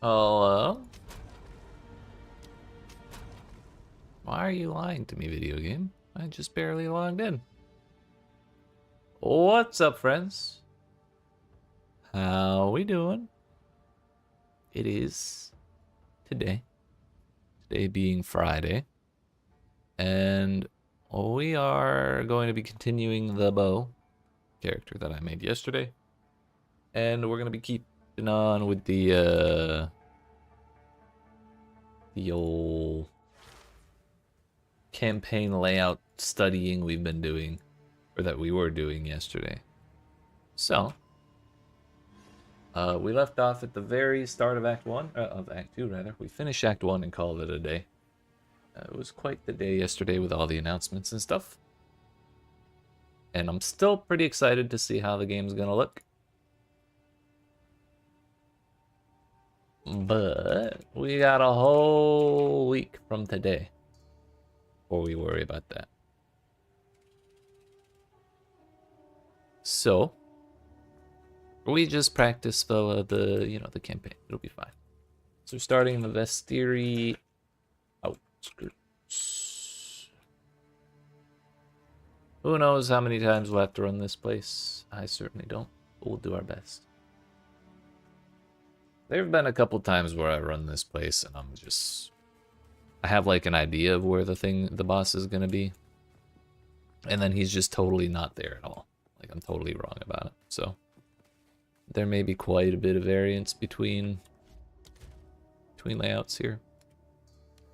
Hello? Why are you lying to me, video game? I just barely logged in. What's up, friends? How we doing? It is today being Friday, and we are going to be continuing the bow character that I made yesterday, and we're going to be keeping on with the old campaign layout studying we've been doing, or that we were doing yesterday. So, we left off at the very start of Act 1, of Act 2 rather. We finished Act 1 and called it a day. It was quite the day yesterday with all the announcements and stuff. And I'm still pretty excited to see how the game's gonna look. But we got a whole week from today before we worry about that. So we just practice the campaign. It'll be fine. So we're starting the Vastiri Outskirts. Who knows how many times we'll have to run this place? I certainly don't, but we'll do our best. There have been a couple times where I run this place and I have like an idea of where the boss is gonna be, and then he's just totally not there at all. Like, I'm totally wrong about it. So there may be quite a bit of variance between layouts here.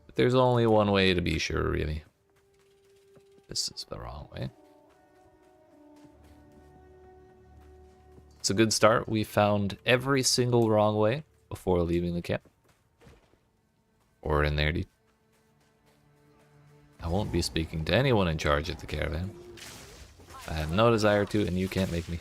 But there's only one way to be sure, really. This is the wrong way. It's a good start. We found every single wrong way before leaving the camp. Or in there, dude. I won't be speaking to anyone in charge of the caravan. I have no desire to, and you can't make me.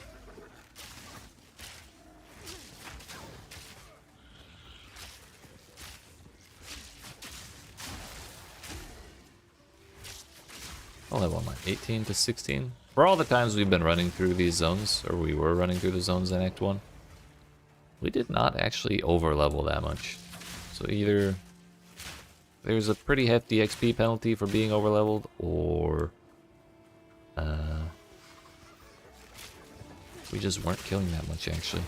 I'll have one line. 18 to 16. For all the times we've been running through these zones, or we were running through the zones in Act 1, we did not actually overlevel that much. So either there's a pretty hefty XP penalty for being overleveled, or we just weren't killing that much, actually.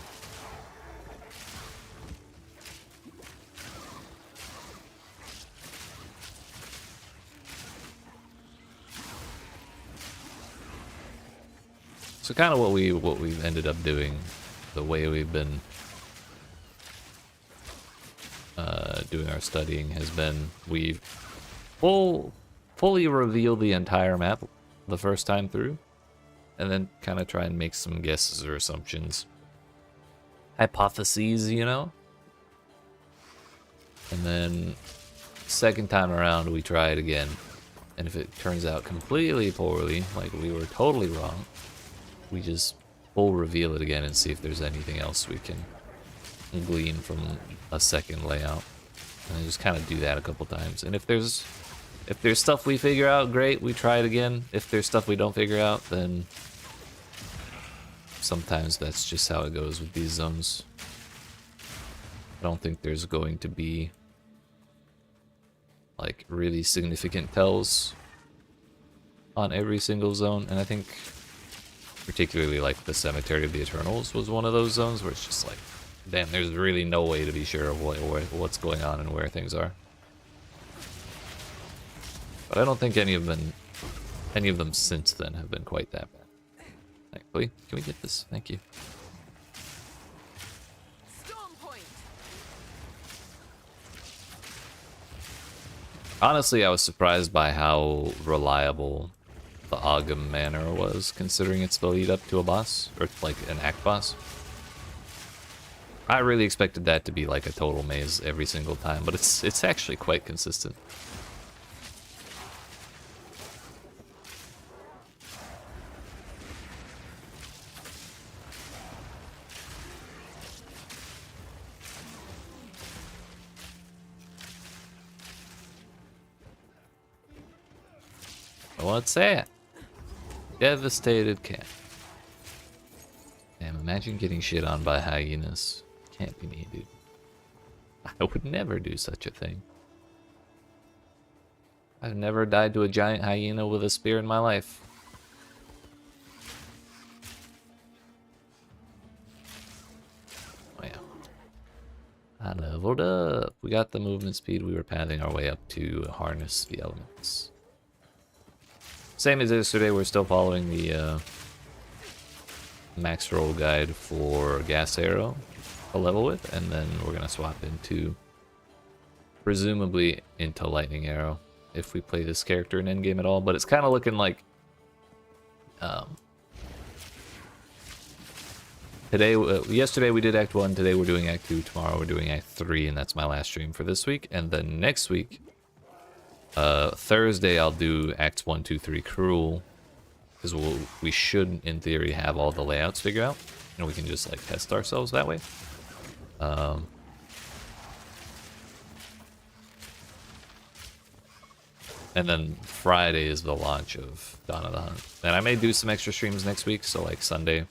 So kind of what we've ended up doing, the way we've been doing our studying has been we've fully revealed the entire map the first time through, and then kind of try and make some guesses or assumptions, hypotheses, you know. And then second time around we try it again, and if it turns out completely poorly, like we were totally wrong, we just full reveal it again and see if there's anything else we can glean from a second layout. And I just kind of do that a couple times. And if there's stuff we figure out, great, we try it again. If there's stuff we don't figure out, then sometimes that's just how it goes with these zones. I don't think there's going to be like really significant tells on every single zone, and I think particularly like the Cemetery of the Eternals was one of those zones where it's just like, damn, there's really no way to be sure of what's going on and where things are. But I don't think any of them since then have been quite that bad. Thankfully. Can we get this? Thank you. Honestly, I was surprised by how reliable the Ogum Manor was, considering it's the lead up to a boss, or like an act boss. I really expected that to be like a total maze every single time, but it's actually quite consistent. What's that? Devastated cat. Damn, imagine getting shit on by hyenas. Can't be me, dude. I would never do such a thing. I've never died to a giant hyena with a spear in my life. Oh yeah. I leveled up. We got the movement speed. We were pathing our way up to harness the elements. Same as yesterday, we're still following the max roll guide for gas arrow to level with, and then we're gonna swap into, presumably into lightning arrow if we play this character in endgame at all. But it's kind of looking like today, yesterday we did Act 1, today we're doing Act 2, tomorrow we're doing Act 3, and that's my last stream for this week. And then next week, Thursday, I'll do Acts 1, 2, 3 Cruel, because we should, in theory, have all the layouts figured out, and we can just like test ourselves that way. And then Friday is the launch of Dawn of the Hunt. And I may do some extra streams next week, so like Sunday,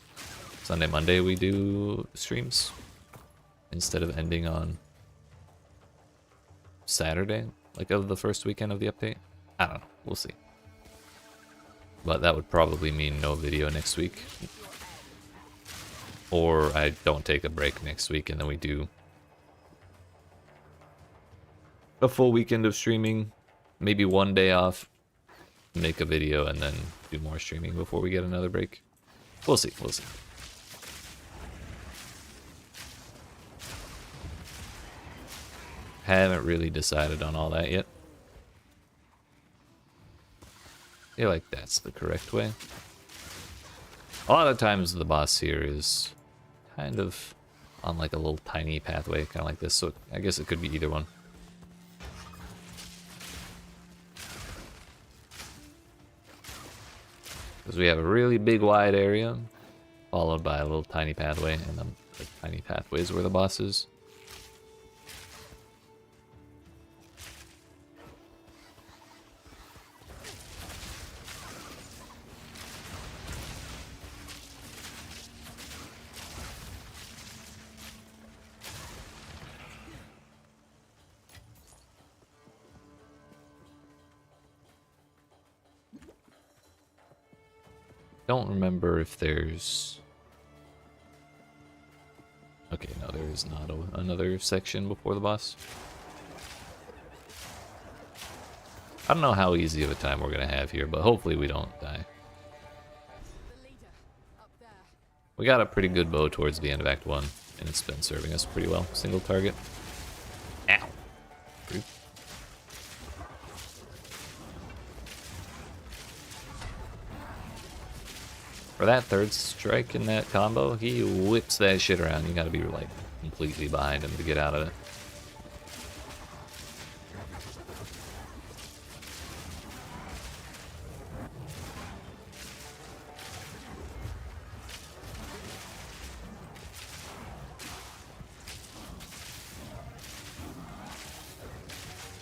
Monday we do streams instead of ending on Saturday, like of the first weekend of the update. I don't know, we'll see. But that would probably mean no video next week. Or I don't take a break next week and then we do a full weekend of streaming, maybe one day off, make a video, and then do more streaming before we get another break. We'll see, we'll see. Haven't really decided on all that yet. I feel like that's the correct way. A lot of times the boss here is kind of on like a little tiny pathway, kind of like this, so I guess it could be either one. Because we have a really big wide area, followed by a little tiny pathway, and then the tiny pathways where the boss is. Don't remember if there's... Okay, no, there is not another section before the boss. I don't know how easy of a time we're gonna have here, but hopefully we don't die. We got a pretty good bow towards the end of Act 1, and it's been serving us pretty well. Single target. Ow! Rude. For that third strike in that combo, he whips that shit around. You gotta be like completely behind him to get out of it.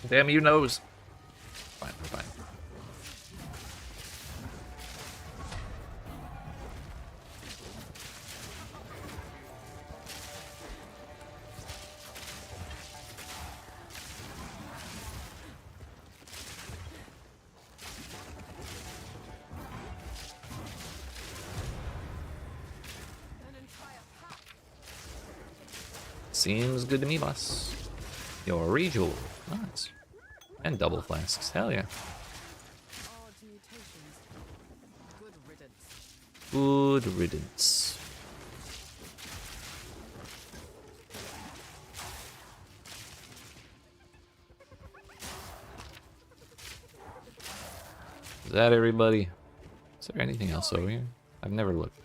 Damn your nose. Fine, we're fine. Seems good to me, boss. Your rejewel. Nice. And double flasks. Hell yeah. Good riddance. Is that everybody? Is there anything else over here? I've never looked.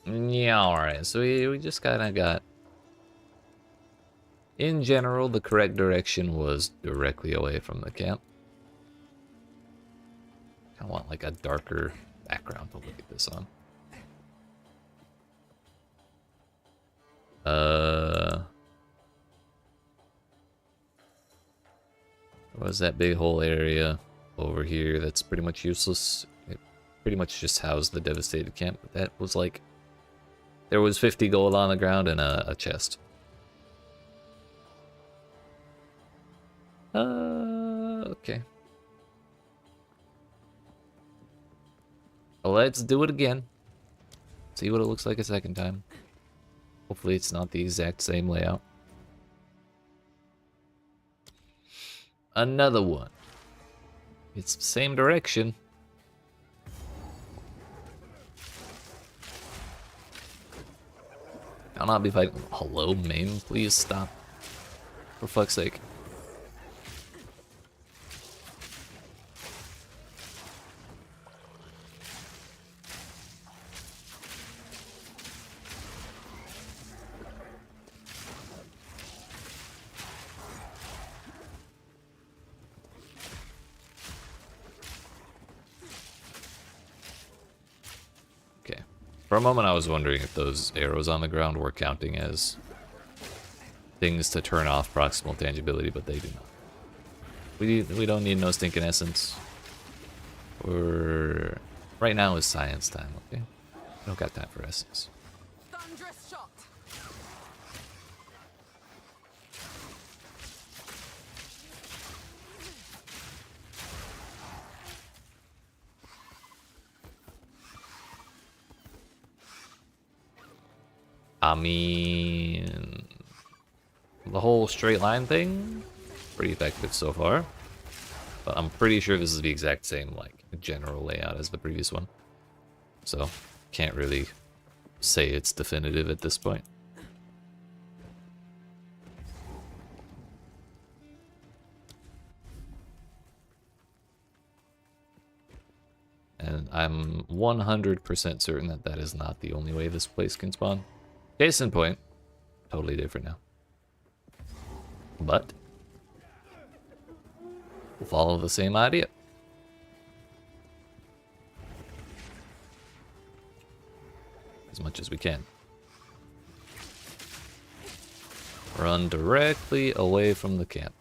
Yeah, alright, so we just kinda got... In general, the correct direction was directly away from the camp. I want like a darker background to look at this on. was that big whole area over here that's pretty much useless. It pretty much just housed the devastated camp. That was like, there was 50 gold on the ground and a chest. Okay. Let's do it again. See what it looks like a second time. Hopefully it's not the exact same layout. Another one. It's the same direction. I'll not be fighting. Hello, main, please stop. For fuck's sake. For a moment I was wondering if those arrows on the ground were counting as things to turn off proximal tangibility, but they do not. We don't need no stinking essence. Right now is science time, okay? We don't got time for essence. Thunderous shot. I mean, the whole straight line thing, pretty effective so far. But I'm pretty sure this is the exact same, like, general layout as the previous one. So, can't really say it's definitive at this point. And I'm 100% certain that that is not the only way this place can spawn. Case in point, totally different now. But we'll follow the same idea. As much as we can. Run directly away from the camp.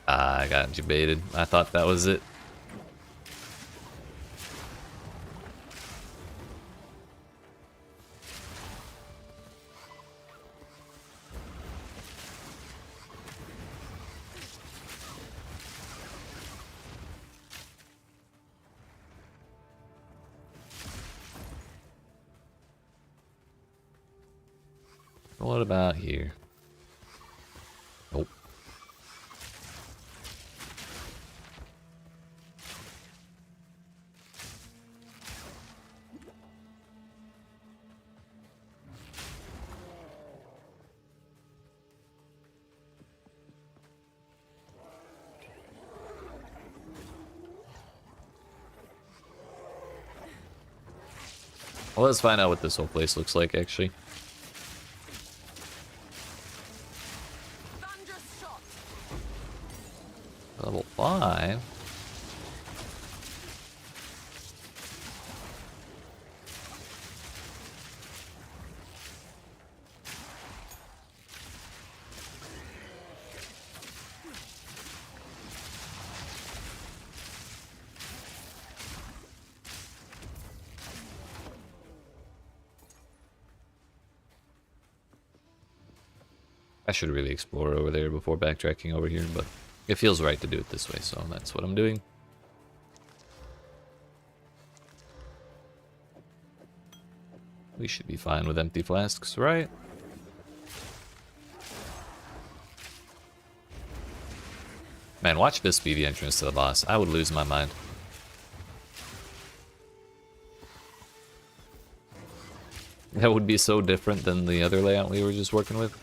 I got you baited. I thought that was it. What about here? Nope. Well, let's find out what this whole place looks like, actually. Level 5? I should really explore over there before backtracking over here, but it feels right to do it this way, so that's what I'm doing. We should be fine with empty flasks, right? Man, watch this be the entrance to the boss. I would lose my mind. That would be so different than the other layout we were just working with.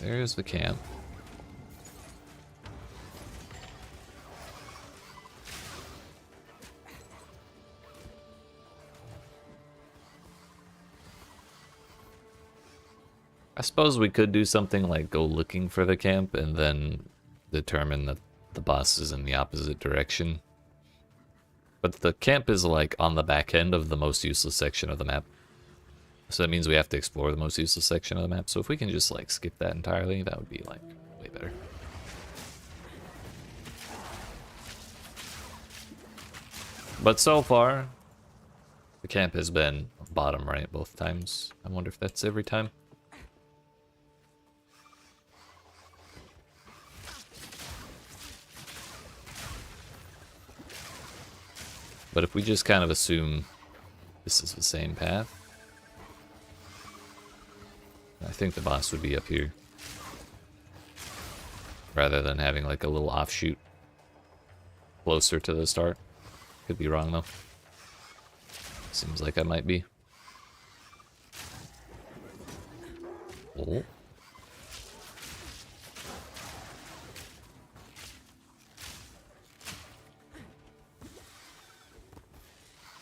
There's the camp. I suppose we could do something like go looking for the camp and then determine that the boss is in the opposite direction. But the camp is like on the back end of the most useless section of the map. So that means we have to explore the most useless section of the map. So if we can just like skip that entirely, that would be like way better. But so far, the camp has been bottom right both times. I wonder if that's every time. But if we just kind of assume this is the same path, I think the boss would be up here. Rather than having like a little offshoot closer to the start. Could be wrong though. Seems like I might be. Oh.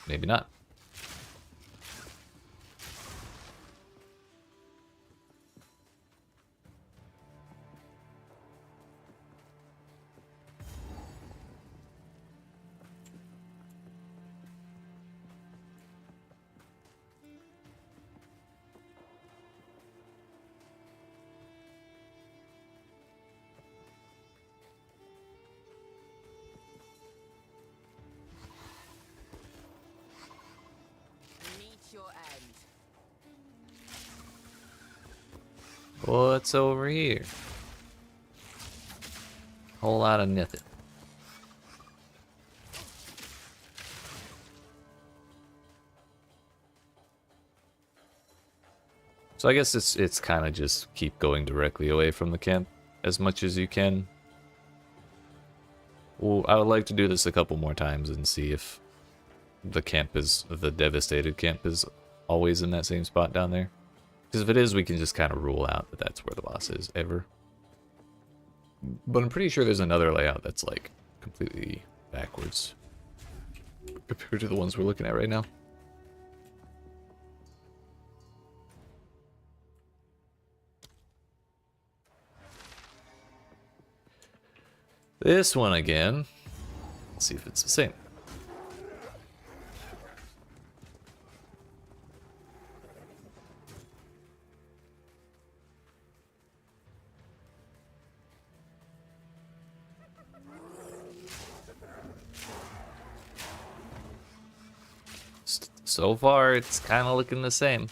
Maybe not. What's over here? Whole lot of nothing. So I guess it's kind of just keep going directly away from the camp as much as you can. Well, I would like to do this a couple more times and see if the devastated camp is always in that same spot down there. Because if it is, we can just kind of rule out that that's where the boss is, ever. But I'm pretty sure there's another layout that's, like, completely backwards compared to the ones we're looking at right now. This one again. Let's see if it's the same. So far, it's kind of looking the same.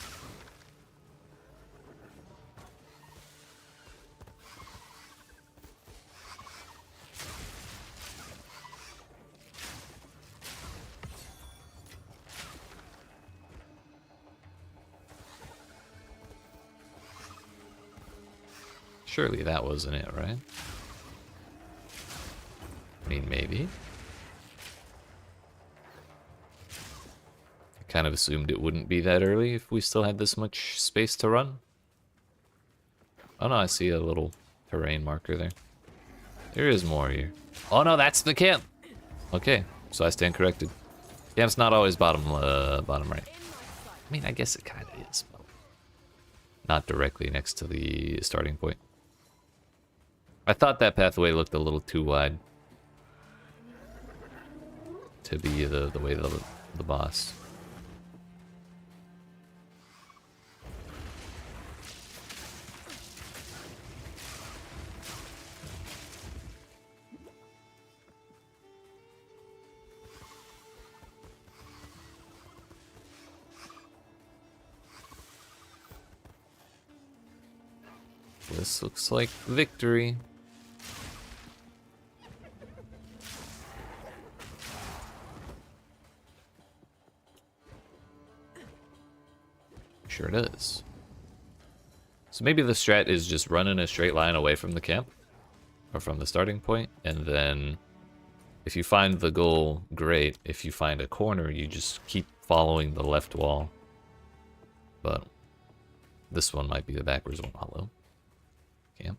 Surely that wasn't it, right? I mean, maybe. Kind of assumed it wouldn't be that early if we still had this much space to run. Oh no, I see a little terrain marker there. There is more here. Oh no, that's the camp! Okay, so I stand corrected. Camp's not always bottom right. I mean, I guess it kind of is, but not directly next to the starting point. I thought that pathway looked a little too wide to be the way of the boss. This looks like victory. Sure does. So maybe the strat is just run in a straight line away from the camp, or from the starting point, and then if you find the goal, great. If you find a corner, you just keep following the left wall. But this one might be the backwards one, although. camp.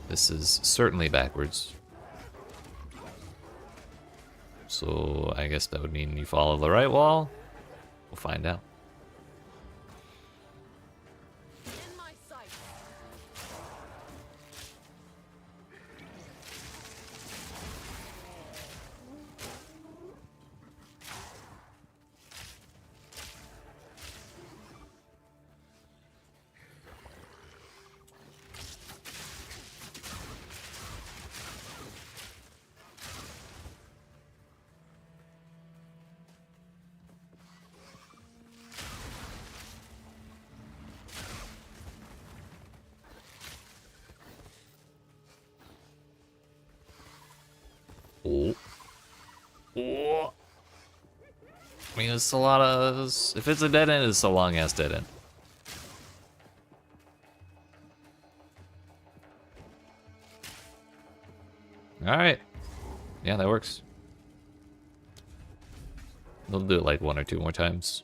This is certainly backwards. So I guess that would mean you follow the right wall. We'll find out. Oh. Oh. I mean, it's a lot of... If it's a dead end, it's a long-ass dead end. Alright. Yeah, that works. They'll do it like 1 or 2 more times.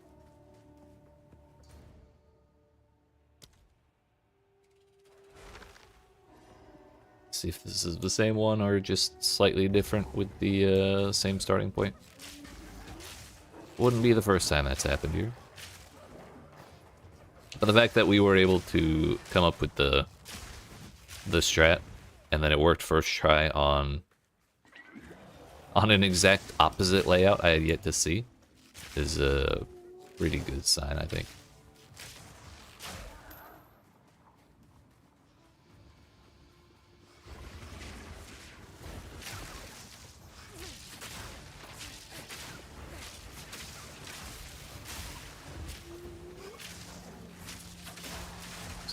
See if this is the same one or just slightly different with the same starting point. Wouldn't be the first time that's happened here. But the fact that we were able to come up with the strat and then it worked first try on an exact opposite layout I had yet to see is a pretty good sign, I think.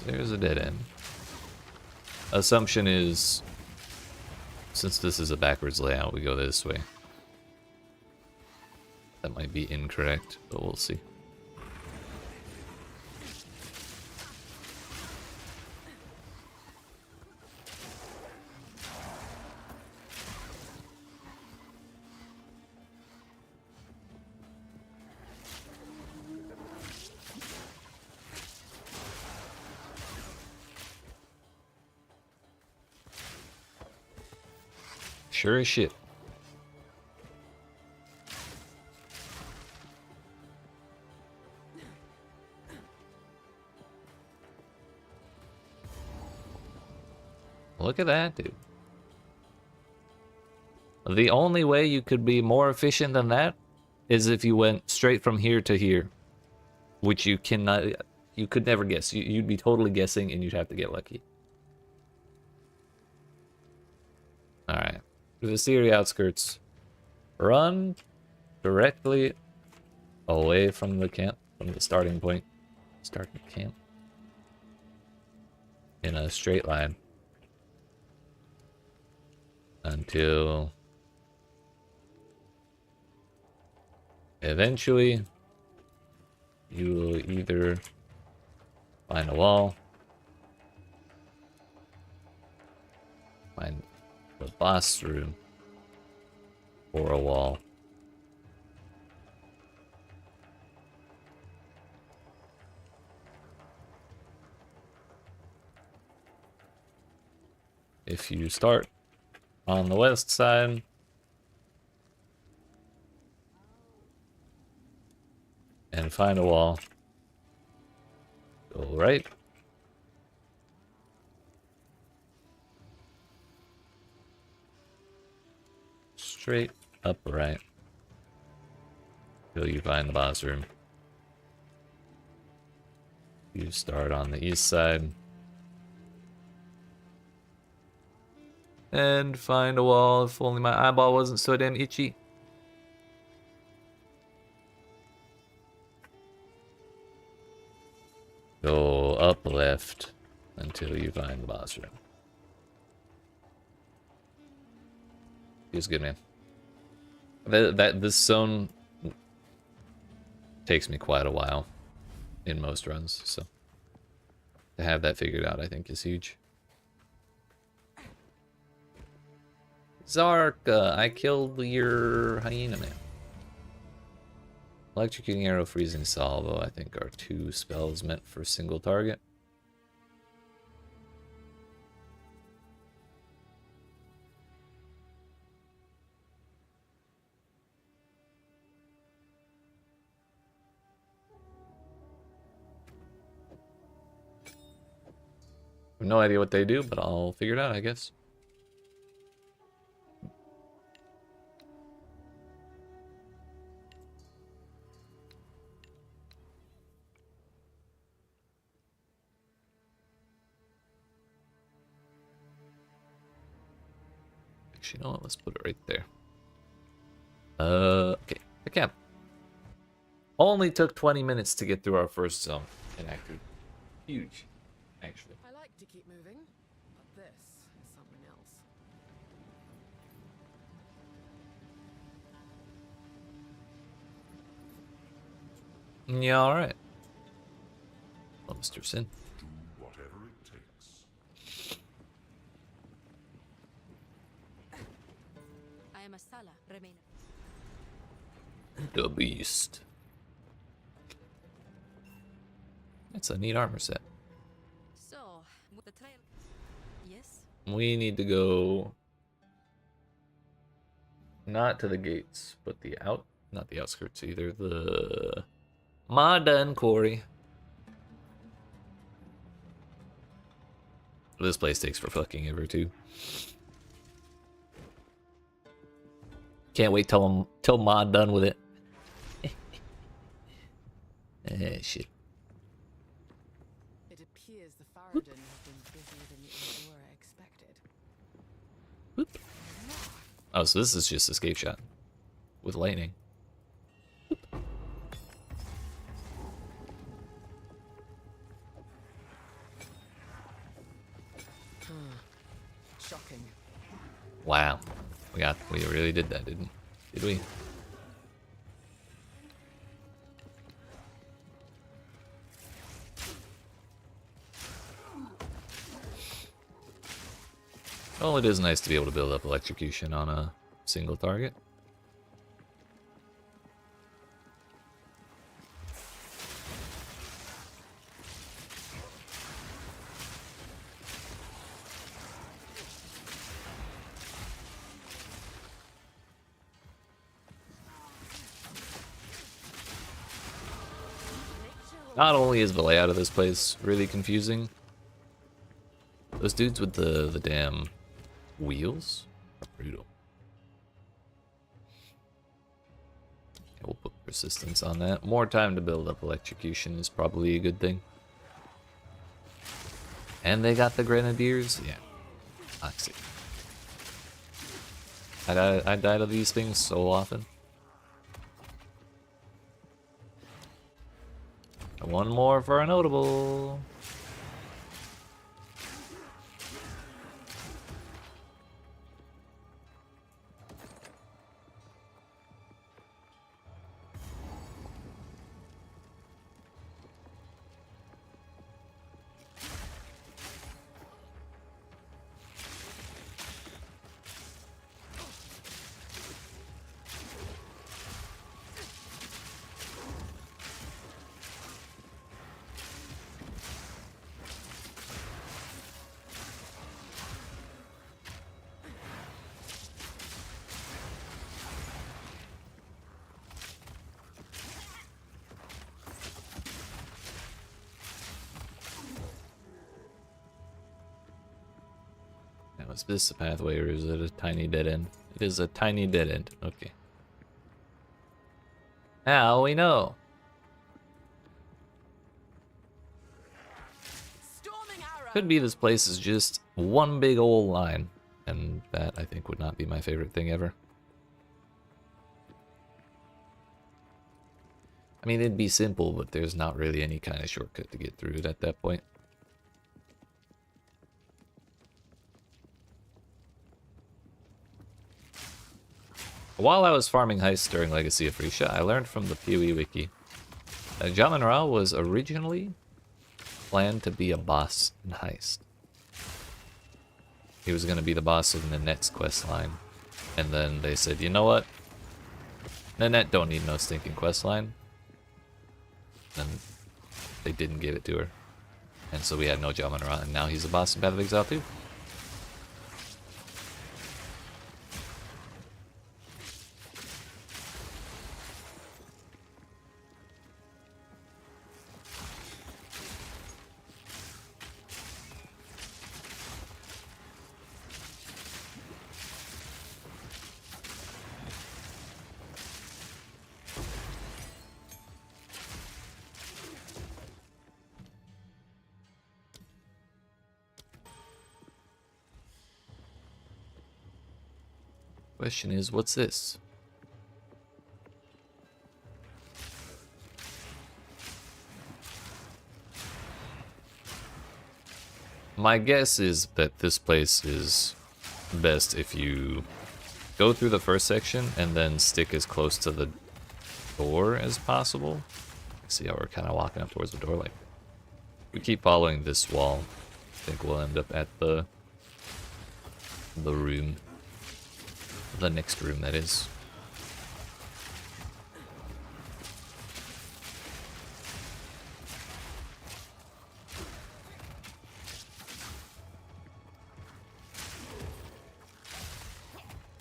There's a dead end. Assumption is, since this is a backwards layout, we go this way. That might be incorrect, but we'll see. Sure as shit. Look at that, dude. The only way you could be more efficient than that is if you went straight from here to here, which you cannot, you could never guess. You'd be totally guessing and you'd have to get lucky. Alright. Vastiri Outskirts. Run directly away from the camp, from the starting point. Starting camp. In a straight line. Until eventually you will either find a wall, find the boss room, or a wall. If you start on the west side, and find a wall, go right. Straight up right. Till you find the boss room. You start on the east side. And find a wall. If only my eyeball wasn't so damn itchy. Go up left until you find the boss room. Feels good, man. This zone takes me quite a while in most runs, so to have that figured out, I think, is huge. Zark, I killed your hyena, man. Electrocuting arrow, freezing salvo, I think are 2 spells meant for single target. have no idea what they do, but I'll figure it out, I guess. Actually, you know what? Let's put it right there. Okay. The camp. Only took 20 minutes to get through our first zone. And actually, huge, actually. I like to keep moving, but this is something else. Yeah, alright. Well, Mr. Sin. Do whatever it takes. I am a Sala, remain. The Beast. It's a neat armor set. So, with the trail. Yes? We need to go not to the gates, but not the outskirts either. The Modang Gory. This place takes for fucking ever too. Can't wait till Mod done with it. Shit. It appears the Faradin have been busier than the Aurora expected. Whoop. Oh, so this is just escape shot with lightning. Shocking. Wow, we really did that, didn't we? Well, it is nice to be able to build up electrocution on a single target. Not only is the layout of this place really confusing, those dudes with the damn wheels are brutal. Yeah, we'll put persistence on that. More time to build up electrocution is probably a good thing. And they got the grenadiers? Yeah. Toxic. I die to these things so often. One more for a notable. Is this a pathway or is it a tiny dead end? It is a tiny dead end. Okay. Now we know. Could be this place is just one big old line, and that I think would not be my favorite thing ever. I mean, it'd be simple, but there's not really any kind of shortcut to get through it at that point. While I was farming heists during Legacy of Frisia, I learned from the PoE wiki that Jamin Ra was originally planned to be a boss in heist. He was going to be the boss in the next quest line, and then they said, you know what? Nanette don't need no stinking quest line. And they didn't give it to her, and so we had no Jamin Ra, and now he's the boss in Path of Exile too. Question is, what's this? My guess is that this place is best if you go through the first section and then stick as close to the door as possible. See how we're kind of walking up towards the door. Like, we keep following this wall, I think we'll end up at the room. The next room, that is.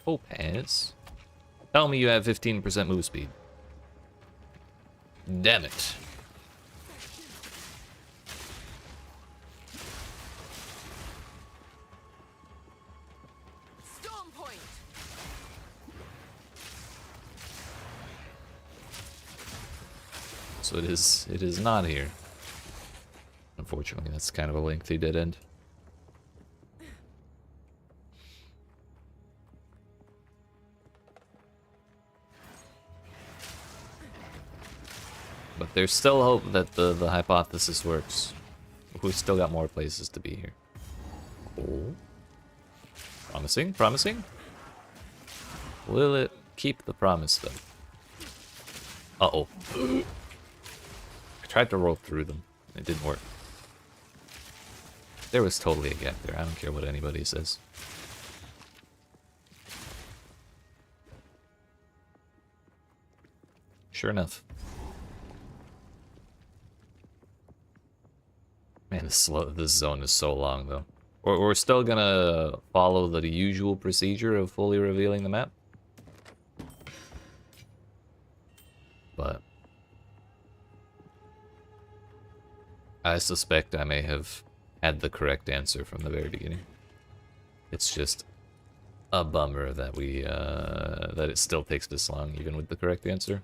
Opaz. Tell me you have 15% move speed. Damn it. Storm point. So it is not here. Unfortunately, that's kind of a lengthy dead end. But there's still hope that the hypothesis works. We've still got more places to be here. Oh. Promising, promising. Will it keep the promise, though? Uh-oh. I tried to roll through them. It didn't work. There was totally a gap there. I don't care what anybody says. Sure enough. Man, this zone is so long, though. We're still gonna follow the usual procedure of fully revealing the map. But I suspect I may have had the correct answer from the very beginning. It's just a bummer that that it still takes this long, even with the correct answer.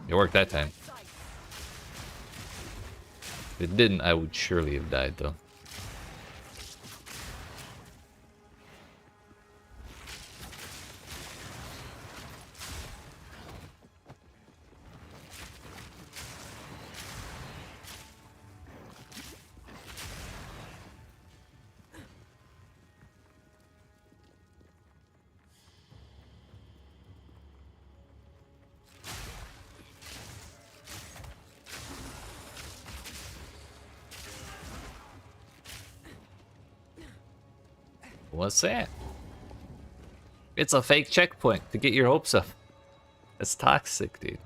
It worked that time. If it didn't, I would surely have died, though. What's that? It's a fake checkpoint to get your hopes up. That's toxic, dude.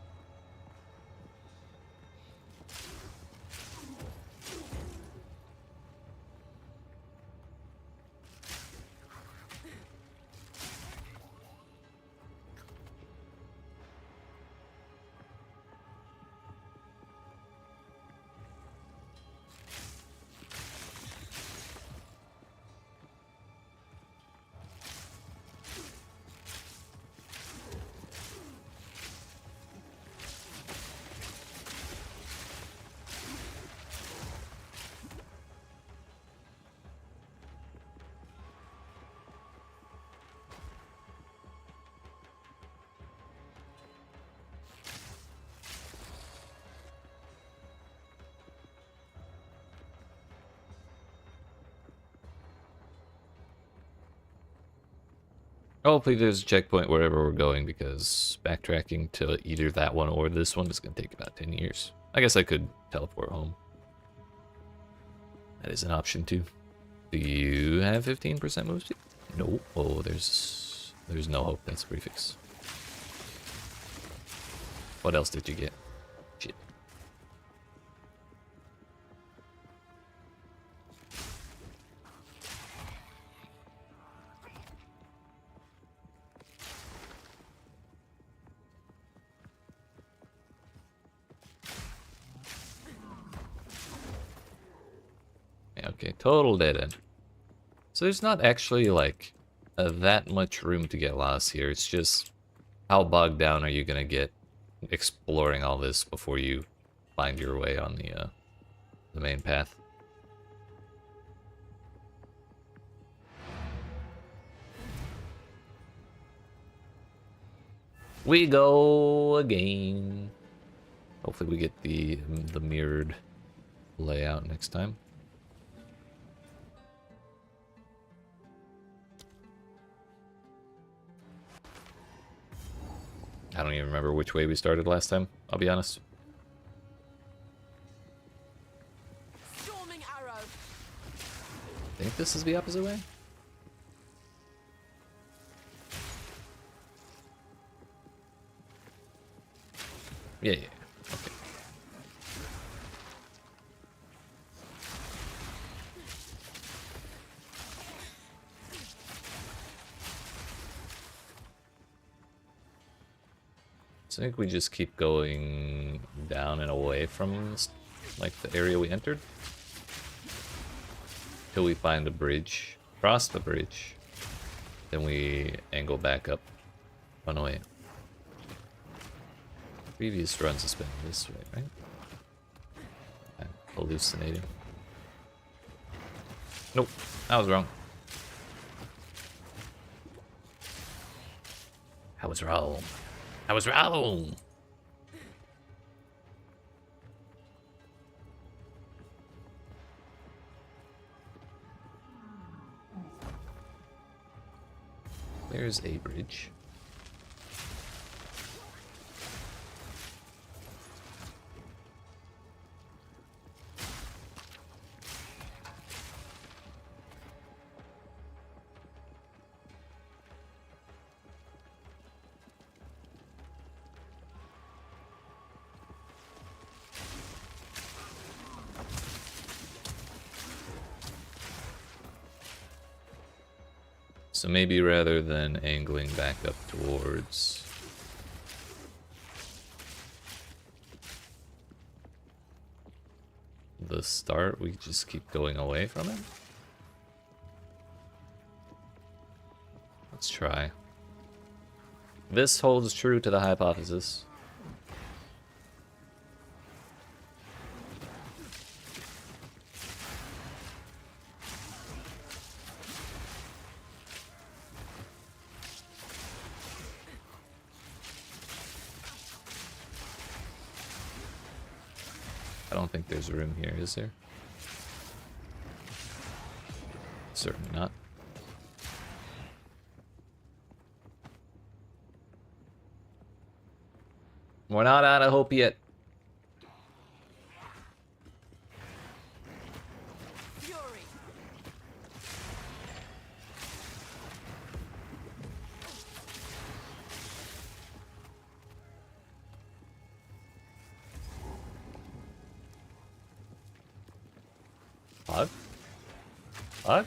Hopefully there's a checkpoint wherever we're going, because backtracking to either that one or this one is going to take about 10 years. I guess I could teleport home. That is an option too. Do you have 15% move speed? No. Oh, there's no hope. That's a prefix. What else did you get? Shit. Okay, total dead end. So there's not actually like that much room to get lost here. It's just how bogged down are you gonna get exploring all this before you find your way on the main path. We go again. Hopefully we get the mirrored layout next time. I don't even remember which way we started last time, I'll be honest. Storming arrow. I think this is the opposite way? Yeah. Okay. So I think we just keep going down and away from, like, the area we entered. Till we find a bridge. Cross the bridge. Then we angle back up. Run away. Previous runs has been this way, right? I'm hallucinating. Nope, I was wrong. I was wrong. I was wrong! There's a bridge. So maybe rather than angling back up towards the start, we just keep going away from it? Let's try. This holds true to the hypothesis. I don't think there's room here, is there? Certainly not. We're not out of hope yet. Fury. What? What?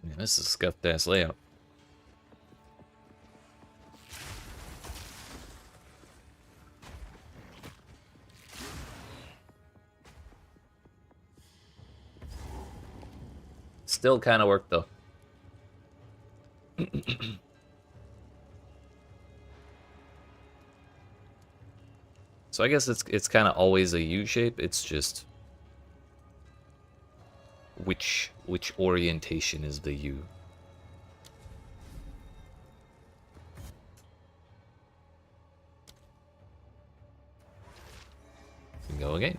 Man, this is a scuffed ass layout. Still kind of worked though. So I guess it's kind of always a U shape. It's just which orientation is the U. We can go again.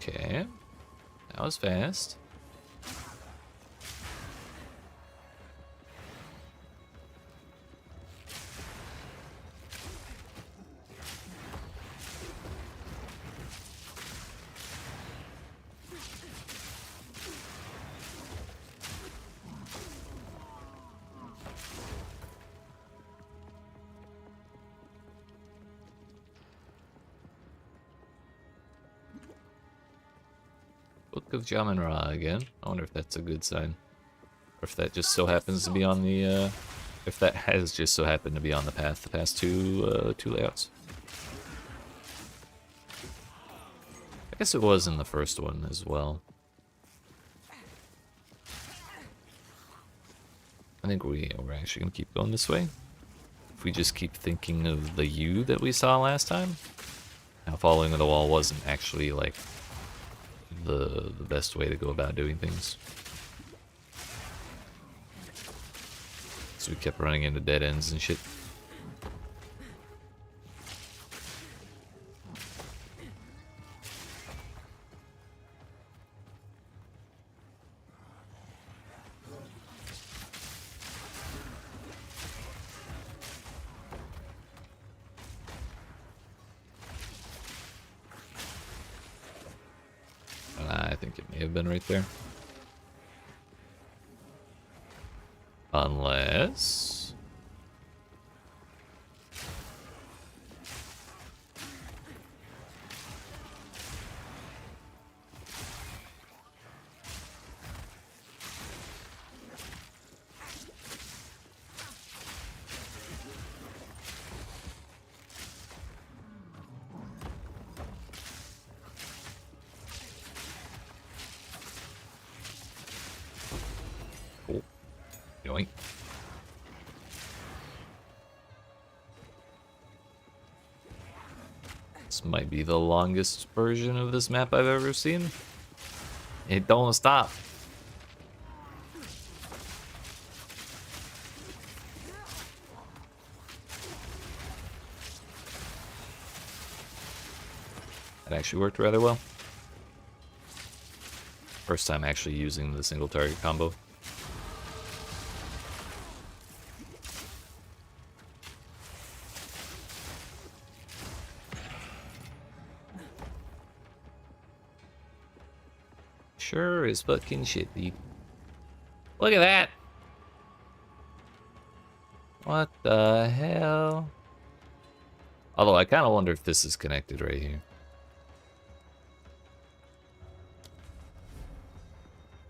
Okay, that was fast. of Jamin-Ra again. I wonder if that's a good sign. Or if that just so happens to be on the, if that has just so happened to be on the path the past two layouts. I guess it was in the first one as well. I think we're actually going to keep going this way. If we just keep thinking of the U that we saw last time. Now following the wall wasn't actually like the best way to go about doing things. So we kept running into dead ends and shit. I think it may have been right there. Unless... Oh. Yoink. This might be the longest version of this map I've ever seen. It don't stop. That actually worked rather well. First time actually using the single target combo. Sure is fucking shit, dude. Look at that! What the hell? Although I kind of wonder if this is connected right here.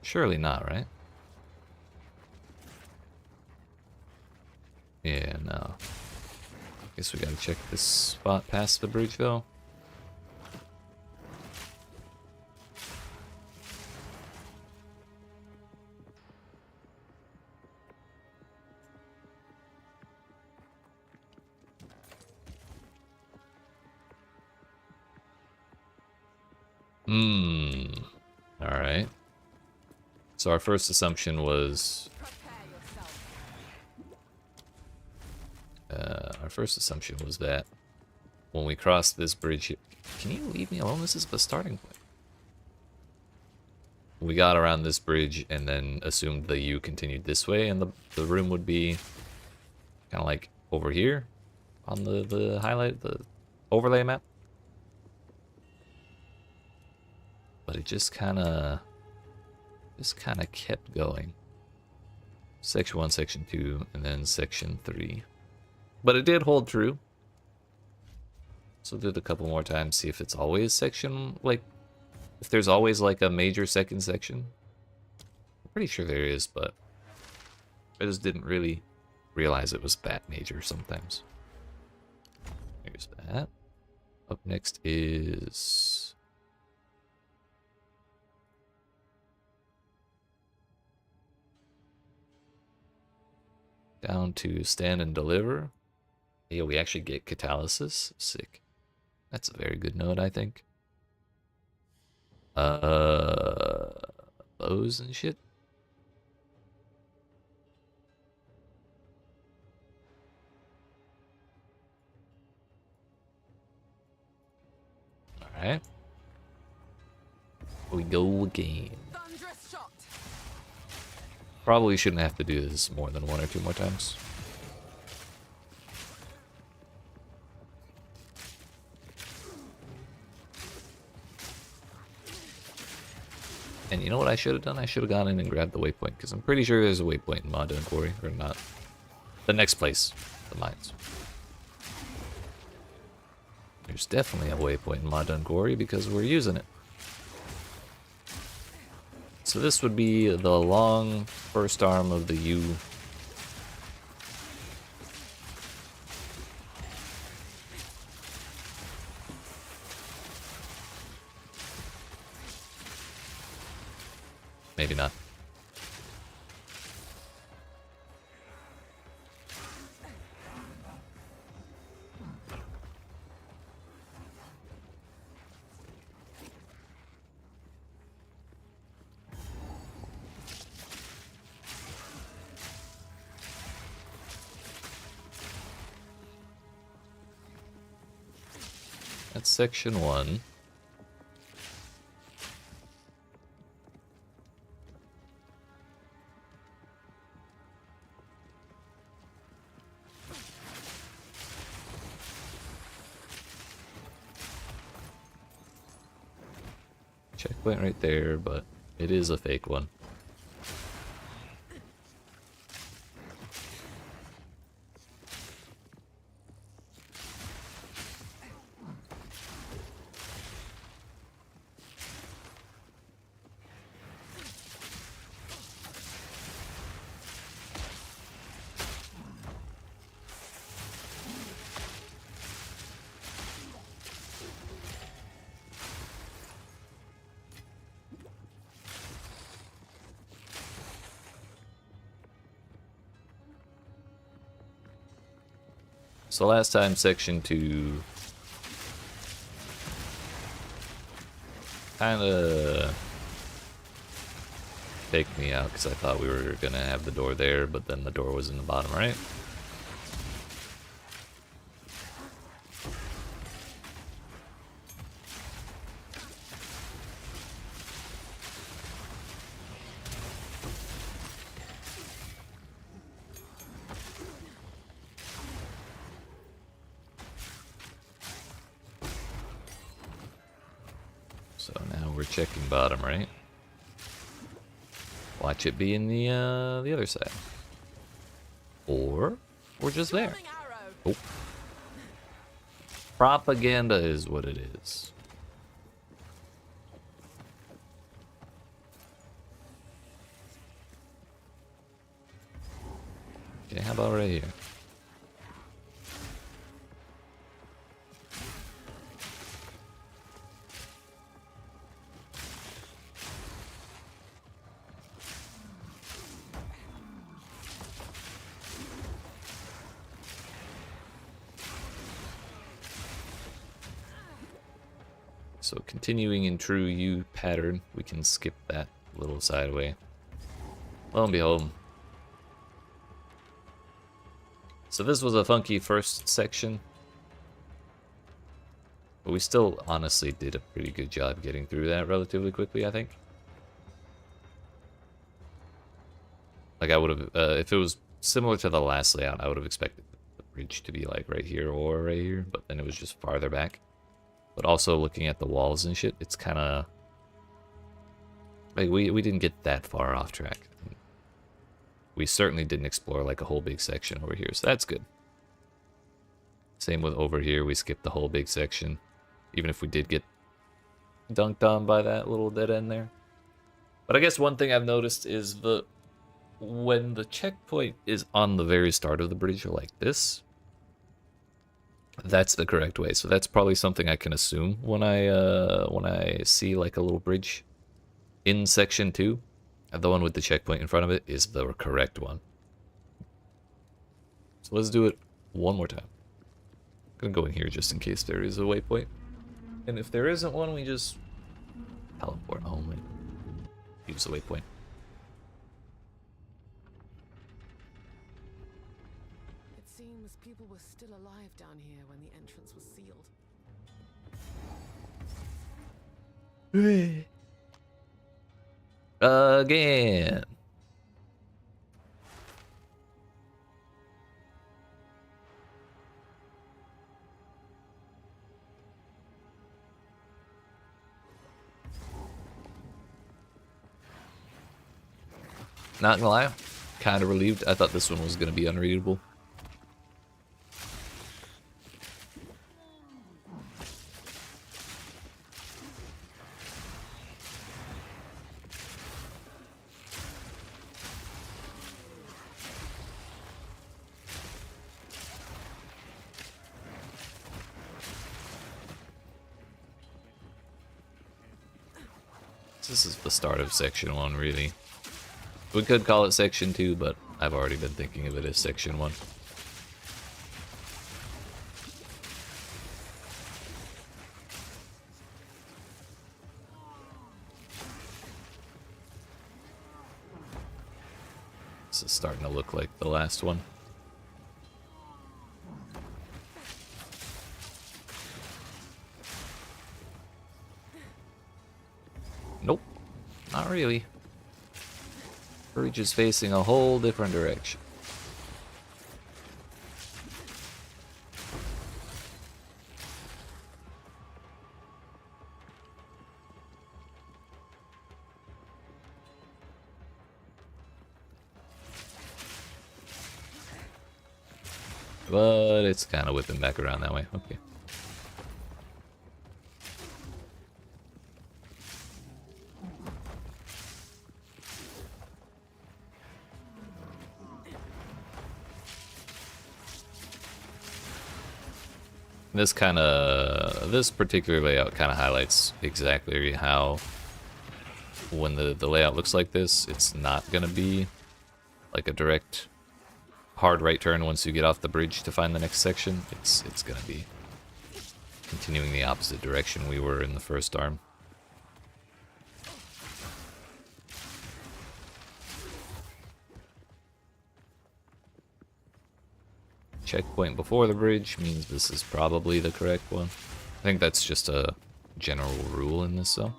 Surely not, right? Yeah, no. Guess we gotta check this spot past the bridge, though. Alright. So our first assumption was... that when we cross this bridge... Can you leave me alone? This is the starting point. We got around this bridge and then assumed the U continued this way, and the room would be kind of like over here on the highlight, the overlay map. But it just kind of kept going. Section 1, Section 2, and then Section 3. But it did hold true. So did a couple more times, see if it's always section, like, if there's always like a major second section. I'm pretty sure there is, but I just didn't really realize it was that major sometimes. Here's that. Up next is... down to stand and deliver. Yeah, we actually get catalysis. Sick. That's a very good note, I think. Bows and shit. Alright. We go again. Probably shouldn't have to do this more than 1 or 2 more times. And you know what I should have done? I should have gone in and grabbed the waypoint, because I'm pretty sure there's a waypoint in Modang Gory, or not. The next place, the mines. There's definitely a waypoint in Modang Gory because we're using it. so this would be the long first arm of the U. Maybe not. That's section 1. Checkpoint right there, but it is a fake one. So last time, section 2 kinda faked me out because I thought we were gonna have the door there, but then the door was in the bottom right. So now we're checking bottom right. Watch it be in the other side. Or we're just there. Oh. Propaganda is what it is. Okay, how about right here? So continuing in true U pattern, we can skip that little sideway. Lo and behold. So this was a funky first section. But we still honestly did a pretty good job getting through that relatively quickly, I think. Like I would have, if it was similar to the last layout, I would have expected the bridge to be like right here or right here, but then it was just farther back. But also looking at the walls and shit, it's kind of like we didn't get that far off track. We certainly didn't explore like a whole big section over here, so that's good. Same with over here, we skipped the whole big section, even if we did get dunked on by that little dead end there. But I guess one thing I've noticed is when the checkpoint is on the very start of the bridge, like this, that's the correct way. So that's probably something I can assume when I see like a little bridge in section 2. The one with the checkpoint in front of it is the correct one. So let's do it one more time. I'm gonna go in here just in case there is a waypoint. And if there isn't one, we just teleport home and use the waypoint. People were still alive down here when the entrance was sealed. Again. Not gonna lie, kind of relieved. I thought this one was gonna be unreadable. This is the start of section 1, really. We could call it section 2, but I've already been thinking of it as section 1. This is starting to look like the last one. Nope, not really. Bridge is facing a whole different direction. But it's kind of whipping back around that way. Okay. This particular layout kind of highlights exactly how, when the layout looks like this, it's not gonna be like a direct hard right turn once you get off the bridge to find the next section. It's gonna be continuing the opposite direction we were in the first arm. Checkpoint before the bridge means this is probably the correct one. I think that's just a general rule in this zone.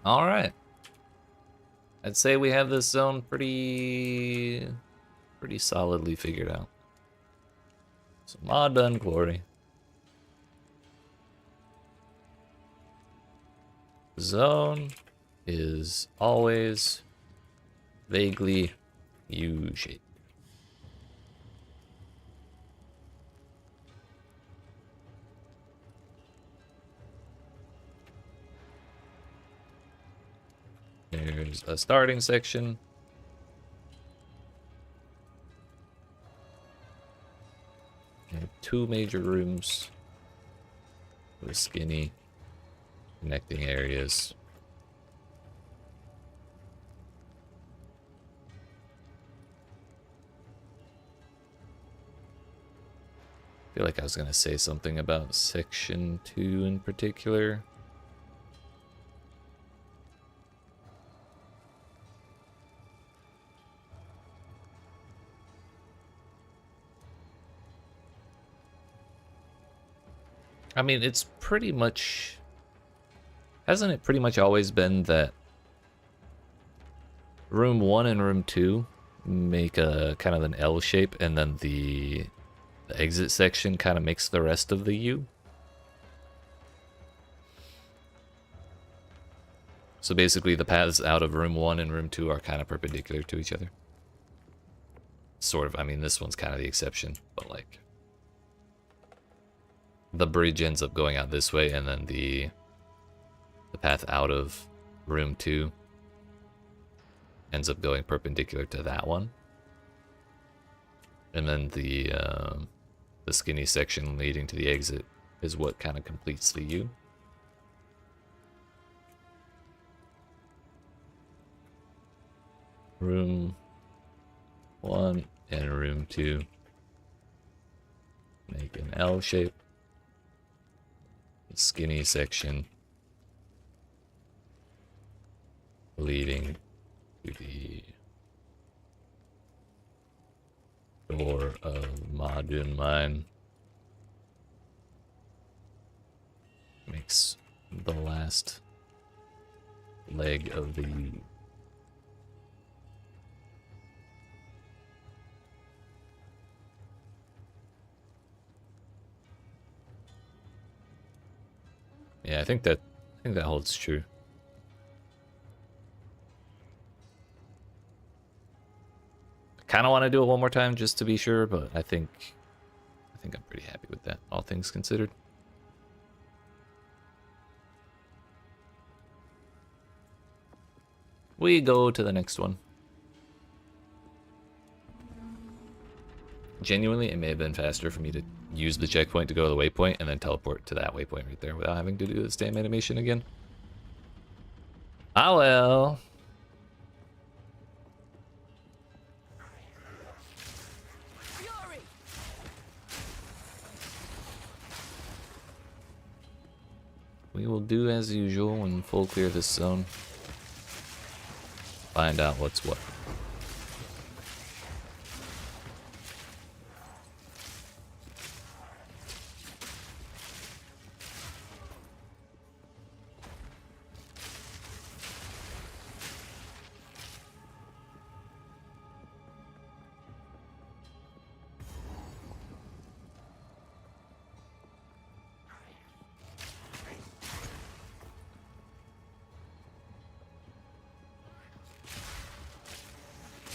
Alright. I'd say we have this zone pretty solidly figured out. So Modang Gory. Zone is always vaguely U-shaped. There's a starting section. And 2 major rooms with skinny connecting areas. I feel like I was gonna say something about section 2 in particular. I mean, it's pretty much... Hasn't it pretty much always been that room 1 and room 2 make a kind of an L shape, and then the exit section kind of makes the rest of the U? So basically the paths out of room 1 and room 2 are kind of perpendicular to each other. Sort of. I mean, this one's kind of the exception, but like... The bridge ends up going out this way, and then the path out of room 2 ends up going perpendicular to that one. And then the skinny section leading to the exit is what kind of completes the U. Room 1 and room 2 make an L shape. Skinny section leading to the door of Mawdun mine makes the last leg of the U. Yeah, I think that holds true. kind of want to do it one more time just to be sure, but I think I'm pretty happy with that, all things considered. We go to the next one. Genuinely, it may have been faster for me to use the checkpoint to go to the waypoint and then teleport to that waypoint right there without having to do this damn animation again. Ah well. Fury! We will do as usual and full clear this zone. Find out what's what.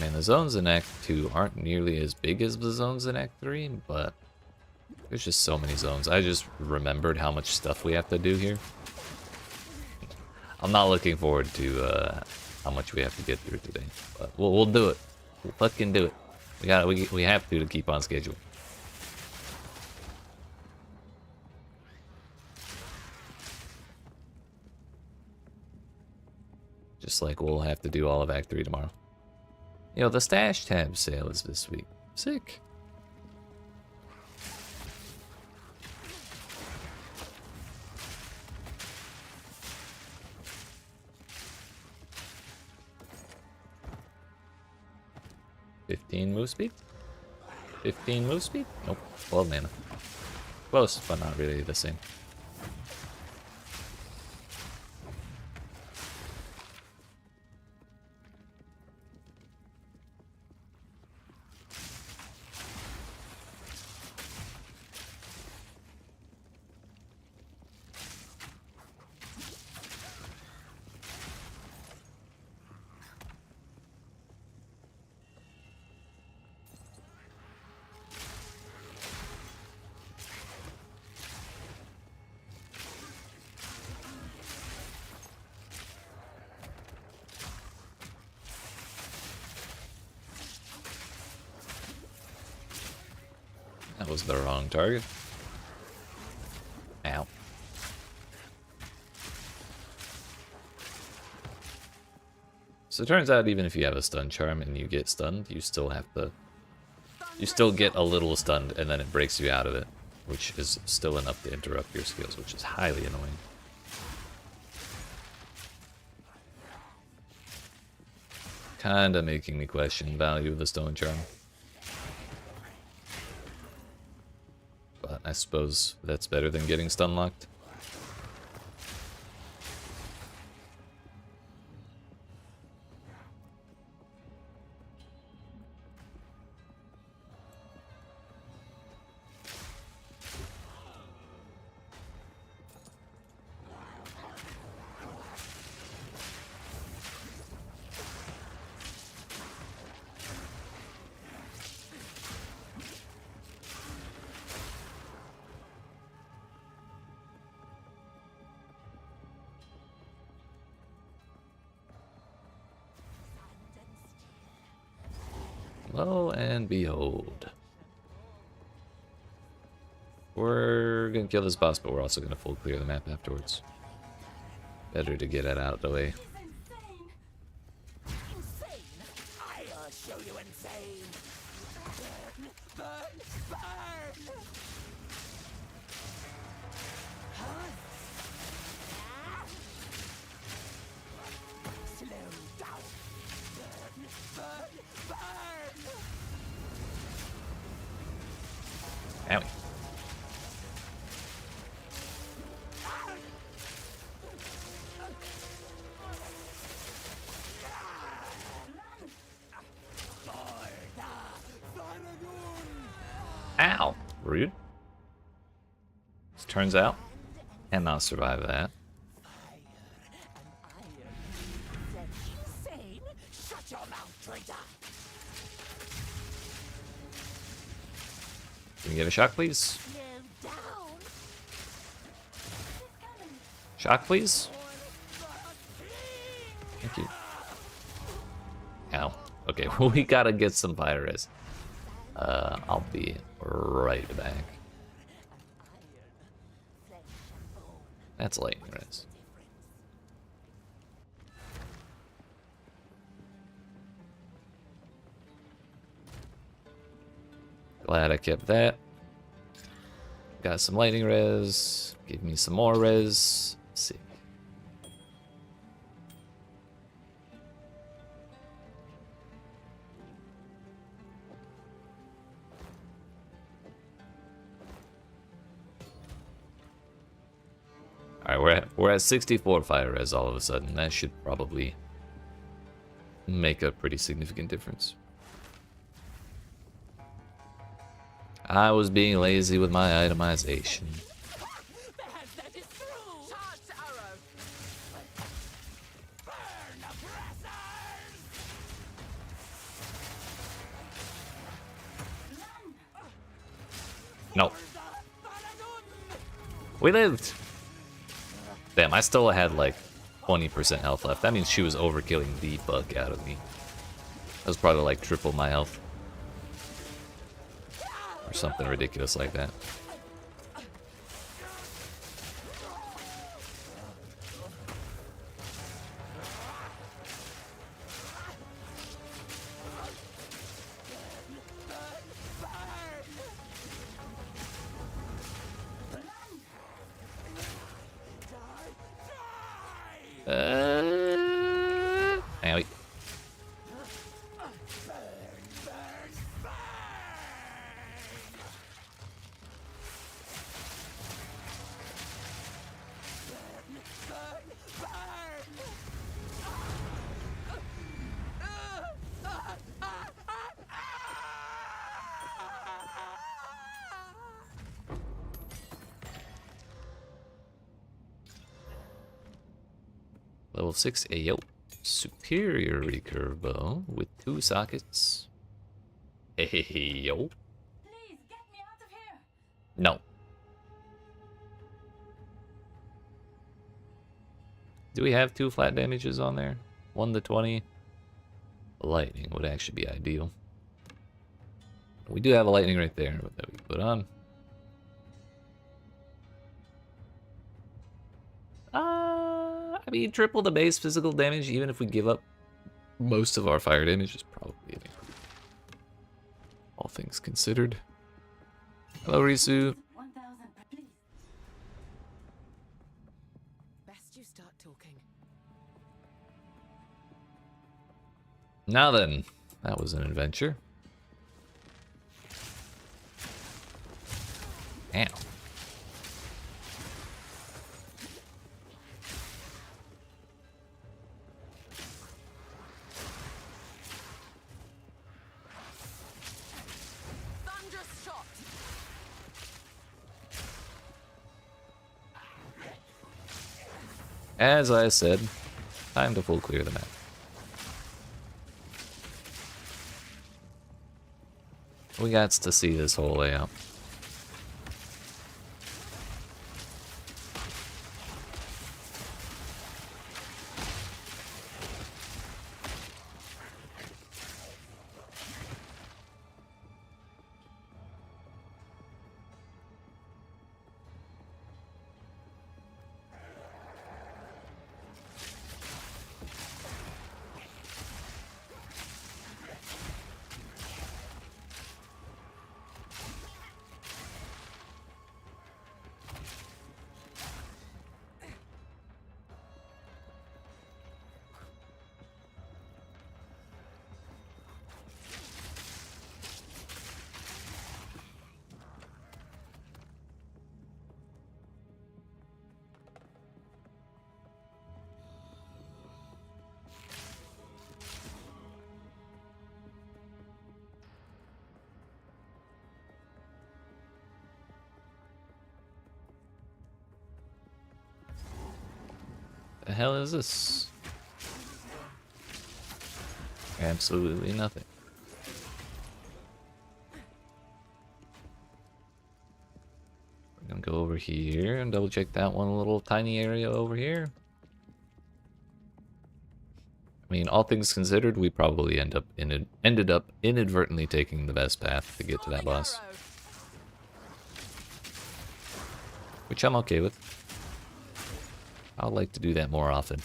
Man, the zones in Act 2 aren't nearly as big as the zones in Act 3, but there's just so many zones. I just remembered how much stuff we have to do here. I'm not looking forward to how much we have to get through today, but we'll do it. We'll fucking do it. We have to keep on schedule. Just like we'll have to do all of Act 3 tomorrow. Yo, the stash tab sale is this week. Sick. $15 move speed? 15 move speed? Nope. 12 mana. Close, but not really the same. That was the wrong target. Ow. So it turns out even if you have a stun charm and you get stunned, you still have to... You still get a little stunned and then it breaks you out of it, which is still enough to interrupt your skills, which is highly annoying. Kinda making me question the value of the stone charm. But I suppose that's better than getting stun locked. Lo and behold. We're gonna kill this boss, but we're also gonna full clear the map afterwards. Better to get it out of the way. I'll show you insane. Burn, burn, burn. Slow down. Burn, burn, burn. Owie. Ow! Rude. As turns out, cannot survive that. Insane? Shut your mouth, traitor. Can we get a shock, please? Slow down. Shock, please. Thank you. Ow. Okay, well, we gotta get some fire res. I'll be right back. That's lightning res. Glad I kept that. Got some lightning res. Give me some more res. Sick. Alright, we're at 64 fire res all of a sudden. That should probably make a pretty significant difference. I was being lazy with my itemization. Perhaps that is true. Charge arrow. Burn oppressors. No. We lived! Damn, I still had like 20% health left. That means she was overkilling the fuck out of me. That was probably like triple my health. Or something ridiculous like that. Owie. Level 6 Ayo. Superior recurve bow with 2 sockets. Ayo. Please get me out of here. No. Do we have 2 flat damages on there? 1 to 20. Lightning would actually be ideal. We do have a lightning right there that we can put on. I mean, triple the base physical damage, even if we give up most of our fire damage, is probably an improvement. All things considered. Hello, Risu. 1,000, please. Best you start talking. Now then, that was an adventure. Ow. Thunderous shot. As I said, time to full clear the map. We got to see this whole layout. The hell is this? Absolutely nothing. Gonna go over here and double check that one little tiny area over here. I mean, all things considered, we probably ended up inadvertently taking the best path to get to that boss, Arrow. which I'm okay with. I'd like to do that more often.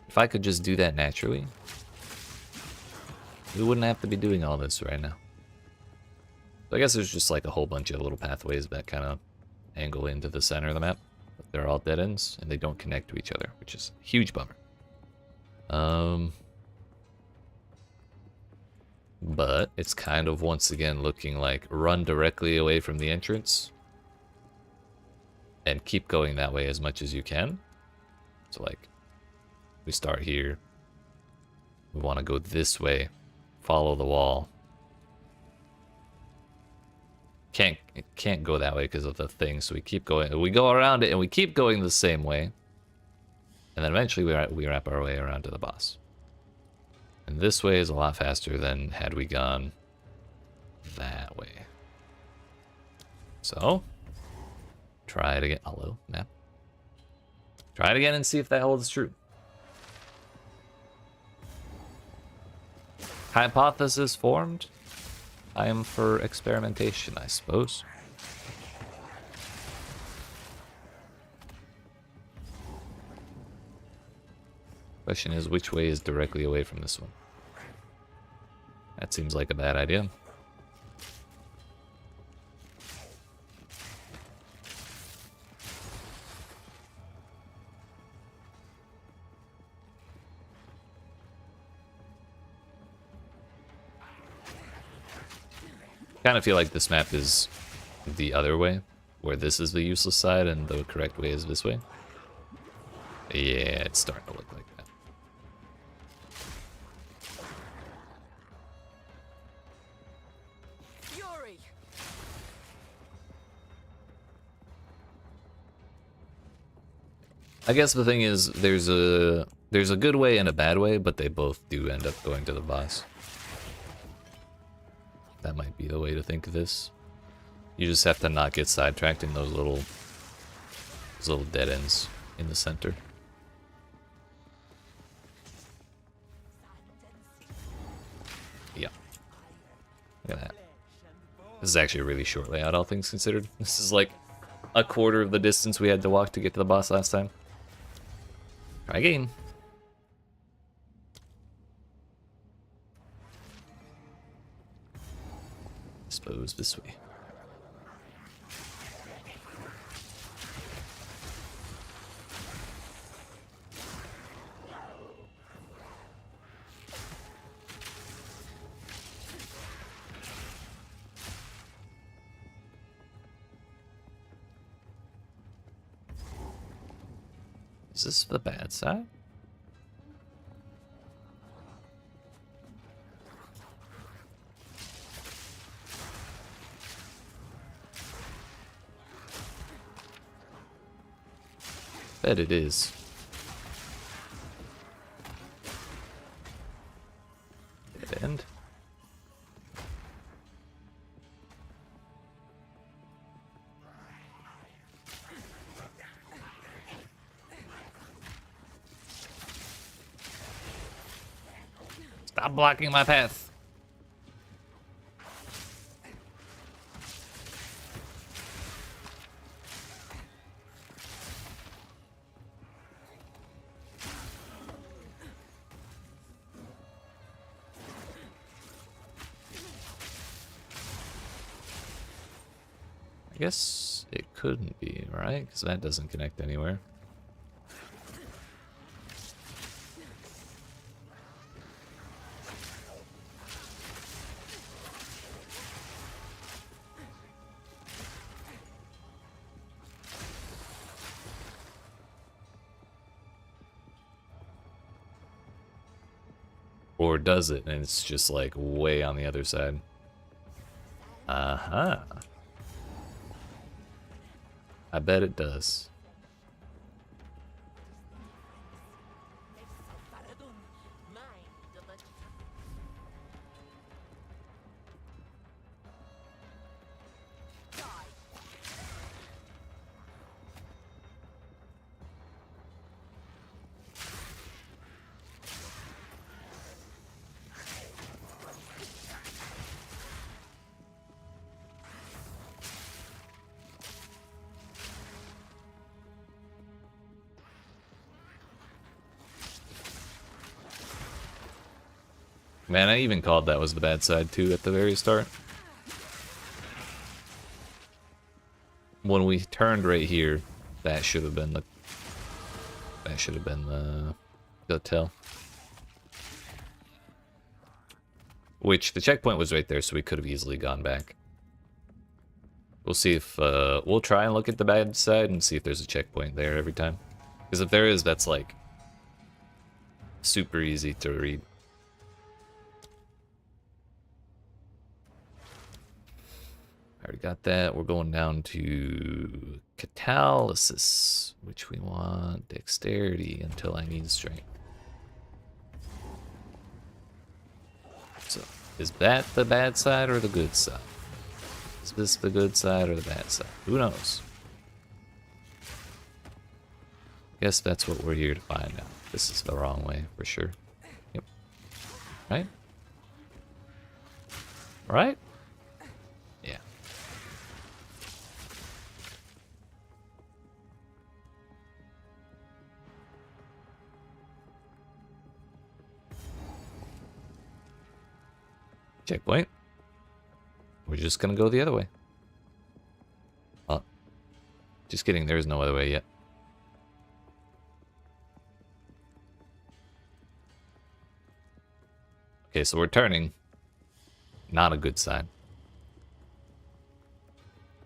If I could just do that naturally, we wouldn't have to be doing all this right now. So I guess there's just like a whole bunch of little pathways that kind of angle into the center of the map. But they're all dead ends, and they don't connect to each other, which is a huge bummer. But it's kind of once again looking like run directly away from the entrance and keep going that way as much as you can. So like, we start here. We want to go this way, follow the wall. Can't go that way because of the thing, so we keep going. We go around it and we keep going the same way, and then eventually we wrap our way around to the boss. And this way is a lot faster than had we gone that way. So try it again. Hello, map. Try it again and see if that holds true. Hypothesis formed. I am for experimentation, I suppose. Question is, which way is directly away from this one? That seems like a bad idea. Kind of feel like this map is the other way, where this is the useless side and the correct way is this way. Yeah, it's starting to look like that. Fury. I guess the thing is, there's a good way and a bad way, but they both do end up going to the boss. That might be the way to think of this. You just have to not get sidetracked in those little dead ends in the center. Yeah. Look at that. This is actually a really short layout, all things considered. This is like a quarter of the distance we had to walk to get to the boss last time. Try again. Suppose this way. Is this the bad side? Bet it is. Dead end. Stop blocking my path. I guess it couldn't be, right? Because that doesn't connect anywhere. Or does it? And it's just like way on the other side. Uh-huh. I bet it does. Man, I even called that was the bad side too at the very start. When we turned right here, that should have been the tell. Which the checkpoint was right there, so we could have easily gone back. We'll see if we'll try and look at the bad side and see if there's a checkpoint there every time. Because if there is, that's like super easy to read. I already got that. We're going down to catalysis, which we want dexterity until I need strength. So, is that the bad side or the good side? Is this the good side or the bad side? Who knows? Guess that's what we're here to find out. This is the wrong way, for sure. Yep. Right? Right? Yeah. Checkpoint. We're just gonna go the other way. Oh. Just kidding, there's no other way yet. Okay, so we're turning. Not a good sign.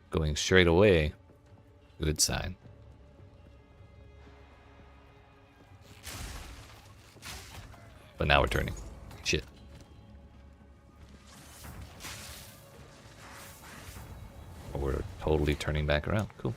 Going straight away. Good sign. But now we're turning. Shit. We're totally turning back around. Cool.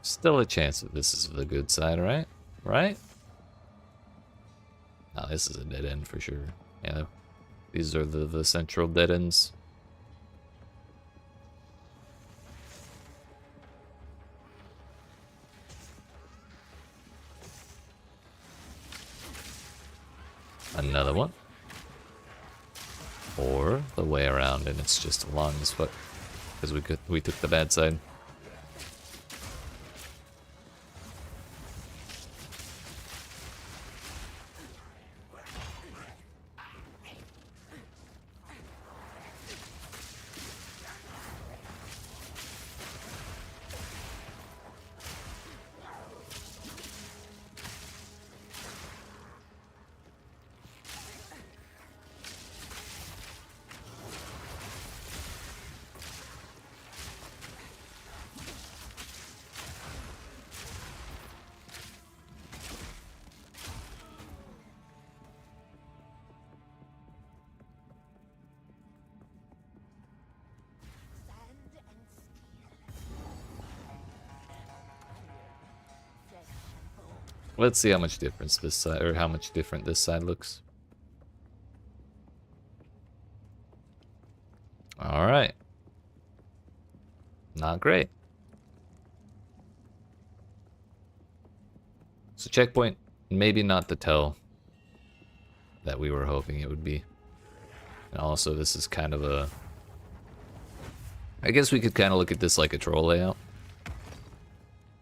Still a chance that this is the good side, right? Right? No, this is a dead end for sure. Yeah, these are the central dead ends. Another one. Or the way around and it's just long as fuck. Because we took the bad side. Let's see how much difference this side, or how much different this side looks. Alright. Not great. So checkpoint, maybe not the tell that we were hoping it would be. And also this is kind of a... I guess we could kind of look at this like a troll layout.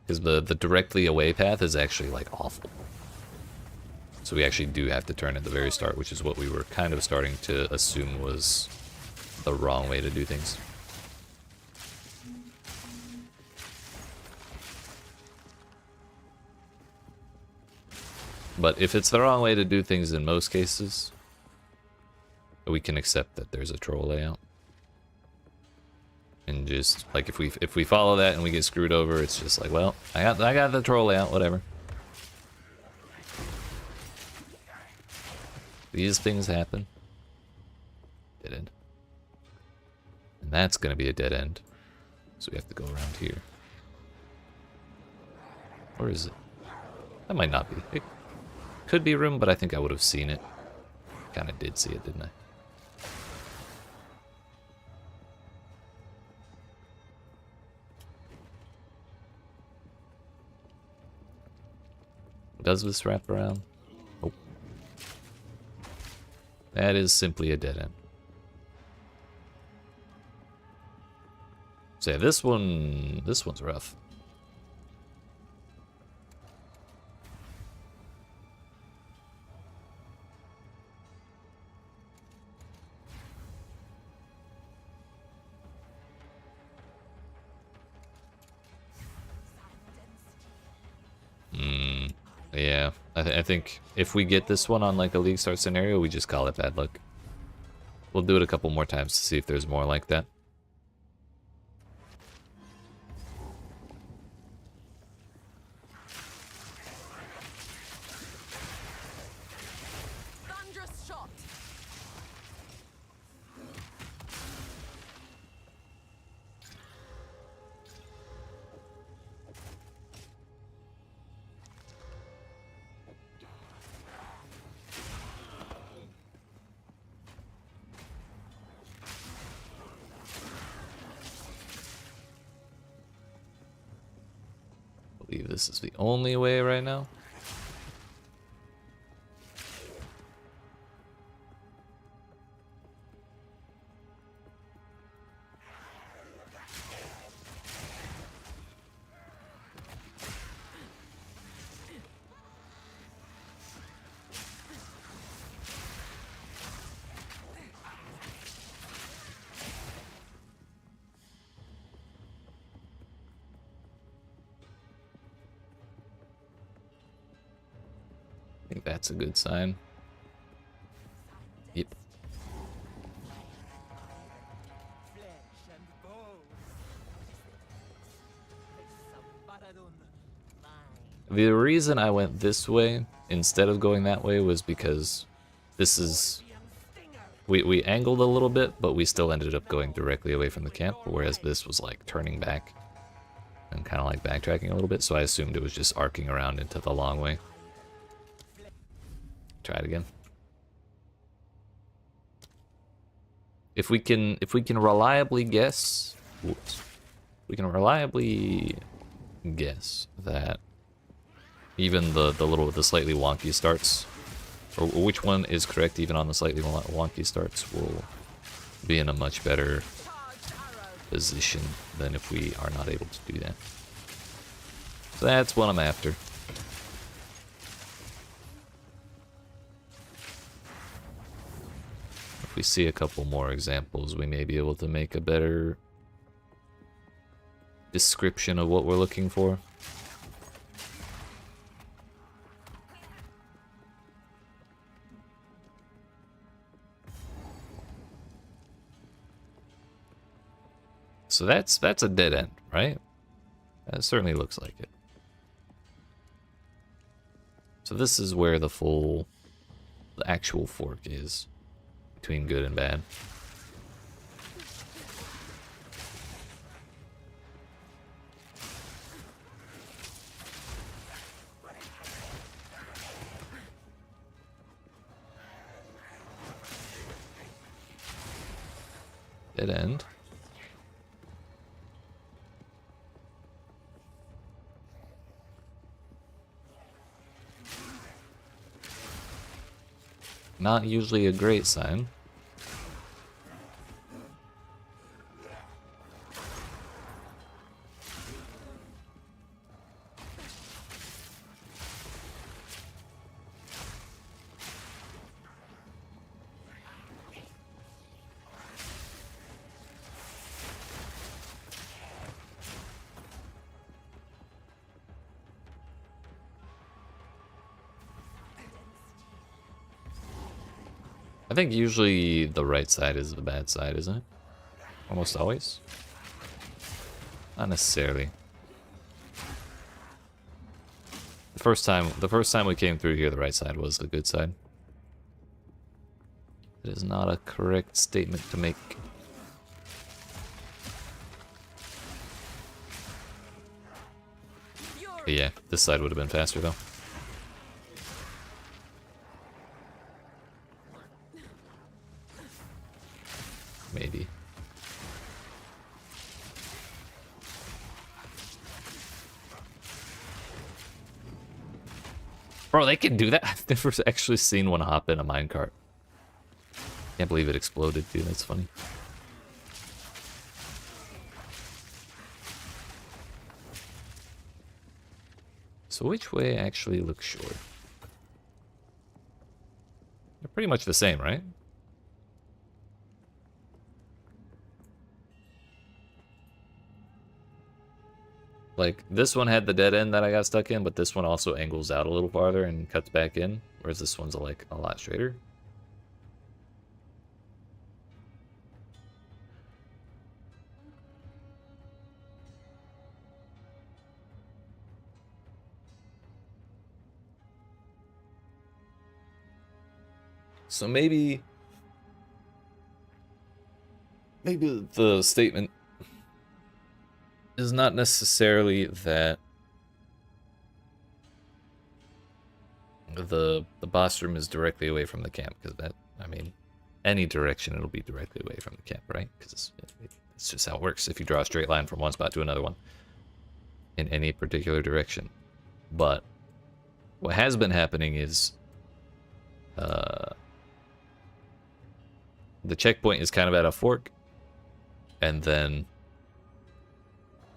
Because the directly away path is actually like awful. So we actually do have to turn at the very start, which is what we were kind of starting to assume was the wrong way to do things. But if it's the wrong way to do things in most cases, we can accept that there's a troll layout. And just like if we follow that and we get screwed over, it's just like, well, I got the troll layout, whatever. These things happen. Dead end. And that's gonna be a dead end. So we have to go around here. Or is it? That might not be. It could be room, but I think I would have seen it. Kinda did see it, didn't I? Does this wrap around? Oh. That is simply a dead end. So yeah, this one's rough. Yeah, I think if we get this one on like a league start scenario, we just call it bad luck. We'll do it a couple more times to see if there's more like that. Thunderous shot. I believe this is the only way right now. I think that's a good sign. Yep. Flesh and bones. Mawdun, mine. The reason I went this way instead of going that way was because this is... We angled a little bit, but we still ended up going directly away from the camp, whereas this was like turning back and kind of like backtracking a little bit, so I assumed it was just arcing around into the long way. Try it again. If we can reliably guess, whoops, we can reliably guess that even the slightly wonky starts, or which one is correct even on the slightly wonky starts, will be in a much better position than if we are not able to do that. So that's what I'm after. If we see a couple more examples, we may be able to make a better description of what we're looking for. So that's a dead end, right? That certainly looks like it. So this is where the actual fork is between good and bad. Dead end. Not usually a great sign. I think usually the right side is the bad side, isn't it? Almost always. Not necessarily. The first time we came through here, the right side was the good side. It is not a correct statement to make. But yeah, this side would have been faster though. Maybe. Bro, they can do that? I've never actually seen one hop in a minecart. Can't believe it exploded, too. That's funny. So which way actually looks short? They're pretty much the same, right? Like, this one had the dead end that I got stuck in, but this one also angles out a little farther and cuts back in, whereas this one's like a lot straighter. So maybe the statement is not necessarily that the boss room is directly away from the camp, because that, I mean, any direction it'll be directly away from the camp, right? Because it's just how it works if you draw a straight line from one spot to another one in any particular direction. But what has been happening is the checkpoint is kind of at a fork, and then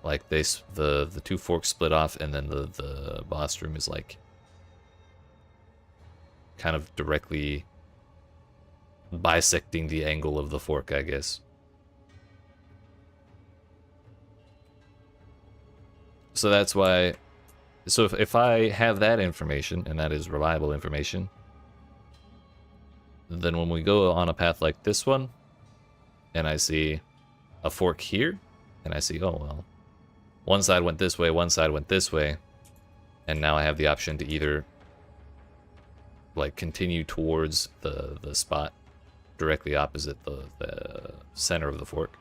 like the two forks split off, and then the boss room is like kind of directly bisecting the angle of the fork, I guess. So that's why, so if I have that information, and that is reliable information, then when we go on a path like this one, and I see a fork here, and I see, oh, well, one side went this way, one side went this way, and now I have the option to either like continue towards the spot directly opposite the center of the fork,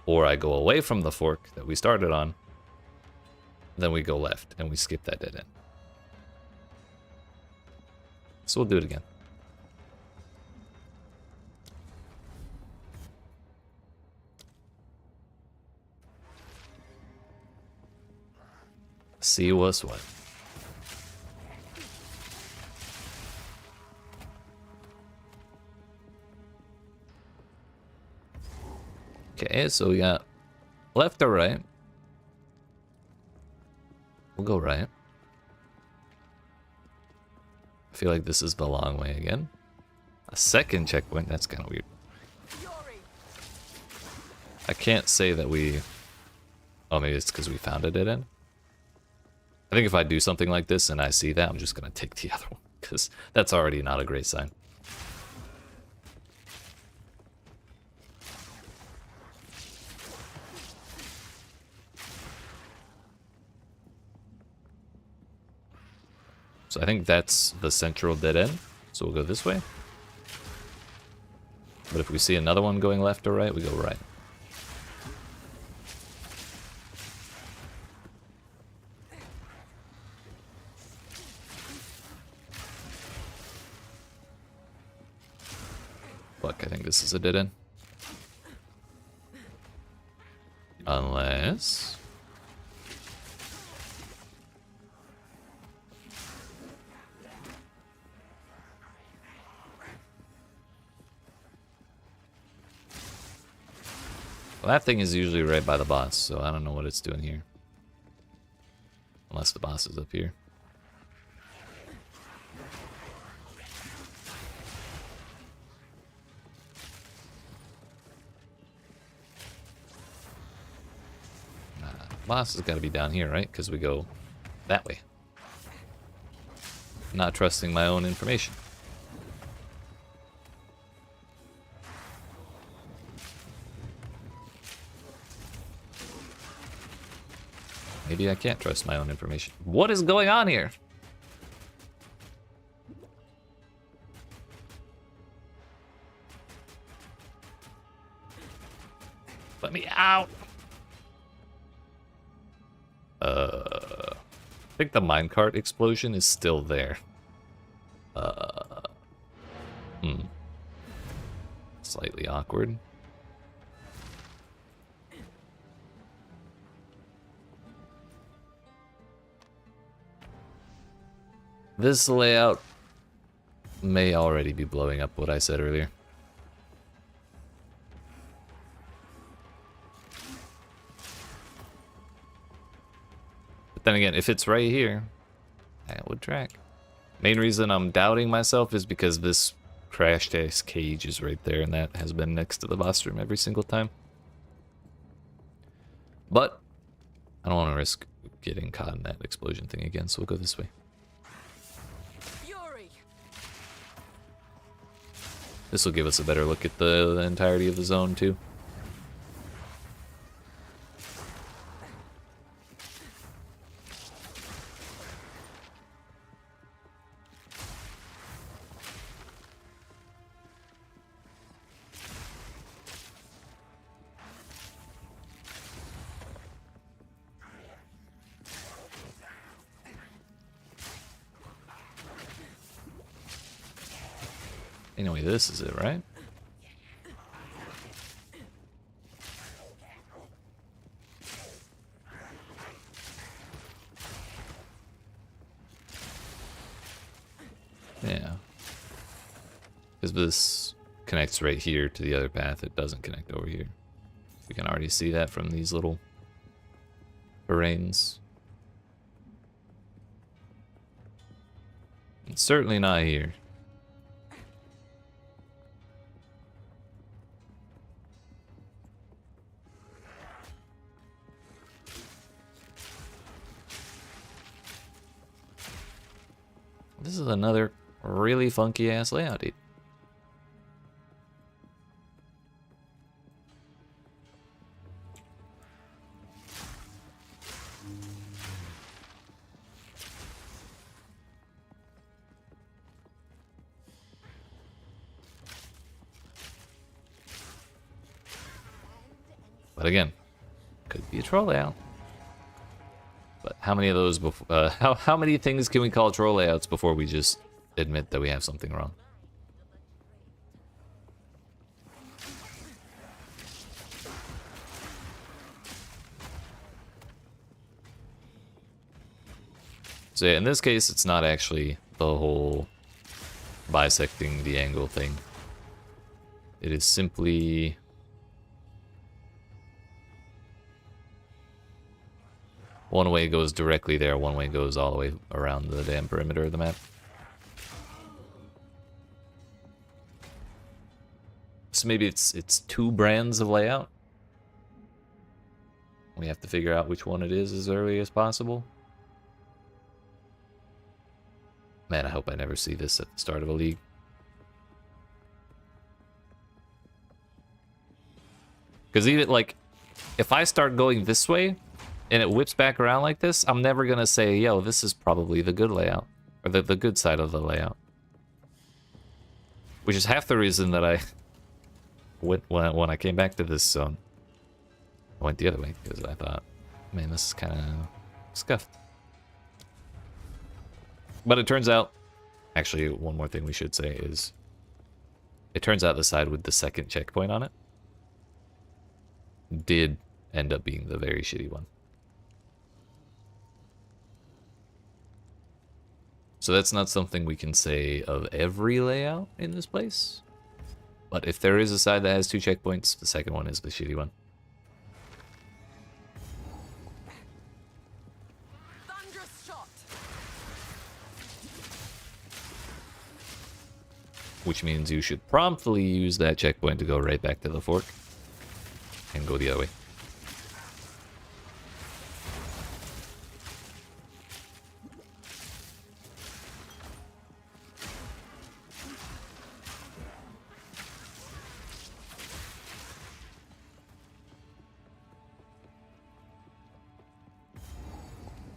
or I go away from the fork that we started on, then we go left, and we skip that dead end. So we'll do it again. See what's what. Okay, so we got left or right. We'll go right. I feel like this is the long way again. A second checkpoint, that's kind of weird. I can't say that we... Oh, maybe it's because we found a dead end. I think if I do something like this and I see that, I'm just going to take the other one, because that's already not a great sign. So I think that's the central dead end, so we'll go this way. But if we see another one going left or right, we go right. Fuck, I think this is a dead end. Unless... Well, that thing is usually right by the boss, so I don't know what it's doing here. Unless the boss is up here. Boss has got to be down here, right? Because we go that way. Not trusting my own information. Maybe I can't trust my own information. What is going on here? Let me out. I think the minecart explosion is still there. Slightly awkward. This layout may already be blowing up what I said earlier. But then again, if it's right here, that would track. Main reason I'm doubting myself is because this crash test cage is right there, and that has been next to the boss room every single time. But I don't want to risk getting caught in that explosion thing again, so we'll go this way. Fury. This will give us a better look at the entirety of the zone too. Anyway, this is it, right? Yeah. Because this connects right here to the other path. It doesn't connect over here. We can already see that from these little terrains. It's certainly not here. This is another really funky ass layout, dude. But again, could be a troll layout. But how many of those before? How many things can we call troll layouts before we just admit that we have something wrong? So yeah, in this case, it's not actually the whole bisecting the angle thing. It is simply one way goes directly there, one way goes all the way around the damn perimeter of the map. So maybe it's two brands of layout. We have to figure out which one it is as early as possible. Man, I hope I never see this at the start of a league. Because even, like, if I start going this way, and it whips back around like this, I'm never gonna say, yo, this is probably the good layout. Or the good side of the layout. Which is half the reason that I went when I came back to this zone. I went the other way, because I thought, man, this is kind of scuffed. But it turns out, actually, one more thing we should say is, it turns out the side with the second checkpoint on it did end up being the very shitty one. So that's not something we can say of every layout in this place. But if there is a side that has two checkpoints, the second one is the shitty one. Thunderous shot. Which means you should promptly use that checkpoint to go right back to the fork. And go the other way.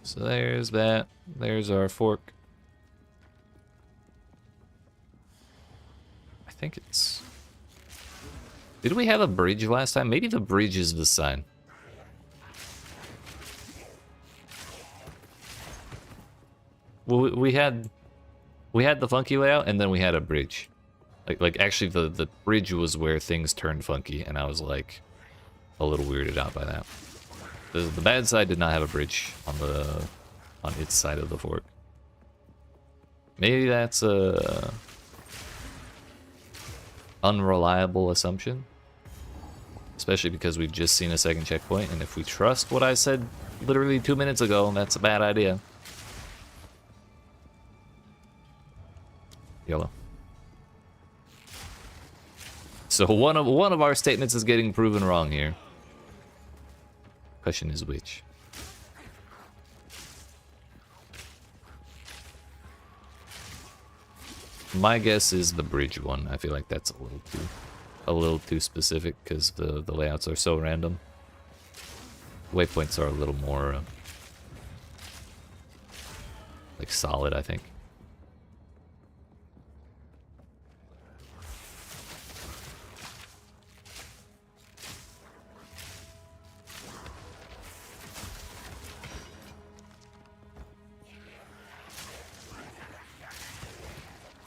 So there's that. There's our fork. I think it's... Did we have a bridge last time? Maybe the bridge is the sign. Well, we had the funky layout, and then we had a bridge. Like actually, the bridge was where things turned funky, and I was like a little weirded out by that. The bad side did not have a bridge on its side of the fork. Maybe that's a unreliable assumption, especially because we've just seen a second checkpoint, and if we trust what I said literally 2 minutes ago, that's a bad idea. Yellow. So one of our statements is getting proven wrong here. Question is which? My guess is the bridge one. I feel like that's a little too specific because the layouts are so random. Waypoints are a little more like solid, I think.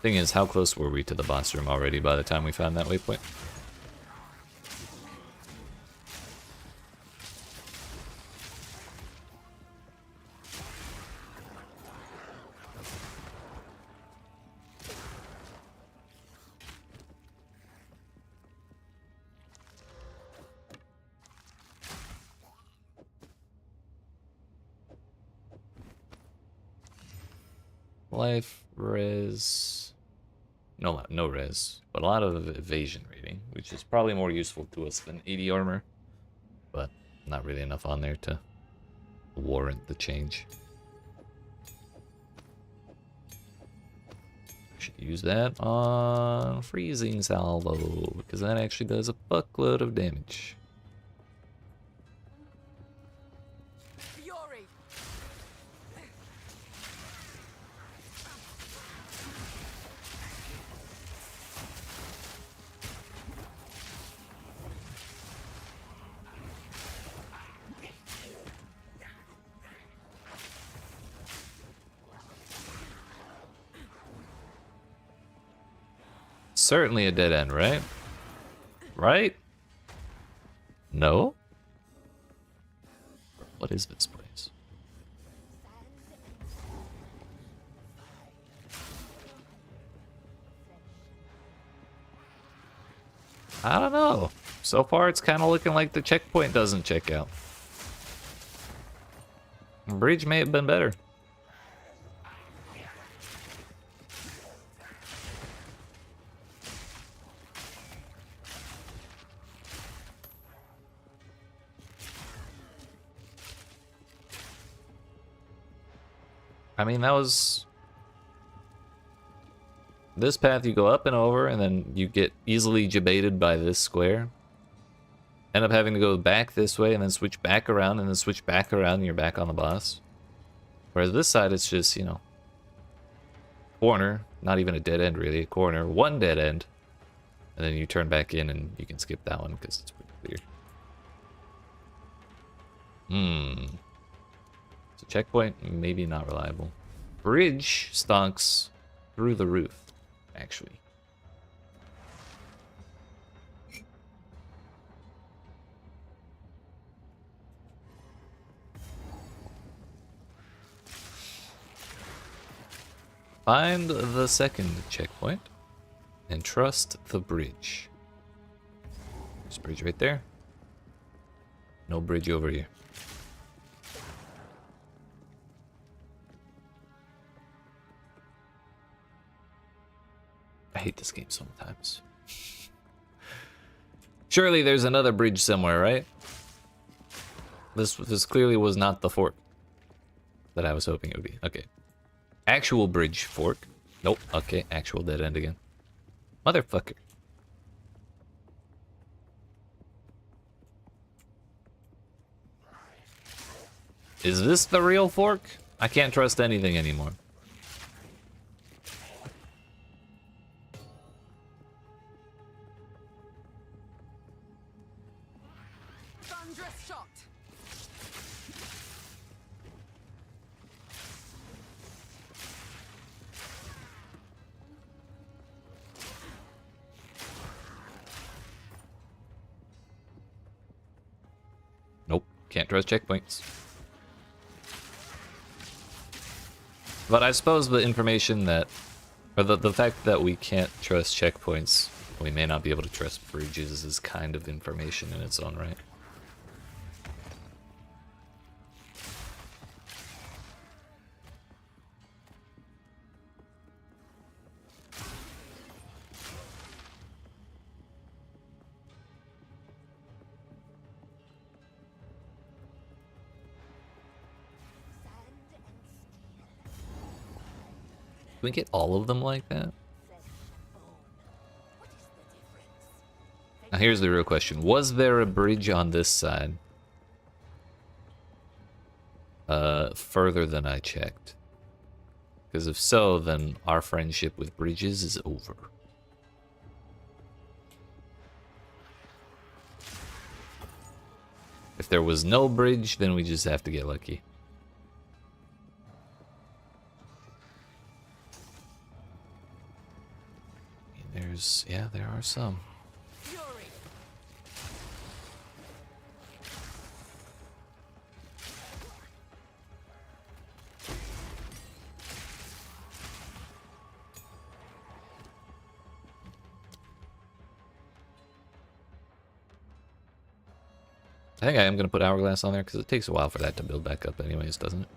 Thing is, how close were we to the boss room already by the time we found that waypoint? Life, res... No res, but a lot of evasion rating, which is probably more useful to us than 80 armor, but not really enough on there to warrant the change. Should use that on freezing salvo, because that actually does a fuckload of damage. Fury. Certainly a dead end, right? Right? No? What is this place? I don't know. So far it's kind of looking like the checkpoint doesn't check out. The bridge may have been better. I mean, that was... This path you go up and over, and then you get easily debated by this square. End up having to go back this way, and then switch back around, and then switch back around, and you're back on the boss. Whereas this side, it's just, you know... corner. Not even a dead end, really. A corner. One dead end. And then you turn back in, and you can skip that one, because it's pretty clear. So checkpoint, maybe not reliable. Bridge stonks through the roof, actually. Find the second checkpoint and trust the bridge. There's a bridge right there. No bridge over here. I hate this game sometimes. Surely there's another bridge somewhere, right? This clearly was not the fork that I was hoping it would be. Okay. Actual bridge fork. Nope. Okay, actual dead end again. Motherfucker. Is this the real fork? I can't trust anything anymore. Thunderous shot. Nope. Can't trust checkpoints. But I suppose the information that... Or the fact that we can't trust checkpoints, we may not be able to trust bridges, is kind of information in its own right. we get all of them like that? Now here's the real question. Was there a bridge on this side? Further than I checked. Because if so, then our friendship with bridges is over. If there was no bridge, then we just have to get lucky. Yeah, there are some. Fury. I think I am going to put Hourglass on there because it takes a while for that to build back up anyways, doesn't it?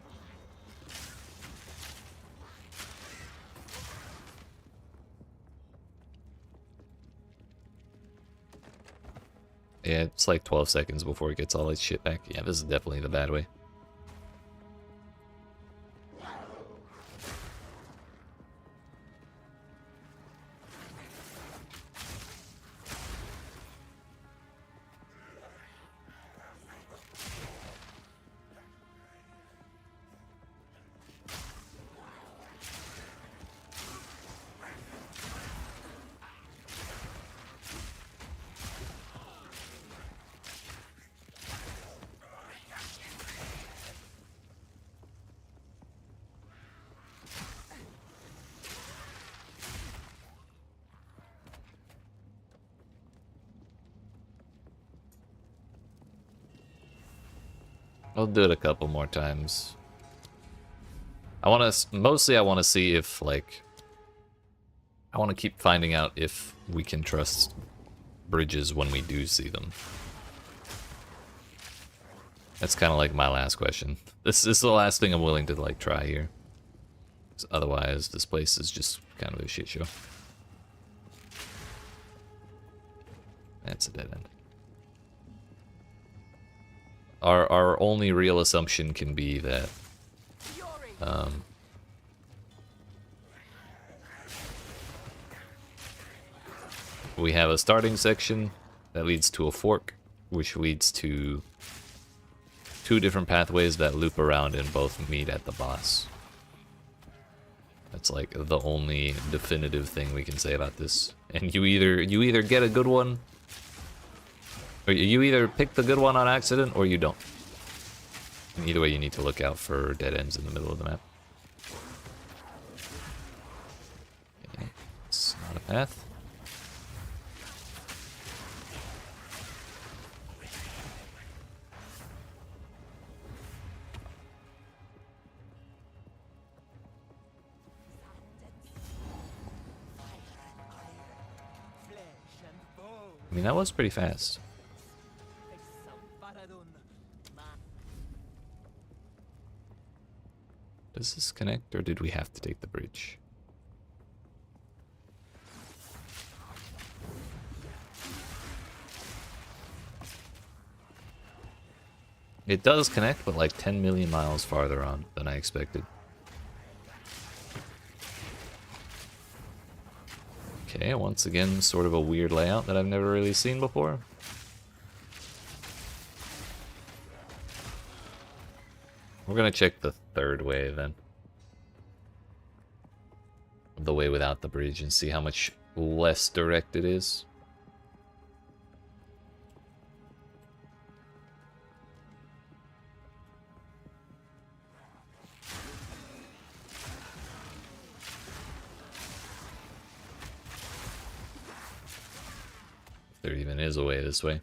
Yeah, it's like 12 seconds before it gets all its shit back. Yeah, this is definitely the bad way. I'll do it a couple more times. I want to, mostly I want to see if, like, I want to keep finding out if we can trust bridges when we do see them. That's kind of like my last question. This is the last thing I'm willing to, like, try here. 'Cause otherwise, this place is just kind of a shit show. That's a dead end. Our only real assumption can be that we have a starting section that leads to a fork, which leads to 2 different pathways that loop around and both meet at the boss. That's like the only definitive thing we can say about this. And you either get a good one, or you either pick the good one on accident or you don't. And either way, you need to look out for dead ends in the middle of the map. Okay, it's not a path. I mean, that was pretty fast. Does this connect, or did we have to take the bridge? It does connect, but like 10 million miles farther on than I expected. Okay, once again, sort of a weird layout that I've never really seen before. We're gonna check the third way then. The way without the bridge, and see how much less direct it is. If there even is a way this way.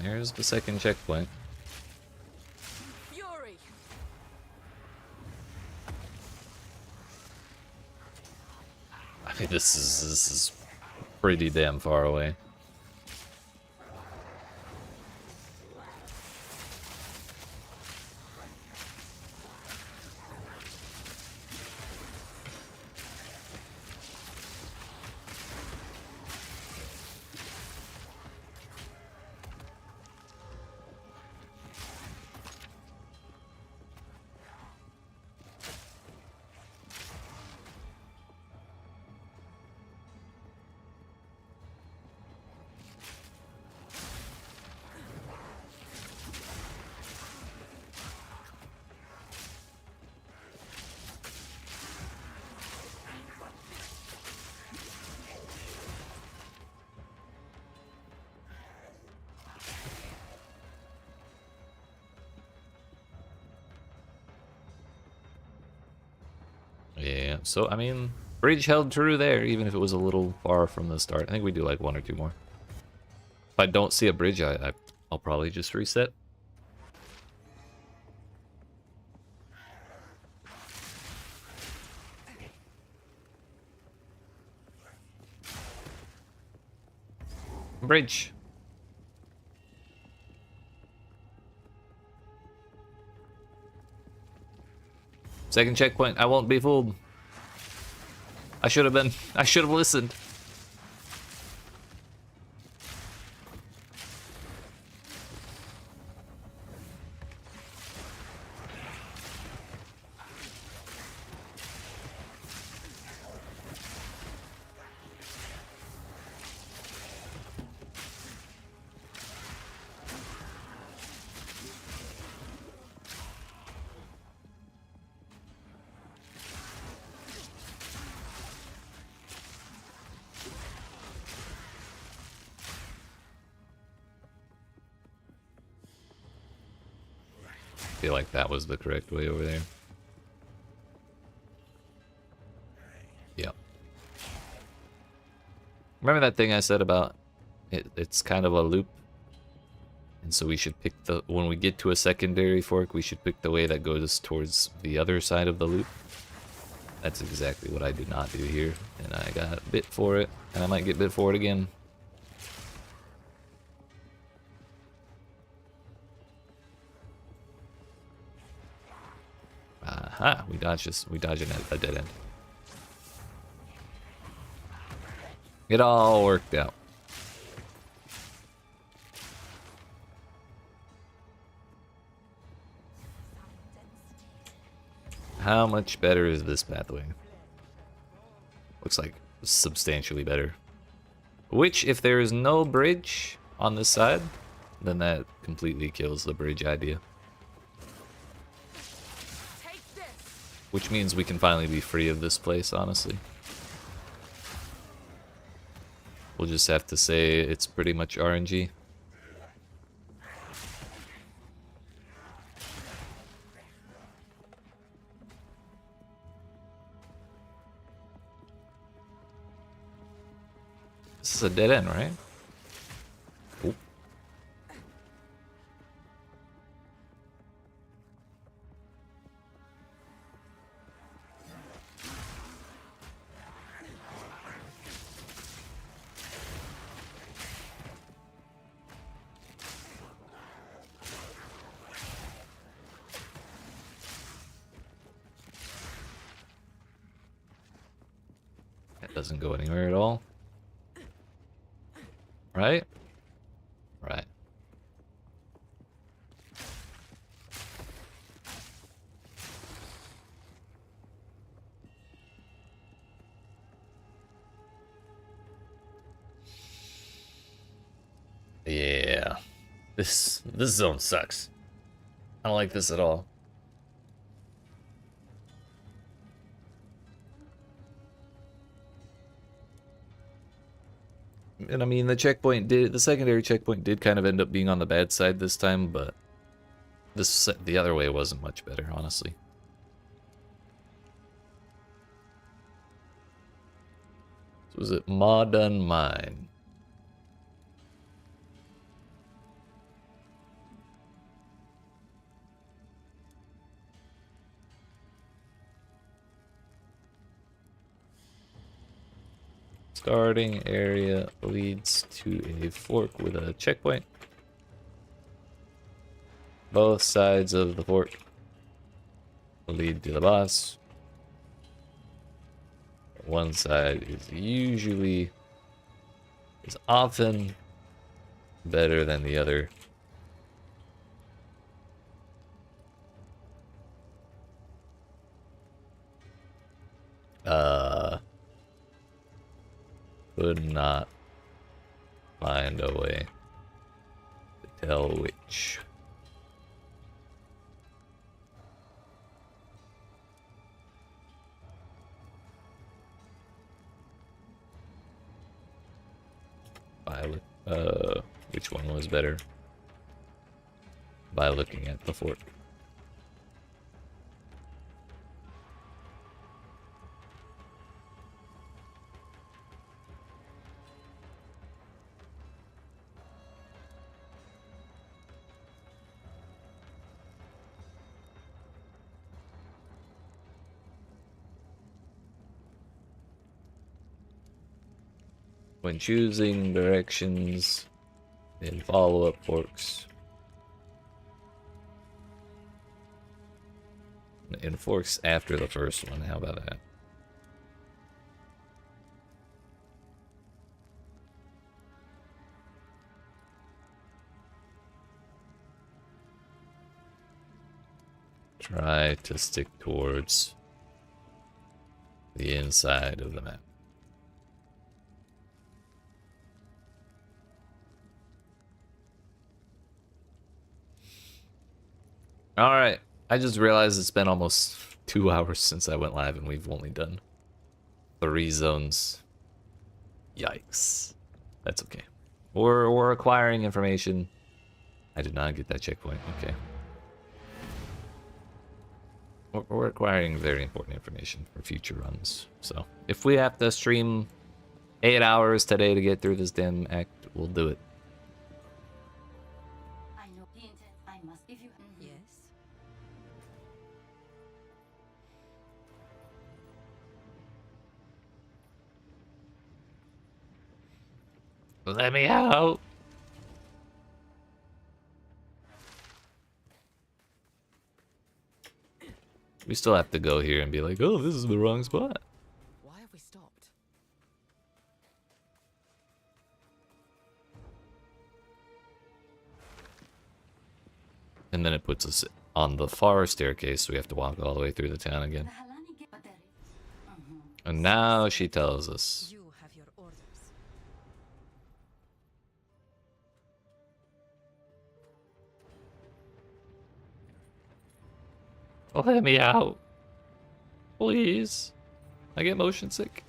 Here's the second checkpoint. Fury. I mean, this is pretty damn far away. Yeah, so, I mean, bridge held true there, even if it was a little far from the start. I think we do like 1 or 2 more. If I don't see a bridge, I'll probably just reset. Bridge. Second checkpoint. I won't be fooled. I should have listened. I feel like that was the correct way over there. Yeah. Remember that thing I said about it's kind of a loop? And so we should pick when we get to a secondary fork, we should pick the way that goes towards the other side of the loop. That's exactly what I did not do here. And I got bit for it, and I might get bit for it again. Aha, we dodged a dead end. It all worked out. How much better is this pathway? Looks like substantially better. Which, if there is no bridge on this side, then that completely kills the bridge idea. Which means we can finally be free of this place, honestly. We'll just have to say it's pretty much RNG. This is a dead end, right? Cool. That doesn't go anywhere at all. Right? Right. Yeah. This zone sucks. I don't like this at all. And I mean, the secondary checkpoint did kind of end up being on the bad side this time, but the other way wasn't much better, honestly. So was it Mawdun Mine? Starting area leads to a fork with a checkpoint. Both sides of the fork lead to the boss. One side is often better than the other. Could not find a way to tell which. Which one was better? By looking at the fork. When choosing directions in follow-up forks. In forks after the first one, how about that? Try to stick towards the inside of the map. Alright, I just realized it's been almost 2 hours since I went live and we've only done 3 zones. Yikes. That's okay. We're acquiring information. I did not get that checkpoint. Okay. We're acquiring very important information for future runs. So, if we have to stream 8 hours today to get through this damn act, we'll do it. I know the intent. I must give you. Yes. Let me out! We still have to go here and be like, oh, this is the wrong spot. Why have we stopped? And then it puts us on the far staircase, so we have to walk all the way through the town again. And now she tells us. You have your orders. Let me out. Please. I get motion sick.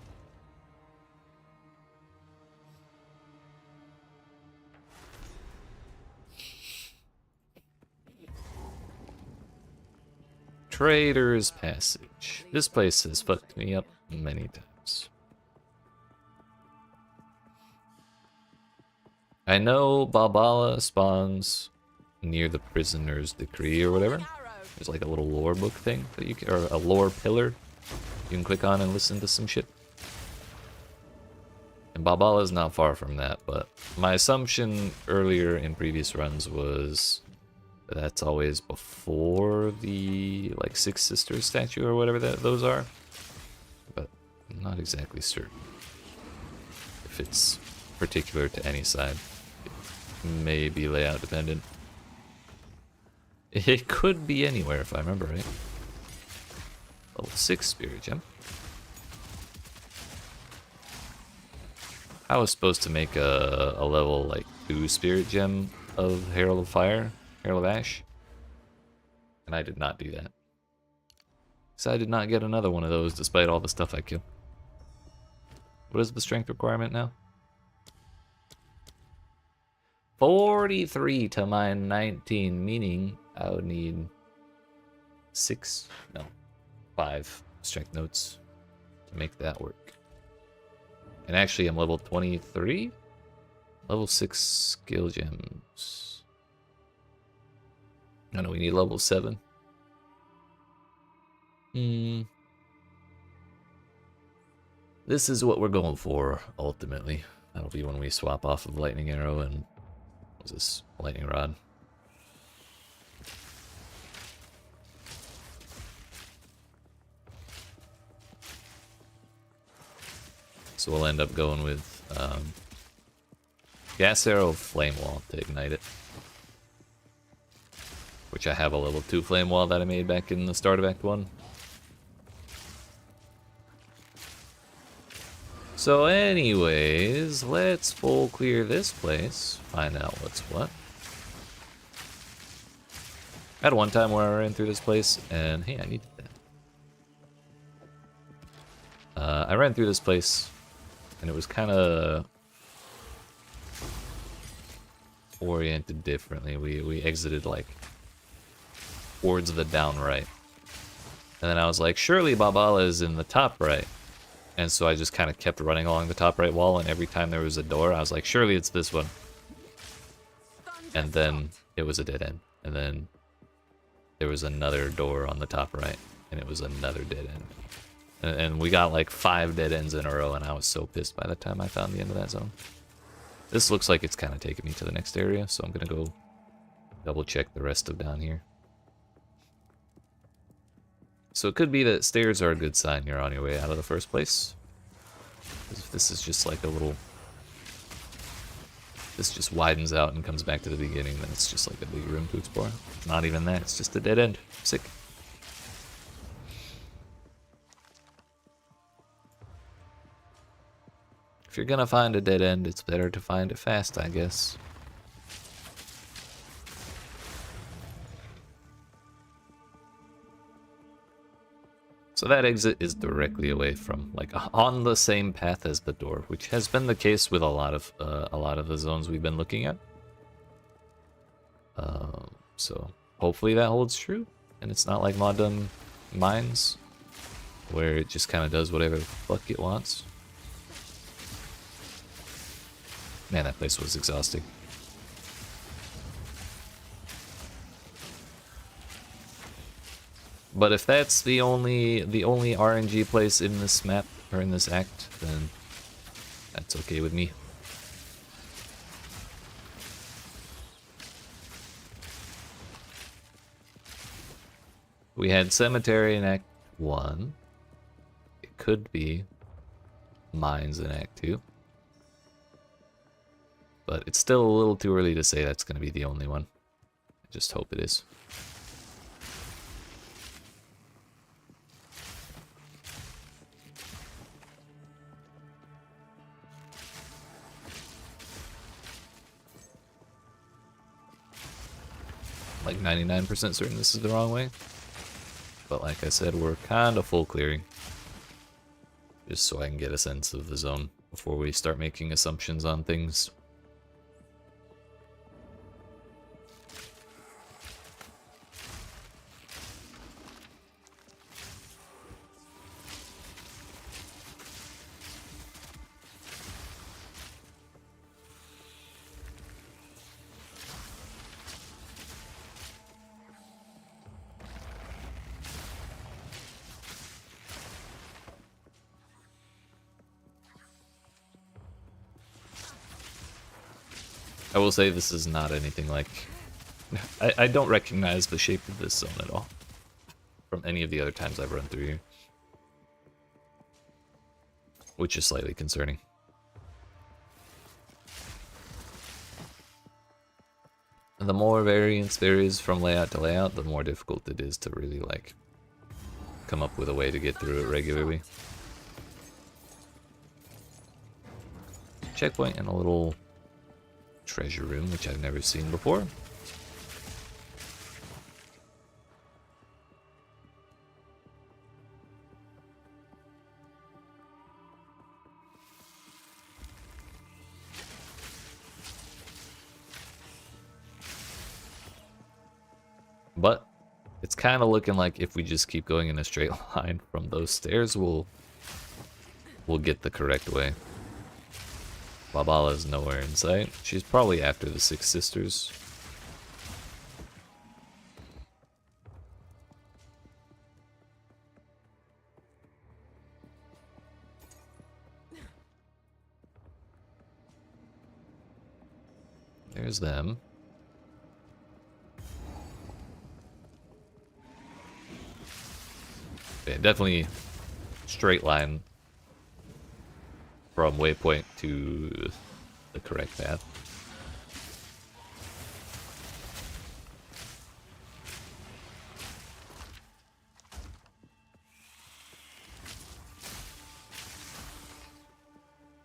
Traitor's Passage. This place has fucked me up many times. I know Balbala spawns near the prisoner's decree or whatever. There's like a little lore book thing that you can, or a lore pillar you can click on and listen to some shit. And Balbala is not far from that, but my assumption earlier in previous runs was that that's always before the like Six Sisters statue or whatever those are. But I'm not exactly certain if it's particular to any side. It may be layout dependent. It could be anywhere if I remember right. Level 6 Spirit Gem. I was supposed to make a level like 2 Spirit Gem of Herald of Fire, Herald of Ash. And I did not do that. So I did not get another one of those despite all the stuff I killed. What is the strength requirement now? 43 to my 19, meaning I would need 5 strength notes to make that work. And actually I'm level 23? Level 6 skill gems. No, we need level 7. This is what we're going for, ultimately. That'll be when we swap off of Lightning Arrow and... what's this? Lightning Rod. So we'll end up going with Gas Arrow Flame Wall to ignite it. Which I have a level 2 Flame Wall that I made back in the start of Act 1. So anyways, let's full clear this place, find out what's what. I had one time where I ran through this place, and hey, I needed that. I ran through this place, and it was kind of oriented differently. We exited like towards the down right. And then I was like, surely Balbala is in the top right. And so I just kind of kept running along the top right wall, and every time there was a door, I was like, surely it's this one. And then it was a dead end. And then there was another door on the top right, and it was another dead end. And we got like 5 dead ends in a row, and I was so pissed by the time I found the end of that zone. This looks like it's kind of taking me to the next area, so I'm gonna go double check the rest of down here. So it could be that stairs are a good sign you're on your way out of the first place. 'Cause if this is just like a little... This just widens out and comes back to the beginning, then it's just like a big room to explore. Not even that, it's just a dead end. Sick. If you're gonna find a dead end, it's better to find it fast, I guess. So that exit is directly away from, like, on the same path as the door, which has been the case with a lot of the zones we've been looking at. So hopefully that holds true, and it's not like Mawdun Mines, where it just kind of does whatever the fuck it wants. Man, that place was exhausting. But if that's the only RNG place in this map, or in this act, then that's okay with me. We had Cemetery in Act 1. It could be Mines in Act 2. But it's still a little too early to say that's going to be the only one. I just hope it is. Like 99% certain this is the wrong way. But like I said, we're kind of full clearing. Just so I can get a sense of the zone before we start making assumptions on things. I will say this is not anything like... I don't recognize the shape of this zone at all from any of the other times I've run through here. Which is slightly concerning. And the more variance there is from layout to layout, the more difficult it is to really, like, come up with a way to get through it regularly. Checkpoint and a little treasure room, which I've never seen before. But it's kind of looking like if we just keep going in a straight line from those stairs, we'll get the correct way. Babala's nowhere in sight. She's probably after the Six Sisters. There's them. Yeah, definitely straight line from waypoint to the correct path.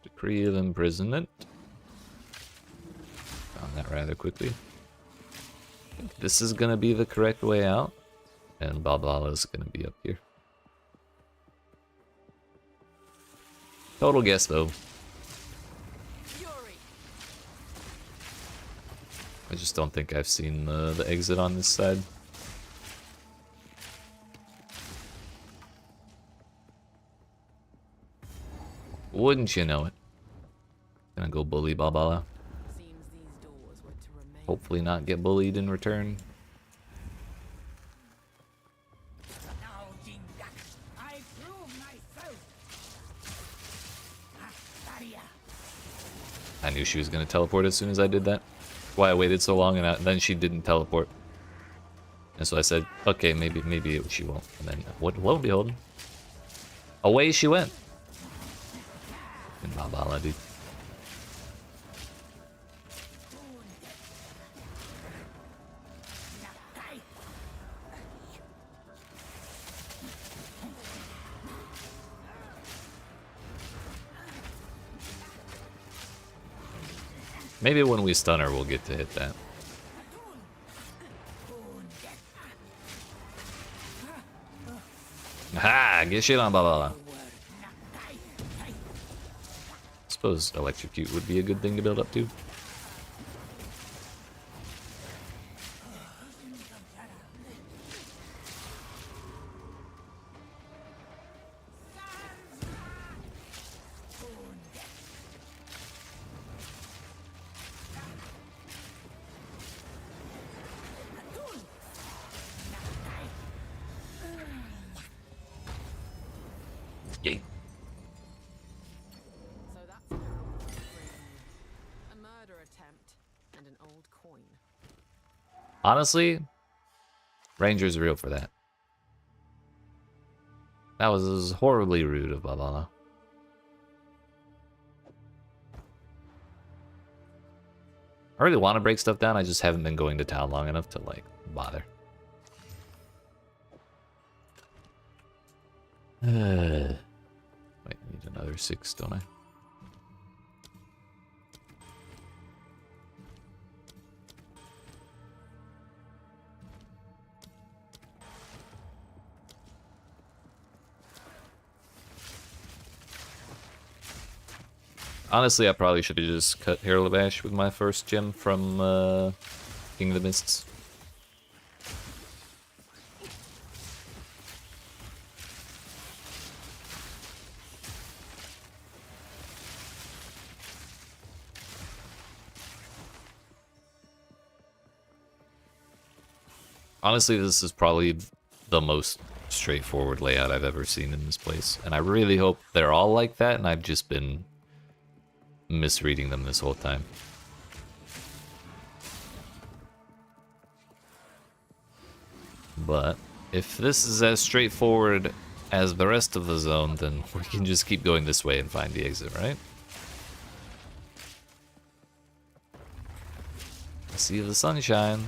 Decree of imprisonment. Found that rather quickly. I think this is gonna be the correct way out, and Balbala's gonna be up here. Total guess though. I just don't think I've seen the exit on this side. Wouldn't you know it? Gonna go bully Balbala. Hopefully not get bullied in return. Now, Jingak, I prove myself. I knew she was going to teleport as soon as I did that. Why I waited so long, and then she didn't teleport. And so I said, okay, maybe she won't. And then, lo and behold, away she went. And Babala, dude. Maybe when we stun her, we'll get to hit that. Ha! Get shit on, blah blah blah. Suppose electrocute would be a good thing to build up to. Yay. So that's a murder attempt and an old coin. Honestly, Ranger's real for that. That was horribly rude of Babala. I really want to break stuff down, I just haven't been going to town long enough to, like, bother. Wait, I need another 6, don't I? Honestly, I probably should have just cut Herald of Ash with my first gem from King of the Mists. Honestly, this is probably the most straightforward layout I've ever seen in this place. And I really hope they're all like that, and I've just been misreading them this whole time. But if this is as straightforward as the rest of the zone, then we can just keep going this way and find the exit, right? See the sunshine.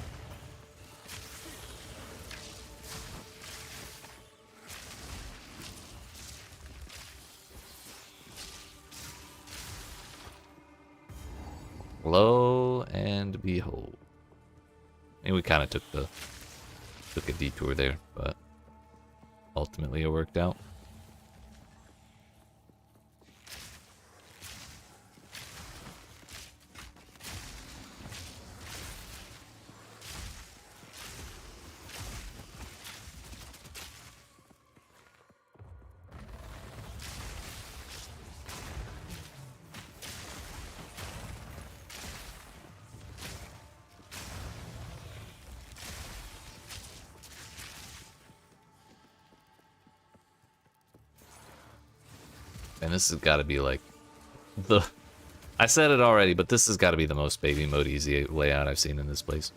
Lo and behold. And we kind of took a detour there, but ultimately it worked out. And this has got to be like I said it already, but this has got to be the most baby mode easy layout I've seen in this place.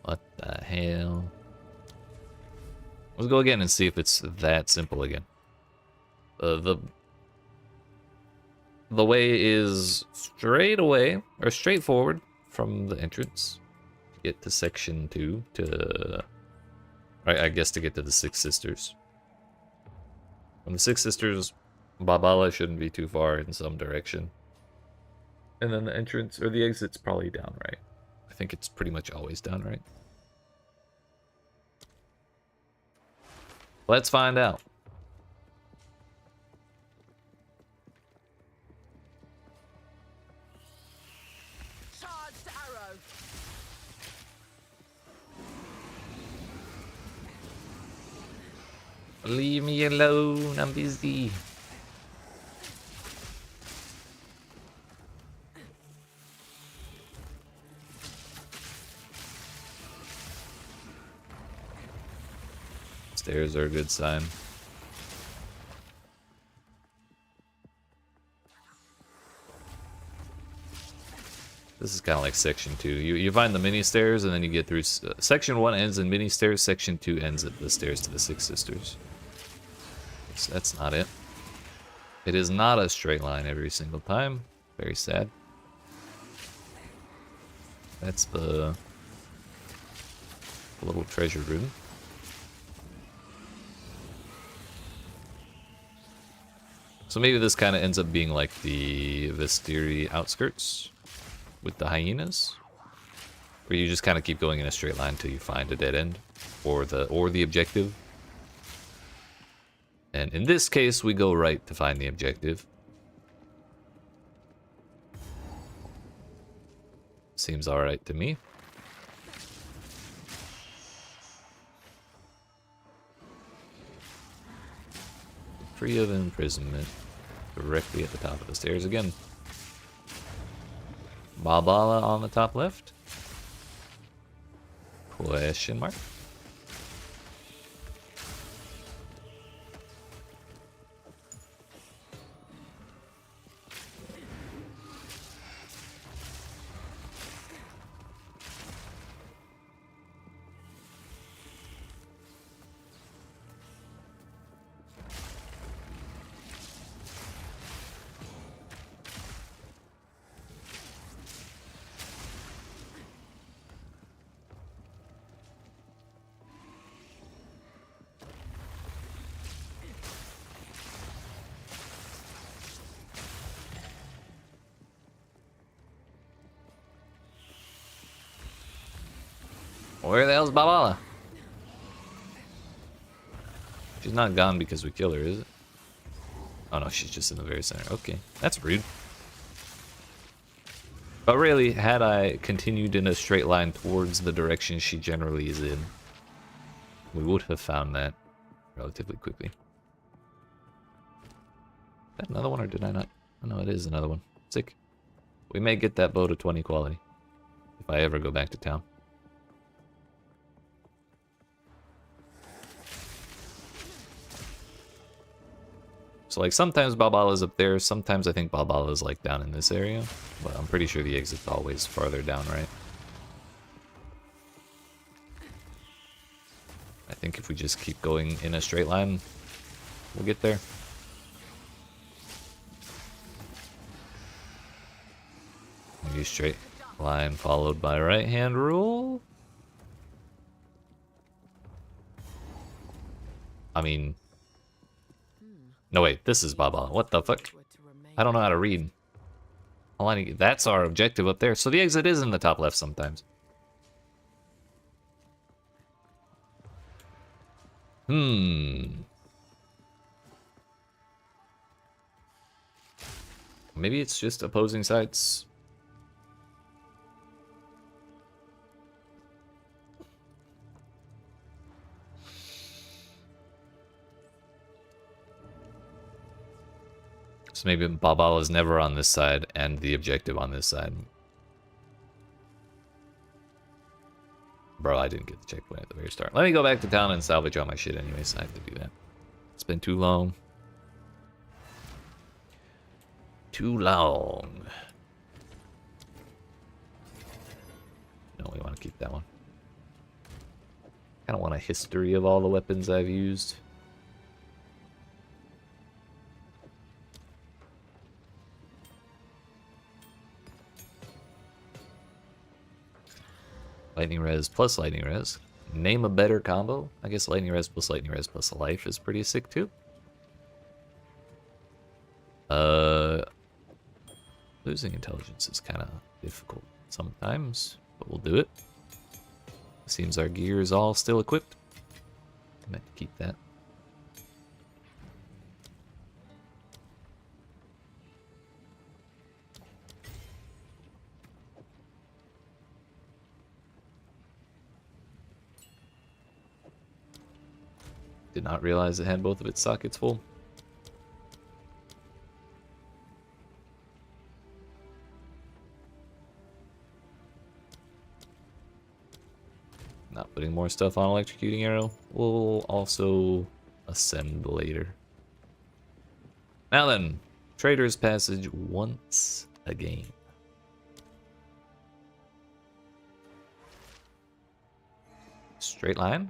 What the hell? Let's go again and see if it's that simple again. The way is straight away, or straightforward from the entrance to get to section 2 to, I guess, to get to the Six Sisters. From the Six Sisters, Babala shouldn't be too far in some direction. And then the entrance, or the exit's probably down right. I think it's pretty much always down right. Let's find out. Charged arrow. Leave me alone, I'm busy. Stairs are a good sign. This is kind of like section 2. You find the mini stairs and then you get through. Section 1 ends in mini stairs. Section 2 ends at the stairs to the Six Sisters. So that's not it. It is not a straight line every single time. Very sad. That's the little treasure room. So maybe this kind of ends up being like the Vastiri Outskirts with the hyenas, where you just kind of keep going in a straight line until you find a dead end or the objective. And in this case, we go right to find the objective. Seems alright to me. Free of imprisonment. Directly at the top of the stairs again. Babala on the top left? Question mark? Where the hell's Babala? She's not gone because we kill her, is it? Oh no, she's just in the very center. Okay, that's rude. But really, had I continued in a straight line towards the direction she generally is in, we would have found that relatively quickly. Is that another one or did I not? Oh no, it is another one. Sick. We may get that bow to 20 quality if I ever go back to town. So like sometimes Balbala's up there, sometimes I think Balbala's like down in this area, but I'm pretty sure the exit's always farther down, right? I think if we just keep going in a straight line, we'll get there. Maybe straight line followed by right hand rule. I mean... No, wait, this is Baba. What the fuck? I don't know how to read. That's our objective up there. So the exit is in the top left sometimes. Maybe it's just opposing sides. So maybe Babala is never on this side and the objective on this side. Bro, I didn't get the checkpoint at the very start. Let me go back to town and salvage all my shit anyways. I have to do that. It's been too long. Too long. No, we want to keep that one. I don't want a history of all the weapons I've used. Lightning res plus lightning res. Name a better combo. I guess lightning res plus a life is pretty sick too. Losing intelligence is kind of difficult sometimes, but we'll do it. Seems our gear is all still equipped. I meant to keep that. Did not realize it had both of its sockets full. Not putting more stuff on electrocuting arrow. We'll also ascend later. Now then, Traitor's Passage once again. Straight line?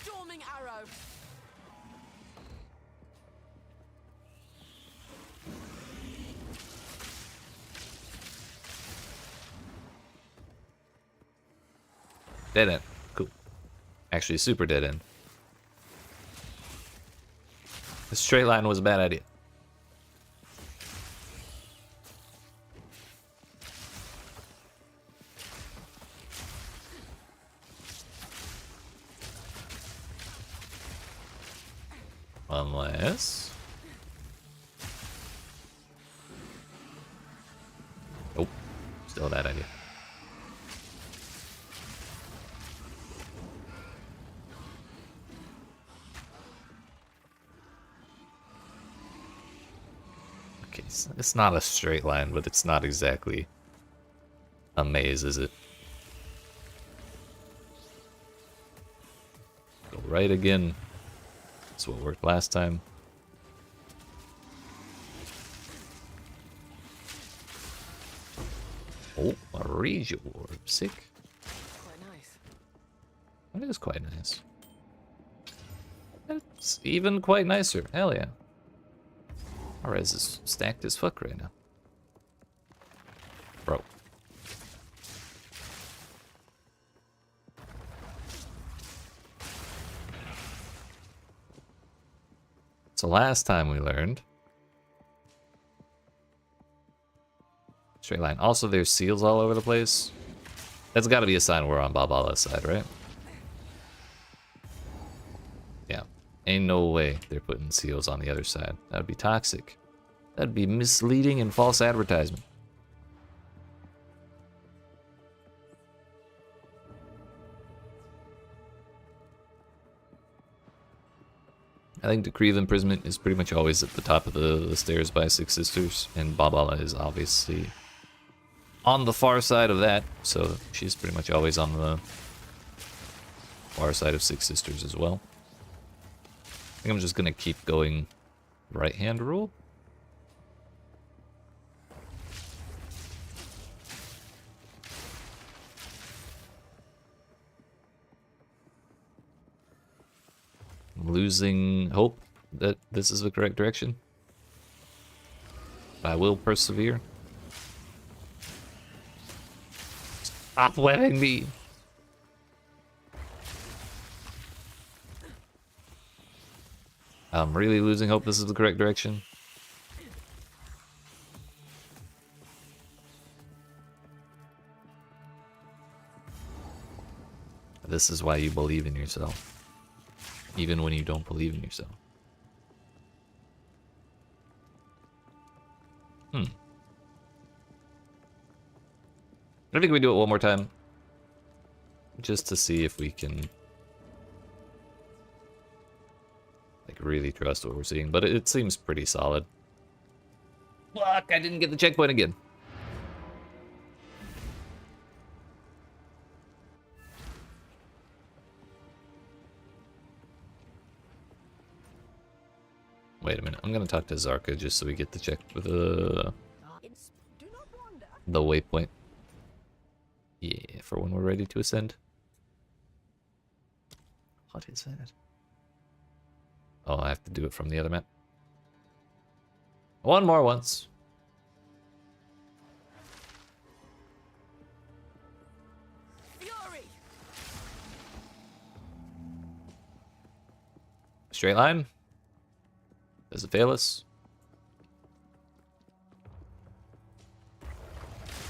Storming arrow. Dead end. Cool. Actually, super dead end. The straight line was a bad idea. Unless... Nope. Still a bad idea. Okay, it's not a straight line, but it's not exactly a maze, is it? Go right again. That's what worked last time. Oh, a Regio orb. Sick. Quite nice. That is quite nice. That's even quite nicer. Hell yeah. Our res is stacked as fuck right now. Bro. So last time we learned... Straight line. Also, there's seals all over the place. That's got to be a sign we're on Babala's side, right? Yeah. Ain't no way they're putting seals on the other side. That would be toxic. That'd be misleading and false advertisement. I think Decree of Imprisonment is pretty much always at the top of the stairs by Six Sisters, and Babala is obviously on the far side of that, so she's pretty much always on the far side of Six Sisters as well. I think I'm just gonna keep going right-hand rule. I'm losing hope that this is the correct direction. I will persevere. Stop webbing me! I'm really losing hope this is the correct direction. This is why you believe in yourself. Even when you don't believe in yourself. I think we do it one more time. Just to see if we can... like, really trust what we're seeing. But it seems pretty solid. Fuck, I didn't get the checkpoint again. Wait a minute, I'm gonna talk to Zarka just so we get the check with the waypoint. Yeah, for when we're ready to ascend. What is that? Oh, I have to do it from the other map. One more once. Fury. Straight line. Does it fail us?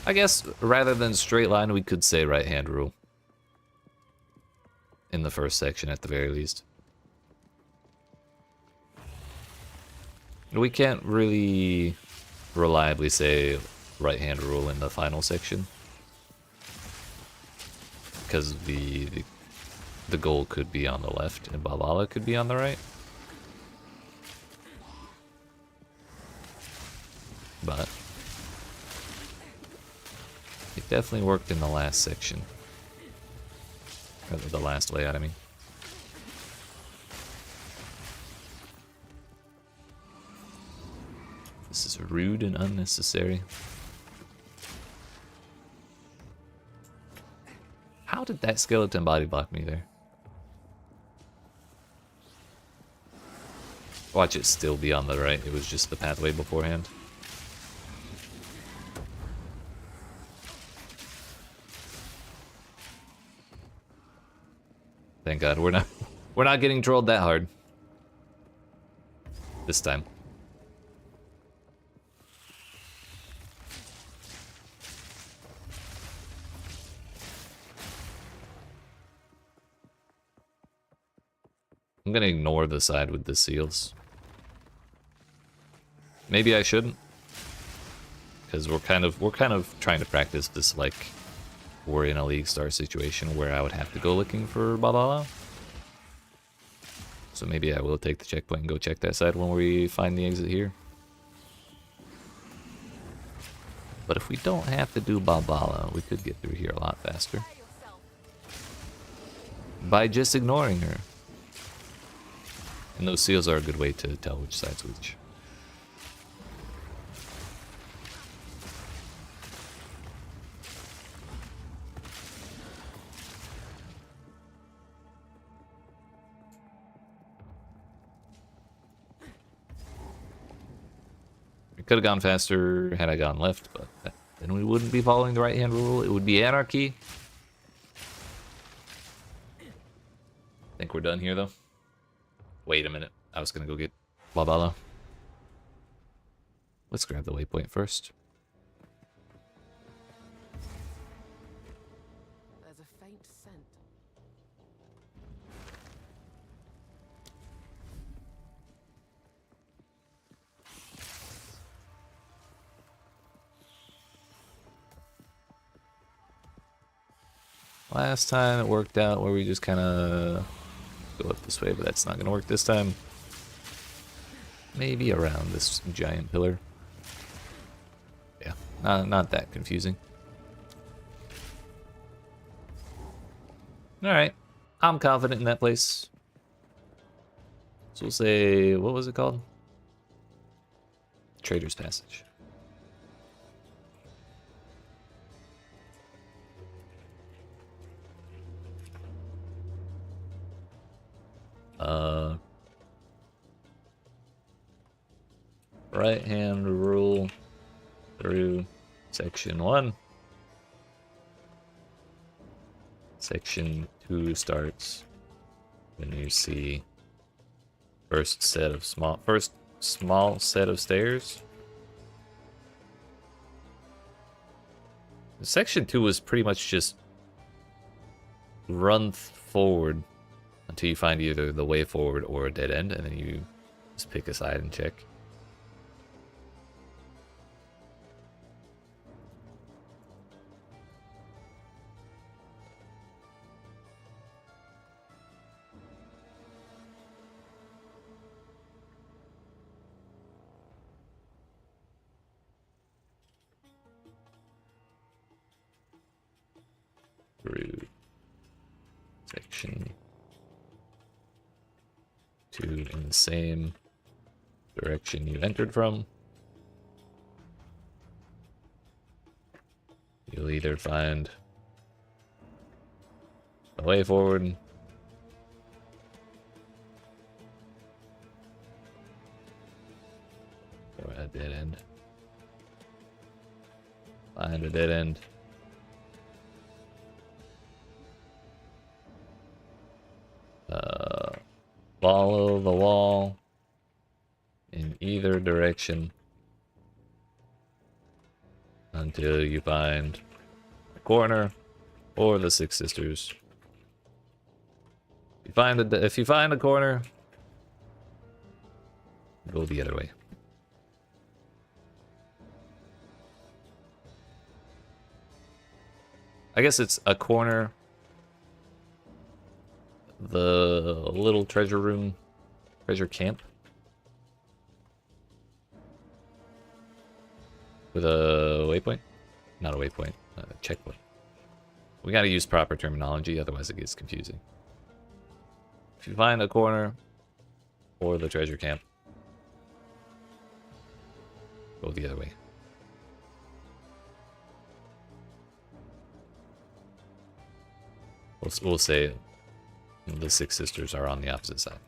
I guess rather than straight line, we could say right-hand rule. In the first section, at the very least. We can't really reliably say right-hand rule in the final section. Because the goal could be on the left, and Babala could be on the right. But it definitely worked in the last section. Or the last layout, I mean. This is rude and unnecessary. How did that skeleton body block me there? Watch it still be on the right. It was just the pathway beforehand. Thank God we're not getting trolled that hard this time. I'm gonna ignore the side with the seals. Maybe I shouldn't, because we're kind of trying to practice this, like, we're in a League Star situation where I would have to go looking for Babala. So maybe I will take the checkpoint and go check that side when we find the exit here. But if we don't have to do Babala, we could get through here a lot faster by just ignoring her. And those seals are a good way to tell which side's which. We could have gone faster had I gone left, but then we wouldn't be following the right-hand rule. It would be anarchy. Think we're done here, though. Wait a minute. I was gonna go get Babala. Let's grab the waypoint first. There's a faint scent. Last time it worked out where we just kind of go up this way, but that's not going to work this time. Maybe around this giant pillar. Yeah, not that confusing. Alright, I'm confident in that place. So we'll say, what was it called? Traitor's Passage. Right-hand rule through section 1. Section 2 starts when you see first small set of stairs. Section 2 was pretty much just run forward until you find either the way forward or a dead end, and then you just pick a side and check. Through section 2 in the same direction you entered from. You'll either find a way forward or a dead end. Find a dead end. Follow the wall in either direction until you find a corner or the Six Sisters. If you find a corner, go the other way. I guess it's a corner, the little treasure room, treasure camp, with a waypoint? Not a waypoint, a checkpoint. We gotta use proper terminology, otherwise it gets confusing. If you find a corner or the treasure camp, go the other way. We'll say the Six Sisters are on the opposite side.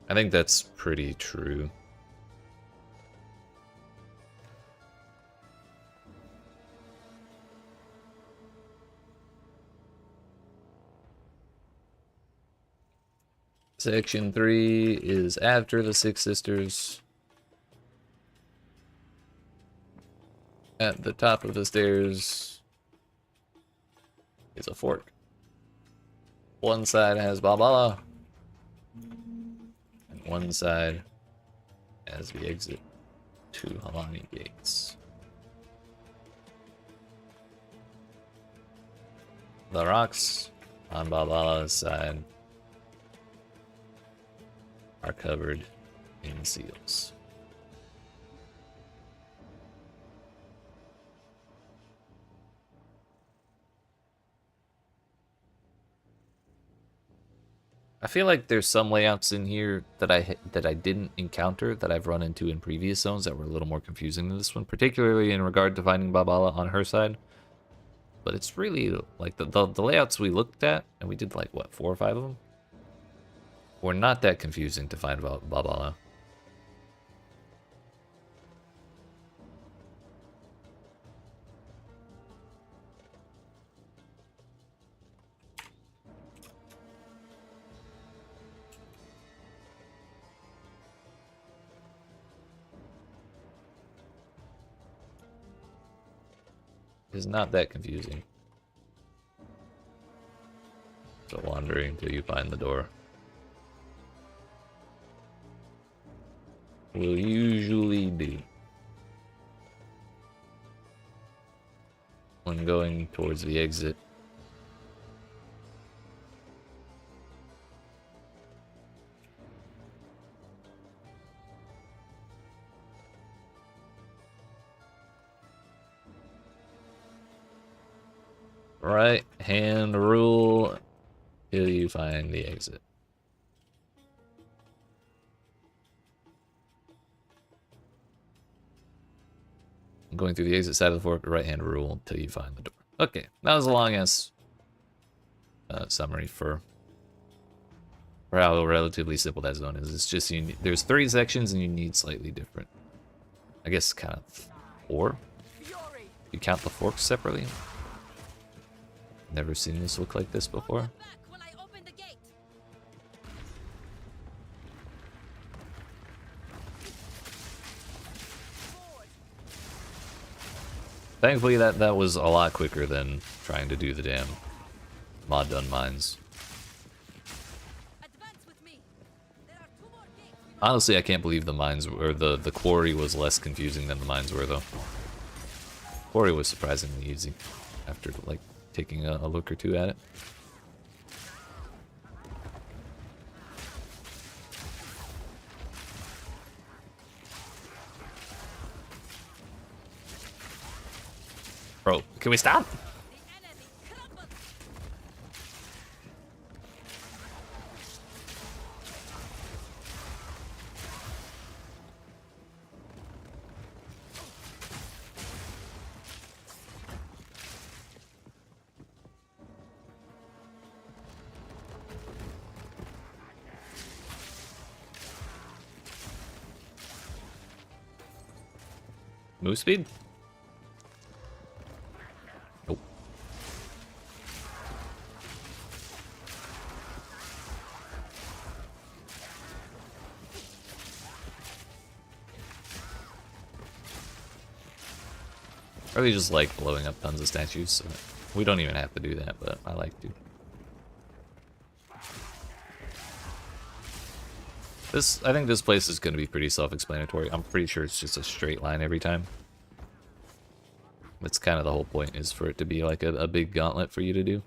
I think that's pretty true. Section 3 is after the Six Sisters. At the top of the stairs is a fork. One side has Balbala, and one side has the exit to Halani Gates. The rocks on Balbala's side are covered in seals. I feel like there's some layouts in here that I didn't encounter that I've run into in previous zones that were a little more confusing than this one, particularly in regard to finding Babala on her side. But it's really like the layouts we looked at, and we did like what, 4 or 5 of them, were not that confusing to find Babala. It's not that confusing. So wandering until you find the door. Will usually do. When going towards the exit. Right hand rule till you find the exit. Going through the exit side of the fork, right hand rule until you find the door. Okay, that was a long ass summary for how relatively simple that zone is. It's just there's 3 sections and you need slightly different. I guess kind of 4. You count the forks separately. Never seen this look like this before. Thankfully that was a lot quicker than trying to do the damn Mawdun mines. Honestly, I can't believe the mines or the quarry was less confusing than the mines were though. Quarry was surprisingly easy after like taking a look or 2 at it. Bro, can we stop? Move speed? Nope. I really just like blowing up tons of statues, so we don't even have to do that, but I like to. I think this place is going to be pretty self-explanatory. I'm pretty sure it's just a straight line every time. That's kind of the whole point, is for it to be like a big gauntlet for you to do.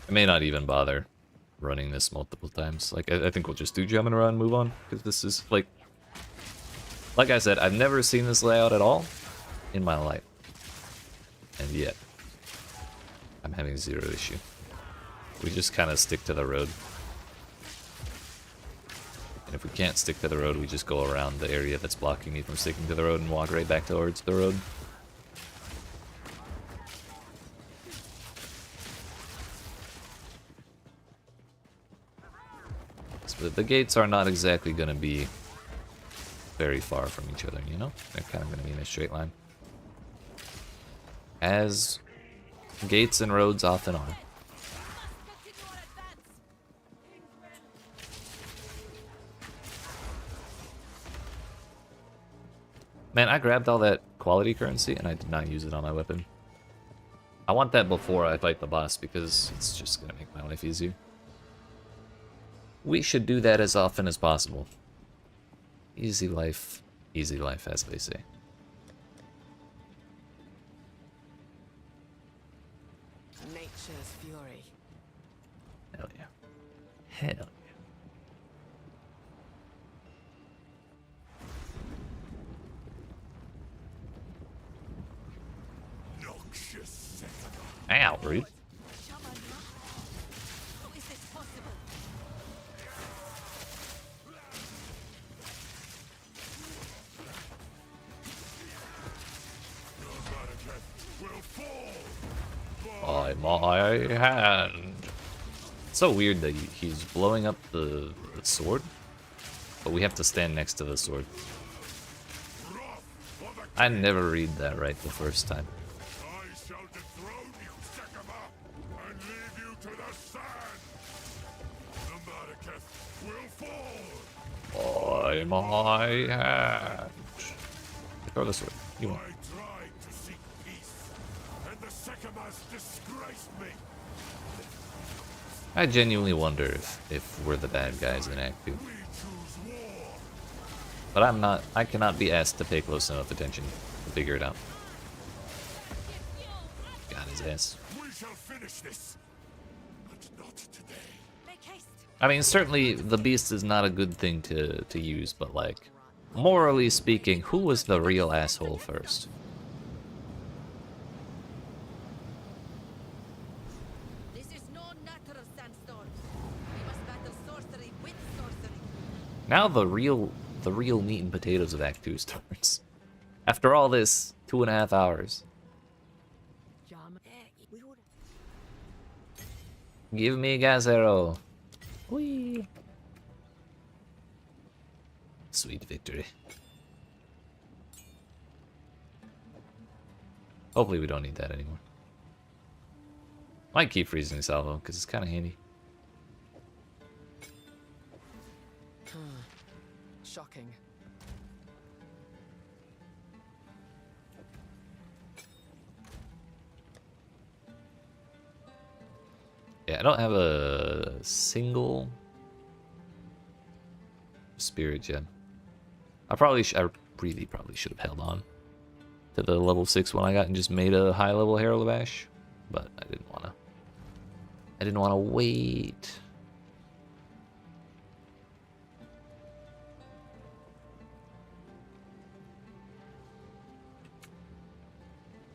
I may not even bother running this multiple times. Like, I think we'll just do jump and run, move on, because this is, like I said, I've never seen this layout at all in my life. And yet, I'm having zero issue. We just kind of stick to the road. And if we can't stick to the road, we just go around the area that's blocking me from sticking to the road and walk right back towards the road. So the gates are not exactly going to be very far from each other, you know? They're kind of going to be in a straight line. As gates and roads often are. Man, I grabbed all that quality currency and I did not use it on my weapon. I want that before I fight the boss because it's just going to make my life easier. We should do that as often as possible. Easy life, as they say. Nature's fury. Hell yeah. Hell yeah. Noxious. Ow, rude. How is this possible? Will fall. By my hand. It's so weird that he's blowing up the sword, but we have to stand next to the sword. I never read that right the first time. I shall dethrone you, Sekama, and leave you to the sand. The Madaketh will fall. By my hand. Throw the sword. You I won't. tried to seek peace, and the Sekamas disgraced me. I genuinely wonder if we're the bad guys in Act 2. We choose war. But I'm not. I cannot be asked to pay close enough attention to figure it out. Got his ass. We shall finish this, but not today. Make haste. I mean, certainly the beast is not a good thing to use, but like, morally speaking, who was the real asshole first? This is no natural sandstorm. We must battle sorcery with sorcery. Now the real meat and potatoes of Act 2 starts. After all this, 2.5 hours. Give me Gazero. Whee. Sweet victory. Hopefully we don't need that anymore. Might keep freezing salvo, because it's kind of handy. Shocking. Yeah, I don't have a single spirit gem. I really probably should have held on to the level 6 one I got and just made a high level Herald of Ash, but I didn't wanna. I didn't wanna wait.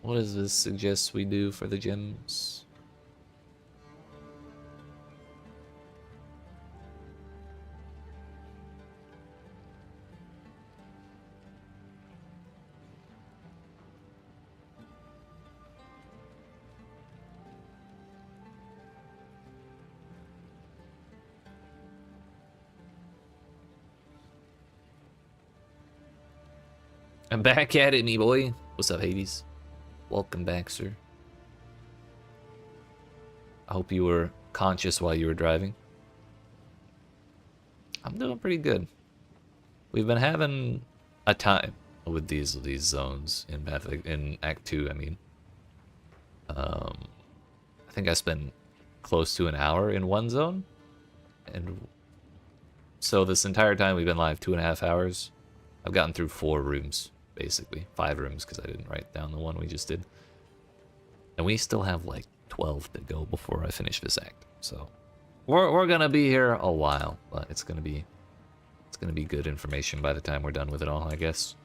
What does this suggest we do for the gems? I'm back at it, me boy. What's up, Hades? Welcome back, sir. I hope you were conscious while you were driving. I'm doing pretty good. We've been having a time with these zones in Act 2. I mean, I think I spent close to an hour in one zone, and so this entire time we've been live 2.5 hours. I've gotten through 4 rooms. Basically 5 rooms, because I didn't write down the one we just did, and we still have like 12 to go before I finish this act. So we're gonna be here a while, but it's gonna be good information by the time we're done with it all, I guess.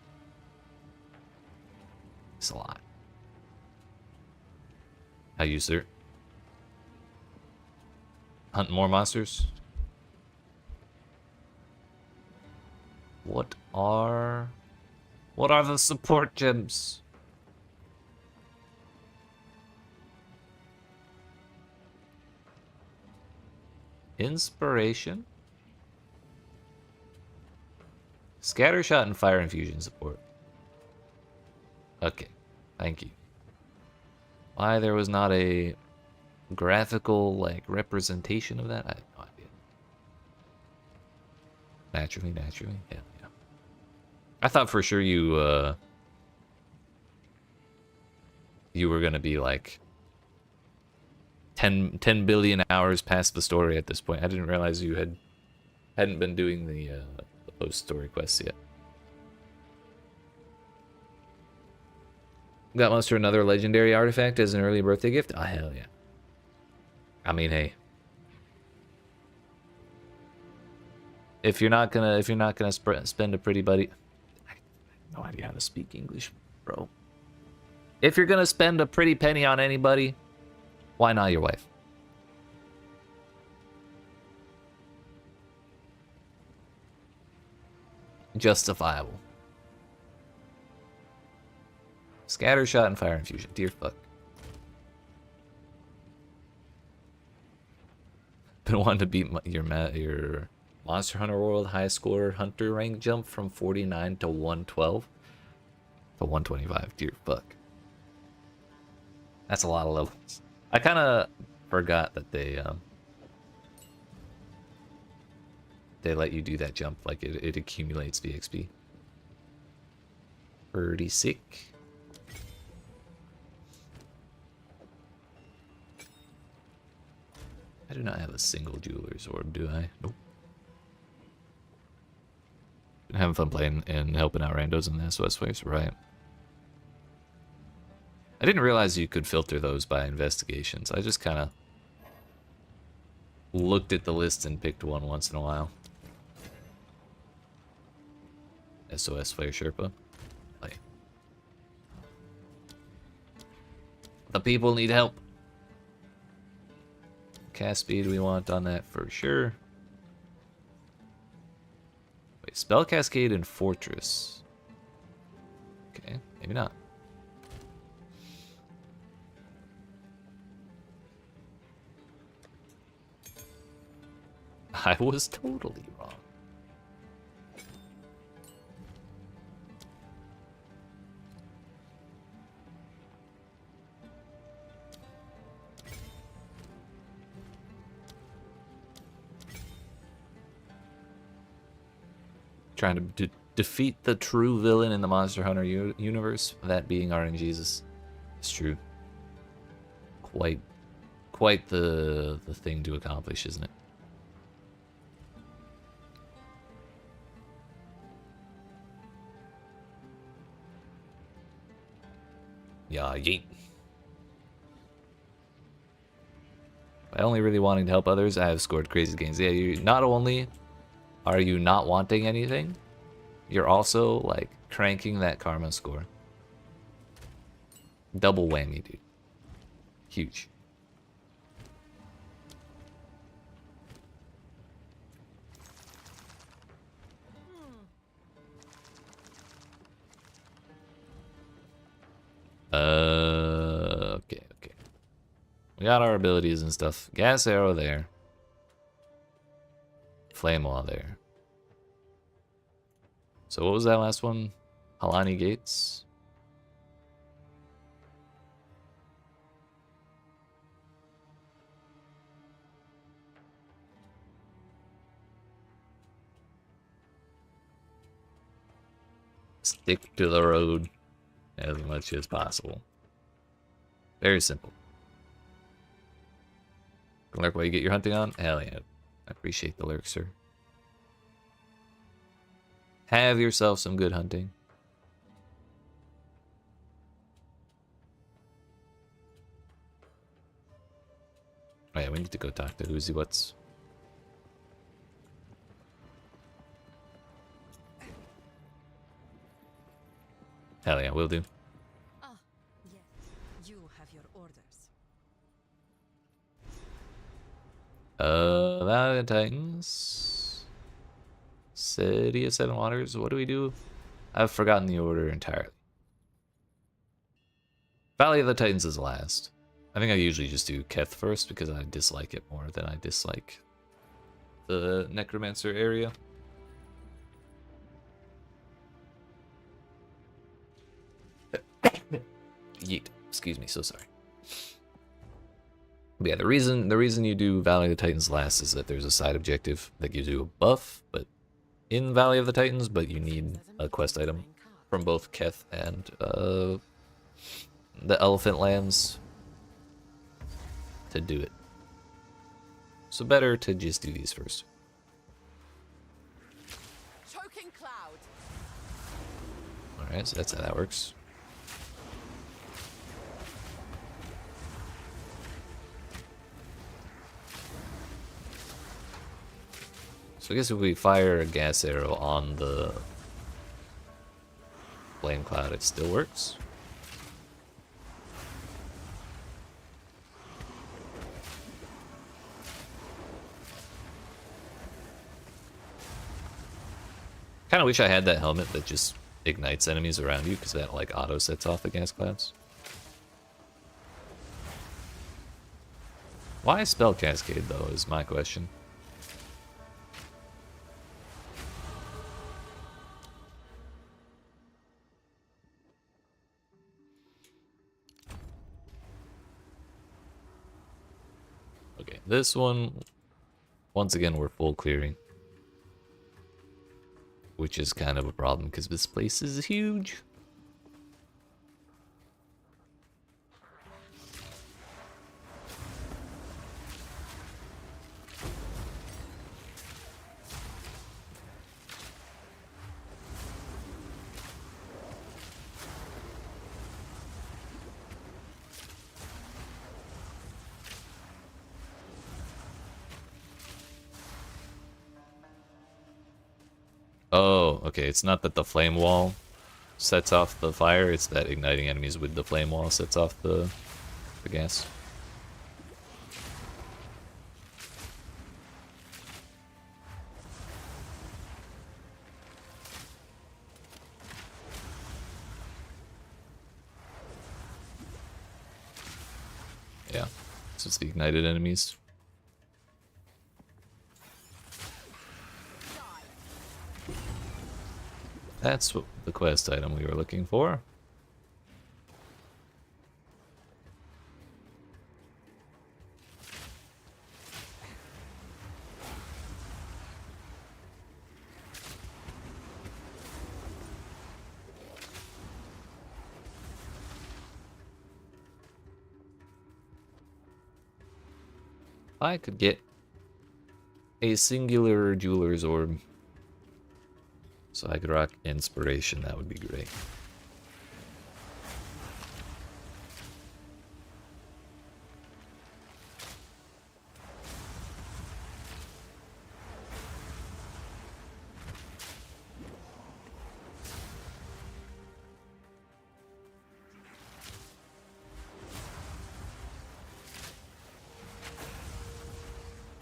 It's a lot. How you, sir? Hunt more monsters? What are the support gems? Inspiration? Scattershot and fire infusion support. Okay, thank you. Why there was not a graphical, like, representation of that? I have no idea. Naturally, yeah. I thought for sure you were gonna be like 10 billion hours past the story at this point. I didn't realize you hadn't been doing the post-story quests yet. Got Monster another legendary artifact as an early birthday gift? Oh, hell yeah. I mean, hey. If you're not gonna spend a pretty buddy... I have no idea how to speak English, bro. If you're gonna spend a pretty penny on anybody, why not your wife? Justifiable. Scattershot and fire infusion. Dear fuck. Been wanting to beat your Monster Hunter World high score hunter rank jump from 49 to 112 to 125. Dear fuck. That's a lot of levels. I kind of forgot that they let you do that jump. Like it accumulates the XP. Pretty sick. I do not have a single jeweler's orb, do I? Nope. Been having fun playing and helping out randos in the SOS waves, right? I didn't realize you could filter those by investigations. I just kind of looked at the list and picked one once in a while. SOS Flare Sherpa. Play. The people need help. Cast speed we want on that for sure. Wait, Spell Cascade and Fortress. Okay, maybe not. I was totally wrong. Trying to defeat the true villain in the Monster Hunter universe, that being RNGesus. It's true. Quite the thing to accomplish, isn't it? Yeah, yeet. By only really wanting to help others, I have scored crazy gains. Yeah, you not only are you not wanting anything, you're also like cranking that karma score. Double whammy, dude. Huge. Okay. We got our abilities and stuff. Gas arrow there. Flame wall there. So what was that last one? Halani Gates? Stick to the road as much as possible. Very simple. Lurk while you get your hunting on? Hell yeah. I appreciate the lurk, sir. Have yourself some good hunting. Yeah, we need to go talk to Whoosy What's. Hell yeah, will do. Ah, yes. You have your orders. Valley of the Titans. City of Seven Waters. What do we do? I've forgotten the order entirely. Valley of the Titans is last. I think I usually just do Keth first because I dislike it more than I dislike the Necromancer area. Yeet. Excuse me, so sorry. But yeah, the reason you do Valley of the Titans last is that there's a side objective that gives you a buff, but in Valley of the Titans, but you need a quest item from both Keth and the Elephant Lands to do it. So better to just do these first. Choking cloud. Alright, so that's how that works. So I guess if we fire a gas arrow on the flame cloud, it still works. Kind of wish I had that helmet that just ignites enemies around you, because that like auto sets off the gas clouds. Why spell cascade though is my question. Okay, this one, once again, we're full clearing. Which is kind of a problem because this place is huge. Oh, okay, it's not that the flame wall sets off the fire, it's that igniting enemies with the flame wall sets off the gas. Yeah, so it's the ignited enemies. That's what the quest item we were looking for. I could get a singular jeweler's orb so I could rock inspiration, that would be great.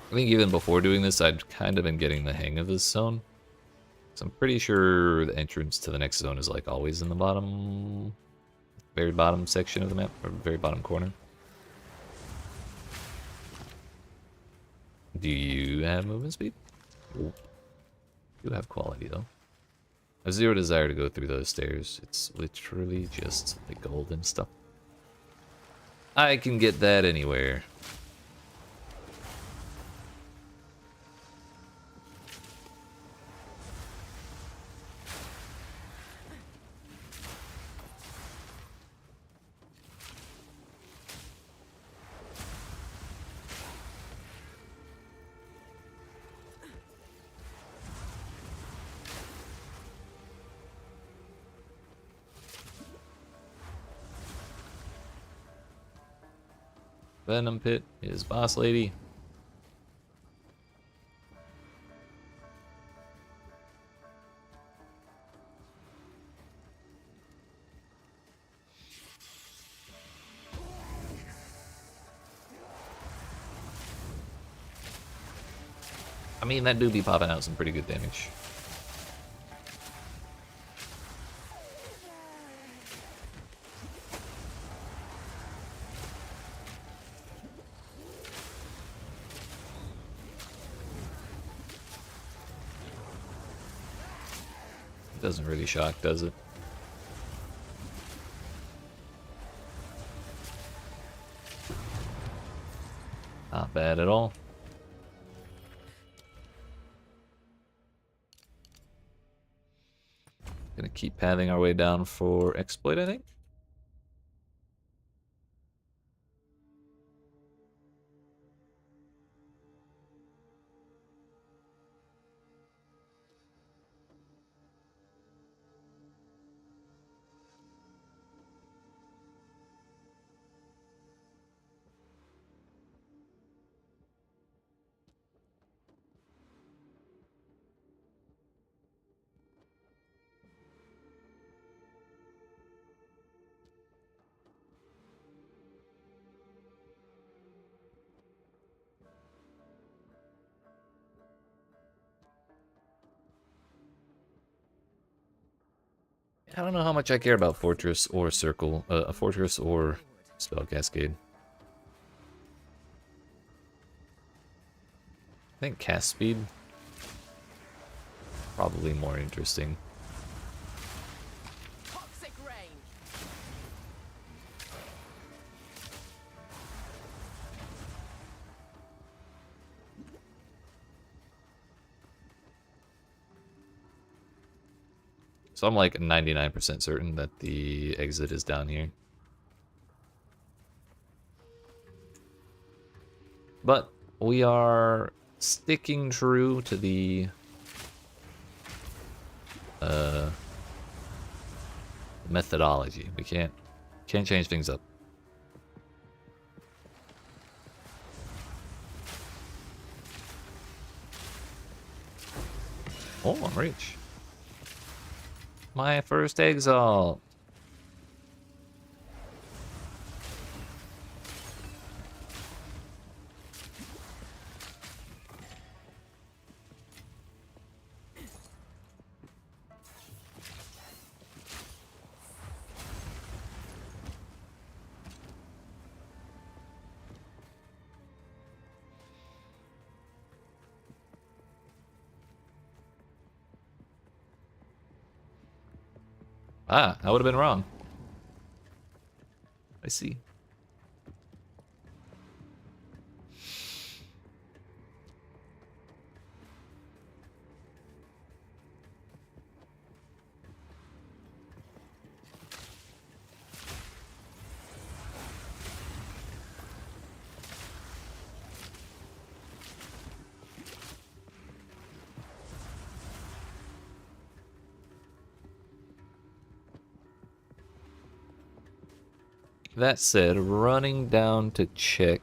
I think even before doing this, I'd kind of been getting the hang of this zone. So I'm pretty sure the entrance to the next zone is like always in the bottom, very bottom section of the map, or very bottom corner. Do you have movement speed? Nope. You have quality though. I have zero desire to go through those stairs. It's literally just the golden stuff. I can get that anywhere. Venom Pit is boss lady. I mean, that do be popping out some pretty good damage. Doesn't really shock, does it? Not bad at all. Gonna keep pathing our way down for exploit, I think. I don't know how much I care about Fortress or Circle, a Fortress or Spell Cascade. I think cast speed, probably more interesting. Toxic rain. So I'm like 99% certain that the exit is down here. But we are sticking true to the methodology. We can't change things up. Oh, I'm rich. My first exalt. Ah, I would have been wrong. I see. That said, running down to check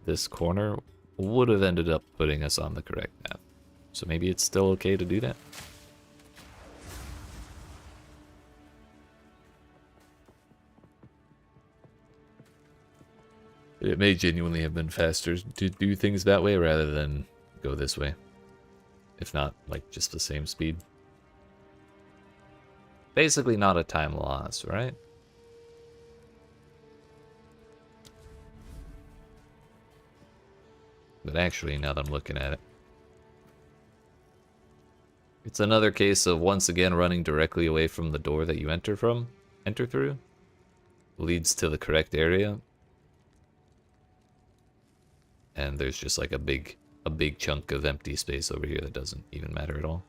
this corner would have ended up putting us on the correct path. So maybe it's still okay to do that. It may genuinely have been faster to do things that way rather than go this way. If not, like, just the same speed. Basically not a time loss, right? But actually, now that I'm looking at it, it's another case of once again running directly away from the door that you enter through, leads to the correct area, and there's just like a big chunk of empty space over here that doesn't even matter at all.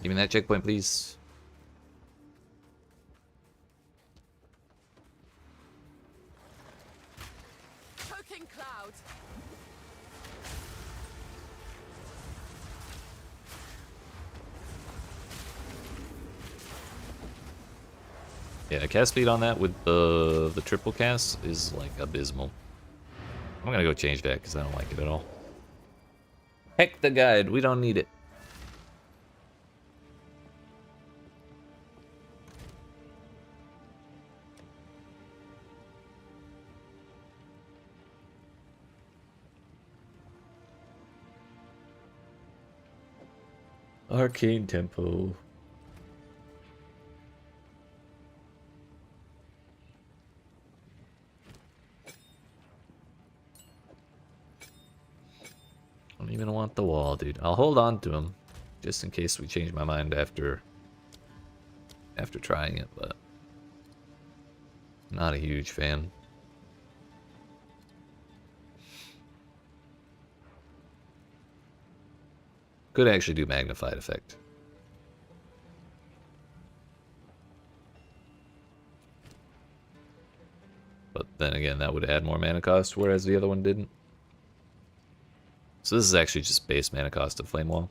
Give me that checkpoint, please. Poking cloud. Yeah, cast speed on that with the triple cast is like abysmal. I'm gonna go change that because I don't like it at all. Heck the guide, we don't need it. Arcane tempo. I don't even want the wall, dude. I'll hold on to him just in case we change my mind after trying it, but not a huge fan. Could actually do magnified effect. But then again, that would add more mana cost, whereas the other one didn't. So this is actually just base mana cost of Flame Wall.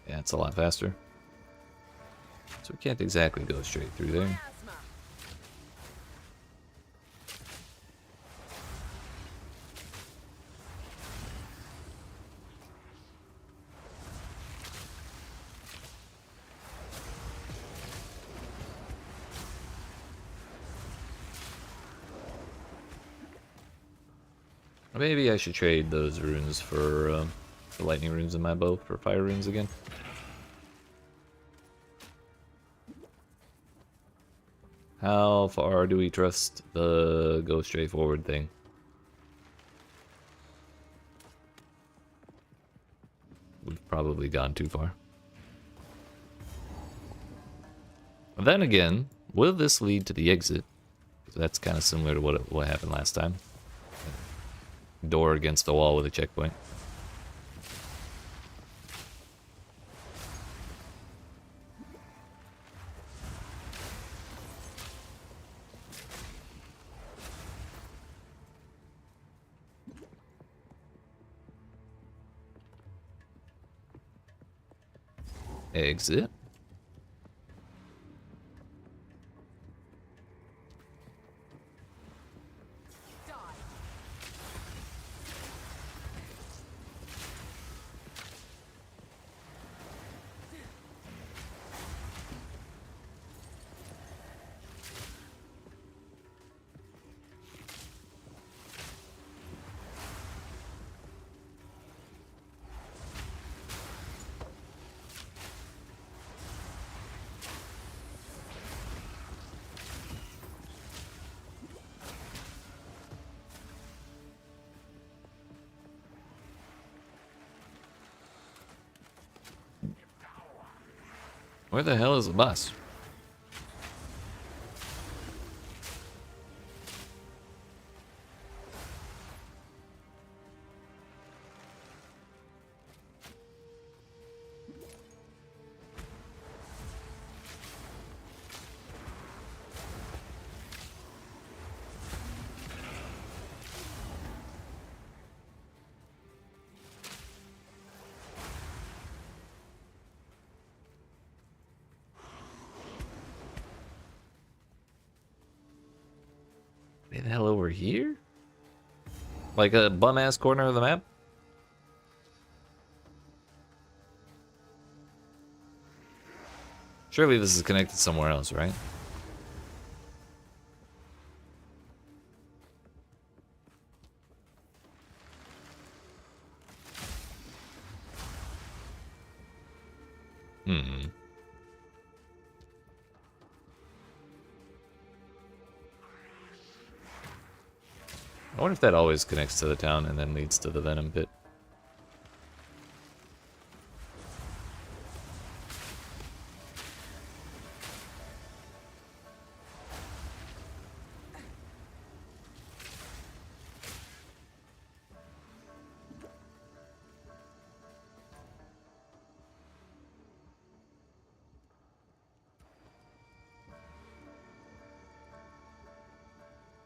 Yeah, it's a lot faster. So we can't exactly go straight through there. Miasma. Maybe I should trade those runes for the lightning runes in my bow for fire runes again. How far do we trust the go straight forward thing? We've probably gone too far. And then again, will this lead to the exit? That's kind of similar to what happened last time. Door against the wall with a checkpoint. Exit. Die. Where the hell is the bus? Way the hell over here? Like a bum-ass corner of the map? Surely this is connected somewhere else, right? I wonder if that always connects to the town and then leads to the Venom Pit.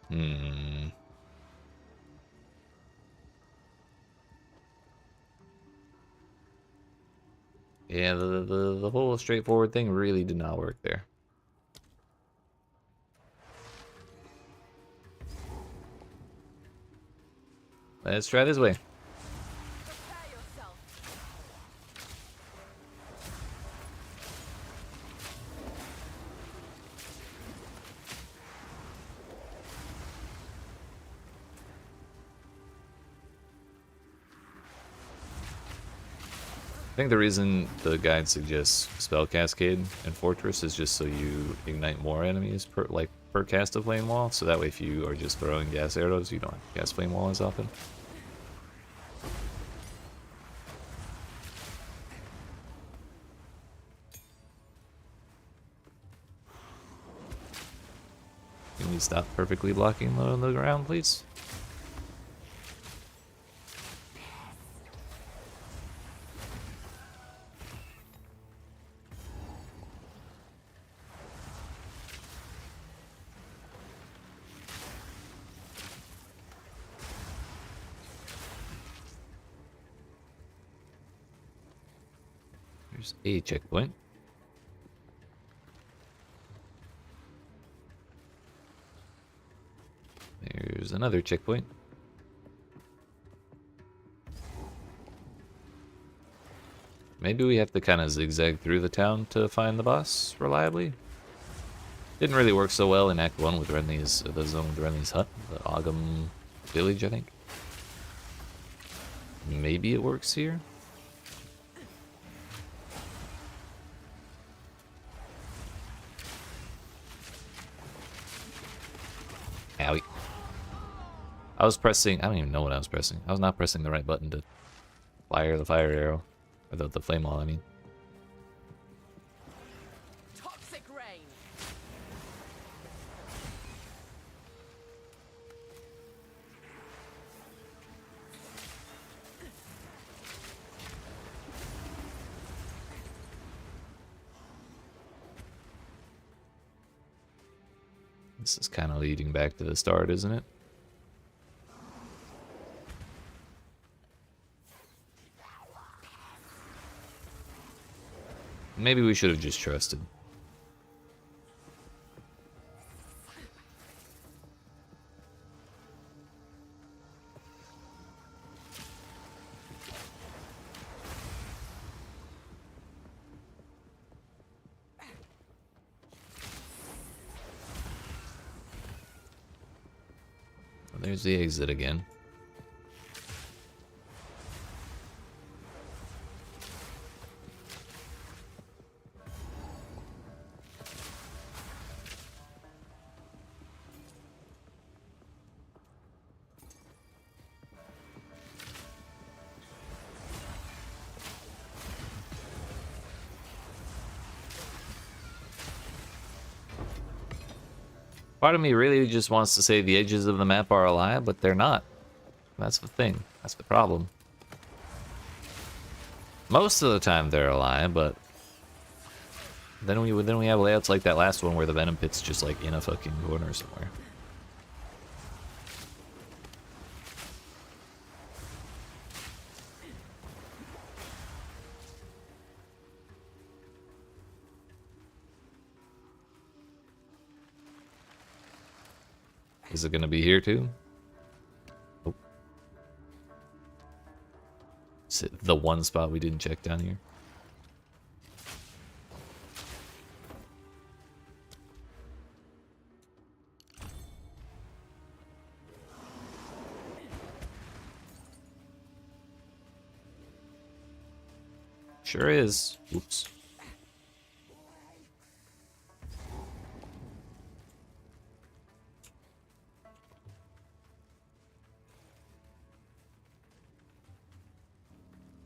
Hmm. Yeah, the whole straightforward thing really did not work there. Let's try this way. Prepare yourself. I think the reason the guide suggests spell cascade and fortress is just so you ignite more enemies per cast of flame wall, so that way if you are just throwing gas arrows, you don't have to cast flame wall as often. Can we stop perfectly blocking the ground, please? There's a checkpoint. There's another checkpoint. Maybe we have to kind of zigzag through the town to find the boss reliably. Didn't really work so well in Act 1 with Renly's, the zone with Renly's hut, the Ogham village, I think. Maybe it works here? Owie. I was pressing, I don't even know what I was pressing. I was not pressing the right button to fire the fire arrow. Or the flame wall, I mean. Toxic rain. This is kind of leading back to the start, isn't it? Maybe we should have just trusted. Well, there's the exit again. Part of me really just wants to say the edges of the map are alive, but they're not. That's the thing. That's the problem. Most of the time they're alive, but then we have layouts like that last one where the venom pit's just like in a fucking corner somewhere. Is it gonna be here too? Oh. Is it the one spot we didn't check down here? Sure is. Oops.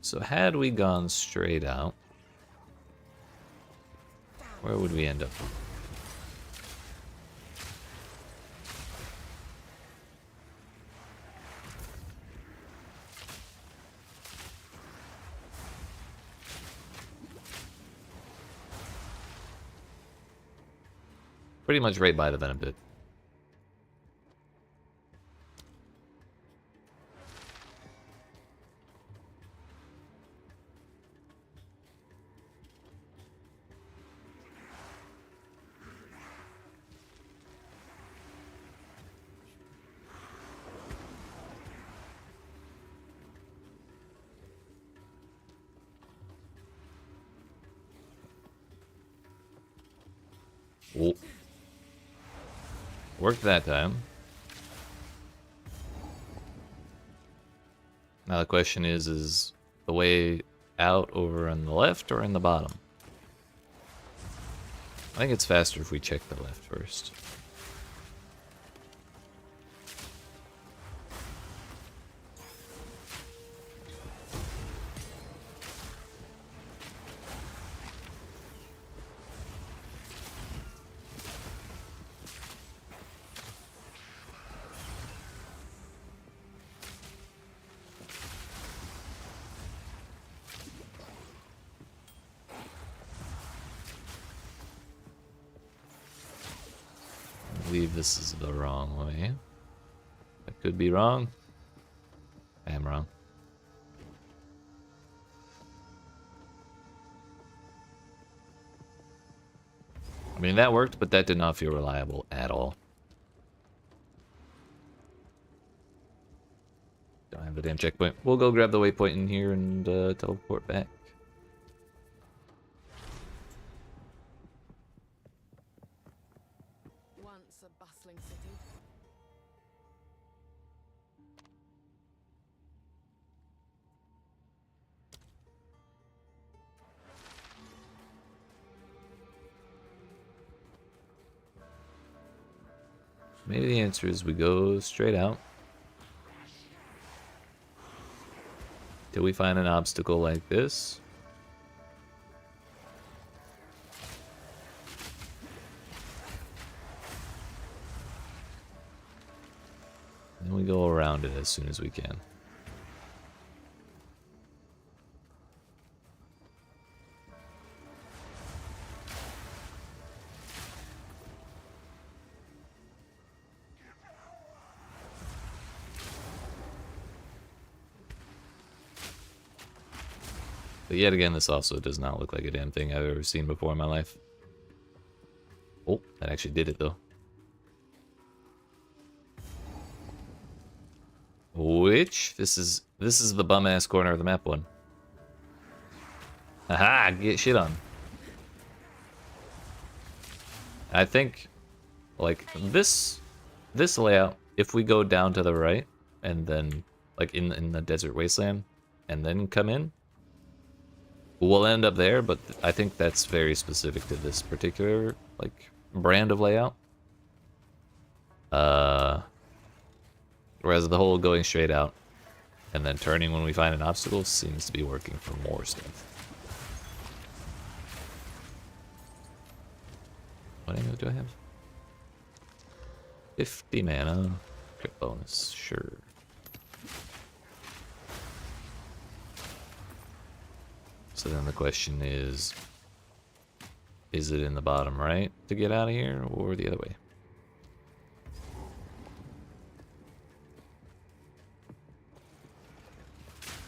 So had we gone straight out, where would we end up? Pretty much right by the venom pit. Oh. Worked that time. Now the question is the way out over on the left or in the bottom? I think it's faster if we check the left first. I believe this is the wrong way. I could be wrong. I am wrong. I mean, that worked, but that did not feel reliable at all. Don't have the damn checkpoint. We'll go grab the waypoint in here and teleport back. Once a bustling city. Maybe the answer is we go straight out till we find an obstacle like this. And we go around it as soon as we can. But yet again, this also does not look like a damn thing I've ever seen before in my life. Oh, that actually did it though. Which this is the bum ass corner of the map one. Haha, get shit on. I think like this layout, if we go down to the right and then like in the desert wasteland and then come in, we'll end up there, but I think that's very specific to this particular like brand of layout. Whereas the whole going straight out and then turning when we find an obstacle seems to be working for more stuff. What ammo do I have? 50 mana. Crit bonus, sure. So then the question is it in the bottom right to get out of here or the other way?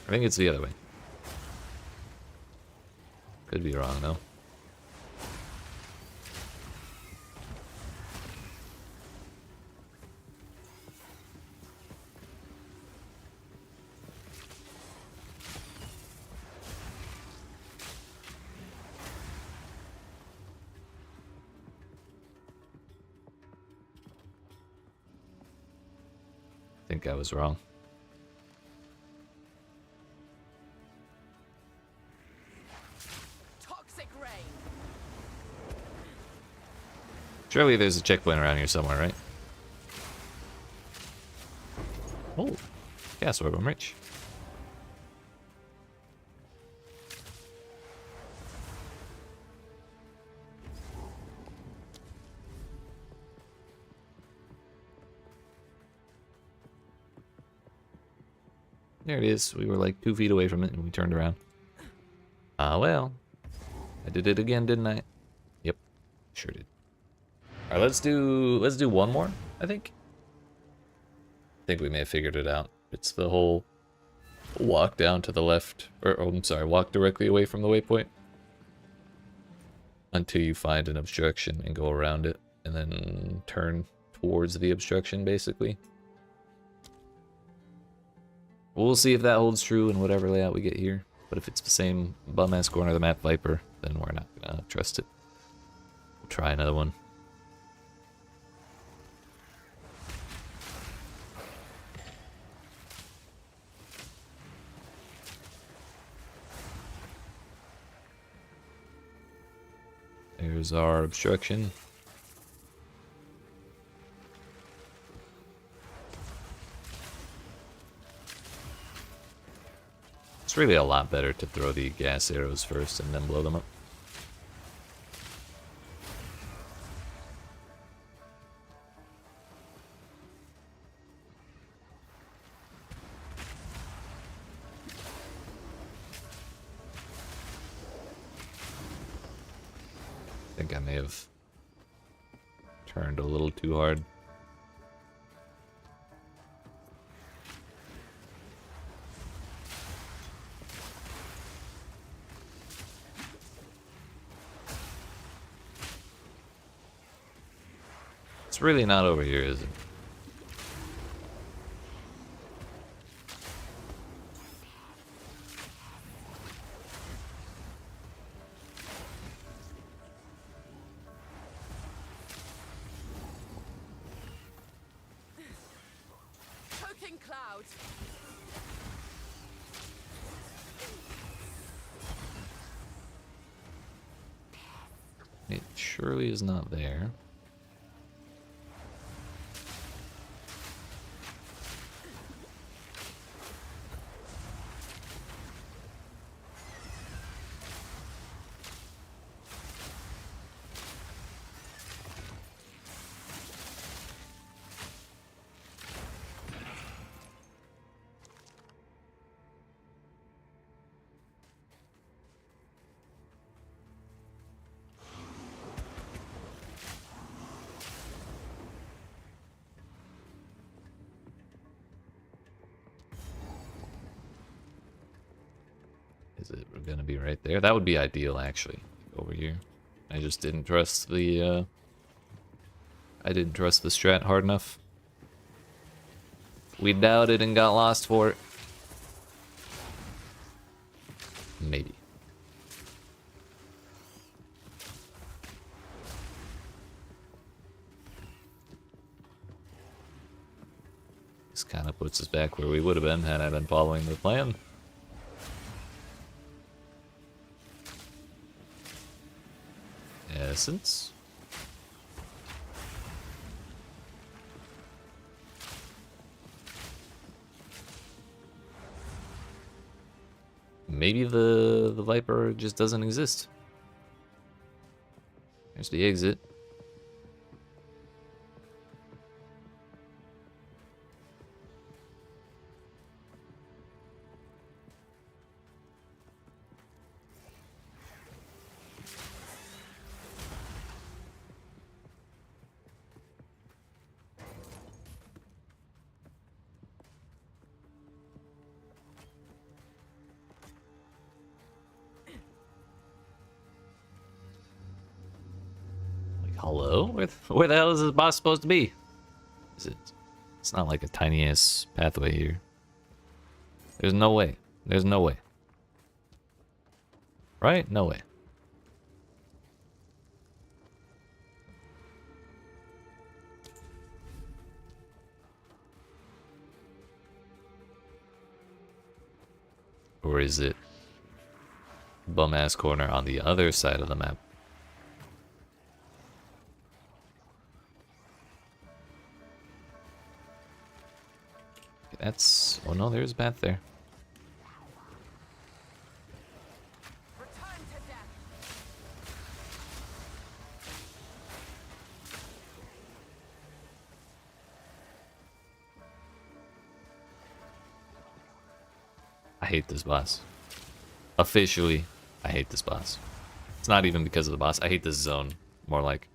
I think it's the other way. Could be wrong though. I think I was wrong. Toxic rain. Surely there's a checkpoint around here somewhere, right? Oh, gas orb, I'm rich. There it is. We were like 2 feet away from it and we turned around. Ah, well. I did it again, didn't I? Yep. Sure did. Alright, let's do one more, I think. I think we may have figured it out. It's the whole walk down to the left, or oh, I'm sorry, walk directly away from the waypoint until you find an obstruction and go around it and then turn towards the obstruction basically. We'll see if that holds true in whatever layout we get here. But if it's the same bum-ass corner of the map Viper, then we're not gonna trust it. We'll try another one. There's our obstruction. It's really a lot better to throw the gas arrows first and then blow them up. I think I may have turned a little too hard. It's really not over here, is it? Choking cloud. It surely is not there. Is it gonna be right there? That would be ideal, actually. Over here. I just didn't trust the, I didn't trust the strat hard enough. We doubted and got lost for it. Maybe. This kind of puts us back where we would have been had I been following the plan. Essence. Maybe the Viper just doesn't exist. There's the exit. Hello? Where the hell is this boss supposed to be? Is it? It's not like a tiny ass pathway here. There's no way. There's no way. Right? No way. Or is it bum ass corner on the other side of the map? That's... oh no, there's a path there. Return to death. I hate this boss. Officially, I hate this boss. It's not even because of the boss. I hate this zone. More like...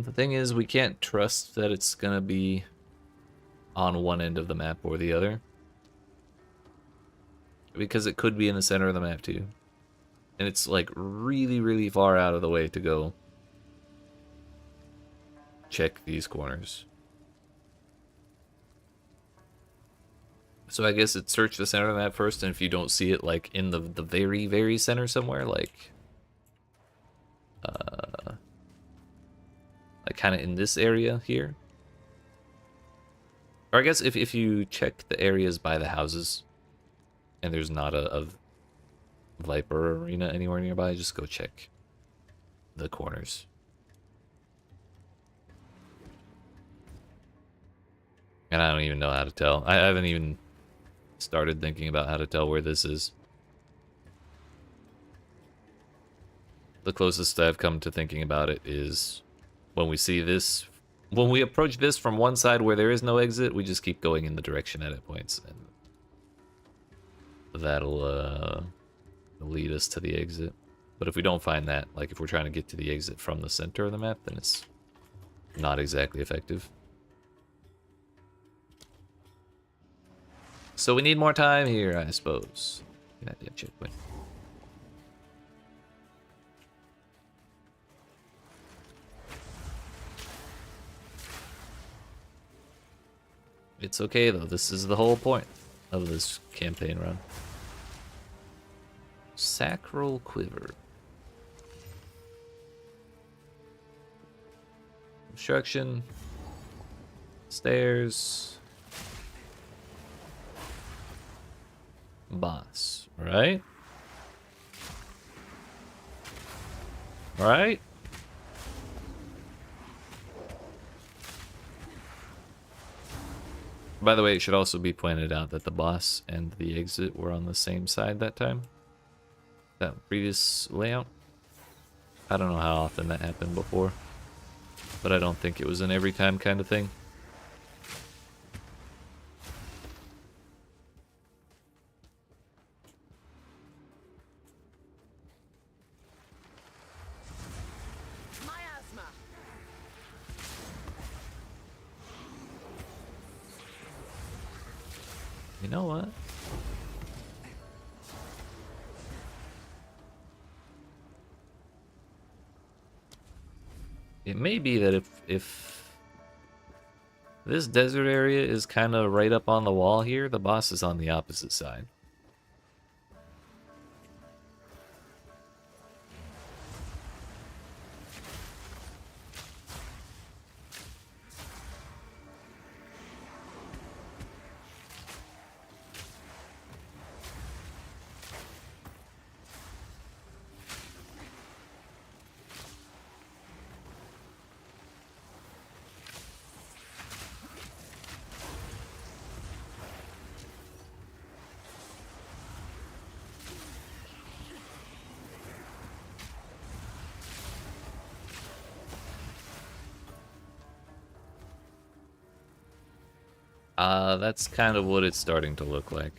The thing is, we can't trust that it's gonna be on one end of the map or the other. Because it could be in the center of the map too. And it's like really, really far out of the way to go check these corners. So I guess it search the center of the map first, and if you don't see it like in the very, very center somewhere, like kind of in this area here. Or I guess if you check the areas by the houses and there's not a Viper arena anywhere nearby, just go check the corners. And I don't even know how to tell. I haven't even started thinking about how to tell where this is. The closest I've come to thinking about it is when we see this, when we approach this from one side where there is no exit, we just keep going in the direction at it points, and that'll lead us to the exit. But if we don't find that, like if we're trying to get to the exit from the center of the map, then it's not exactly effective. So we need more time here, I suppose. Goddamn checkpoint. It's okay though, this is the whole point of this campaign run. Sacral Quiver. Obstruction. Stairs. Boss, right? Right? By the way, it should also be pointed out that the boss and the exit were on the same side that time. That previous layout. I don't know how often that happened before, but I don't think it was an every time kind of thing. Miasma. You know what? It may be that if this desert area is kind of right up on the wall here, the boss is on the opposite side. That's kind of what it's starting to look like.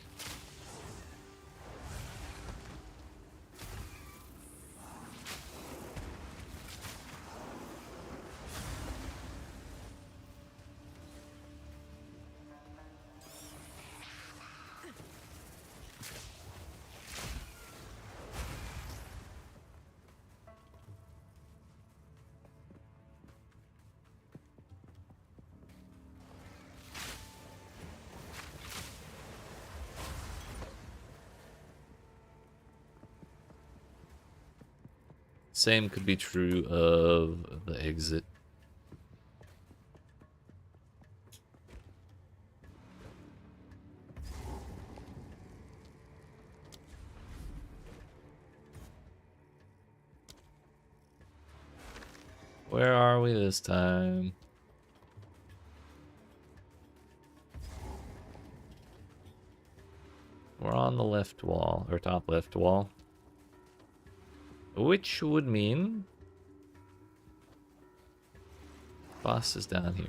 Same could be true of the exit. Where are we this time? We're on the left wall, or top left wall. Which would mean boss is down here.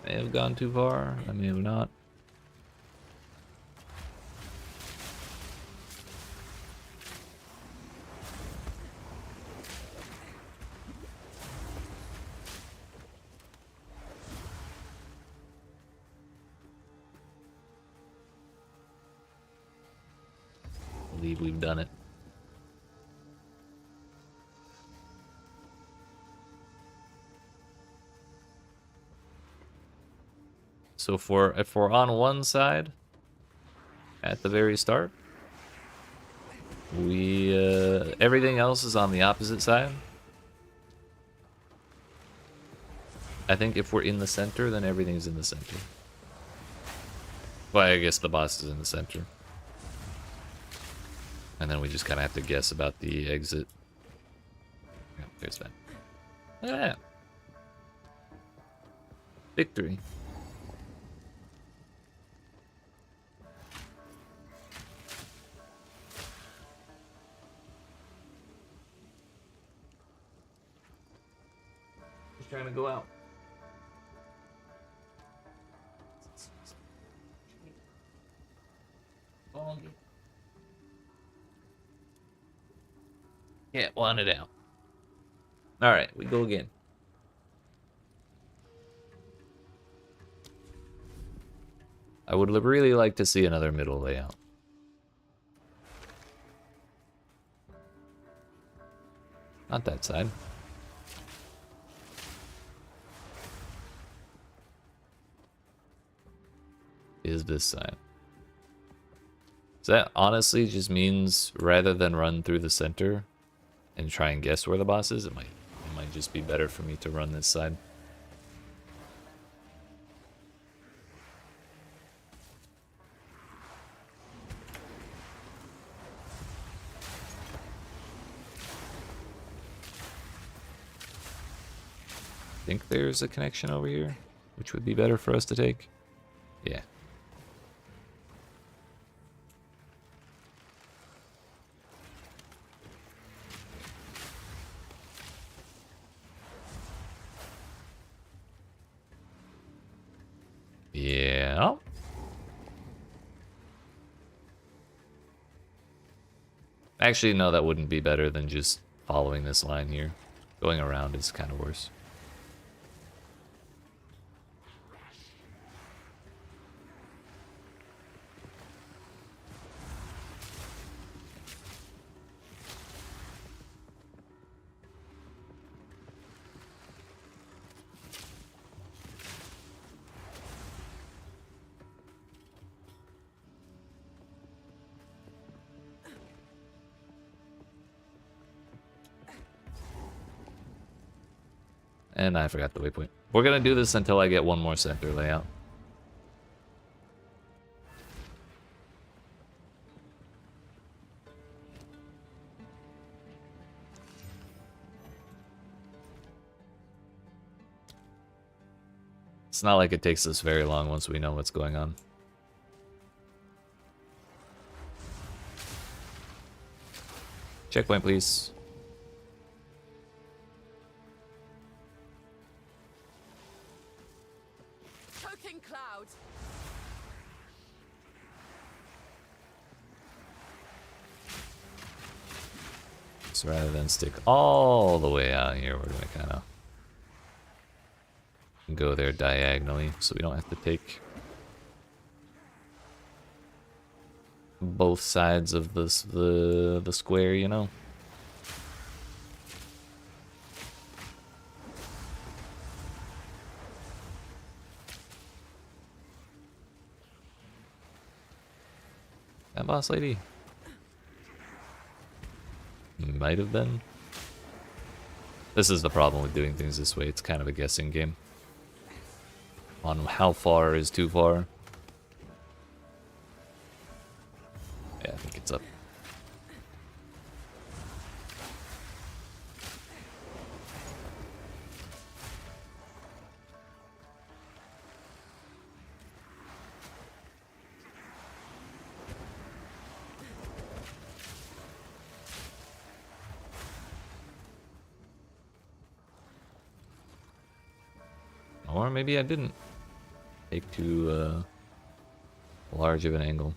May have gone too far. I may have not. I believe we've done it. So if we're on one side at the very start, we everything else is on the opposite side. I think if we're in the center, then everything's in the center. Well, I guess the boss is in the center. And then we just kind of have to guess about the exit. Yeah, there's that. Look at that. Victory. Just trying to go out. Yeah, want it out. Alright, we go again. I would really like to see another middle layout. Not that side. Is this side. So that honestly just means rather than run through the center and try and guess where the boss is, it might just be better for me to run this side. I think there's a connection over here, which would be better for us to take. Yeah. Yeah. Actually, no, that wouldn't be better than just following this line here. Going around is kind of worse. And I forgot the waypoint. We're gonna do this until I get one more center layout. It's not like it takes us very long once we know what's going on. Checkpoint, please. Choking cloud. So rather than stick all the way out here, we're gonna kind of go there diagonally, so we don't have to take both sides of this the square, you know. That boss lady might have been. This is the problem with doing things this way. It's kind of a guessing game on how far is too far. Yeah, I think it's up. Or maybe I didn't. take too large of an angle.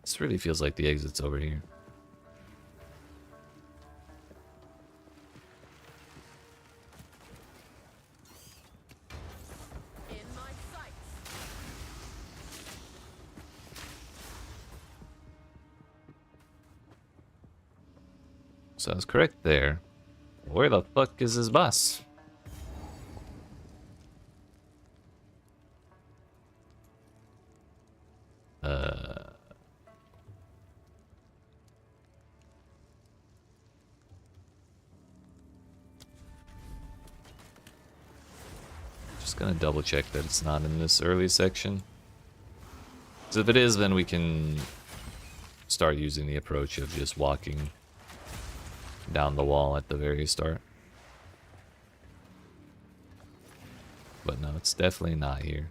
This really feels like the exit's over here. In my sights. So I was correct there. Where the fuck is his boss? Just gonna double check that it's not in this early section. Because if it is, then we can start using the approach of just walking down the wall at the very start. But no, it's definitely not here.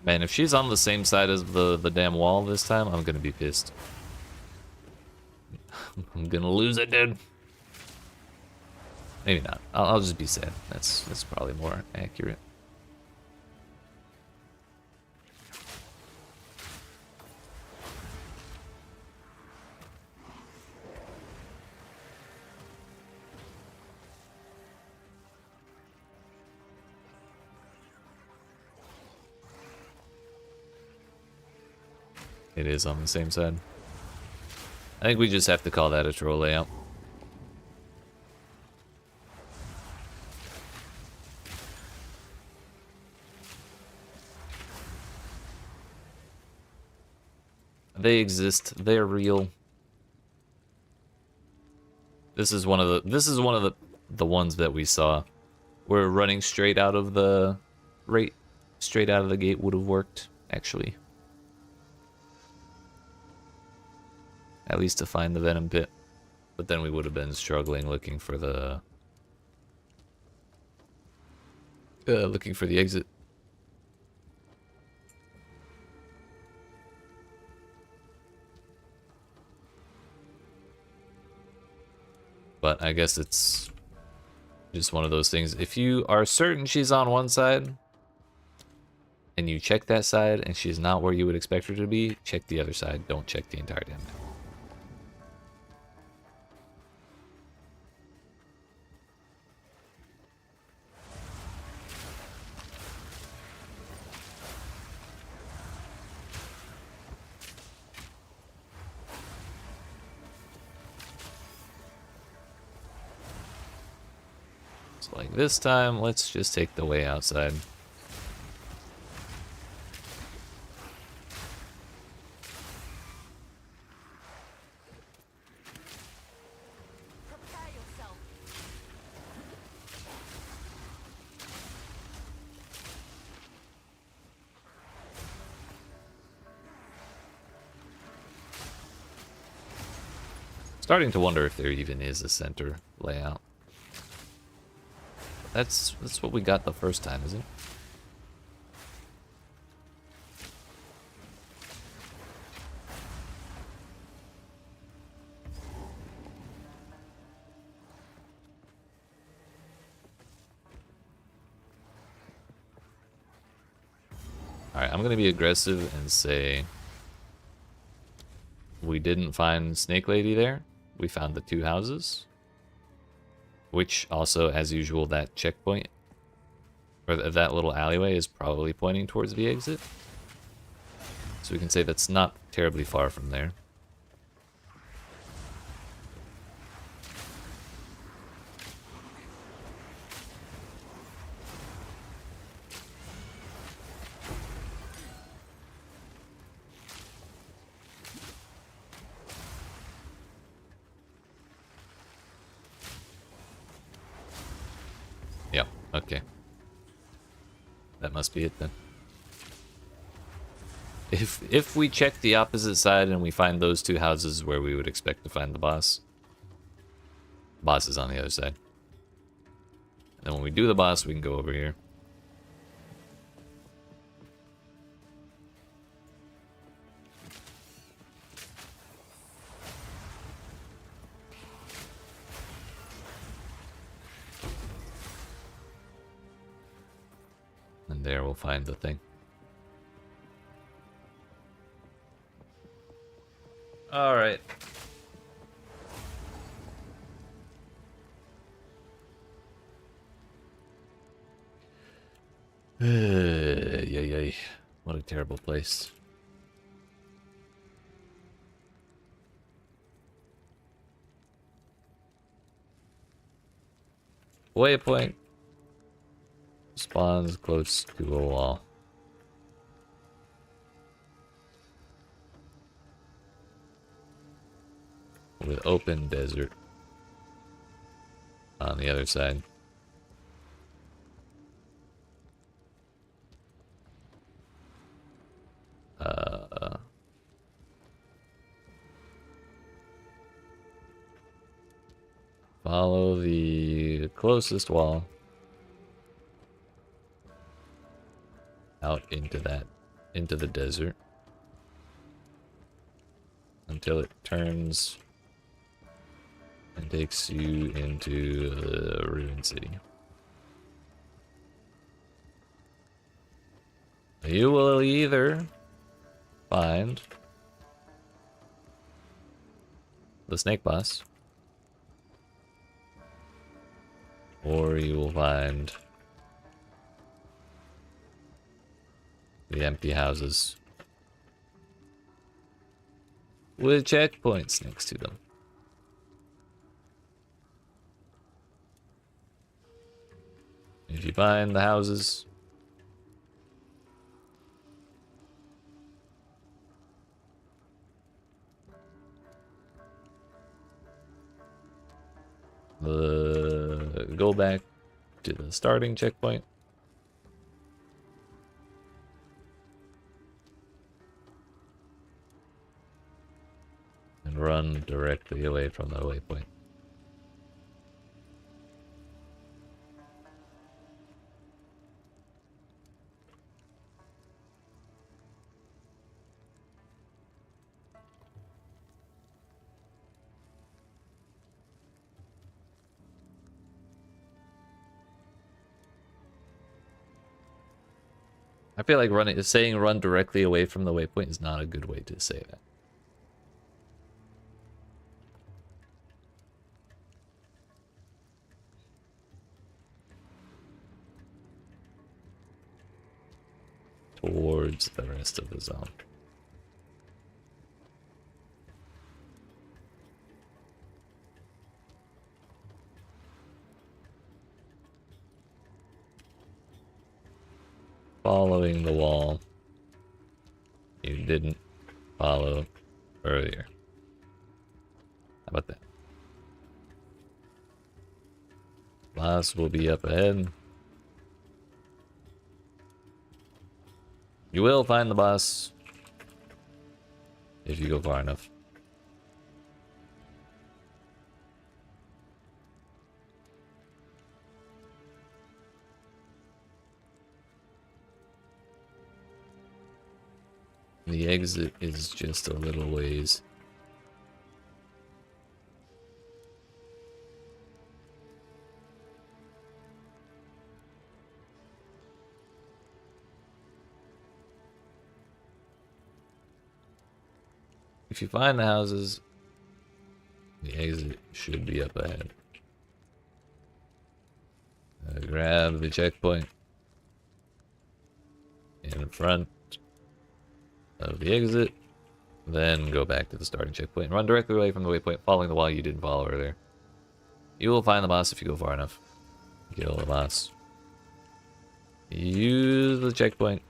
Man, if she's on the same side as the damn wall this time, I'm gonna be pissed. I'm gonna lose it, dude. Maybe not. I'll just be sad. That's probably more accurate. It is on the same side. I think we just have to call that a troll layout. They exist. They're real. This is one of the ones that we saw. Where running straight out of the straight out of the gate would have worked, actually. At least to find the venom pit. But then we would have been struggling looking for the exit. But I guess it's just one of those things. If you are certain she's on one side and you check that side and she's not where you would expect her to be, check the other side. Don't check the entire damn map. Like this time, let's just take the way outside. Prepare yourself. Starting to wonder if there even is a center layout. That's what we got the first time, isn't it? Alright, I'm gonna be aggressive and say we didn't find Snake Lady there. We found the two houses. Which also, as usual, that checkpoint, or that little alleyway is probably pointing towards the exit. So we can say that's not terribly far from there. Okay. That must be it then. If we check the opposite side and we find those two houses where we would expect to find the boss is on the other side. And then when we do the boss, we can go over here. And there we'll find the thing. All right. Yay. What a terrible place. Waypoint spawns close to a wall. With open desert on the other side. Follow the closest wall out into the desert until it turns and takes you into the ruined city. You will either find the snake boss, or you will find the empty houses with checkpoints next to them. If you find the houses, go back to the starting checkpoint. And run directly away from the waypoint. I feel like saying run directly away from the waypoint is not a good way to say that. Towards the rest of the zone. Following the wall you didn't follow earlier. How about that? Boss will be up ahead. You will find the boss if you go far enough. The exit is just a little ways. If you find the houses, the exit should be up ahead. Grab the checkpoint in front of the exit, then go back to the starting checkpoint. Run directly away from the waypoint, following the wall you didn't follow earlier. You will find the boss if you go far enough. Kill the boss. Use the checkpoint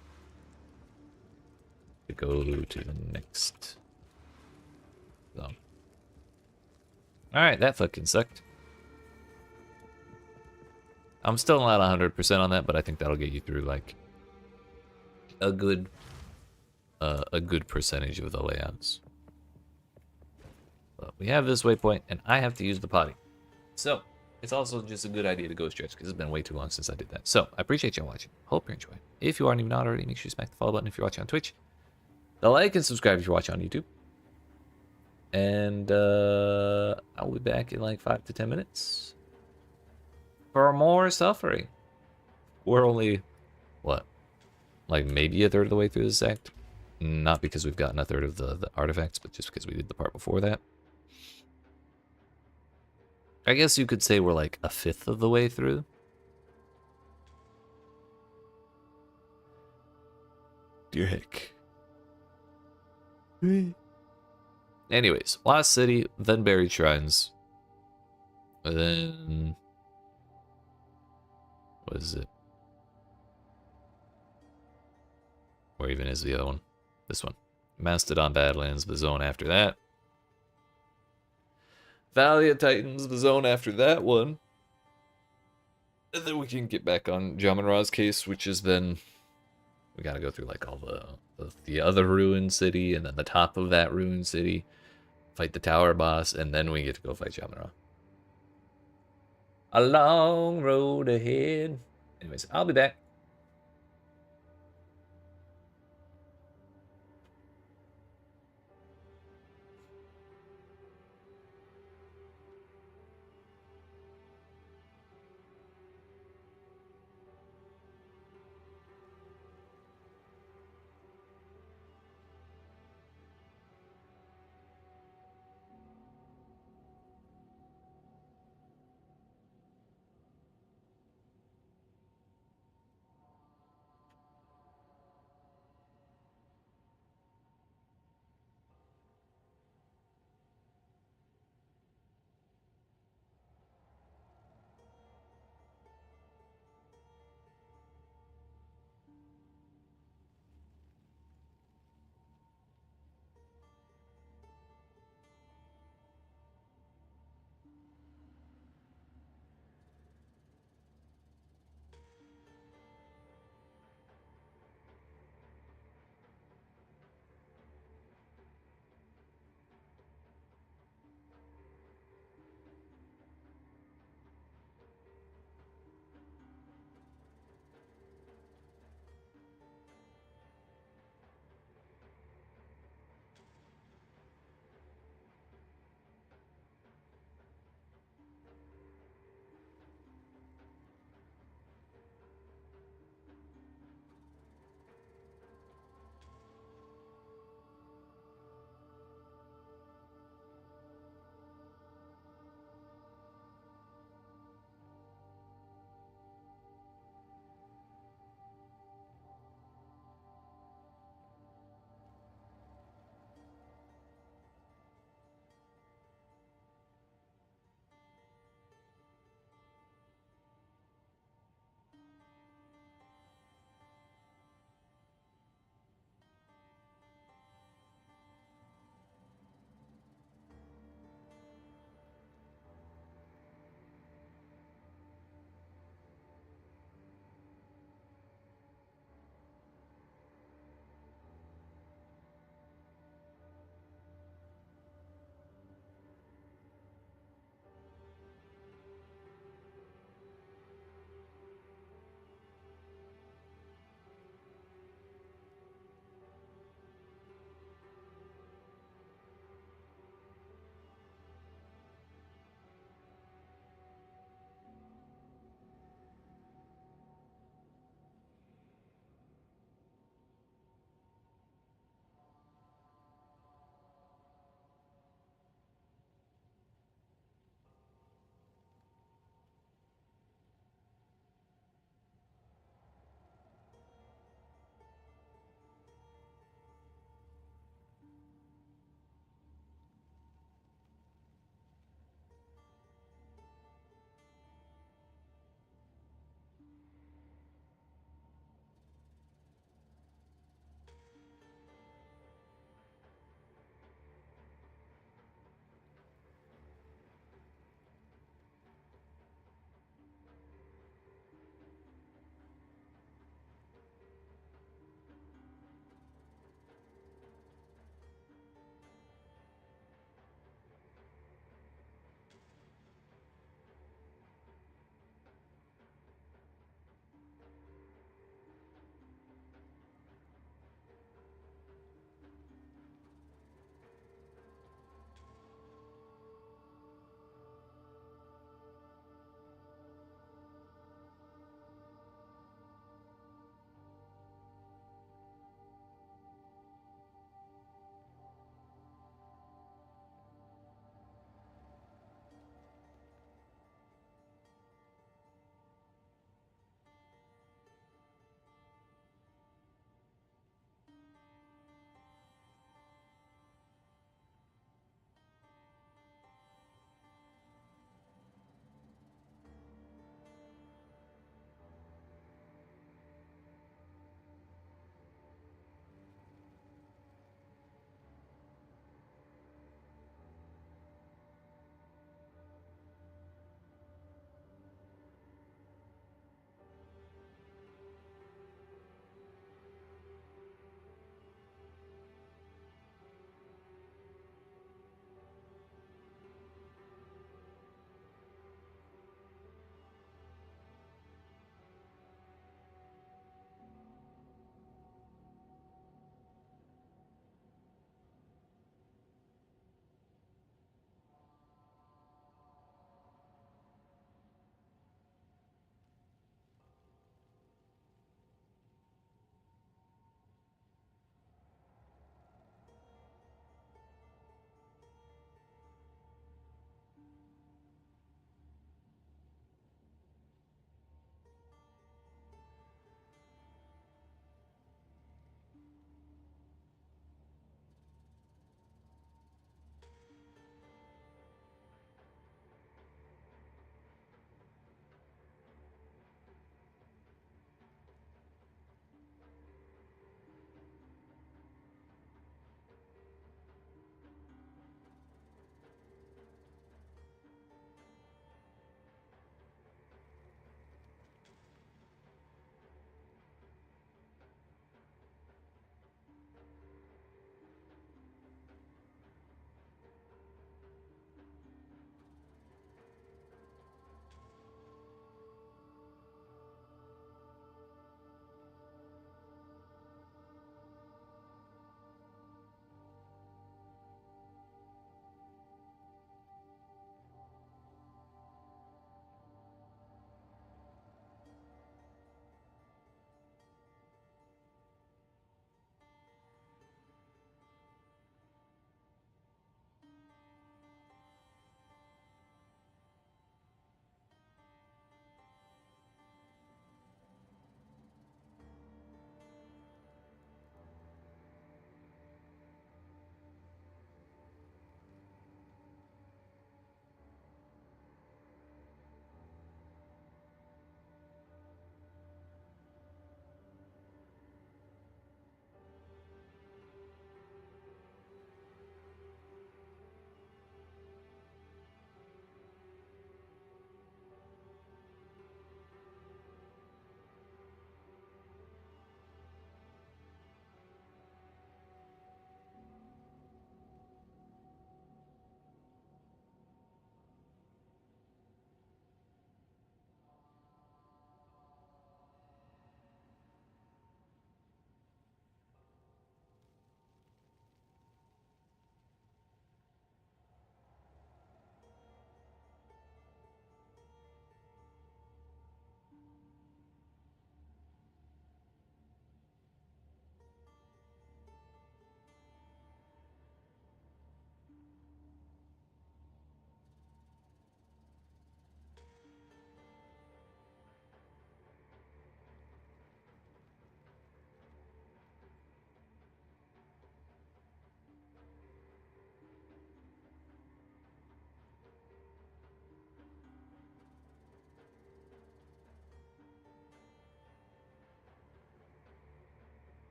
to go to the next zone. Alright, that fucking sucked. I'm still not 100% on that, but I think that'll get you through like a good percentage of the layouts. But we have this waypoint, and I have to use the potty. So, it's also just a good idea to go stretch, because it's been way too long since I did that. So, I appreciate y'all watching. Hope you're enjoying. If you aren't even already, make sure you smack the follow button if you're watching on Twitch. The like and subscribe if you're watching on YouTube. And, I'll be back in like 5 to 10 minutes. For more suffering. We're only, what? Like maybe a third of the way through this act? Not because we've gotten a third of the artifacts, but just because we did the part before that. I guess you could say we're like a fifth of the way through. Dear heck. Anyways, Lost City, then Buried Shrines. Then... what is it? Where even is the other one? This one. Mastodon Badlands, the zone after that. Valley of Titans, the zone after that one. And then we can get back on Jamun-Ra's case, which is then... we gotta go through like all the other ruined city, and then the top of that ruined city. Fight the tower boss, and then we get to go fight Jamun-Ra. A long road ahead. Anyways, I'll be back.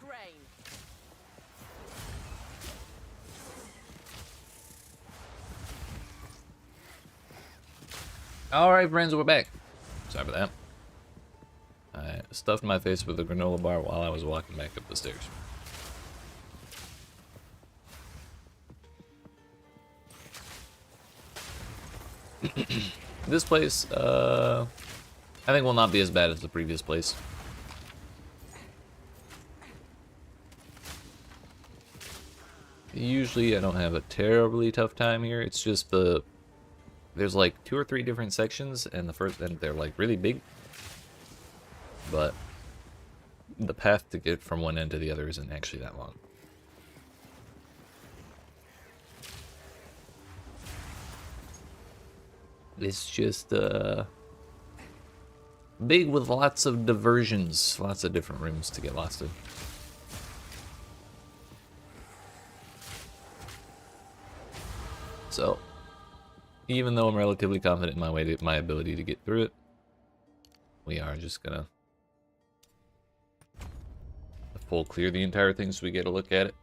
grain. Alright, friends, we're back. Sorry for that. I stuffed my face with a granola bar while I was walking back up the stairs. This place, I think will not be as bad as the previous place. Usually I don't have a terribly tough time here. It's just there's like 2 or 3 different sections, and they're like really big. But the path to get from one end to the other isn't actually that long. It's just big with lots of diversions, lots of different rooms to get lost in. So, even though I'm relatively confident in my ability to get through it, we are just gonna full clear the entire thing so we get a look at it.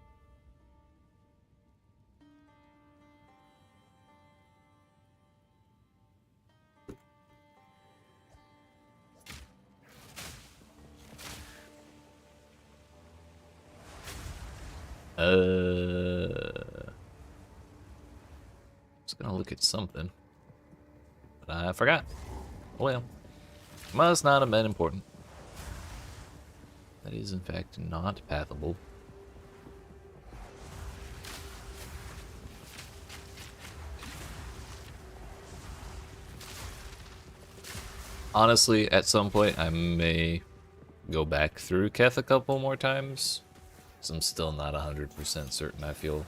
Just gonna look at something, but I forgot. Well, must not have been important. That is, in fact, not pathable. Honestly, at some point, I may go back through Keth a couple more times. So I'm still not 100% certain. I feel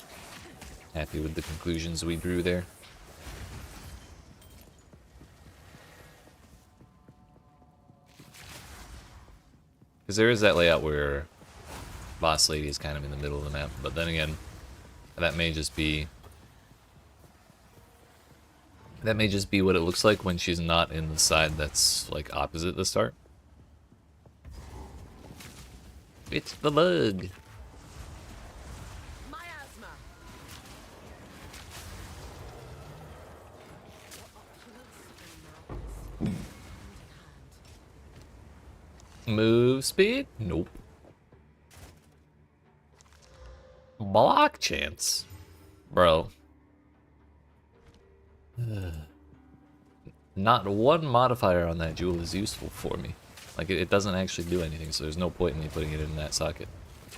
happy with the conclusions we drew there. Because there is that layout where Boss Lady is kind of in the middle of the map, but then again, that may just be what it looks like when she's not in the side that's like opposite the start. It's the bug. Miasma. Move speed? Nope. Block chance? Bro. Not one modifier on that jewel is useful for me. Like, it doesn't actually do anything, so there's no point in me putting it in that socket.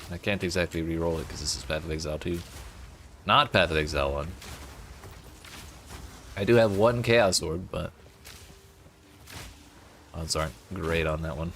I can't exactly re-roll it because this is Path of Exile 2. Not Path of Exile 1. I do have one Chaos Orb, but odds aren't great on that one.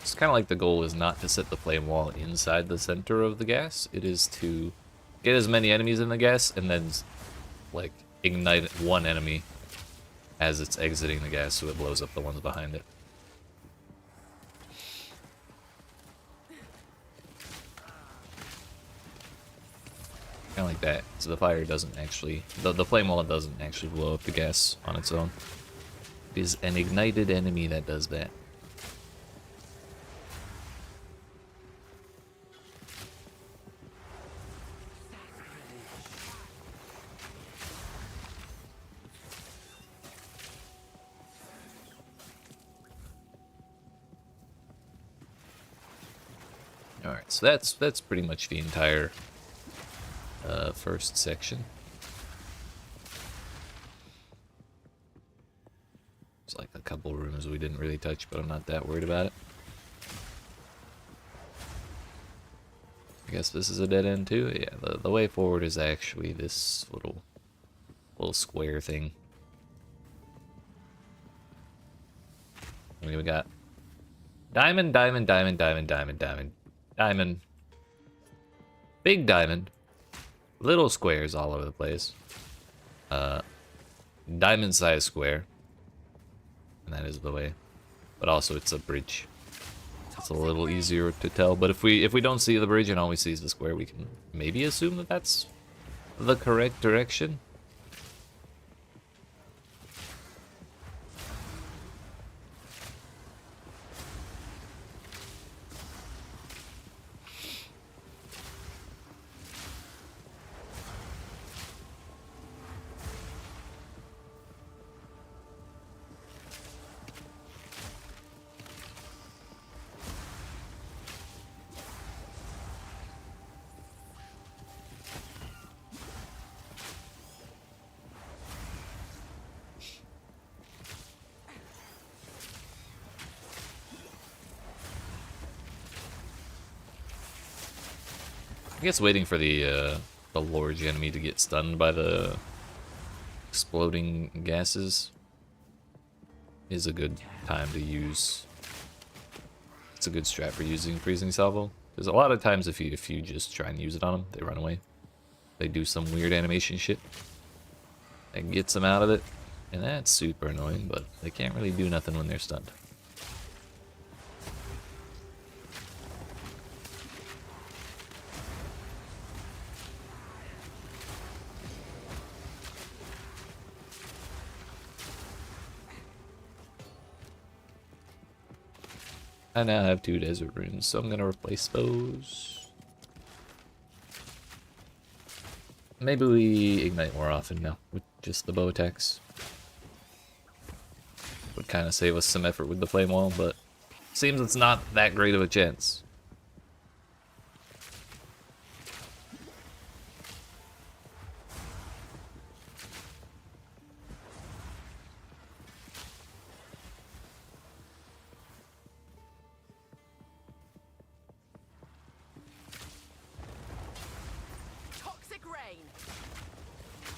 It's kind of like the goal is not to set the flame wall inside the center of the gas. It is to get as many enemies in the gas and then, like, ignite one enemy as it's exiting the gas so it blows up the ones behind it. Kind of like that. So the fire doesn't actually... The flame wall doesn't actually blow up the gas on its own. It is an ignited enemy that does that. Alright, so that's pretty much the entire first section. There's like a couple rooms we didn't really touch, but I'm not that worried about it. I guess this is a dead end too? Yeah, the way forward is actually this little square thing. We got diamond, diamond, diamond, diamond, diamond, diamond, diamond, big diamond, little squares all over the place. Diamond-sized square. And that is the way. But also it's a bridge. It's a little easier to tell. But if we don't see the bridge and all we see is the square, we can maybe assume that that's the correct direction. I guess waiting for the large enemy to get stunned by the exploding gases is a good time to use. It's a good strat for using freezing salvo. Because a lot of times if you just try and use it on them, they run away. They do some weird animation shit that gets them out of it, and that's super annoying. But they can't really do nothing when they're stunned. I now have 2 desert runes, so I'm gonna replace those. Maybe we ignite more often now with just the bow attacks. Would kind of save us some effort with the flame wall, but seems it's not that great of a chance.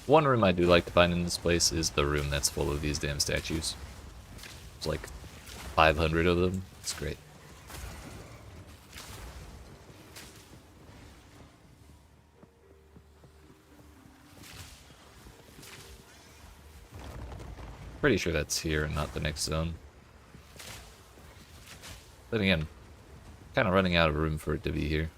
One room I do like to find in this place is the room that's full of these damn statues. There's like 500 of them. It's great. Pretty sure that's here and not the next zone. Then again, kind of running out of room for it to be here.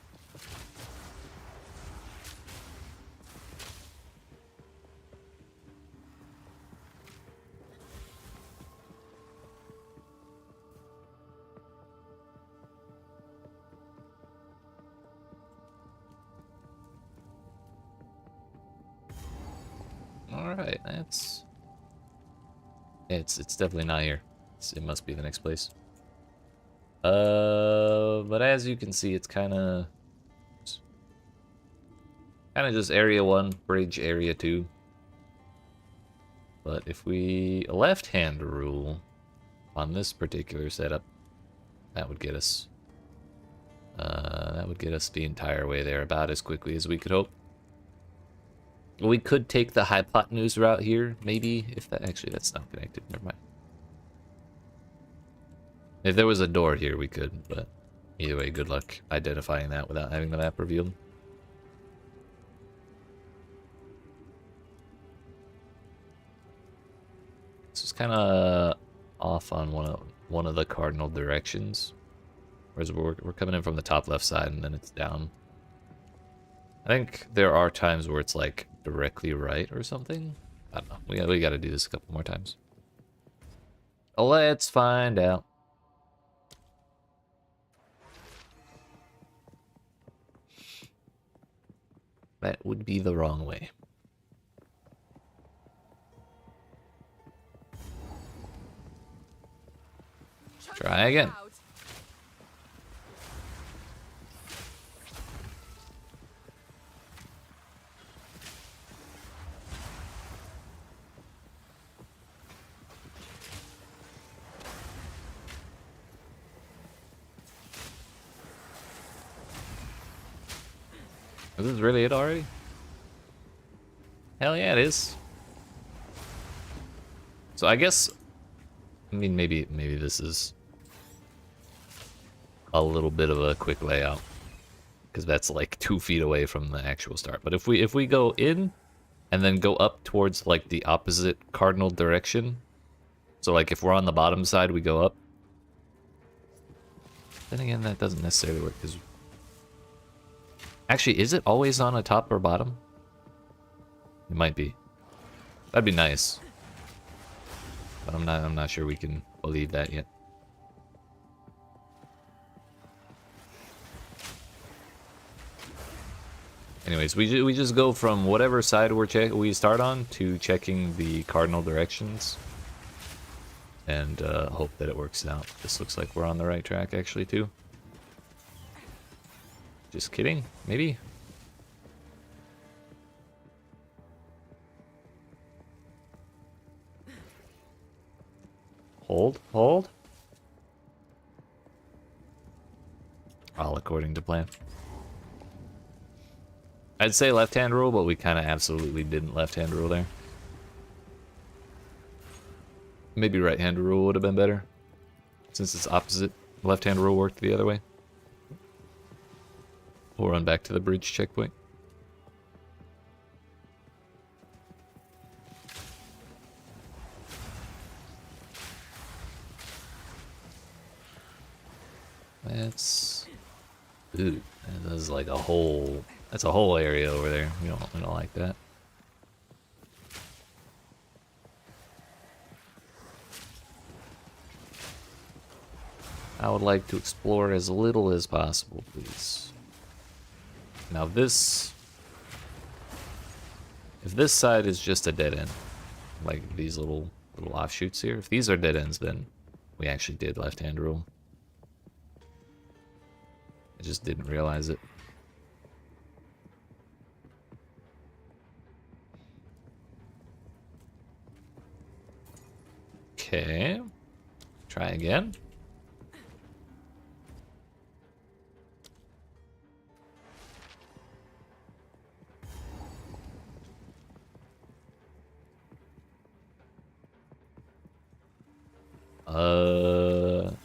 Alright, that's... It's definitely not here. It must be the next place. But as you can see, it's kind of just area 1, bridge area 2. But if we left-hand rule on this particular setup, that would get us the entire way there about as quickly as we could hope. We could take the hypotenuse route here, maybe, if that... Actually, that's not connected, never mind. If there was a door here, we could, but either way, good luck identifying that without having the map revealed. This is kind of off on one of the cardinal directions. Whereas we're coming in from the top left side, and then it's down. I think there are times where it's like directly right or something. I don't know. We got to do this a couple more times. Let's find out. That would be the wrong way. Try again. Is this really it already? Hell yeah, it is. So I guess, I mean, maybe this is a little bit of a quick layout. because that's like 2 feet away from the actual start. But if we go in and then go up towards like the opposite cardinal direction, so like if we're on the bottom side, we go up. Then again, that doesn't necessarily work because actually, is it always on a top or bottom? It might be. That'd be nice. But I'm not sure we can believe that yet. Anyways, we just go from whatever side we start on to checking the cardinal directions and hope that it works out. This looks like we're on the right track actually too. Just kidding, maybe. Hold. All according to plan. I'd say left-hand rule, but we kind of absolutely didn't left-hand rule there. Maybe right-hand rule would have been better, since it's opposite. Left-hand rule worked the other way. We'll run back to the bridge checkpoint. Ooh, that is like a whole... That's a whole area over there. We don't like that. I would like to explore as little as possible, please. Now this... If this side is just a dead end, like these little offshoots here, if these are dead ends, then we actually did left-hand rule. I just didn't realize it. Okay. Try again.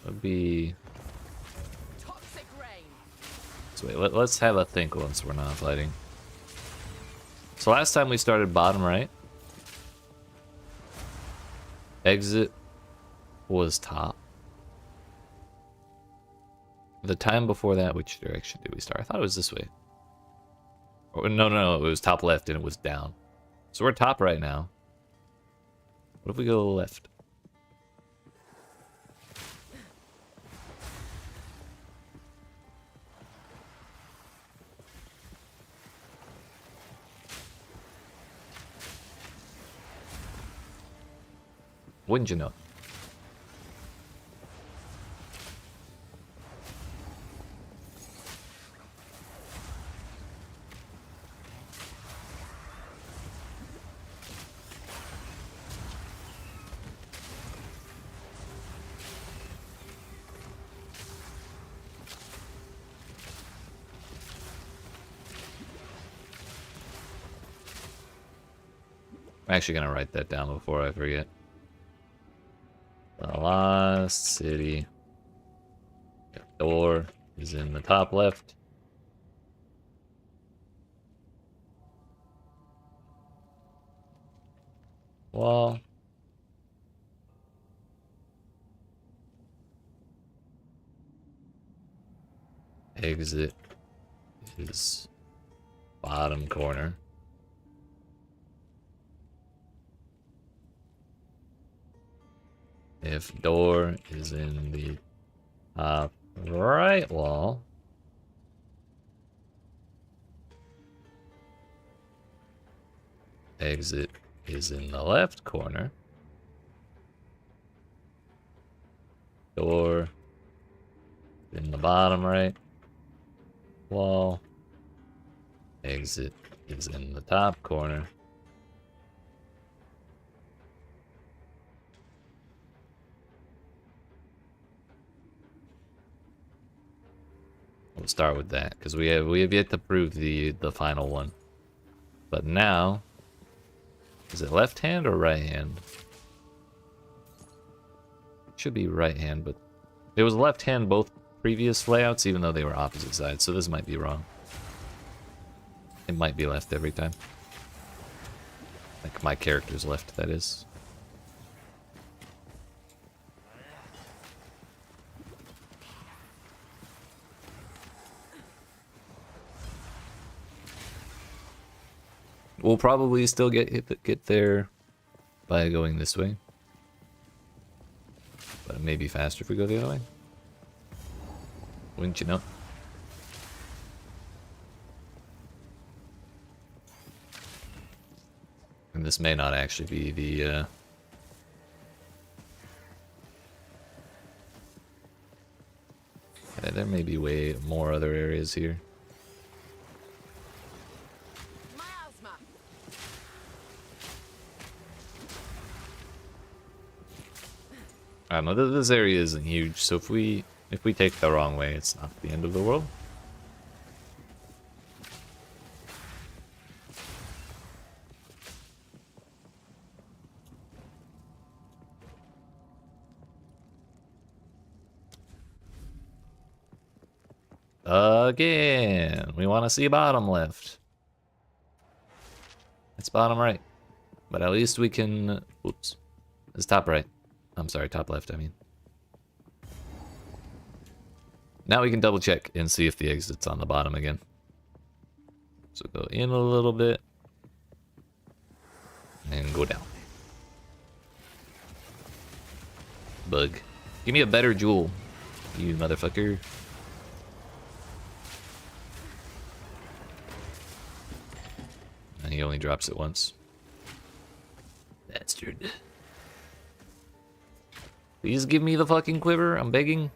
Would be... Toxic rain. So wait, let's have a think once we're not fighting. So last time we started bottom right. Exit was top. The time before that, which direction did we start? I thought it was this way. Oh, no, it was top left and it was down. So we're top right now. What if we go left? Wouldn't you know? I'm actually gonna write that down before I forget. The last city. Door is in the top left. Wall. Exit is bottom corner. If door is in the top right wall, exit is in the left corner, door in the bottom right wall, exit is in the top corner. We'll start with that because we have yet to prove the final one. But now, is it left hand or right hand? It should be right hand, but it was left hand both previous layouts, even though they were opposite sides. So this might be wrong. It might be left every time. Like my character's left, that is. We'll probably still get there by going this way. But it may be faster if we go the other way. Wouldn't you know? And this may not actually be the yeah, there may be way more other areas here. Miasma. I don't know, this area isn't huge, so if we take the wrong way, it's not the end of the world. Again, we want to see bottom left. It's bottom right. But at least we can... Oops. It's top right. I'm sorry, top left, I mean. Now we can double check and see if the exit's on the bottom again. So go in a little bit. And go down. Bug. Give me a better jewel, you motherfucker. And he only drops it once. Bastard. Please give me the fucking quiver, I'm begging.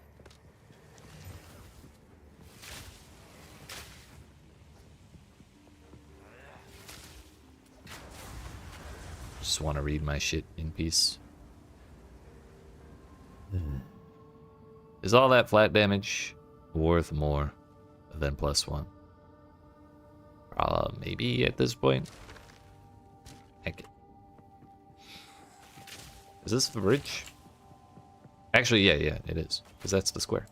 Just want to read my shit in peace. Is all that flat damage worth more than +1? Maybe at this point. Heck. Is this the bridge? Actually, yeah, it is. Because that's the square.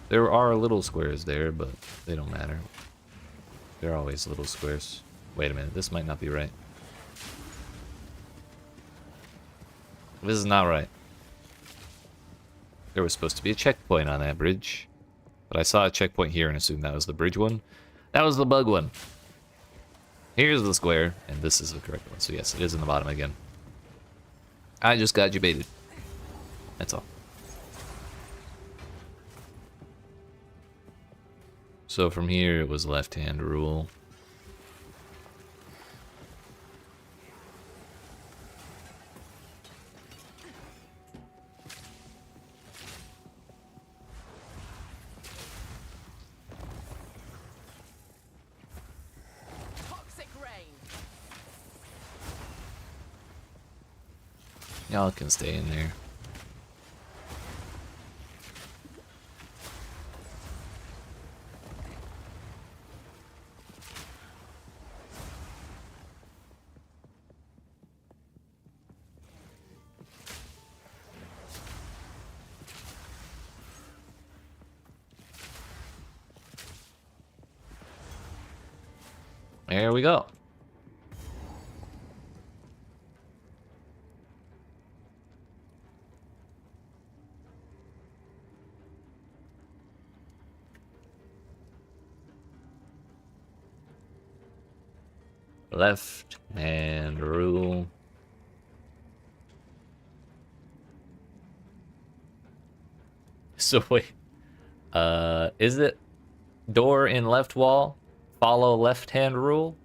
There are little squares there, but they don't matter. They're always little squares. Wait a minute, this might not be right. This is not right. There was supposed to be a checkpoint on that bridge. But I saw a checkpoint here and assumed that was the bridge one. That was the bug one. Here's the square, and this is the correct one. So yes, it is in the bottom again. I just got you baited. That's all. So from here, it was left-hand rule. Y'all can stay in there. There we go. Left hand rule. So wait, is it door in left wall, follow left hand rule?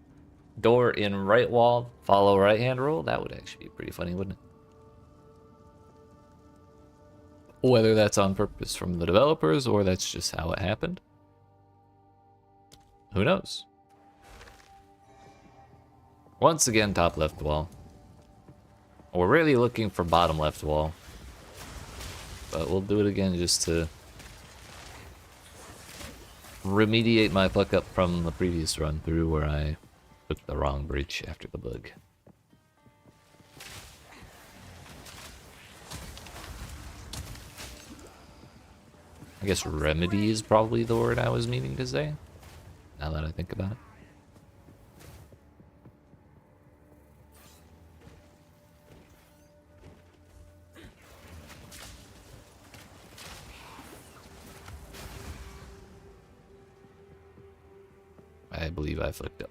Door in right wall, follow right hand rule? That would actually be pretty funny, wouldn't it? Whether that's on purpose from the developers or that's just how it happened. Who knows? Once again, top left wall. We're really looking for bottom left wall. But we'll do it again just to remediate my fuck up from the previous run through where I took the wrong bridge after the bug. I guess remedy is probably the word I was meaning to say, now that I think about it. I believe I flipped up.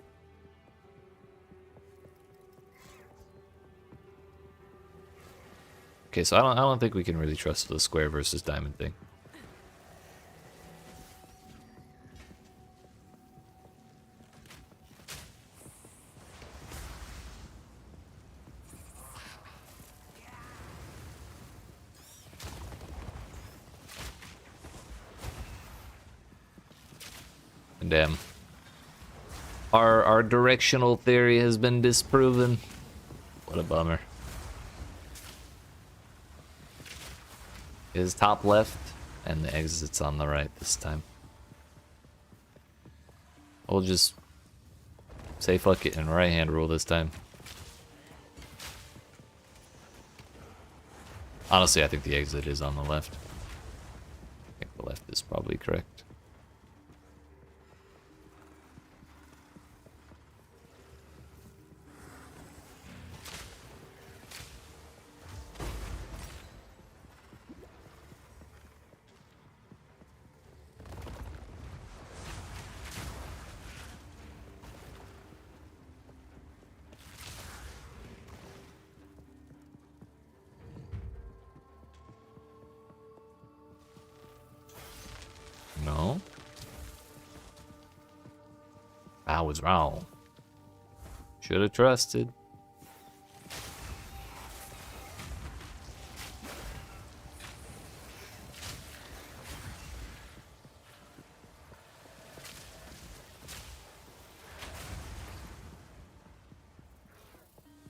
Okay, so I don't think we can really trust the square versus diamond thing. Damn. Our directional theory has been disproven. What a bummer. It is top left, and the exit's on the right this time. We'll just say fuck it and right hand rule this time. Honestly, I think the exit is on the left. I think the left is probably correct. No. I was wrong. Should have trusted.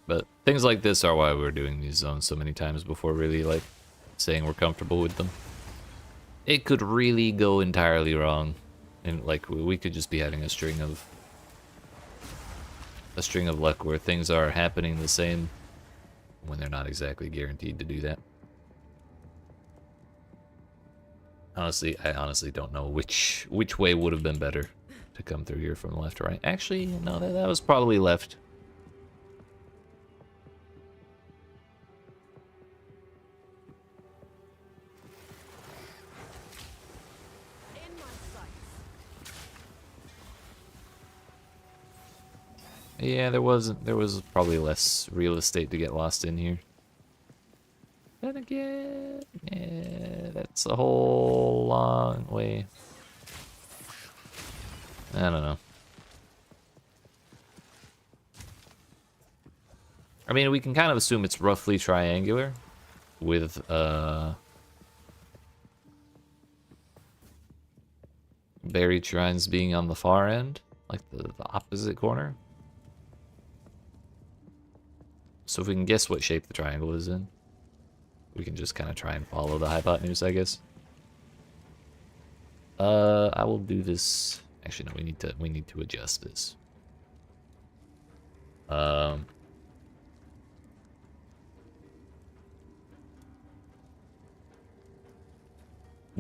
But things like this are why we're doing these zones so many times before really like saying we're comfortable with them. It could really go entirely wrong, and like we could just be having a string of luck where things are happening the same when they're not exactly guaranteed to do that. Honestly, I honestly don't know which way would have been better to come through here from left to right. Actually, no, that was probably left. Yeah, there was probably less real estate to get lost in here. Then again, yeah, that's a whole long way. I don't know. I mean, we can kind of assume it's roughly triangular with buried shrines being on the far end, like the opposite corner. So if we can guess what shape the triangle is in, we can just kind of try and follow the hypotenuse, I guess. I will do this. Actually, no, we need to adjust this.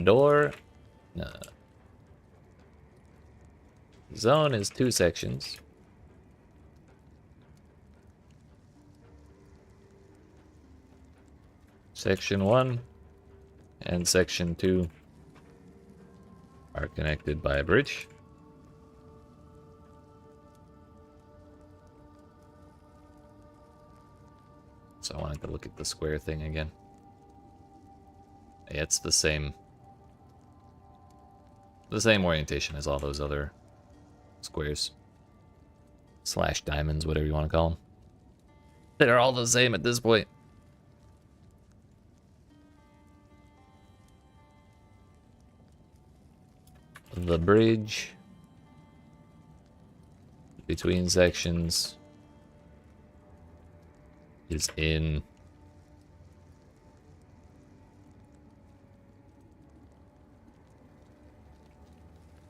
Door. No. Zone is 2 sections. Section 1 and Section 2 are connected by a bridge. So I wanted to look at the square thing again. Yeah, it's the same orientation as all those other squares. Slash diamonds, whatever you want to call them. They're all the same at this point. The bridge between sections is in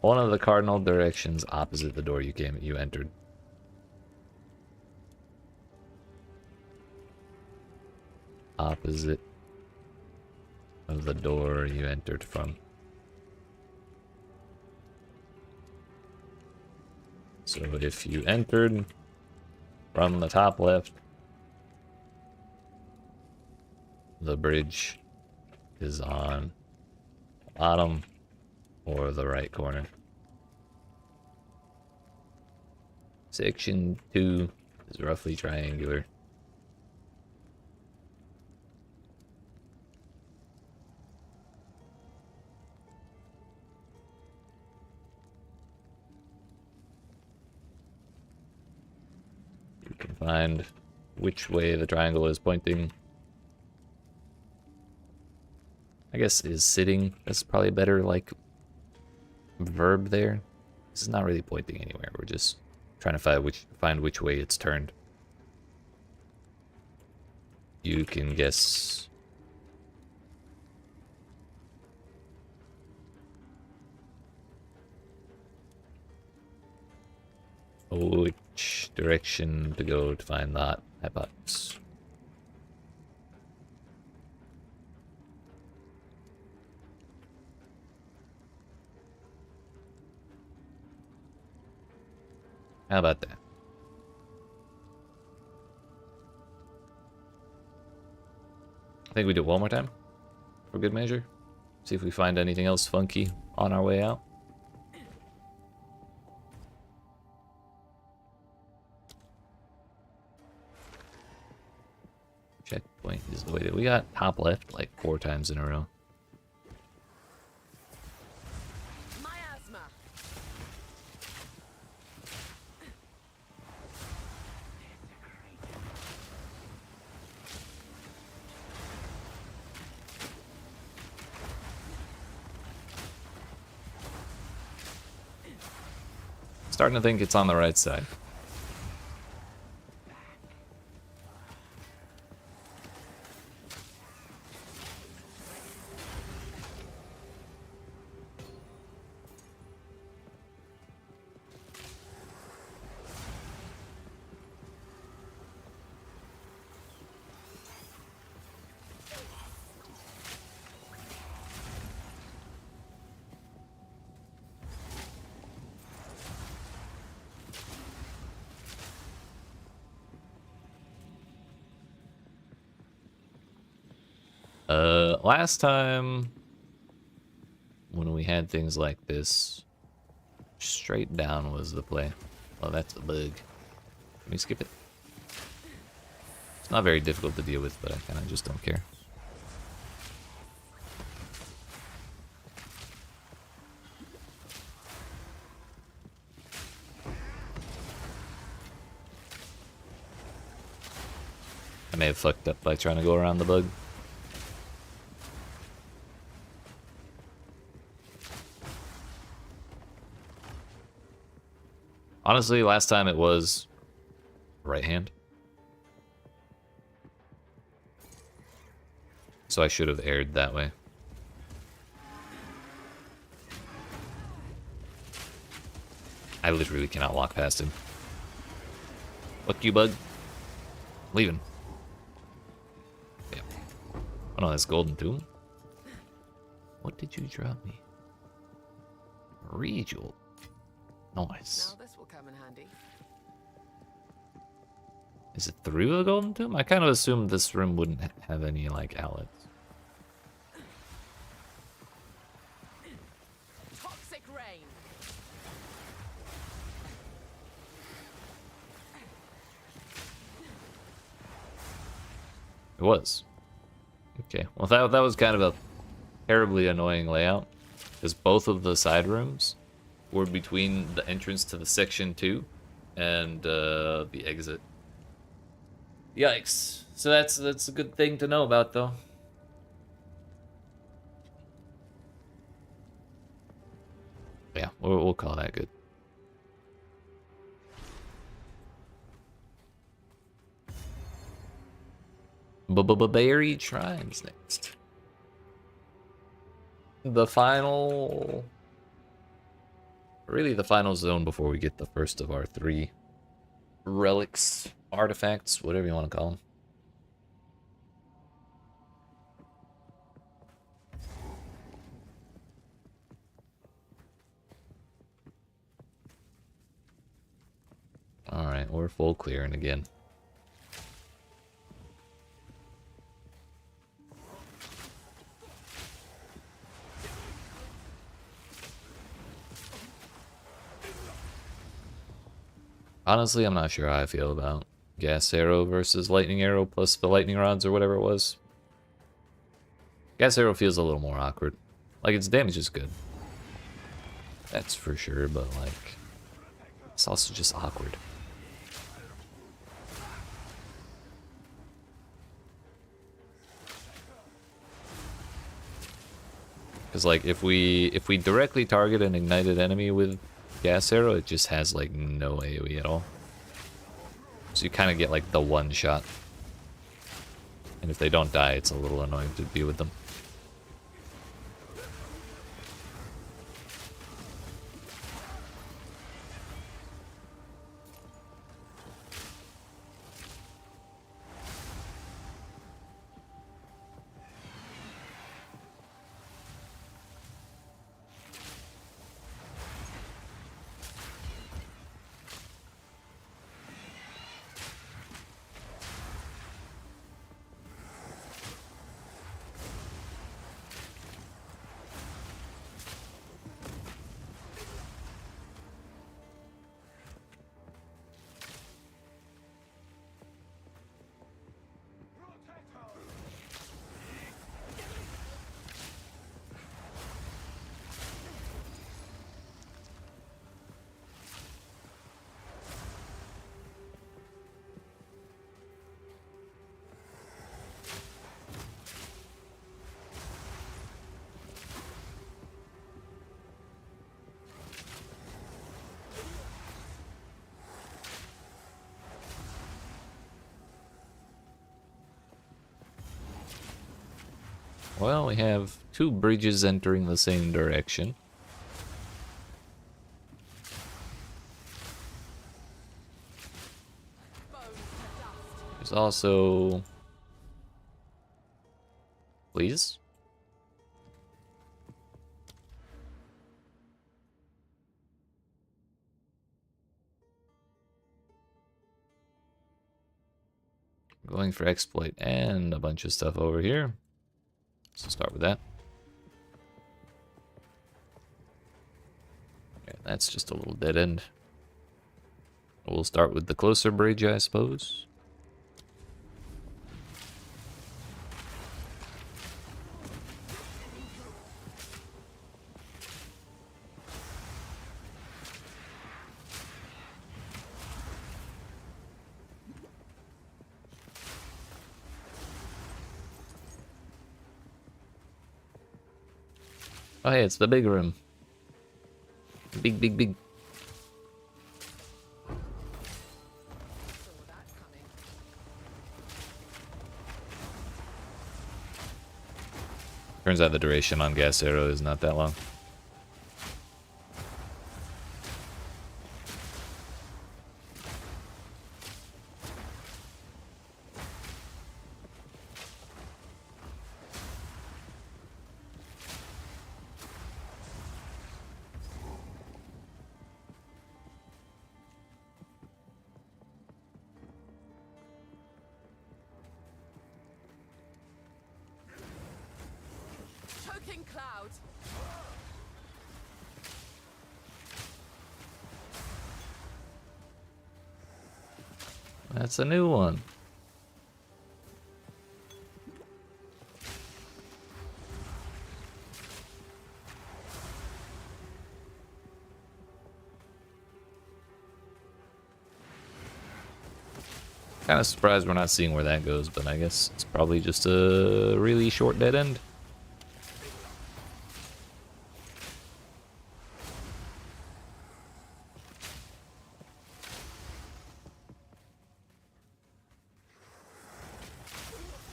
one of the cardinal directions opposite the door you entered. Opposite of the door you entered from. So if you entered from the top left, the bridge is on the bottom or the right corner. Section 2 is roughly triangular. You can find which way the triangle is pointing. I guess is sitting. That's probably a better like verb there. This is not really pointing anywhere. We're just trying to find which way it's turned. You can guess which direction to go to find that hypothesis. How about that? I think we do it one more time for good measure. See if we find anything else funky on our way out. Checkpoint is the way that we got top left like 4 times in a row. Miasma. Starting to think it's on the right side. Last time when we had things like this, straight down was the play. Oh, that's a bug. Let me skip it. It's not very difficult to deal with, but I kind of just don't care. I may have fucked up by trying to go around the bug. Honestly, last time it was right hand. So I should have aired that way. I literally cannot walk past him. Fuck you, bug. Leaving. Yeah. Oh no, that's golden tomb. What did you drop me? Rejewel. Nice. Now this will come in handy. Is it through the golden tomb? I kind of assumed this room wouldn't have any like outlets. Toxic rain. It was. Okay. Well, that was kind of a terribly annoying layout, because both of the side rooms were between the entrance to the section 2 and the exit. Yikes. So that's a good thing to know about, though. Yeah, we'll call that good. Buried Shrines next. The final... Really the final zone before we get the first of our 3 relics, artifacts, whatever you want to call them. Alright, we're full clearing again. Honestly, I'm not sure how I feel about gas arrow versus lightning arrow plus the lightning rods or whatever it was. Gas arrow feels a little more awkward. Like, its damage is good. That's for sure, but like, it's also just awkward. Because like, if we directly target an ignited enemy with gas arrow, it just has like no AoE at all. So you kind of get like the one shot. And if they don't die, it's a little annoying to be with them. Well, we have two bridges entering the same direction. There's also... Please? Going for exploit and a bunch of stuff over here. So start with that. Okay, that's just a little dead end. We'll start with the closer bridge, I suppose. Oh hey, it's the big room. Big, big, big. Turns out the duration on gas arrow is not that long. Choking cloud. That's a new one. Kind of surprised we're not seeing where that goes, but I guess it's probably just a really short dead end.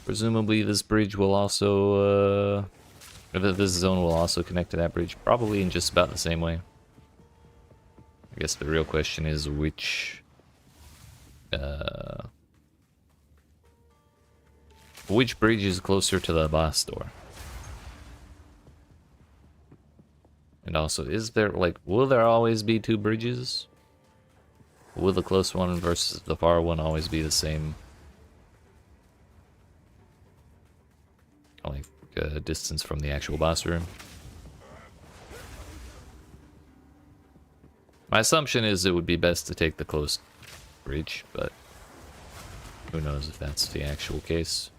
Presumably this bridge will also, this zone will also connect to that bridge, probably in just about the same way. I guess the real question is which bridge is closer to the boss door? And also, is there, like, will there always be two bridges? Will the close one versus the far one always be the same? Like distance from the actual boss room? My assumption is it would be best to take the close bridge, but who knows if that's the actual case.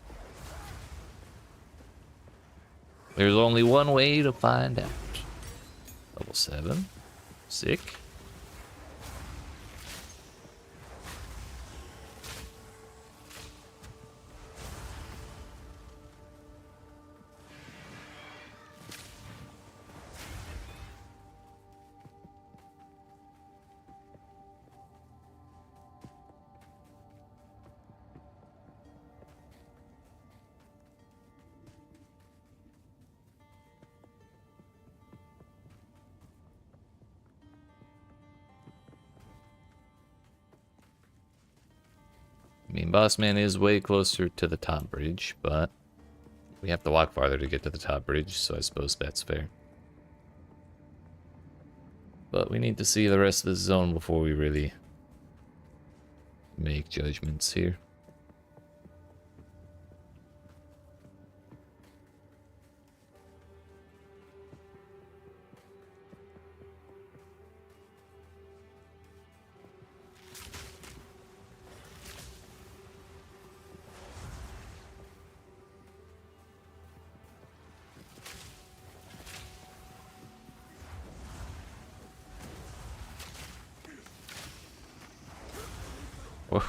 There's only one way to find out. Level 7. Sick. I mean, Boss Man is way closer to the top bridge, but we have to walk farther to get to the top bridge, so I suppose that's fair. But we need to see the rest of the zone before we really make judgments here.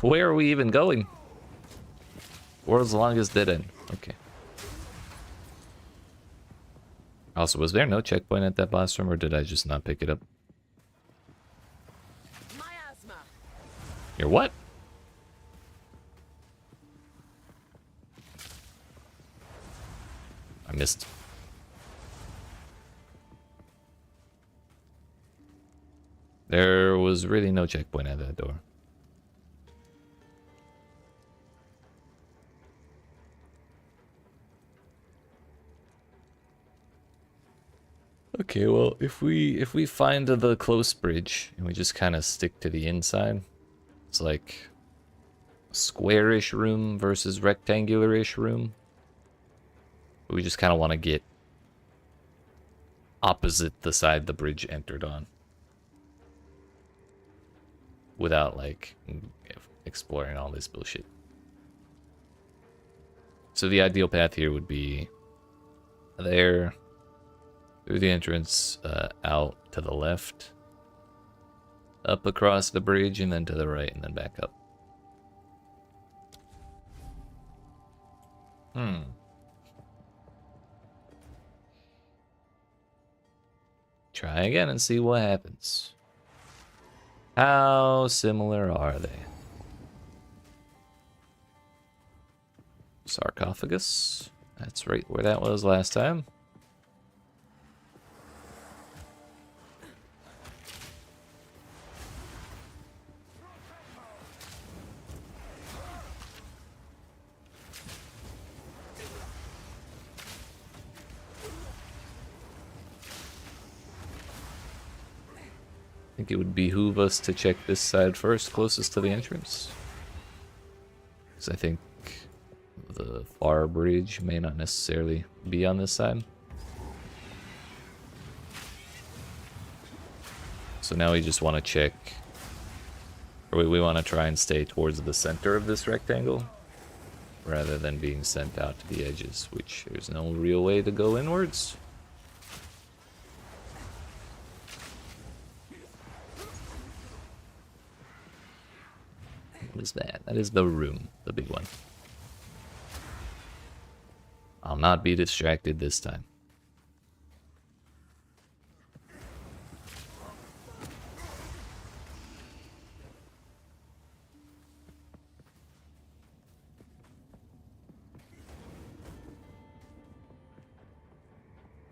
Where are we even going? World's longest dead end. Okay. Also, was there no checkpoint at that boss room, or did I just not pick it up? Miasma. Your what? I missed. There was really no checkpoint at that door. Okay, well, if we find the close bridge and we just kind of stick to the inside, it's like a squarish room versus rectangular-ish room. We just kind of want to get opposite the side the bridge entered on, without like exploring all this bullshit. So the ideal path here would be there, through the entrance, out to the left, up across the bridge, and then to the right, and then back up. Try again and see what happens. How similar are they? Sarcophagus. That's right where that was last time. I think it would behoove us to check this side first, closest to the entrance. Because I think the far bridge may not necessarily be on this side. So now we just want to check, or we want to try and stay towards the center of this rectangle, rather than being sent out to the edges, which there's no real way to go inwards. What is that? That is the room, the big one. I'll not be distracted this time.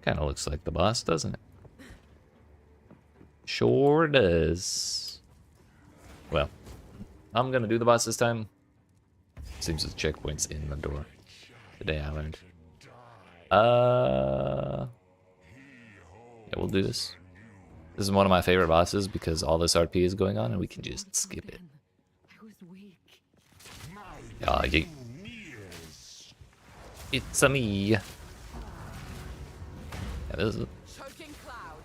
Kind of looks like the boss, doesn't it? Sure does. Well, I'm gonna do the boss this time. Seems the checkpoint's in the door. Today I learned. Yeah, we'll do this. This is one of my favorite bosses because all this RP is going on and we can just skip it. I was weak. Ah, yeah. It's a me. Yeah, this is Choking cloud.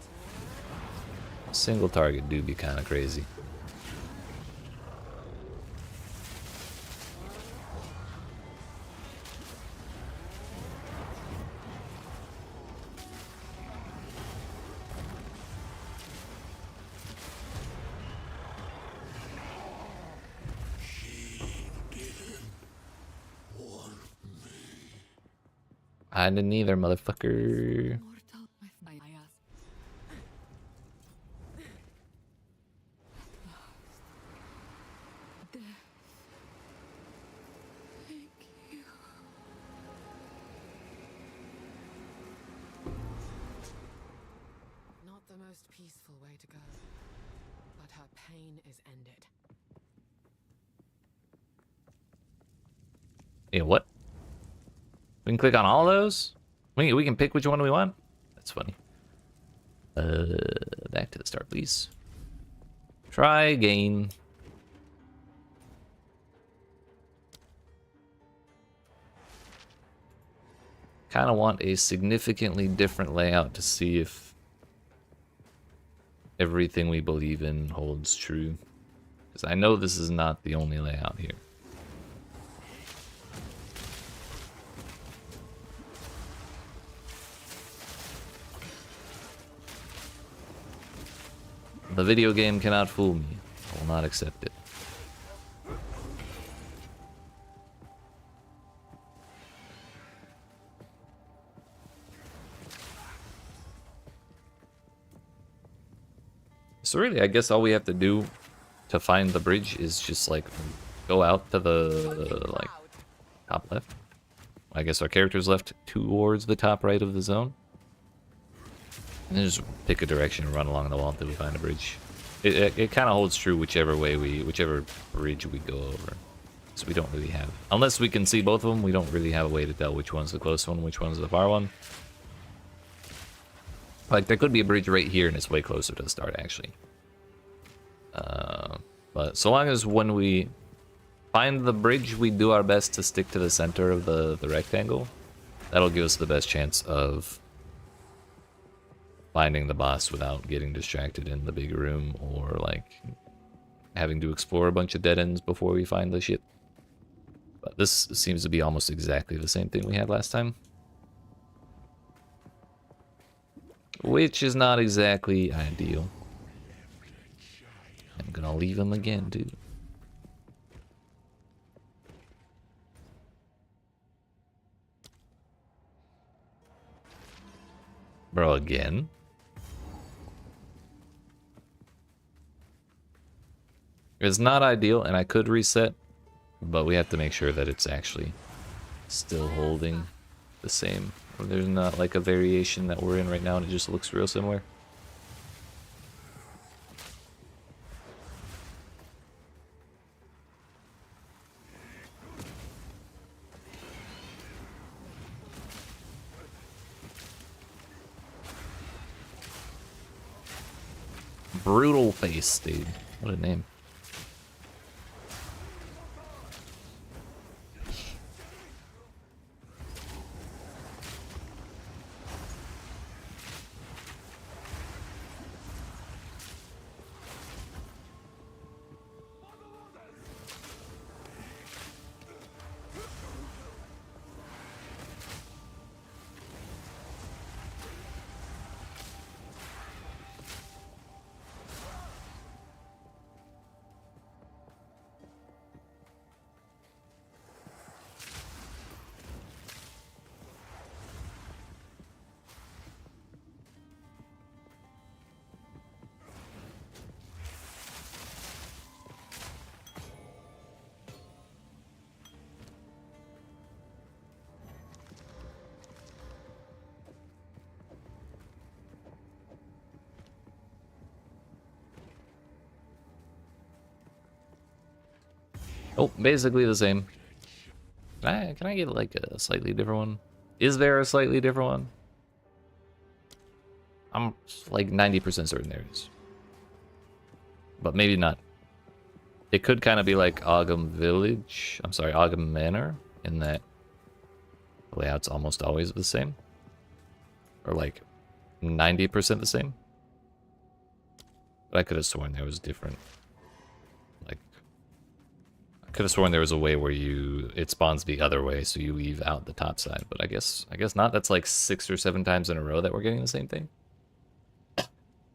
single target do be kind of crazy. I didn't either, motherfucker. Mortal with my eyes. Thank you. Not the most peaceful way to go, but her pain is ended. Yeah, what? We can click on all those? We can pick which one we want? That's funny. Back to the start, please. Try again. Kind of want a significantly different layout to see if everything we believe in holds true. Because I know this is not the only layout here. The video game cannot fool me. I will not accept it. So really, I guess all we have to do to find the bridge is just like go out to the like top left. I guess our character's left towards the top right of the zone. And then just pick a direction and run along the wall until we find a bridge. It kind of holds true whichever bridge we go over. So we don't really have, unless we can see both of them, we don't really have a way to tell which one's the close one, which one's the far one. Like there could be a bridge right here and it's way closer to the start actually. But so long as when we find the bridge, we do our best to stick to the center of the rectangle, that'll give us the best chance of finding the boss without getting distracted in the big room or like having to explore a bunch of dead ends before we find the shit. But this seems to be almost exactly the same thing we had last time, which is not exactly ideal. I'm gonna leave him again, dude. Bro, again? It's not ideal, and I could reset, but we have to make sure that it's actually still holding the same. Or there's not like a variation that we're in right now and it just looks real similar. Brutal Face, dude. What a name. Oh, basically the same. Can I get like a slightly different one? Is there a slightly different one? I'm like 90% certain there is. But maybe not. It could kind of be like Ogham Village. I'm sorry, Ogham Manor, in that the layout's almost always the same. Or like 90% the same. But I could have sworn there was different. Like, I could have sworn there was a way where it spawns the other way, so you leave out the top side. But I guess not. That's like 6 or 7 times in a row that we're getting the same thing.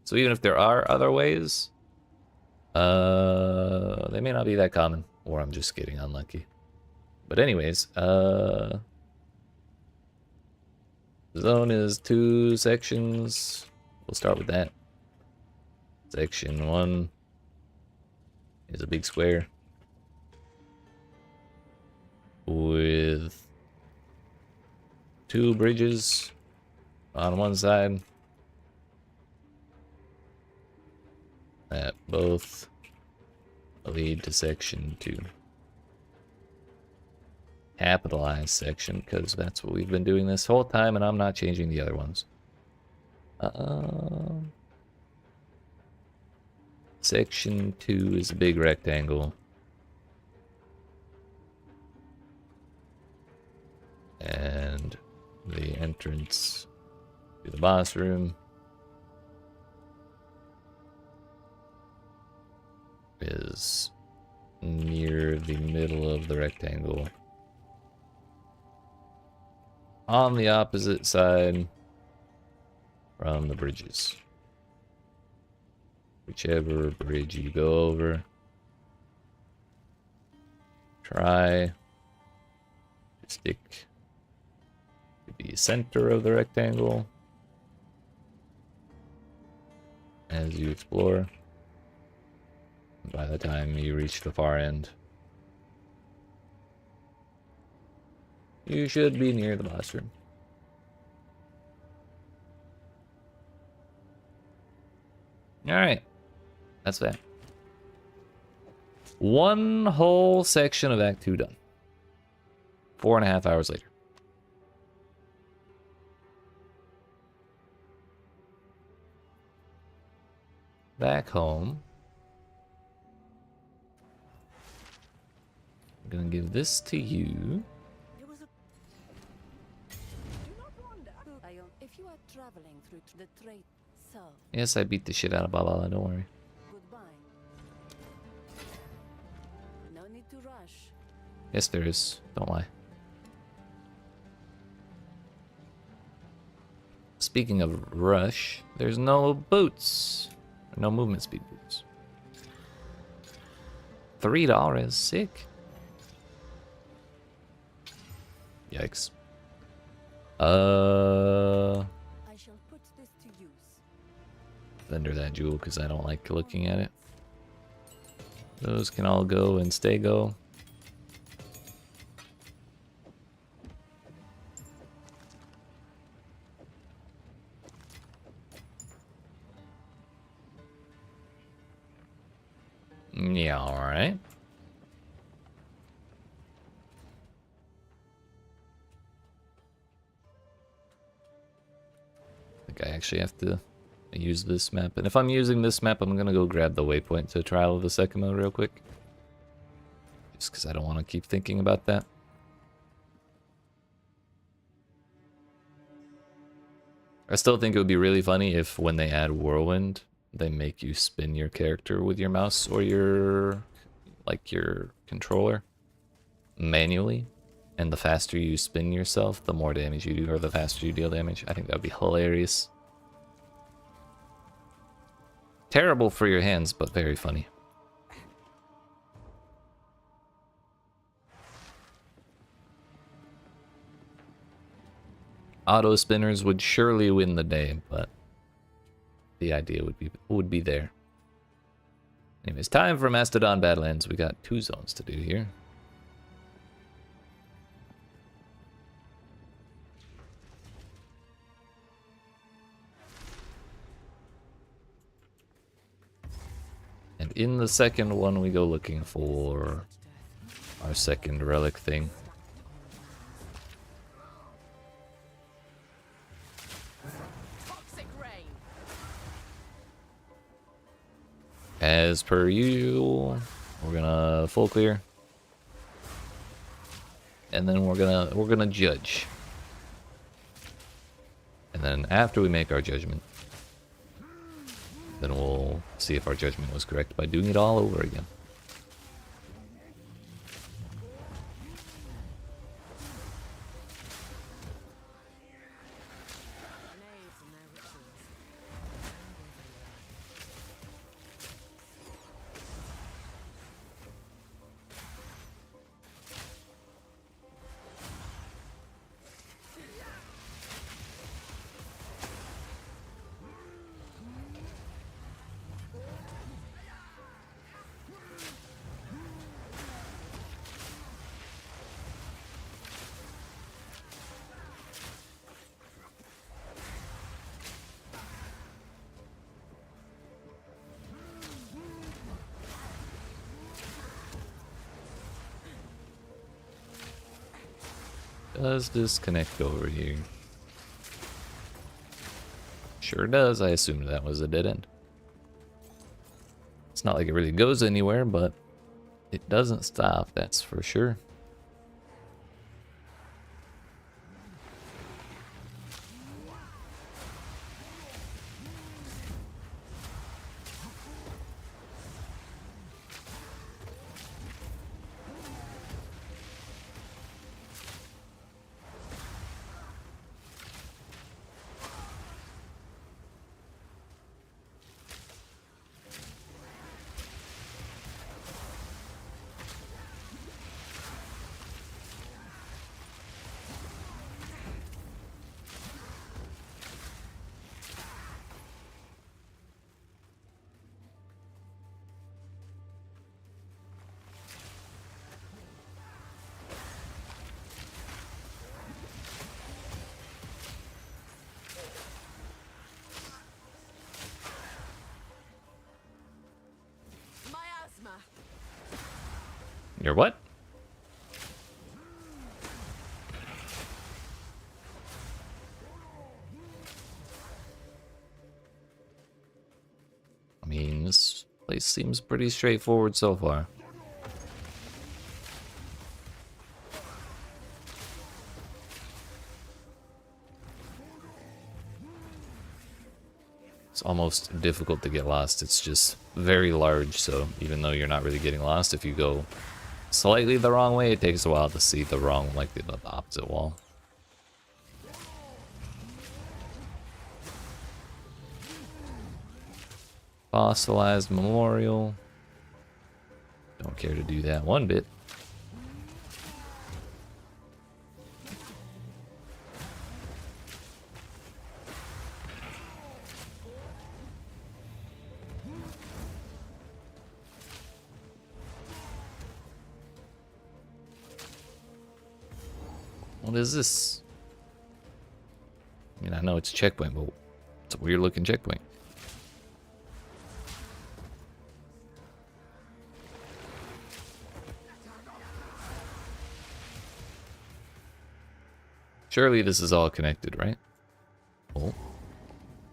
So even if there are other ways, they may not be that common, or I'm just getting unlucky. But anyways, zone is 2 sections. We'll start with that. Section 1 is a big square with 2 bridges on one side that both lead to section 2. Capitalized section, because that's what we've been doing this whole time, and I'm not changing the other ones. Section 2 is a big rectangle. And the entrance to the boss room is near the middle of the rectangle. On the opposite side from the bridges. Whichever bridge you go over, try to stick to the center of the rectangle as you explore. By the time you reach the far end, you should be near the boss room. Alright. That's that. 1 whole section of Act 2 done. 4.5 hours later. Back home. I'm gonna give this to you. There was a... Do not wander. If you are traveling through the trade, so... Yes, I beat the shit out of Balala, don't worry. Goodbye. No need to rush. Yes, there is. Don't lie. Speaking of rush, there's no boots. No movement speed boots. $3, sick. Yikes. I shall put this to use. Vendor that jewel because I don't like looking at it. Those can all go and stay go. Yeah, alright. I think I actually have to use this map. And if I'm using this map, I'm gonna go grab the waypoint to Trial of the Second Mode real quick. Just because I don't want to keep thinking about that. I still think it would be really funny if when they add Whirlwind, they make you spin your character with your mouse or your controller manually. And the faster you spin yourself, the more damage you do, or the faster you deal damage. I think that would be hilarious. Terrible for your hands, but very funny. Auto spinners would surely win the day, but the idea would be there. Anyways, time for Mastodon Badlands. We got 2 zones to do here. And in the second one, we go looking for our second relic thing. Toxic rain. as per usual, we're gonna full clear. And then we're gonna judge. And then after we make our judgment, then we'll see if our judgment was correct by doing it all over again. Knaves and their rituals. Does this connect over here? Sure does. I assumed that was a dead end. It's not like it really goes anywhere, but it doesn't stop, that's for sure. Miasma. Your what? I mean, this place seems pretty straightforward so far. It's almost difficult to get lost. It's just very large, so even though you're not really getting lost, if you go slightly the wrong way, it takes a while to see the wrong, like the opposite wall. Fossilized memorial. Don't care to do that one bit. What is this? I mean, I know it's a checkpoint, but it's a weird looking checkpoint. Surely this is all connected, right? Oh,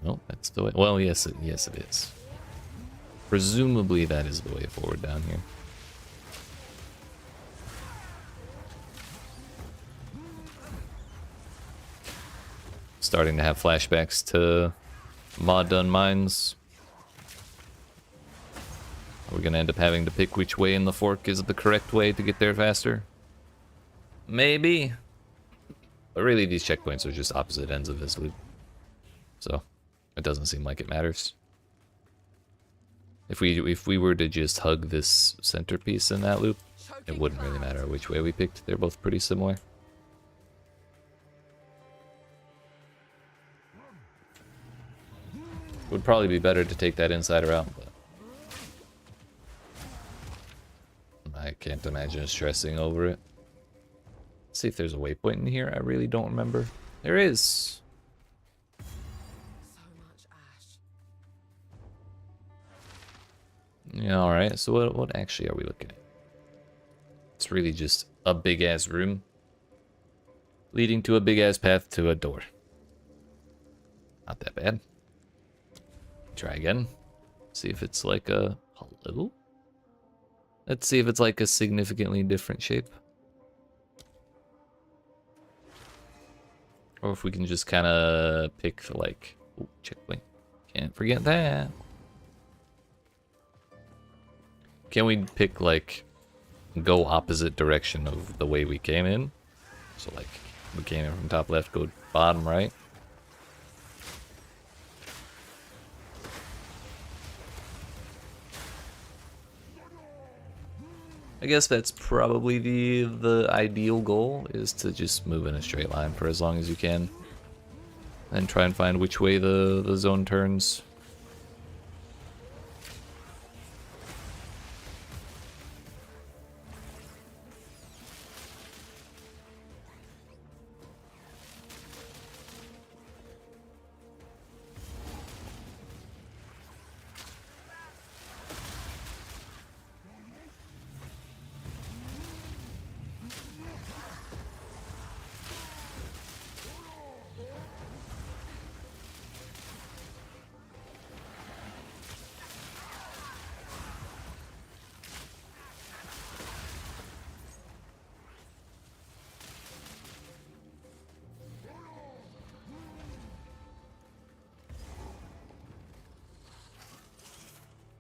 no, that's the way. Well, yes, it is. Presumably, that is the way forward down here. Starting to have flashbacks to Mawdun mines. Are we gonna end up having to pick which way in the fork is the correct way to get there faster? Maybe. But really, these checkpoints are just opposite ends of this loop. So, it doesn't seem like it matters. If we were to just hug this centerpiece in that loop, it wouldn't really matter which way we picked. They're both pretty similar. Would probably be better to take that insider out, but I can't imagine stressing over it. Let's see if there's a waypoint in here. I really don't remember. There is. So much ash. Yeah, alright. So what actually are we looking at? It's really just a big ass room leading to a big ass path to a door. Not that bad. Try again. See if it's like a Hello? Let's see if it's like a significantly different shape. Or if we can just kind of pick like... Oh, checkpoint. Can't forget that. Can we pick like... go opposite direction of the way we came in? So like, we came in from top left, go bottom right. I guess that's probably the ideal goal, is to just move in a straight line for as long as you can. And try and find which way the zone turns.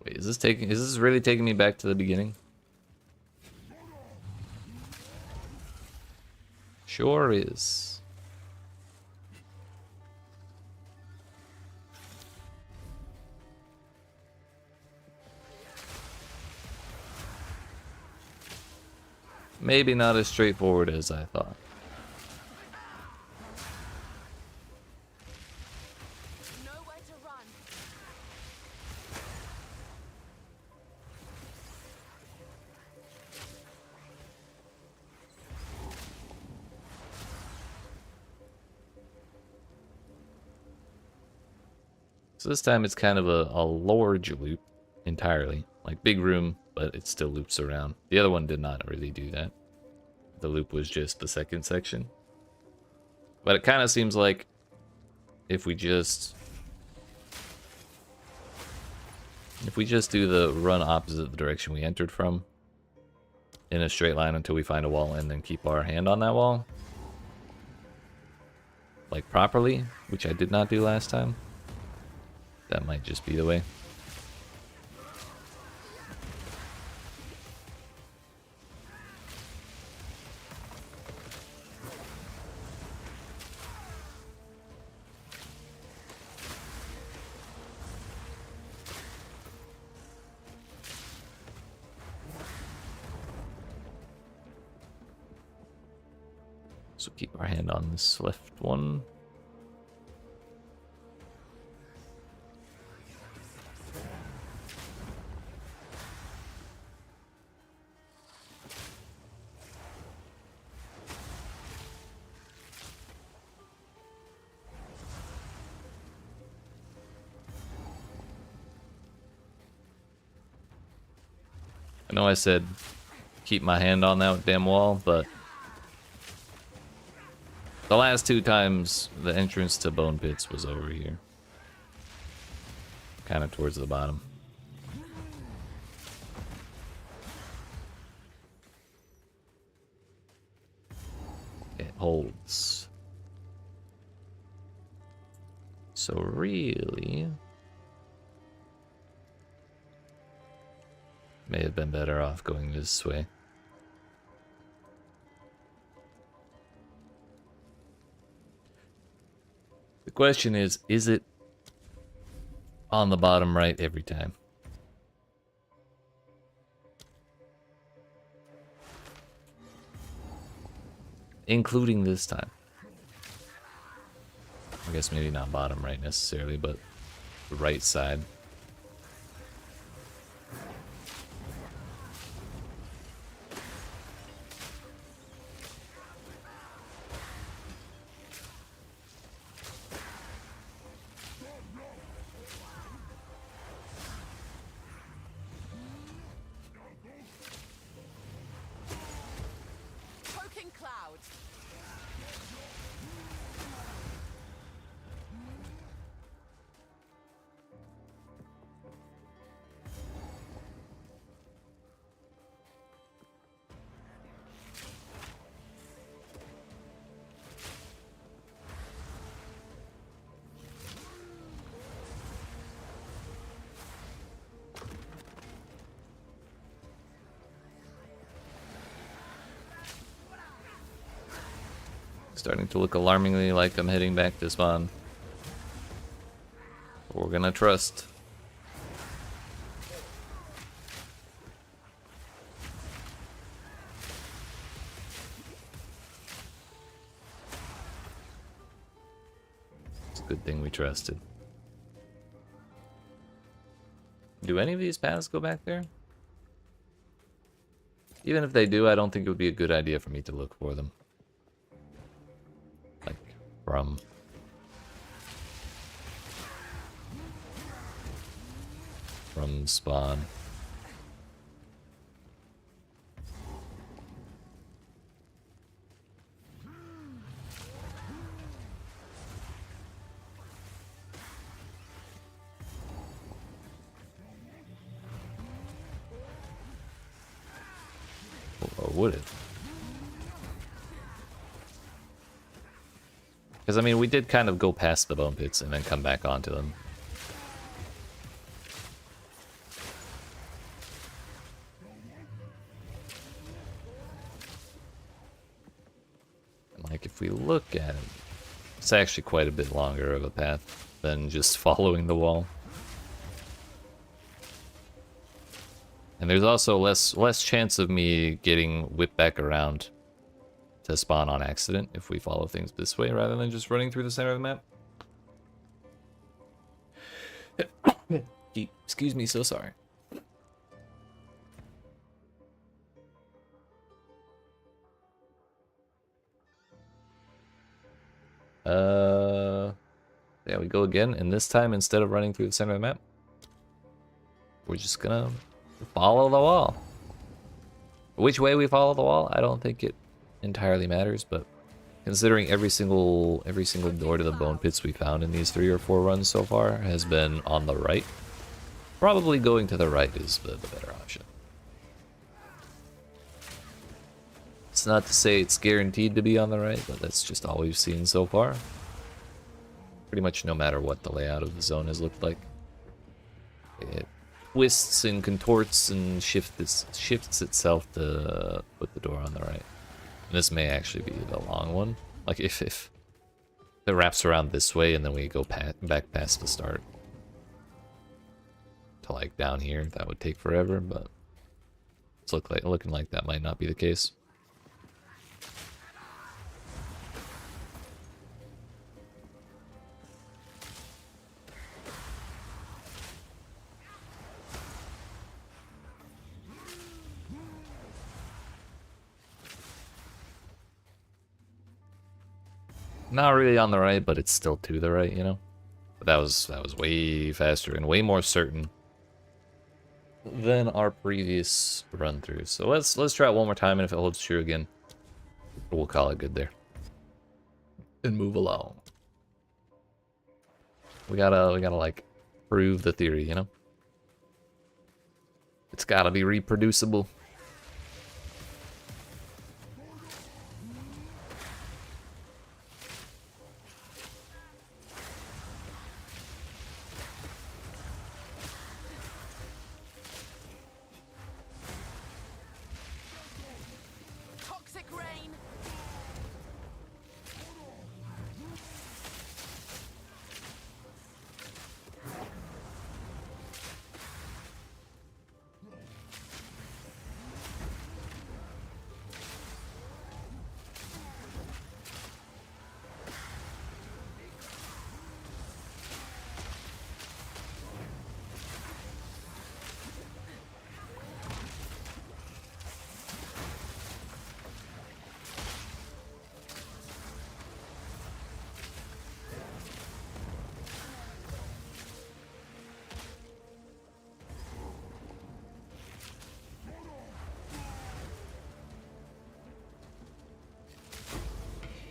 Wait, is this really taking me back to the beginning? Sure is. Maybe not as straightforward as I thought. Nowhere to run. So this time it's kind of a large loop entirely. Like big room, but it still loops around. The other one did not really do that. The loop was just the second section. But it kind of seems like if we just do the run opposite the direction we entered from in a straight line until we find a wall and then keep our hand on that wall, like properly, which I did not do last time, that might just be the way. So keep our hand on this left one. I know I said keep my hand on that damn wall, but the last two times the entrance to Bone Pits was over here. Kind of towards the bottom. It holds. So really... may have been better off going this way. The question is it on the bottom right every time? Including this time. I guess maybe not bottom right necessarily, but the right side. Poking clouds. Starting to look alarmingly like I'm heading back to spawn. We're gonna trust. It's a good thing we trusted. Do any of these paths go back there? Even if they do, I don't think it would be a good idea for me to look for them. Like, from spawn. Or would it? Because, I mean, we did kind of go past the bone pits and then come back onto them. And, like, if we look at it, it's actually quite a bit longer of a path than just following the wall. And there's also less chance of me getting whipped back around to spawn on accident if we follow things this way rather than just running through the center of the map. Excuse me, so sorry. There we go again, and this time instead of running through the center of the map, we're just gonna follow the wall. Which way we follow the wall, I don't think it entirely matters, but considering every single door to the bone pits we found in these 3 or 4 runs so far has been on the right, probably going to the right is the better option. It's not to say it's guaranteed to be on the right, but that's just all we've seen so far. Pretty much no matter what the layout of the zone has looked like. It twists and contorts and shifts itself to put the door on the right. And this may actually be the long one. Like if it wraps around this way and then we go back past the start to like down here, that would take forever, but it's looking like that might not be the case. Not really on the right, but it's still to the right, you know? But that was way faster and way more certain than our previous run through. So let's try it one more time, and if it holds true again, we'll call it good there. And move along. We gotta like prove the theory, you know? It's gotta be reproducible. Toxic rain.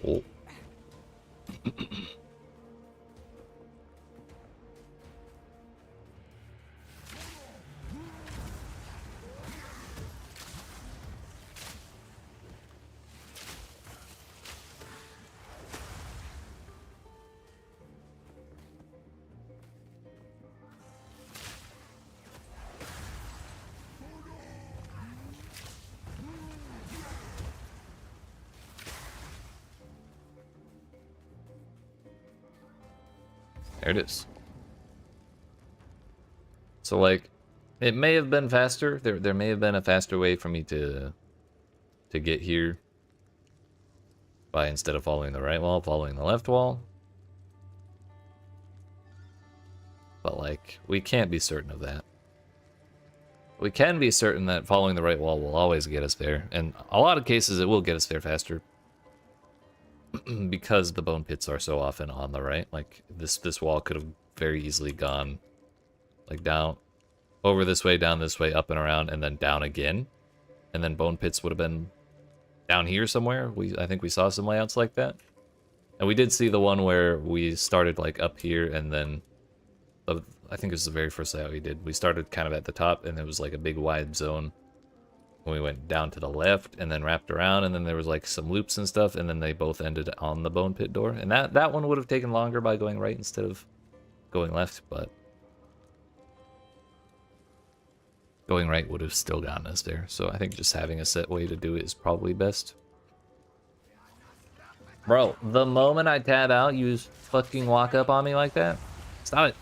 Oh. There it is. So like, it may have been faster. There may have been a faster way for me to get here by, instead of following the right wall, following the left wall. But like, we can't be certain of that. We can be certain that following the right wall will always get us there, and a lot of cases it will get us there faster. Because the bone pits are so often on the right. Like, this wall could have very easily gone like down, over this way, down this way, up and around, and then down again. And then bone pits would have been down here somewhere. I think we saw some layouts like that. And we did see the one where we started like up here, and then I think it was the very first layout we did. We started kind of at the top, and there was like a big wide zone. And we went down to the left, and then wrapped around, and then there was like some loops and stuff, and then they both ended on the bone pit door. And that one would have taken longer by going right instead of going left, but going right would have still gotten us there. So I think just having a set way to do it is probably best. Bro, the moment I tab out, you just fucking walk up on me like that? Stop it.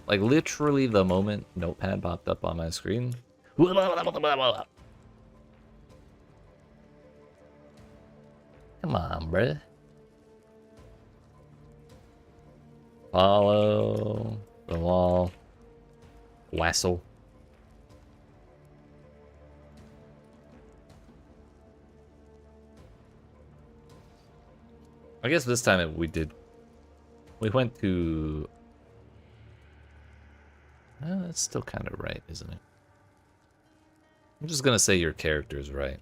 Like, literally the moment Notepad popped up on my screen. Come on, bruh. Follow the wall. Wassel. I guess this time we went to... that's still kind of right, isn't it? I'm just gonna say your character's right.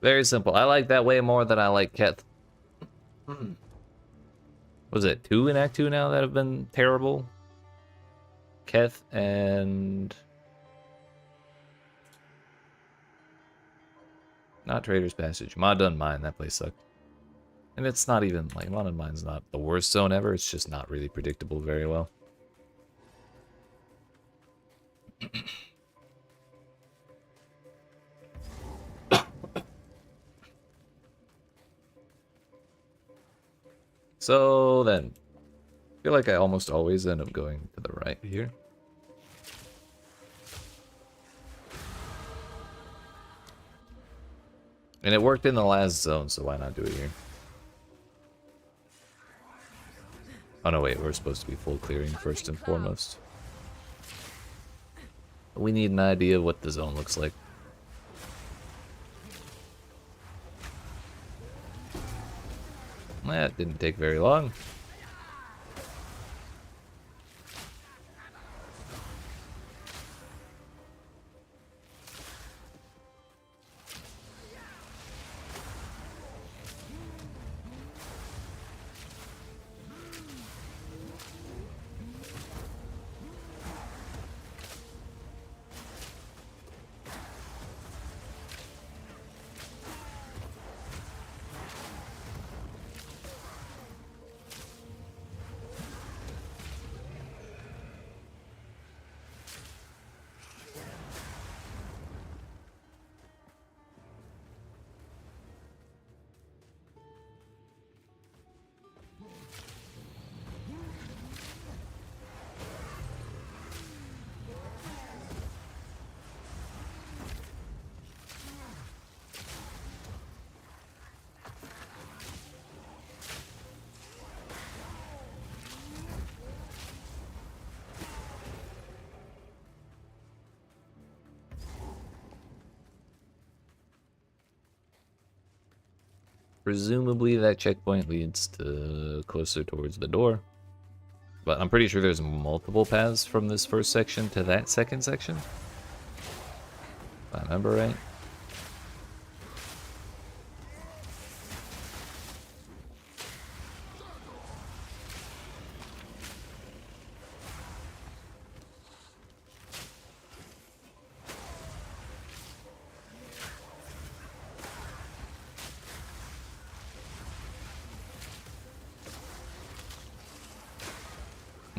Very simple. I like that way more than I like Keth. Was it 2 in Act 2 now that have been terrible? Keth and... not Traitor's Passage. Mawdun Mine, that place sucked. And it's not even, like, Mawdun Mine's not the worst zone ever, it's just not really predictable very well. So then, I feel like I almost always end up going to the right here. And it worked in the last zone, so why not do it here? Oh no, wait, we're supposed to be full clearing first and foremost. We need an idea of what the zone looks like. That didn't take very long. Presumably that checkpoint leads to closer towards the door. But I'm pretty sure there's multiple paths from this first section to that second section. If I remember right.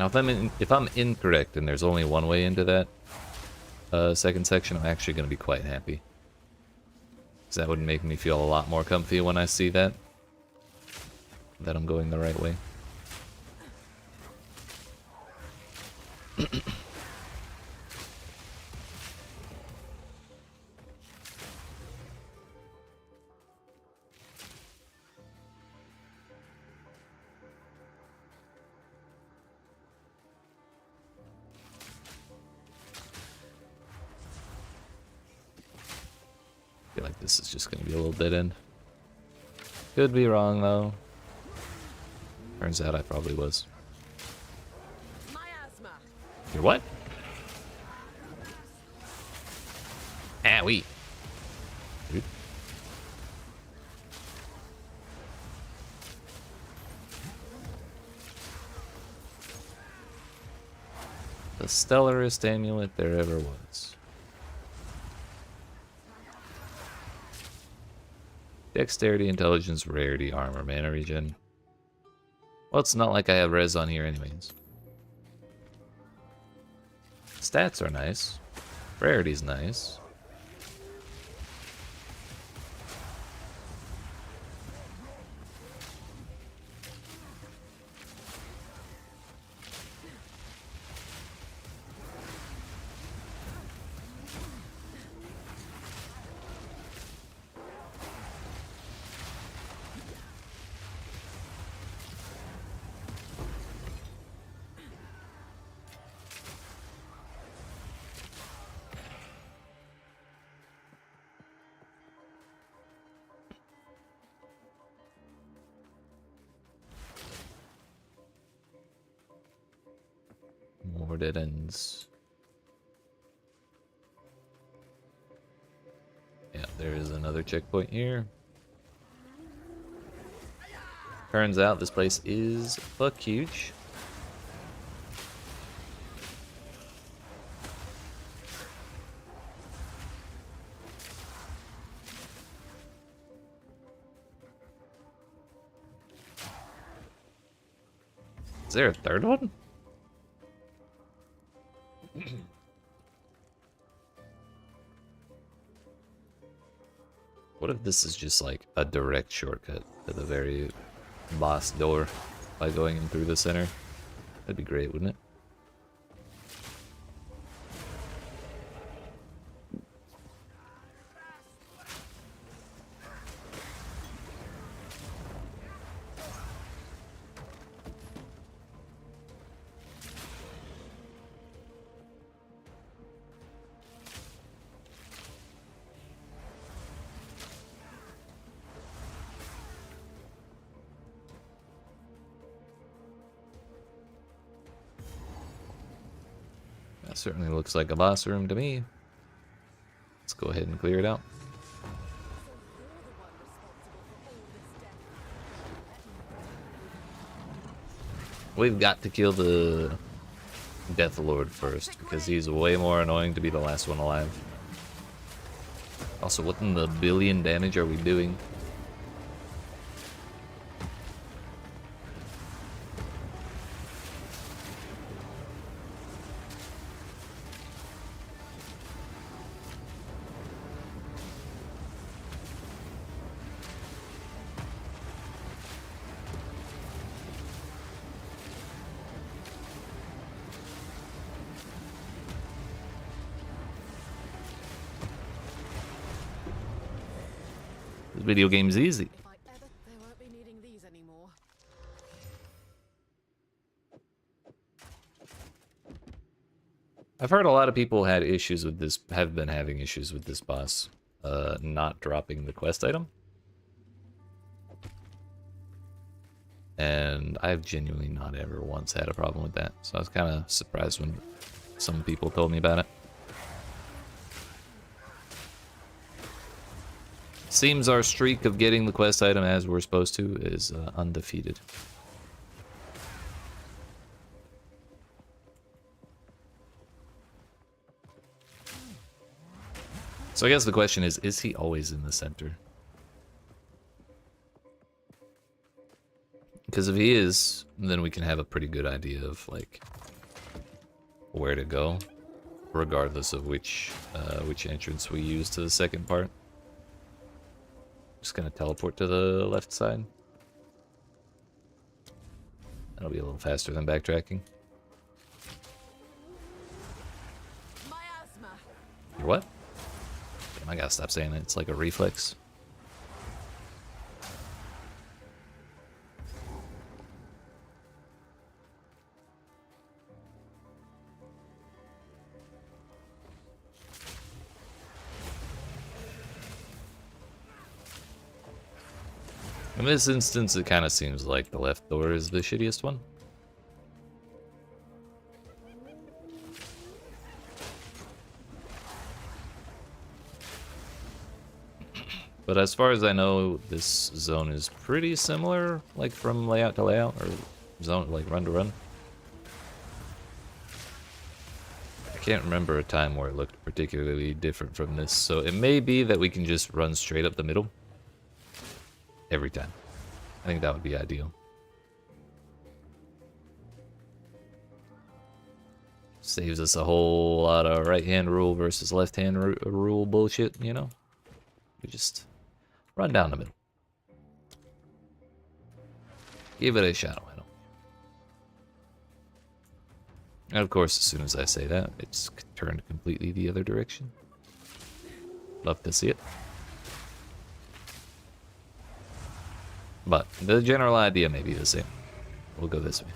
Now, if I'm incorrect and there's only one way into that second section, I'm actually going to be quite happy. Because that would make me feel a lot more comfy when I see that I'm going the right way. I feel like this is just going to be a little dead end. Could be wrong, though. Turns out I probably was. Miasma. You're what? Owie. Dude. The stellarest amulet there ever was. Dexterity, intelligence, rarity, armor, mana regen. Well, it's not like I have res on here anyways. Stats are nice. Rarity's nice. More dead ends. Yeah, there is another checkpoint here. Turns out this place is fuck huge. Is there a third one? What if this is just like a direct shortcut to the very boss door by going in through the center? That'd be great, wouldn't it? That certainly looks like a boss room to me. Let's go ahead and clear it out. We've got to kill the Death Lord first, because he's way more annoying to be the last one alive. Also, what in the billion damage are we doing? This video game's easy. If I ever, they won't be needing these anymore. I've heard a lot of people had issues with this, have been having issues with this boss, not dropping the quest item. And I've genuinely not ever once had a problem with that. So I was kind of surprised when some people told me about it. Seems our streak of getting the quest item as we're supposed to is undefeated. So I guess the question is he always in the center? Because if he is, then we can have a pretty good idea of like where to go, regardless of which entrance we use to the second part. Just gonna teleport to the left side. That'll be a little faster than backtracking. Miasma. You're what? Damn, I gotta stop saying it. It's like a reflex. In this instance, it kind of seems like the left door is the shittiest one. But as far as I know, this zone is pretty similar, like from layout to layout, or zone, like run to run. I can't remember a time where it looked particularly different from this, so it may be that we can just run straight up the middle every time. I think that would be ideal. Saves us a whole lot of right-hand rule versus left-hand rule bullshit, you know? We just run down the middle. Give it a shot, why not? And of course, as soon as I say that, it's turned completely the other direction. Love to see it. But the general idea may be the same. We'll go this way.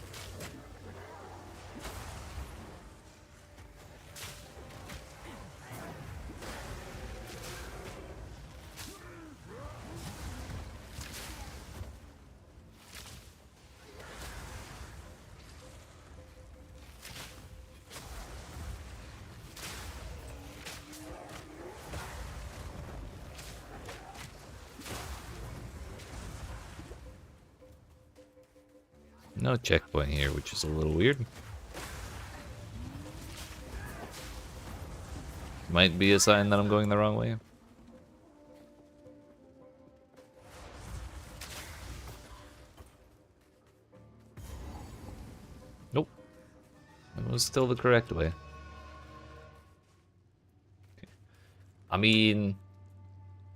No checkpoint here, which is a little weird. Might be a sign that I'm going the wrong way. Nope. It was still the correct way. I mean,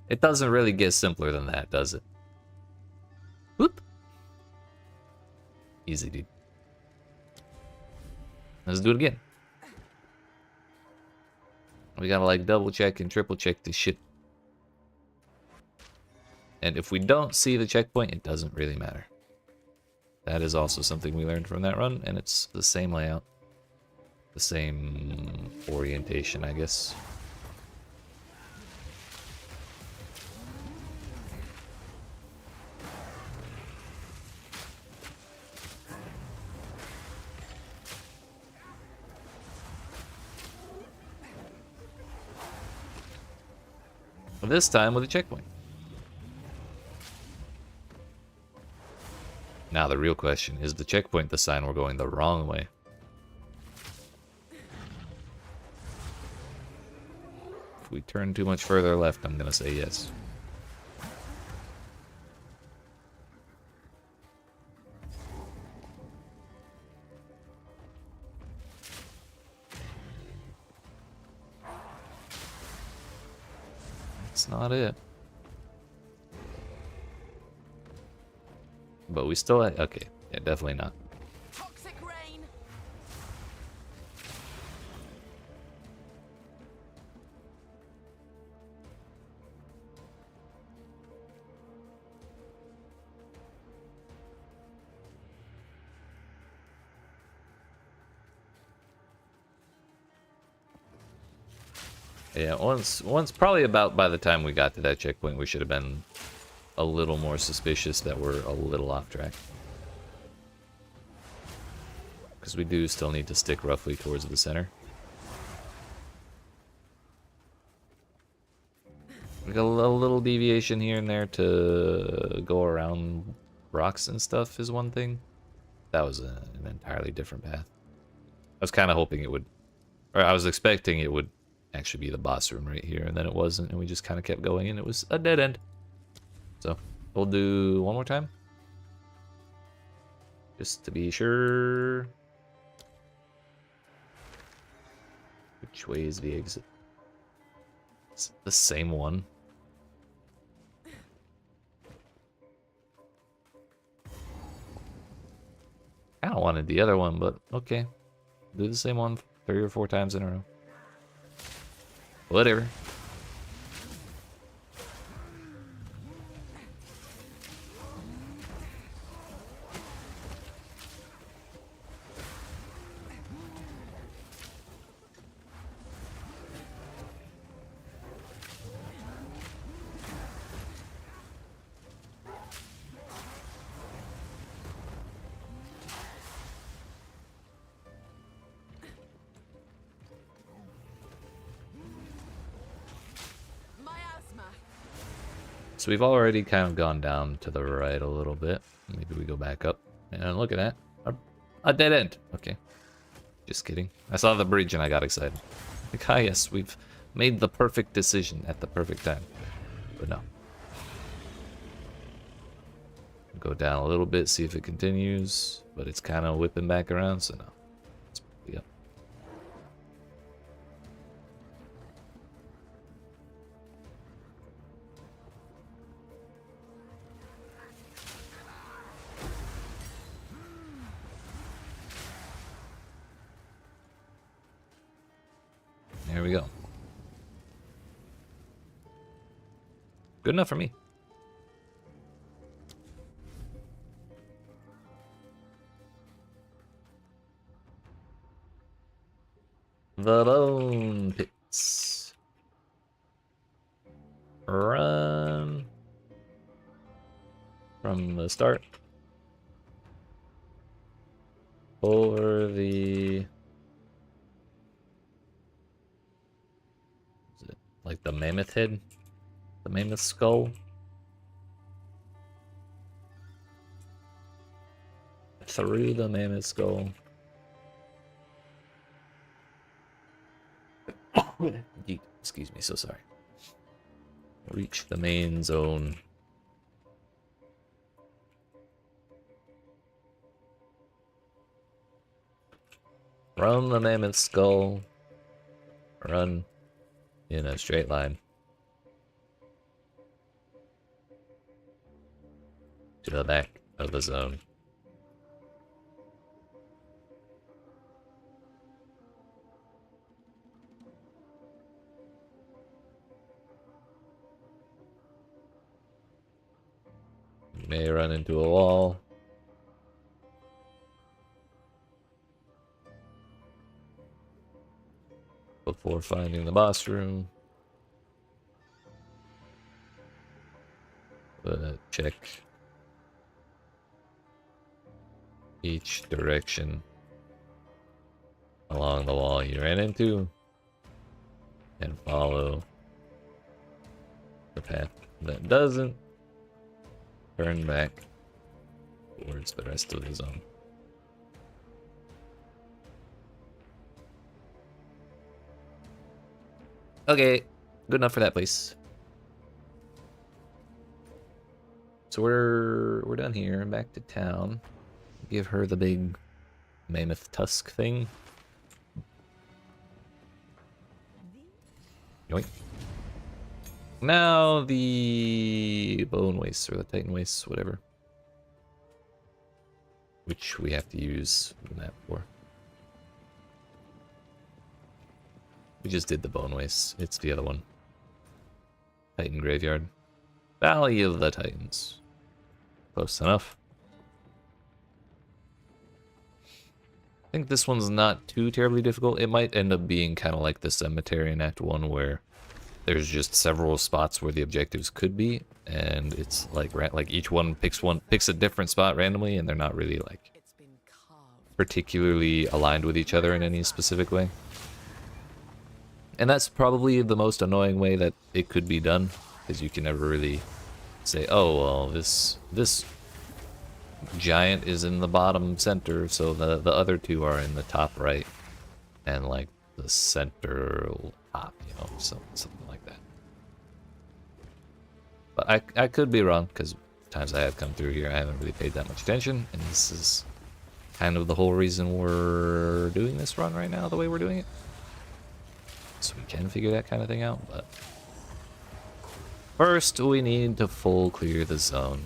it doesn't really get simpler than that, does it? Whoop! Easy, dude. Let's do it again. We gotta like double check and triple check this shit. And if we don't see the checkpoint, it doesn't really matter. That is also something we learned from that run, and it's the same layout. The same orientation, I guess. This time with a checkpoint. Now the real question, is the checkpoint the sign we're going the wrong way? If we turn too much further left, I'm gonna say yes. That's not it. But we still had, okay, yeah, definitely not. Toxic rain. Yeah, once probably about by the time we got to that checkpoint, we should have been a little more suspicious that we're a little off track. Because we do still need to stick roughly towards the center. We got a little deviation here and there to go around rocks and stuff is one thing. That was an entirely different path. I was kind of hoping it would, or I was expecting it would actually be the boss room right here, and then it wasn't, and we just kind of kept going, and it was a dead end. So we'll do one more time. Just to be sure. Which way is the exit? It's the same one. I kind of wanted the other one, but okay. Do the same one 3 or 4 times in a row. Whatever. Miasma. So we've already kind of gone down to the right a little bit. Maybe we go back up. And look at that. A dead end. Okay. Just kidding. I saw the bridge and I got excited. Like, ah, yes, we've made the perfect decision at the perfect time. But no. Go down a little bit, see if it continues. But it's kind of whipping back around, so no. It's probably up. There we go. Good enough for me. The bone pits. Run from the start over the... Is it like the mammoth head? The mammoth skull? Through the mammoth skull. Yeet. Excuse me, so sorry. Reach the main zone. From the mammoth skull. Run in a straight line. To the back of the zone. You may run into a wall. Before finding the boss room. But check each direction along the wall you ran into and follow the path that doesn't. Turn back towards the rest of the zone. Okay, good enough for that place. So we're done here. Back to town. Give her the big mammoth tusk thing. Yoink. Now the bone waste or the titan waste, whatever. Which we have to use the map for. We just did the bone waste. It's the other one. Titan graveyard. Valley of the Titans. Close enough. I think this one's not too terribly difficult. It might end up being kind of like the cemetery in Act 1 where there's just several spots where the objectives could be, and it's like each one picks a different spot randomly, and they're not really like It's been carved. particularly aligned with each other in any specific way. And that's probably the most annoying way that it could be done, because you can never really say, oh well, this giant is in the bottom center, so the other two are in the top right, and like the center top, you know, something like that. But I could be wrong, because times I have come through here I haven't really paid that much attention, and this is kind of the whole reason we're doing this run right now the way we're doing it. So we can figure that kind of thing out, but first we need to full clear the zone.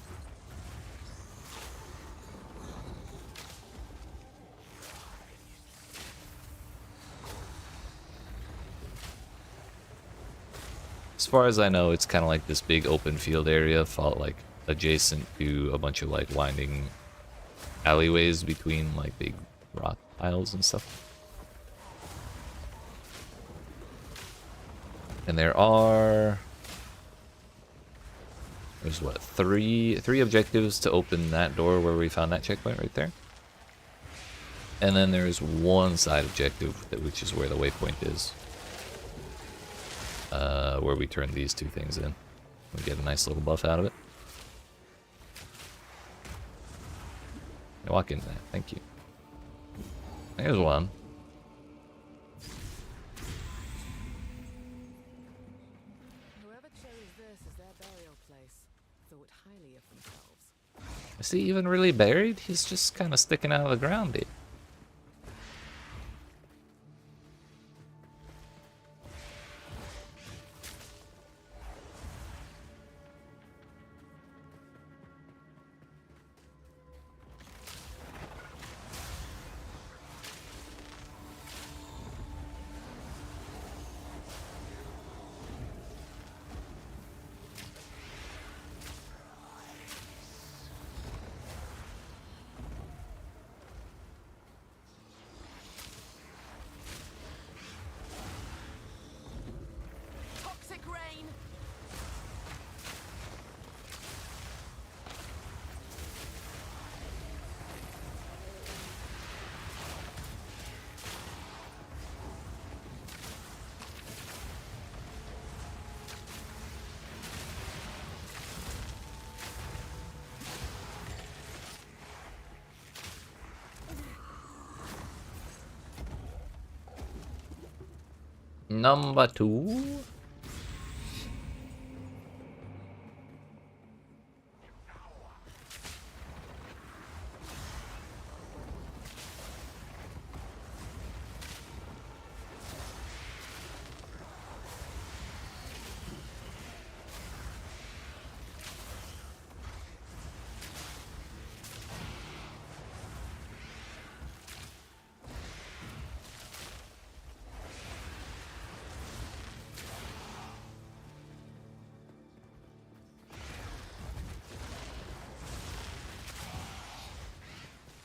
As far as I know, it's kind of like this big open field area, like adjacent to a bunch of like winding alleyways between like big rock piles and stuff. And there's what, three objectives to open that door where we found that checkpoint right there. And then there's one side objective, which is where the waypoint is. Where we turn these two things in. We get a nice little buff out of it. Walk into that, thank you. There's one. Whoever chose this as their burial place thought highly of themselves. Is he even really buried? He's just kind of sticking out of the ground, dude. Toxic rain! Number 2.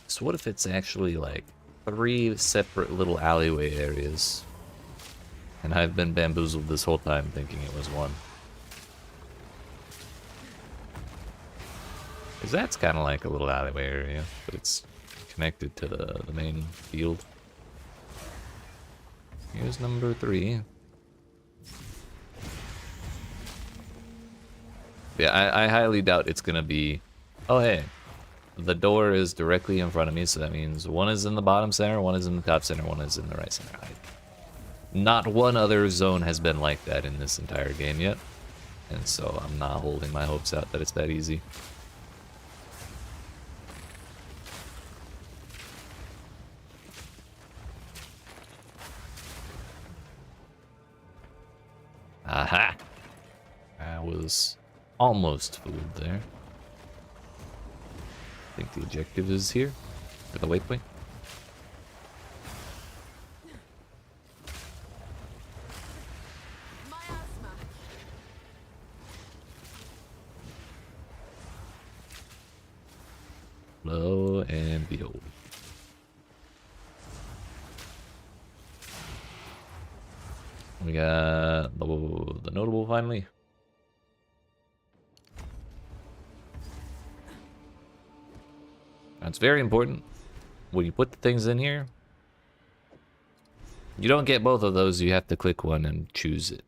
So what if it's actually like 3 separate little alleyway areas? And I've been bamboozled this whole time thinking it was one. Because that's kind of like a little alleyway area, but it's connected to the main field. Here's number 3. Yeah, I highly doubt it's gonna be... Oh, hey. The door is directly in front of me, so that means one is in the bottom center, one is in the top center, one is in the right center. Not one other zone has been like that in this entire game yet. And so I'm not holding my hopes out that it's that easy. Aha! I was almost fooled there. I think the objective is here, for the waypoint. Miasma! Lo and behold. We got the notable finally. That's very important. When you put the things in here, you don't get both of those. You have to click one and choose it.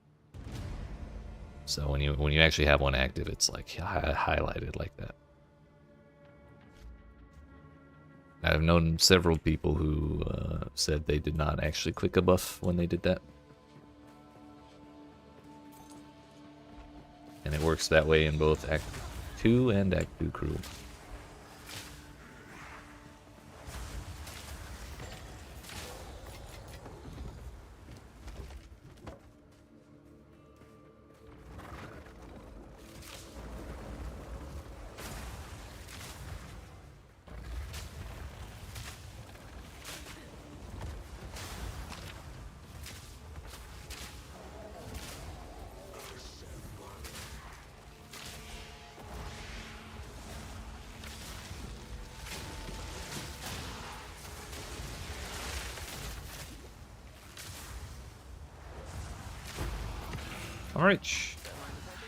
So when you actually have one active, it's like highlighted like that. I've known several people who said they did not actually click a buff when they did that. And it works that way in both Act 2 and Act 2 Cruel. I'm rich. Don't mind if I do.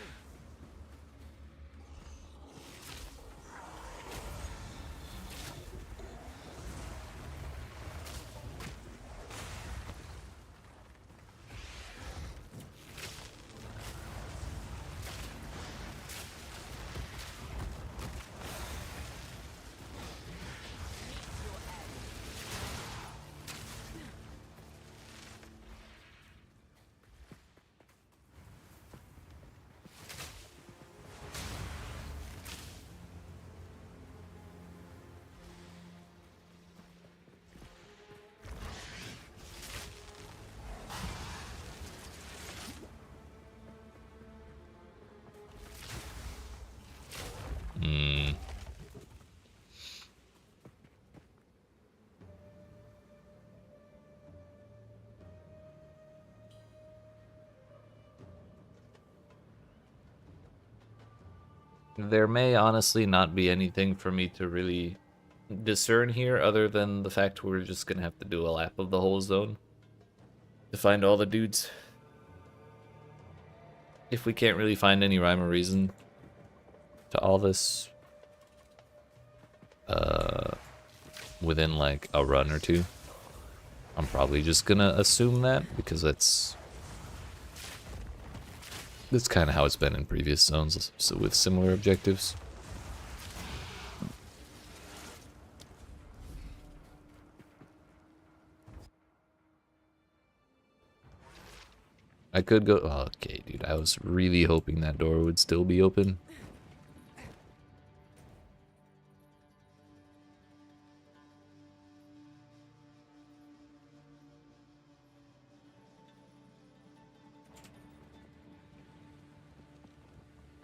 Hmm. There may honestly not be anything for me to really discern here other than the fact we're just gonna have to do a lap of the whole zone to find all the dudes. If we can't really find any rhyme or reason to all this within like a run or two, I'm probably just gonna assume that because that's kind of how it's been in previous zones, so with similar objectives. I could go. Oh, okay, dude. I was really hoping that door would still be open.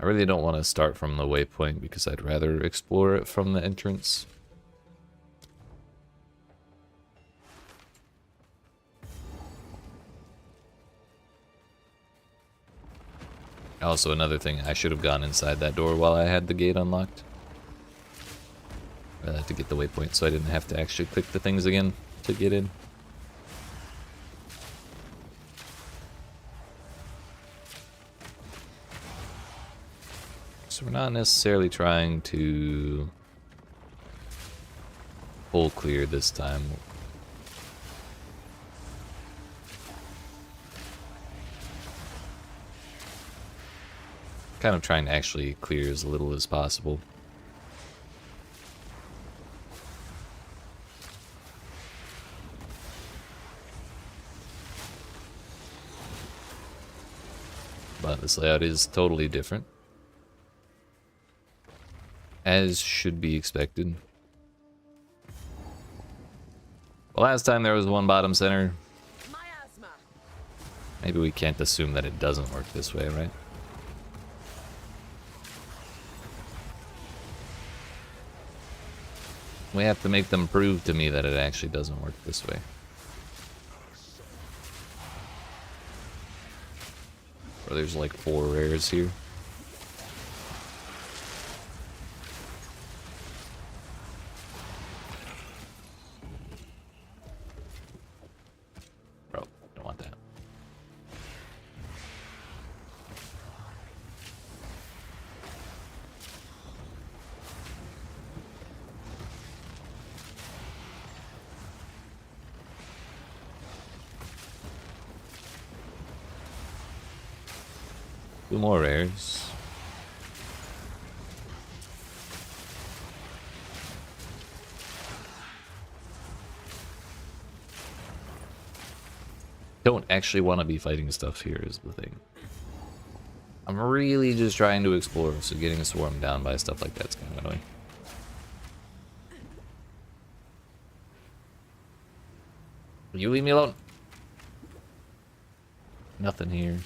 I really don't want to start from the waypoint because I'd rather explore it from the entrance. Also, another thing, I should have gone inside that door while I had the gate unlocked. To get the waypoint so I didn't have to actually click the things again to get in. So we're not necessarily trying to full clear this time. Kind of trying to actually clear as little as possible. But this layout is totally different, as should be expected. Well, last time there was one bottom center. Miasma. Maybe we can't assume that it doesn't work this way, right? We have to make them prove to me that it actually doesn't work this way. Or there's like 4 rares here. Bro, don't want that. Two more rares. Don't actually want to be fighting stuff here is the thing. I'm really just trying to explore, so getting swarmed down by stuff like that's kind of annoying. You leave me alone. Nothing here.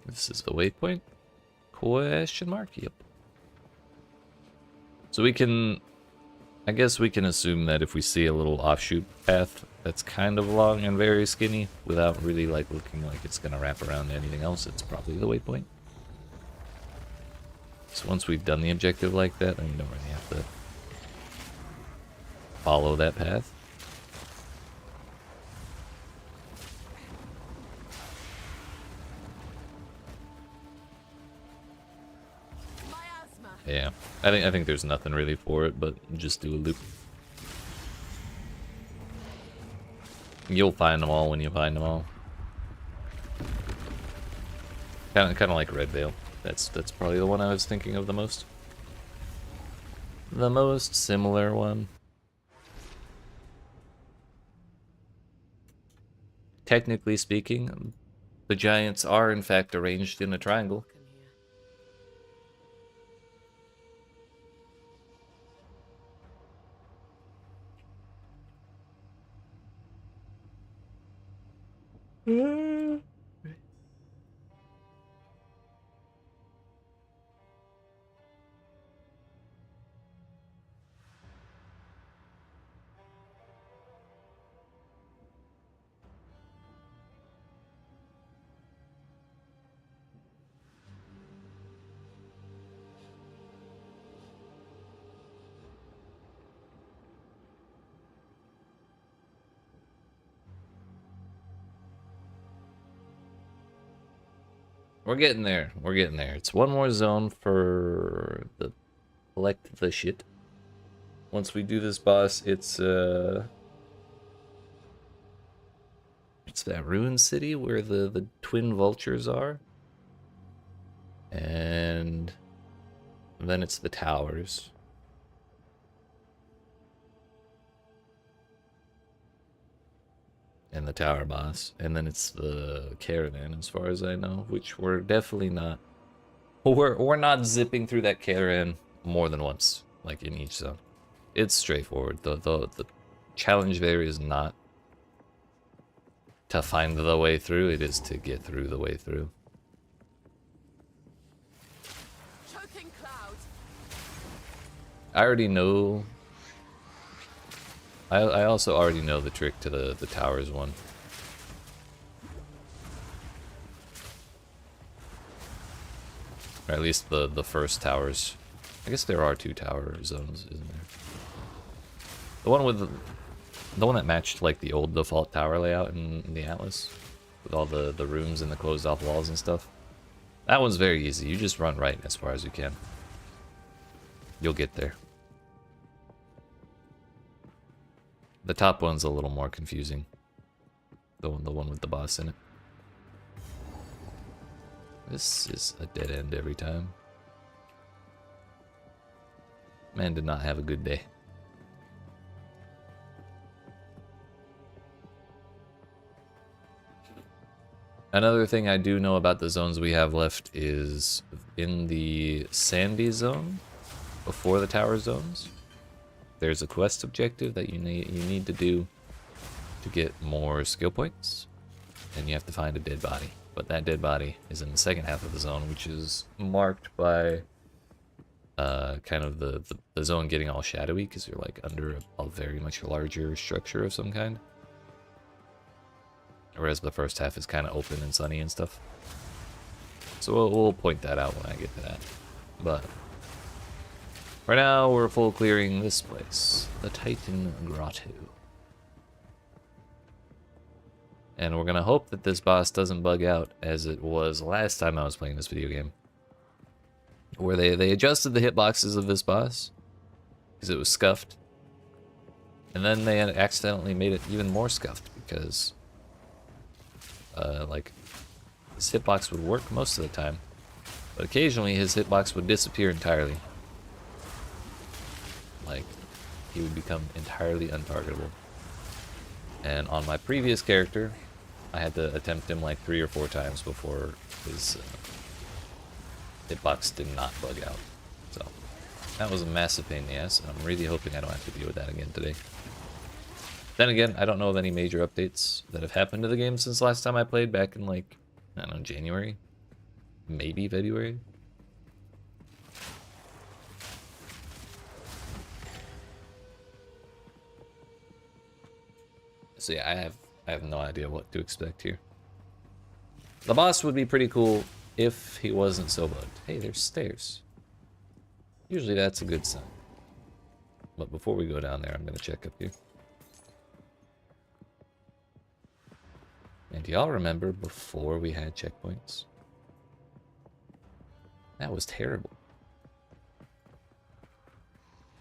This is the waypoint? Question mark? Yep. So we can... I guess we can assume that if we see a little offshoot path that's kind of long and very skinny, without really like looking like it's gonna wrap around anything else, it's probably the waypoint. So once we've done the objective like that, then we don't really have to follow that path. Miasma. Yeah, I think there's nothing really for it, but just do a loop. You'll find them all when you find them all. Kind of like Red Veil. That's probably the one I was thinking of the most. The most similar one. Technically speaking, the giants are in fact arranged in a triangle. We're getting there. We're getting there. It's one more zone for the collect the shit. Once we do this boss, it's that ruined city where the twin vultures are. And then it's the towers. And the tower boss, and then it's the caravan, as far as I know, which we're definitely not. We're not zipping through that caravan more than once, like in each zone. It's straightforward. The challenge there is not to find the way through; it is to get through the way through. Choking clouds. I already know. I also already know the trick to the towers one. Or at least the first towers. I guess there are 2 tower zones, isn't there? The one that matched like the old default tower layout in the Atlas, with all the rooms and the closed off walls and stuff. That one's very easy. You just run right as far as you can. You'll get there. The top one's a little more confusing. The one with the boss in it. This is a dead end every time. Man did not have a good day. Another thing I do know about the zones we have left is in the sandy zone, before the tower zones, there's a quest objective that you need to do to get more skill points, and you have to find a dead body. But that dead body is in the second half of the zone, which is marked by kind of the zone getting all shadowy because you're like under a very much larger structure of some kind. Whereas the first half is kind of open and sunny and stuff. So we'll point that out when I get to that. But right now we're full clearing this place, the Titan Grotto. And we're gonna hope that this boss doesn't bug out as it was last time I was playing this video game. Where they adjusted the hitboxes of this boss because it was scuffed. And then they accidentally made it even more scuffed because like his hitbox would work most of the time, but occasionally his hitbox would disappear entirely. Like he would become entirely untargetable. And on my previous character, I had to attempt him like 3 or 4 times before his hitbox did not bug out. So that was a massive pain in the ass, and I'm really hoping I don't have to deal with that again today. Then again, I don't know of any major updates that have happened to the game since last time I played back in like, I don't know, January. maybe February. So yeah, I have no idea what to expect here. The boss would be pretty cool if he wasn't so bugged. Hey, there's stairs. Usually that's a good sign. But before we go down there, I'm gonna check up here. And do y'all remember before we had checkpoints? That was terrible.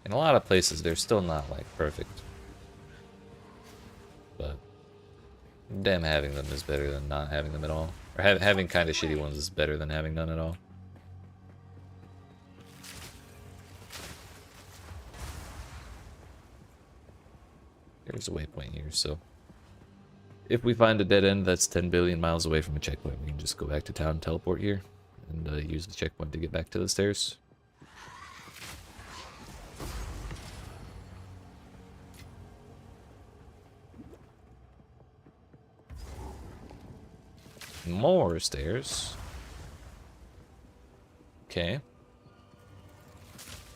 In a lot of places, they're still not, like, perfect. But damn, having them is better than not having them at all. Or having kind of shitty ones is better than having none at all. There's a waypoint here, so if we find a dead end that's 10 billion miles away from a checkpoint, we can just go back to town, teleport here, and use the checkpoint to get back to the stairs. More stairs. Okay.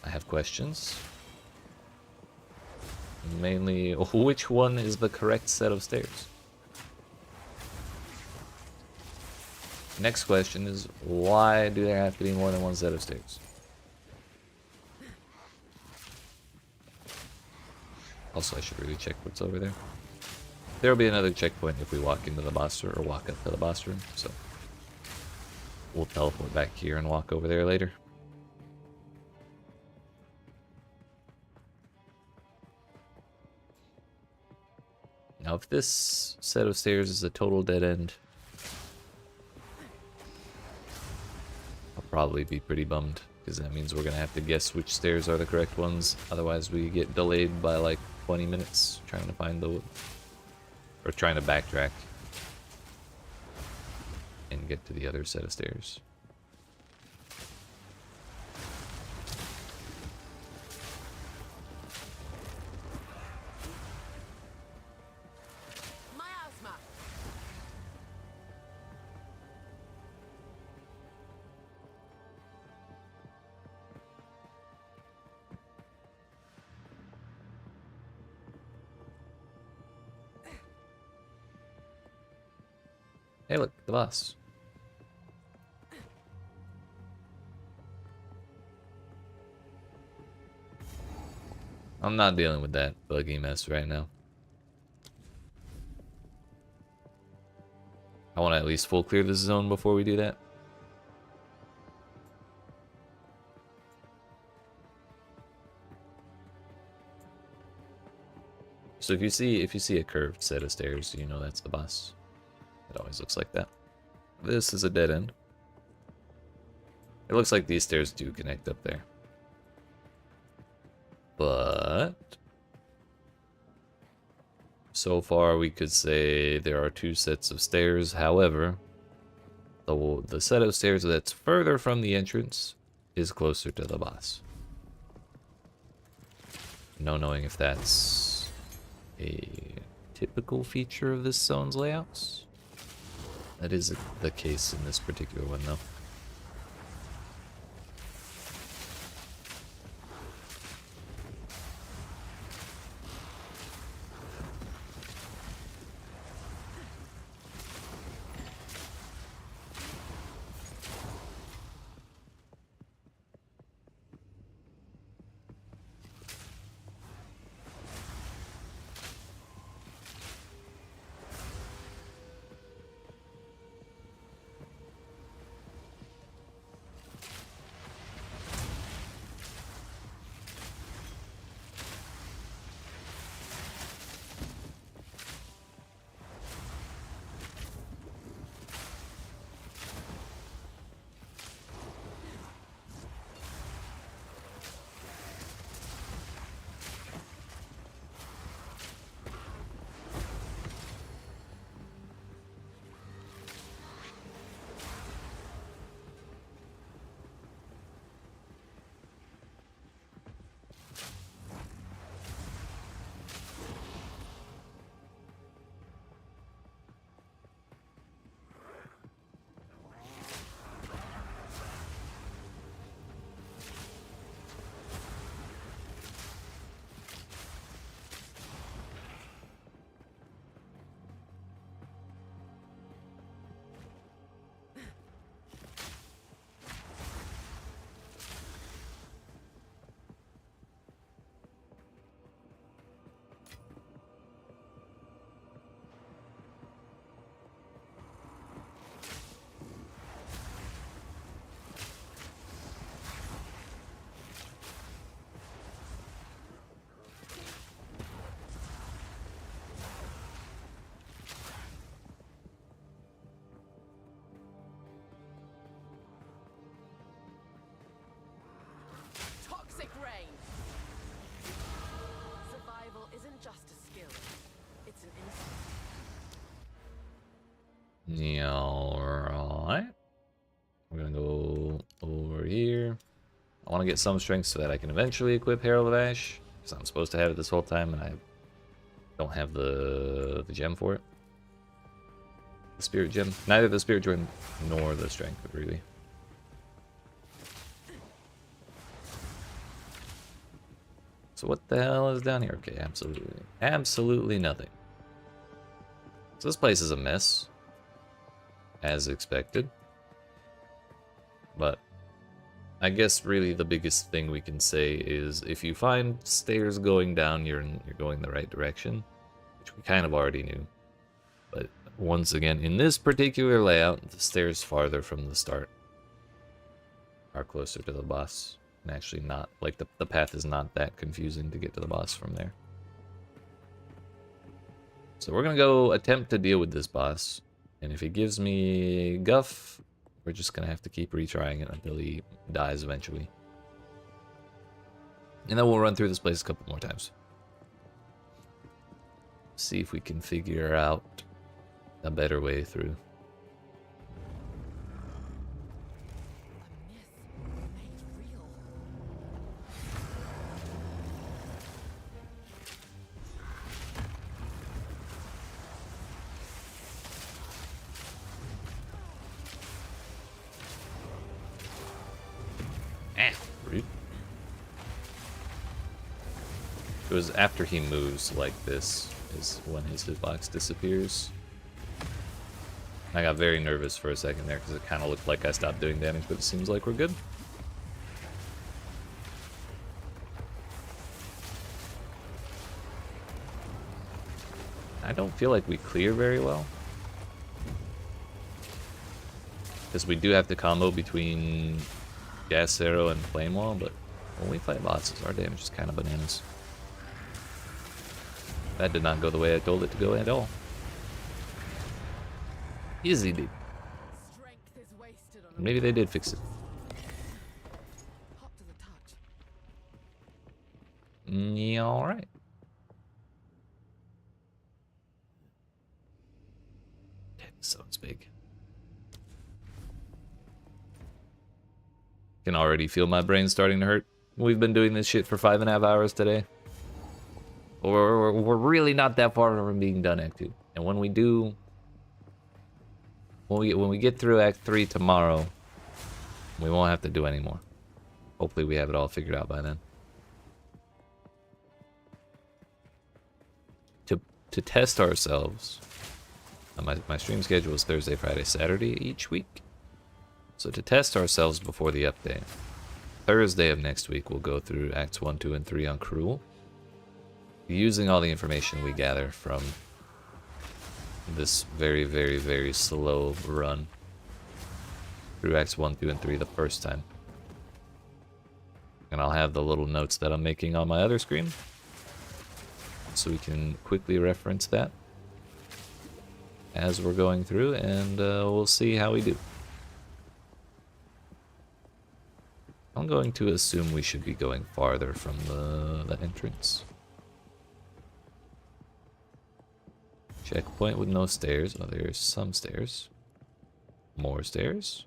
I have questions. Mainly, which one is the correct set of stairs? Next question is, why do there have to be more than one set of stairs? Also, I should really check what's over there. There will be another checkpoint if we walk into the boss room, or walk up to the boss room, so we'll teleport back here and walk over there later. Now, if this set of stairs is a total dead end, I'll probably be pretty bummed, because that means we're going to have to guess which stairs are the correct ones. Otherwise, we get delayed by like 20 minutes trying to find the... or trying to backtrack and get to the other set of stairs. Miasma. Hey, look, the boss. I'm not dealing with that buggy mess right now. I want to at least full clear this zone before we do that. So if you see a curved set of stairs, you know that's the boss. It always looks like that. This is a dead end. It looks like these stairs do connect up there. But so far we could say there are two sets of stairs. However, the set of stairs that's further from the entrance is closer to the boss. No knowing if that's a typical feature of this zone's layouts. That is the case in this particular one, though. Yeah, alright. We're gonna go over here. I want to get some strength so that I can eventually equip Herald of Ash, because I'm supposed to have it this whole time, and I don't have the gem for it. The Spirit Gem. Neither the Spirit Gem nor the Strength, really. So what the hell is down here? Okay, absolutely nothing. So this place is a mess, as expected. But I guess really the biggest thing we can say is if you find stairs going down, you're going the right direction, which we kind of already knew. But once again, in this particular layout, the stairs farther from the start are closer to the boss. And actually not, like the path is not that confusing to get to the boss from there. So we're gonna go attempt to deal with this boss. And if he gives me guff, we're just gonna have to keep retrying it until he dies eventually. And then we'll run through this place a couple more times. See if we can figure out a better way through. Rude. It was after he moves like this is when his hitbox disappears. I got very nervous for a second there because it kind of looked like I stopped doing damage, but it seems like we're good. I don't feel like we clear very well. Because we do have to combo between Gas Arrow and Flame Wall, but when we fight bosses, our damage is kind of bananas. That did not go the way I told it to go at all. Easy did. Maybe they did fix it. Yeah, alright. Damn, this zone's big. Can already feel my brain starting to hurt. We've been doing this shit for 5.5 hours today. We're really not that far from being done Act 2. And when we do, when we get through Act 3 tomorrow, we won't have to do any more. Hopefully we have it all figured out by then. To test ourselves, my stream schedule is Thursday, Friday, Saturday each week. So to test ourselves before the update, Thursday of next week we'll go through Acts 1, 2, and 3 on Cruel, using all the information we gather from this very, very, very slow run through Acts 1, 2, and 3 the first time. And I'll have the little notes that I'm making on my other screen, so we can quickly reference that as we're going through, and we'll see how we do. I'm going to assume we should be going farther from the entrance. Checkpoint with no stairs. Oh, there's some stairs. More stairs.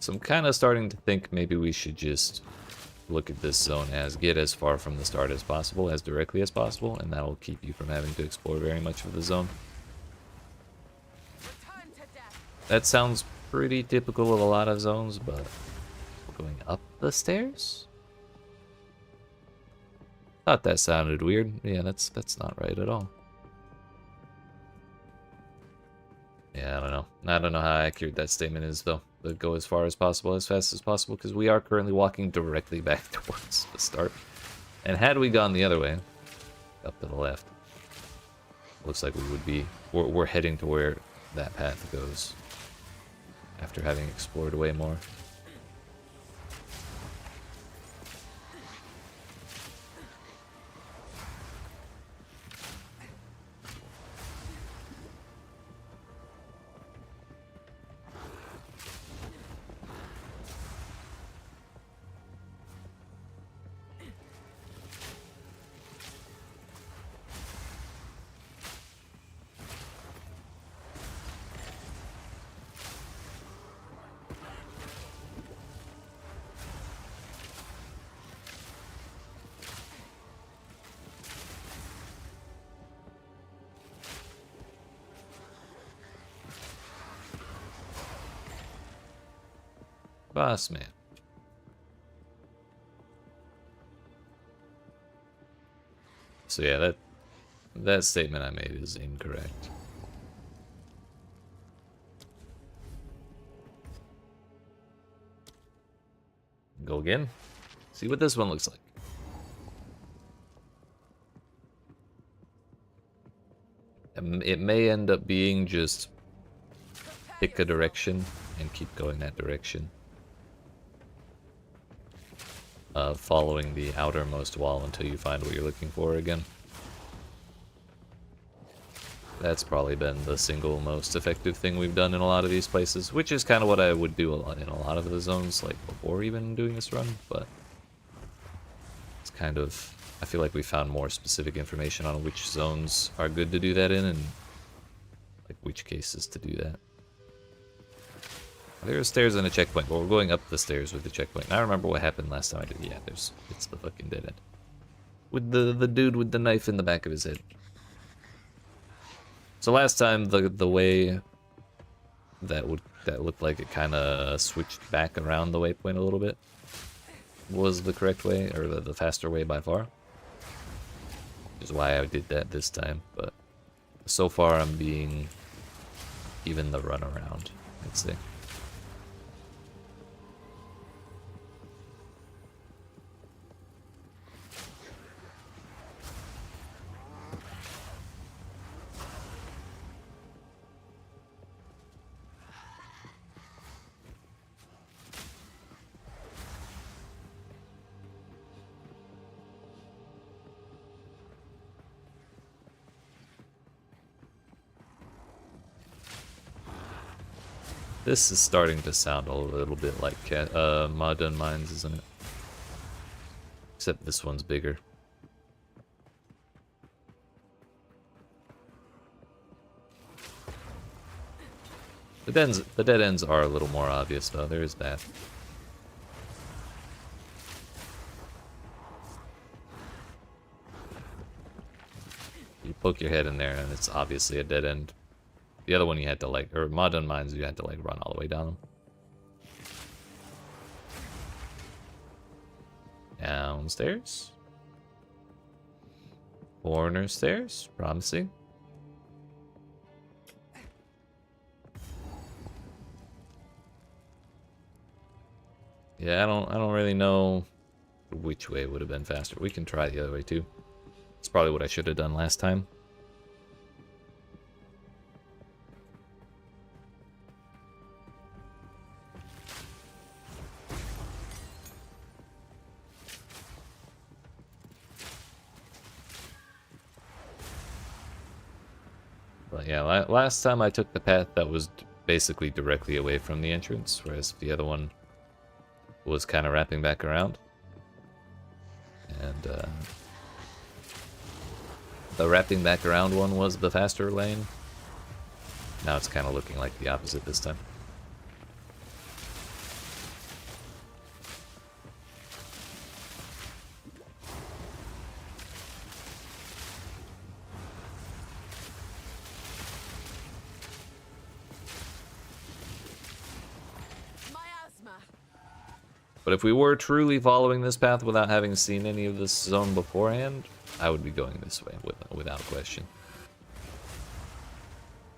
So I'm kind of starting to think maybe we should just look at this zone as get as far from the start as possible, as directly as possible, and that'll keep you from having to explore very much of the zone. That sounds pretty typical of a lot of zones, but going up the stairs? Thought that sounded weird. Yeah, that's not right at all. Yeah, I don't know. I don't know how accurate that statement is, though. But go as far as possible, as fast as possible, because we are currently walking directly back towards the start. And had we gone the other way, up to the left, looks like we would be... We're heading to where that path goes, after having explored way more. Boss man. So yeah, that statement I made is incorrect. Go again. See what this one looks like. It may end up being just pick a direction and keep going that direction. Following the outermost wall until you find what you're looking for again. That's probably been the single most effective thing we've done in a lot of these places, which is kind of what I would do in a lot of the zones, like before even doing this run, but it's kind of, I feel like we found more specific information on which zones are good to do that in and like which cases to do that. There are stairs and a checkpoint. Well, we're going up the stairs with the checkpoint. And I remember what happened last time I did. Yeah, it's the fucking dead end. With the dude with the knife in the back of his head. So last time the way that looked like it kind of switched back around the waypoint a little bit was the correct way, or the faster way by far. Which is why I did that this time. But so far I'm being even the runaround, I'd say. This is starting to sound a little bit like Mawdun Mines, isn't it? Except this one's bigger. The dead ends are a little more obvious though, there is that. You poke your head in there and it's obviously a dead end. The other one you had to like, or Modern Mines you had to like run all the way down them. Downstairs. Corner stairs, promising. Yeah, I don't really know which way would have been faster. We can try the other way too. It's probably what I should have done last time. But yeah, last time I took the path that was basically directly away from the entrance, whereas the other one was kind of wrapping back around. And the wrapping back around one was the faster lane. Now it's kind of looking like the opposite this time. But if we were truly following this path without having seen any of this zone beforehand, I would be going this way without question.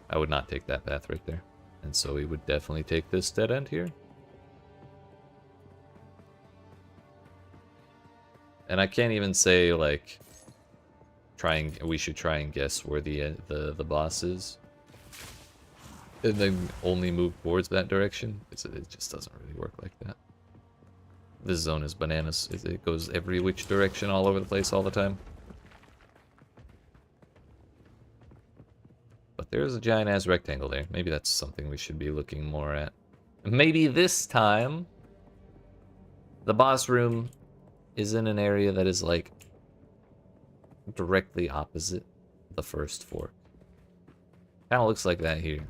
I would not take that path right there. And so we would definitely take this dead end here. And I can't even say like we should try and guess where the boss is. And then only move towards that direction. It just doesn't really work like that. This zone is bananas. It goes every which direction all over the place all the time. But there's a giant ass rectangle there. Maybe that's something we should be looking more at. Maybe this time the boss room is in an area that is like directly opposite the first fork. Kinda looks like that here.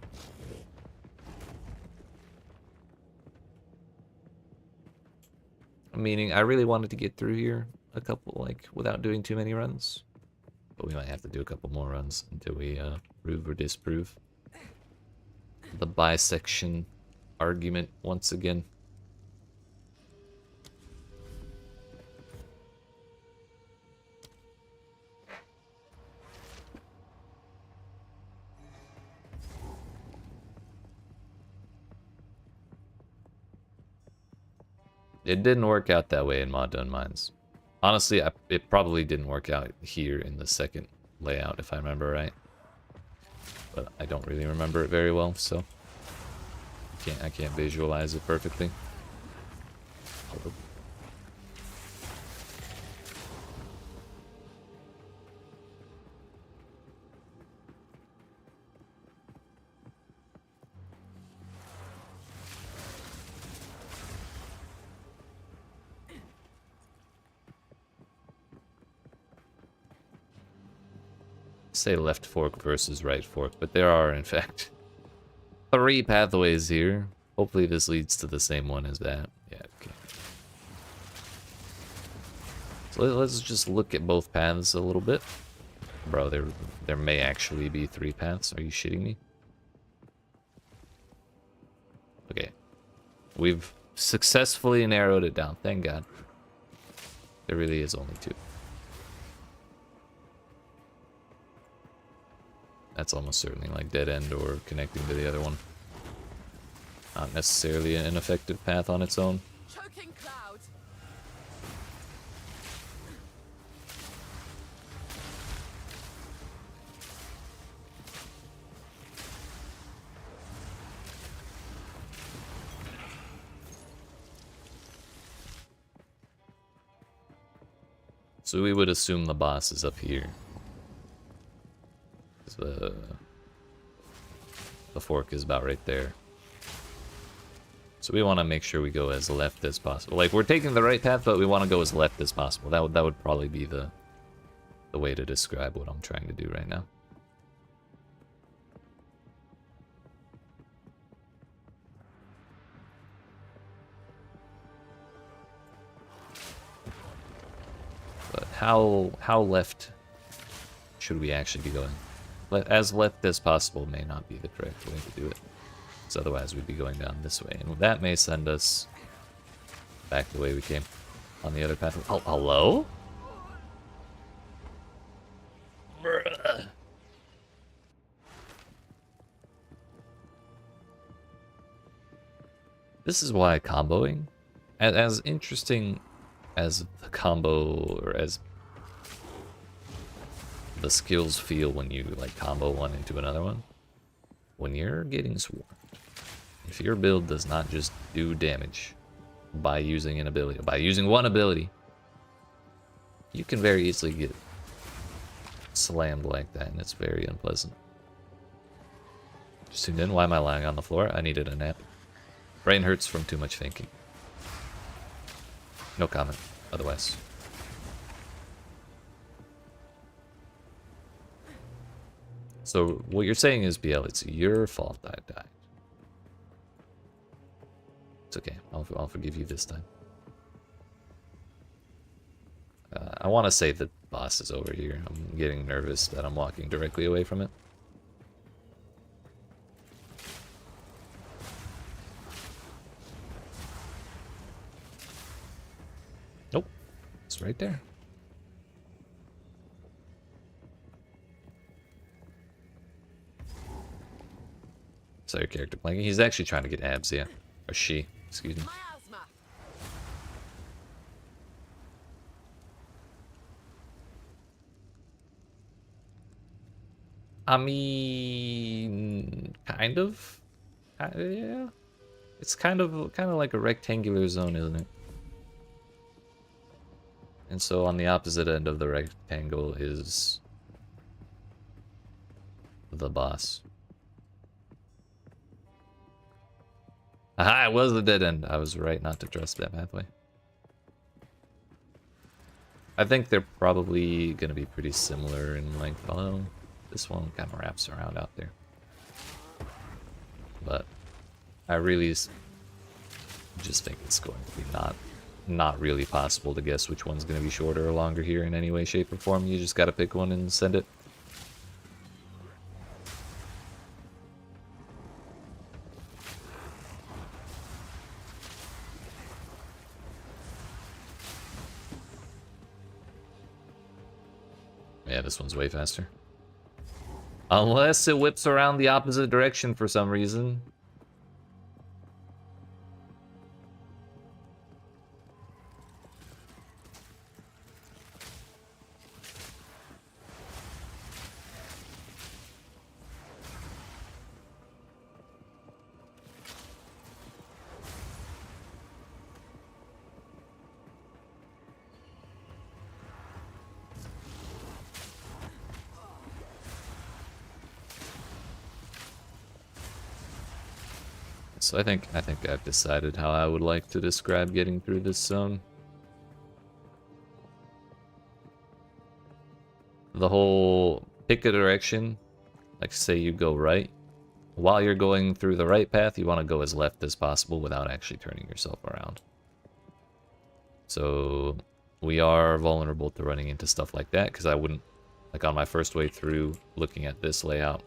Meaning, I really wanted to get through here a couple, like, without doing too many runs. But we might have to do a couple more runs until we prove or disprove the bisection argument once again. It didn't work out that way in Mawdun Mines. Honestly, it probably didn't work out here in the second layout, if I remember right. But I don't really remember it very well, so I can't visualize it perfectly. Hello. Say left fork versus right fork, but there are in fact 3 pathways here. Hopefully this leads to the same one as that. Yeah, okay. So let's just look at both paths a little bit. Bro, there may actually be 3 paths. Are you shitting me? Okay. We've successfully narrowed it down, thank God. There really is only 2. That's almost certainly like dead end or connecting to the other one. Not necessarily an effective path on its own. Choking cloud. So we would assume the boss is up here. The fork is about right there. So we want to make sure we go as left as possible. Like, we're taking the right path, but we want to go as left as possible. That would probably be the way to describe what I'm trying to do right now. But how left should we actually be going? As left as possible may not be the correct way to do it. Because otherwise we'd be going down this way. And that may send us back the way we came on the other path. Oh, hello? Bruh. This is why comboing, as interesting as the combo, or as the skills feel when you like combo one into another one, when you're getting swarmed, if your build does not just do damage by using an ability, by using one ability, you can very easily get slammed like that, and it's very unpleasant. Just tuned in. Why am I lying on the floor? I needed a nap. Brain hurts from too much thinking. No comment otherwise. So what you're saying is, BL, it's your fault I died. It's okay. I'll forgive you this time. I want to say the boss is over here. I'm getting nervous that I'm walking directly away from it. Nope. It's right there. Saw your character playing. He's actually trying to get abs, yeah. Or she, excuse me. Miasma. I mean, kind of. Yeah. It's kind of like a rectangular zone, isn't it? And so on the opposite end of the rectangle is the boss. Aha, it was the dead end. I was right not to trust that pathway. I think they're probably going to be pretty similar in length, although this one kind of wraps around out there. But I really just think it's going to be not really possible to guess which one's going to be shorter or longer here in any way, shape, or form. You just got to pick one and send it. Yeah, this one's way faster. Unless it whips around the opposite direction for some reason. So I think I've decided how I would like to describe getting through this zone. The whole pick a direction, like say you go right. While you're going through the right path, you want to go as left as possible without actually turning yourself around. So we are vulnerable to running into stuff like that, because I wouldn't, like on my first way through looking at this layout,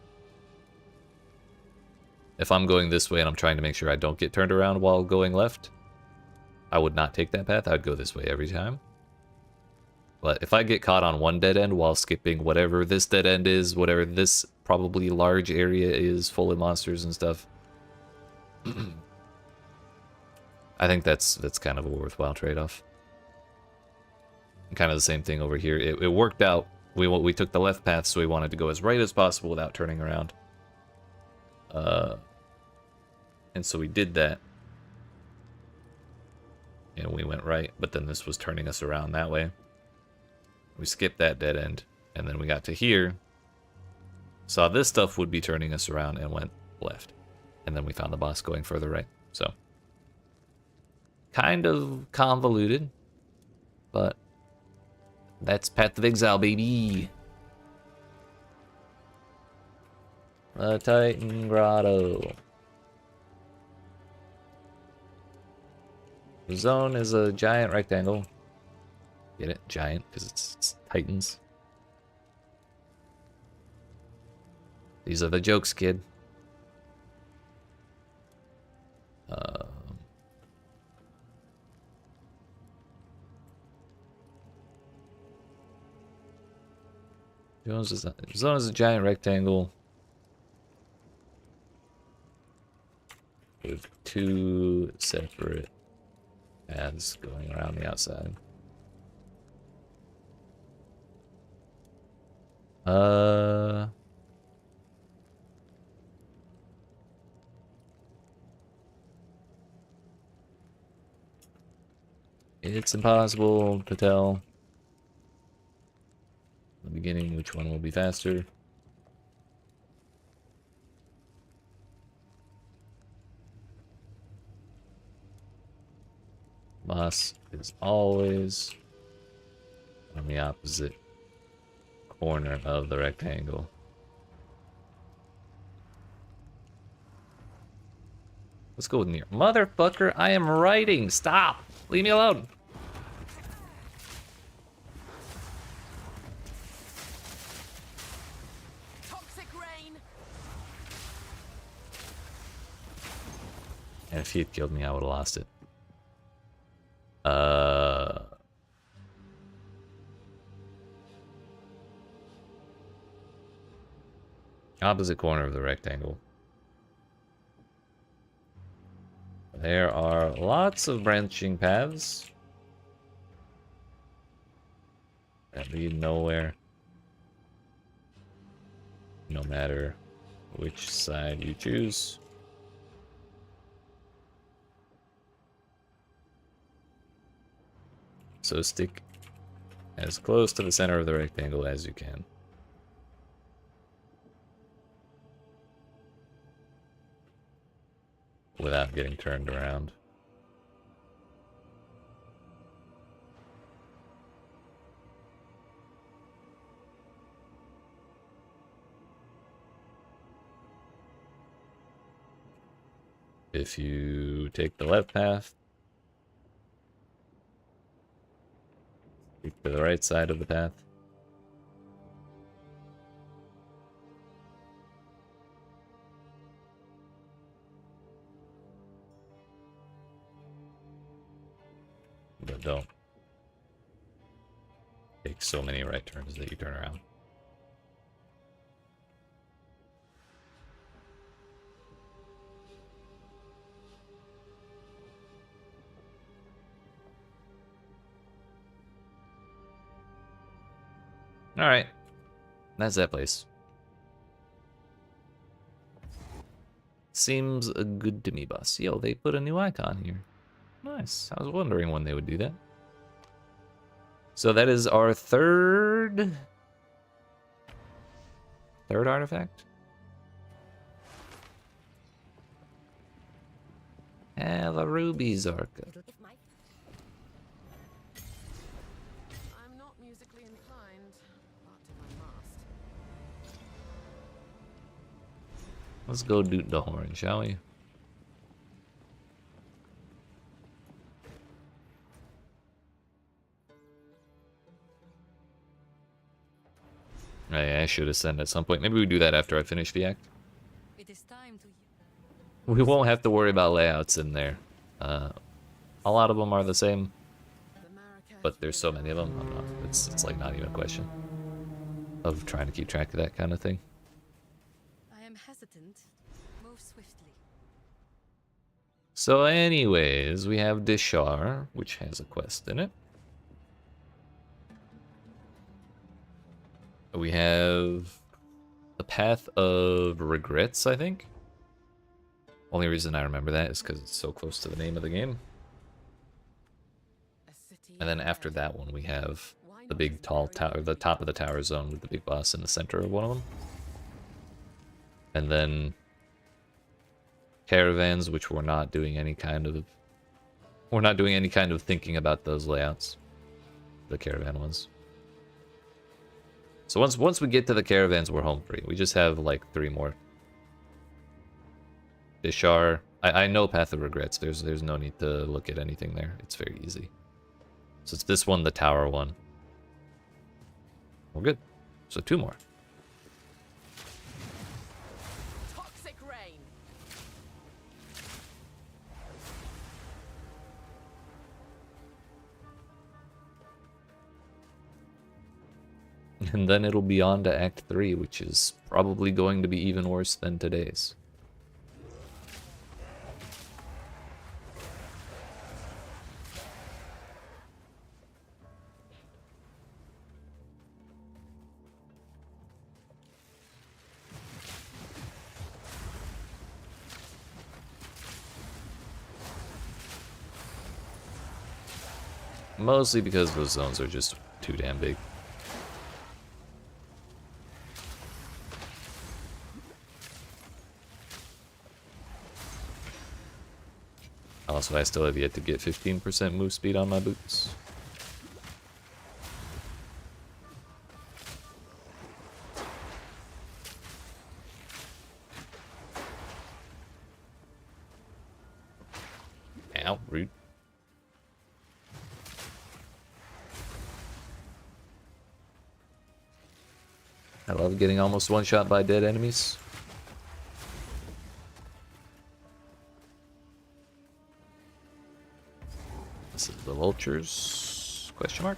if I'm going this way and I'm trying to make sure I don't get turned around while going left, I would not take that path. I would go this way every time. But if I get caught on one dead end while skipping whatever this dead end is, whatever this probably large area is full of monsters and stuff, I think that's kind of a worthwhile trade-off. Kind of the same thing over here. It worked out. We took the left path, so we wanted to go as right as possible without turning around. And so we did that. And we went right, but then this was turning us around that way. We skipped that dead end, and then we got to here. Saw this stuff would be turning us around and went left. And then we found the boss going further right. So, kind of convoluted, but that's Path of Exile, baby. The Titan Grotto. The zone is a giant rectangle. Get it? Giant, because it's Titans. These are the jokes, kid. Zone is a giant rectangle with two separate paths going around the outside. It's impossible to tell in the beginning which one will be faster. Boss is always on the opposite corner of the rectangle. Let's go near. Motherfucker, I am writing. Stop. Leave me alone. Toxic rain. And if he had killed me, I would have lost it. Opposite corner of the rectangle. There are lots of branching paths that lead nowhere, no matter which side you choose. So stick as close to the center of the rectangle as you can. Without getting turned around. If you take the left path, stick to the right side of the path. But don't take so many right turns that you turn around. Alright. That's that place. Seems good to me, boss. Yo, they put a new icon here. Nice. I was wondering when they would do that. So that is our third artifact. The rubies are good. If my I'm not musically inclined, but if I must. Let's go doot the horn, shall we? I should ascend at some point. Maybe we do that after I finish the act. it is time to We won't have to worry about layouts in there. A lot of them are the same, The Marrakech but there's so many of them. I'm not, it's like not even a question of trying to keep track of that kind of thing. I am hesitant. Move swiftly. So anyways, we have Dishar, which has a quest in it. We have the Path of Regrets, I think. Only reason I remember that is because it's so close to the name of the game. a city And then of after death. that one, we have Why the not big as tall very tower, the top of the tower zone with the big boss in the center of one of them. And then caravans, which we're not doing any kind of thinking about those layouts. The caravan ones. So once we get to the caravans, we're home free. We just have like 3 more. Dishar. I know Path of Regrets. There's no need to look at anything there. It's very easy. So it's this one, the tower one. We're good. So 2 more. Toxic rain. And then it'll be on to Act 3, which is probably going to be even worse than today's. Mostly because those zones are just too damn big. Also, I still have yet to get 15% move speed on my boots. Ow, rude. I love getting almost one-shot by dead enemies. This is the vultures? Question mark?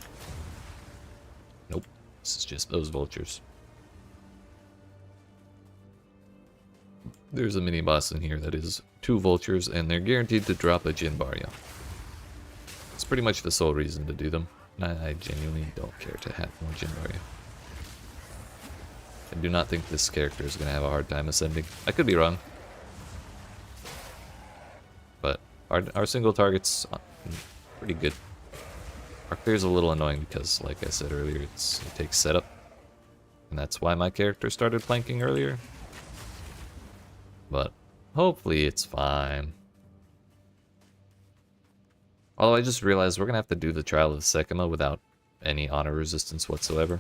Nope. This is just those vultures. There's a mini boss in here that is 2 vultures, and they're guaranteed to drop a Jin Barya. It's pretty much the sole reason to do them. I genuinely don't care to have more Jin Barya. I do not think this character is going to have a hard time ascending. I could be wrong. But our single target's pretty good. Our clear's a little annoying because, like I said earlier, it takes setup. And that's why my character started planking earlier. But hopefully it's fine. Although I just realized we're going to have to do the Trial of Sekima without any honor resistance whatsoever.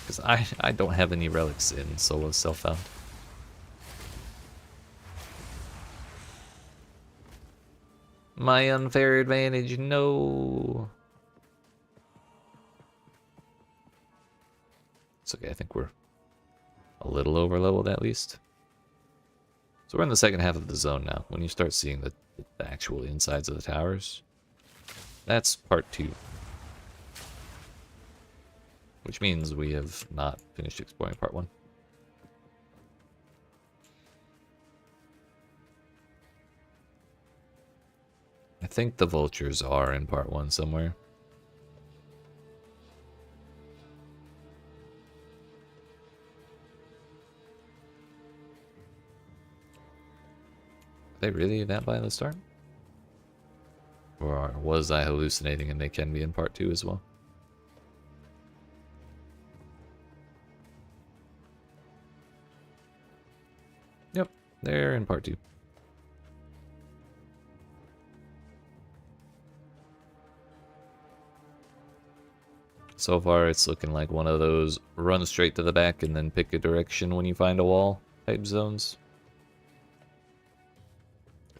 Because I don't have any relics in solo self-found. My unfair advantage, no. It's okay, I think we're a little over leveled at least. So we're in the second half of the zone now. When you start seeing the actual insides of the towers, that's part 2. Which means we have not finished exploring part 1. I think the vultures are in part 1 somewhere. Are they really that by the start? Or was I hallucinating and they can be in part 2 as well? Yep, There in part 2. So far, it's looking like one of those run straight to the back and then pick a direction when you find a wall type zones.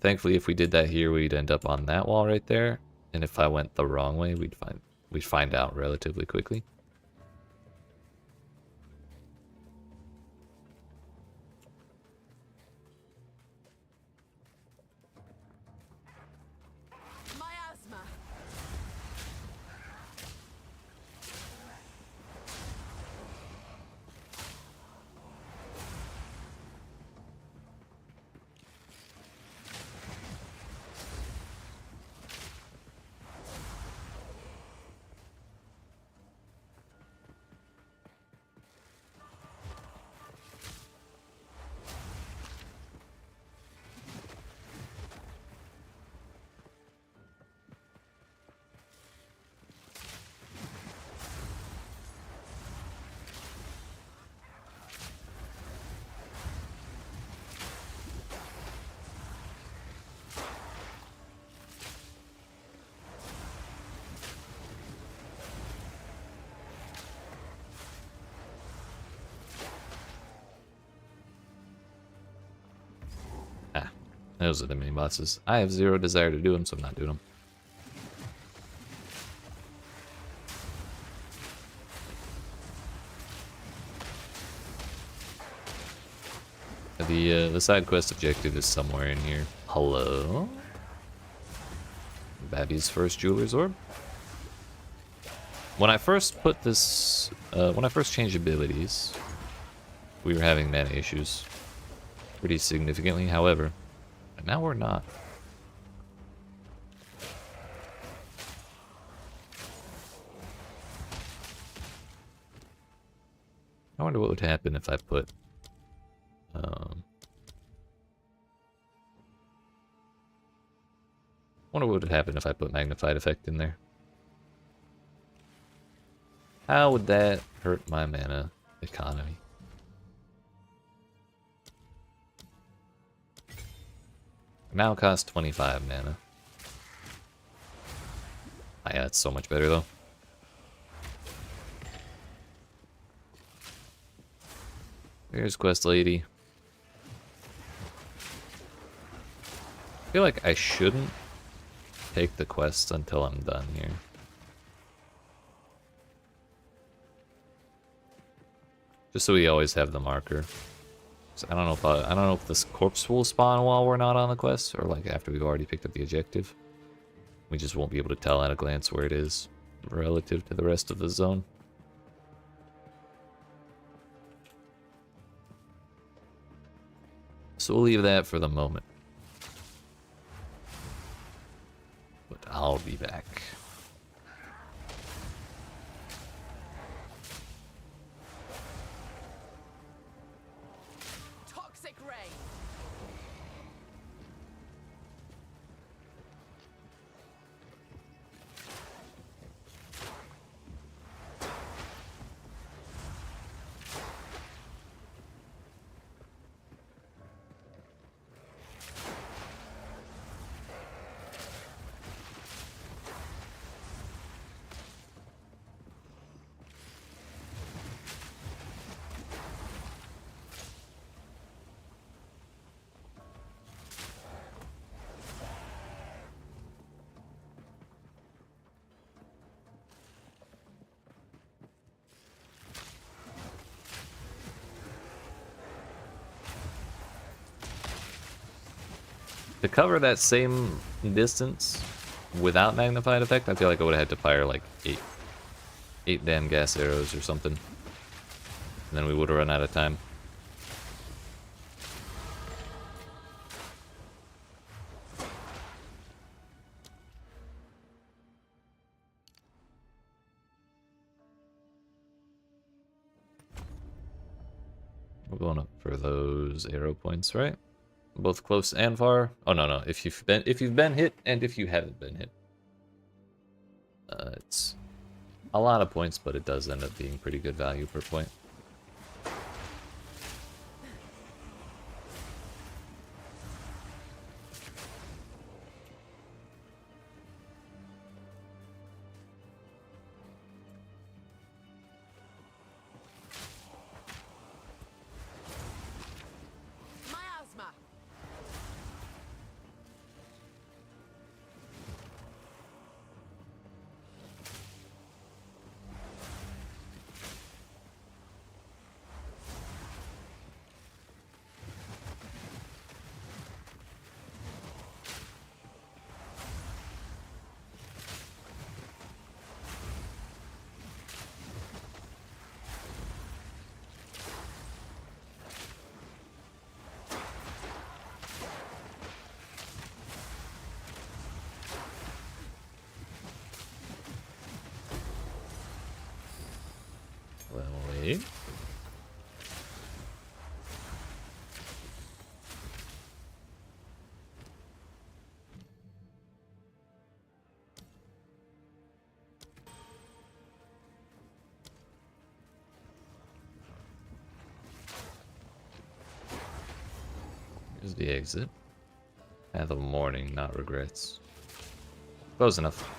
Thankfully, if we did that here, we'd end up on that wall right there. And if I went the wrong way, we'd find out relatively quickly. Miasma. Those are the mini bosses. I have zero desire to do them, so I'm not doing them. The side quest objective is somewhere in here. Hello? Babby's first jeweler's orb? When I first put this, when I first changed abilities, we were having mana issues pretty significantly. However, now we're not. I wonder what would happen if I put wonder what would happen if I put magnified effect in there. How would that hurt my mana economy? Now cost 25 mana. Oh, yeah, that's so much better though. Here's Quest Lady. I feel like I shouldn't take the quest until I'm done here. Just so we always have the marker. So I don't know if this corpse will spawn while we're not on the quest, or like after we've already picked up the objective. We just won't be able to tell at a glance where it is relative to the rest of the zone. So we'll leave that for the moment. But I'll be back. Toxic ray. To cover that same distance without magnified effect, I feel like I would have had to fire like eight damn gas arrows or something. And then we would have run out of time. We're going up for those arrow points, right? Both close and far. Oh no, if you've been hit and if you haven't been hit. It's a lot of points, but it does end up being pretty good value per point. There's the exit. Path of mourning, not regrets. Close enough.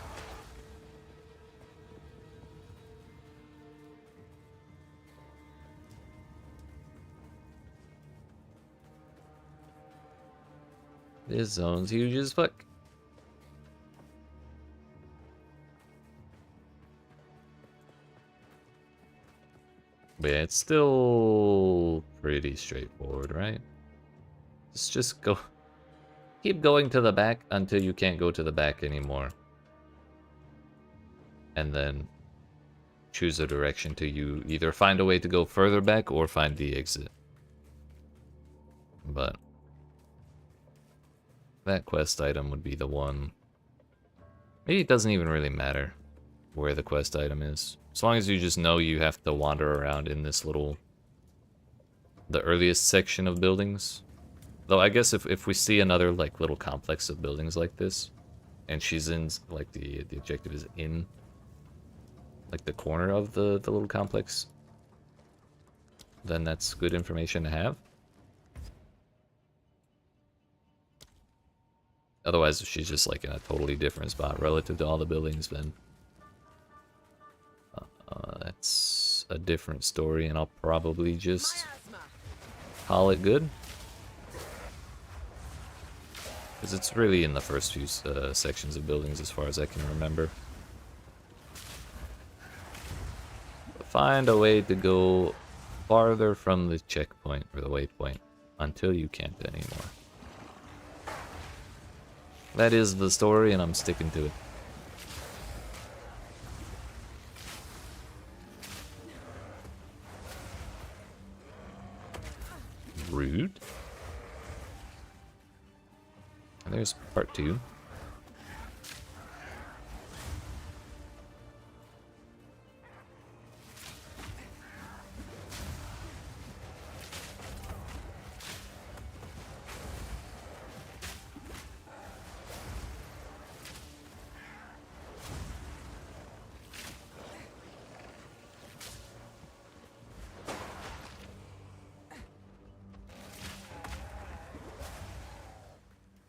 This zone's huge as fuck. But yeah, it's still pretty straightforward, right? Just go. Keep going to the back until you can't go to the back anymore. And then choose a direction to you either find a way to go further back or find the exit. But that quest item would be the one. Maybe it doesn't even really matter where the quest item is. As long as you just know you have to wander around in this little... the earliest section of buildings. Though I guess if we see another like little complex of buildings like this, and she's in, like the objective is in like the corner of the little complex, then that's good information to have. Otherwise, if she's just like in a totally different spot relative to all the buildings, then that's a different story, and I'll probably just call it good. Because it's really in the first few sections of buildings as far as I can remember. But find a way to go farther from the checkpoint or the waypoint until you can't anymore. That is the story, and I'm sticking to it. Rude. And there's part 2.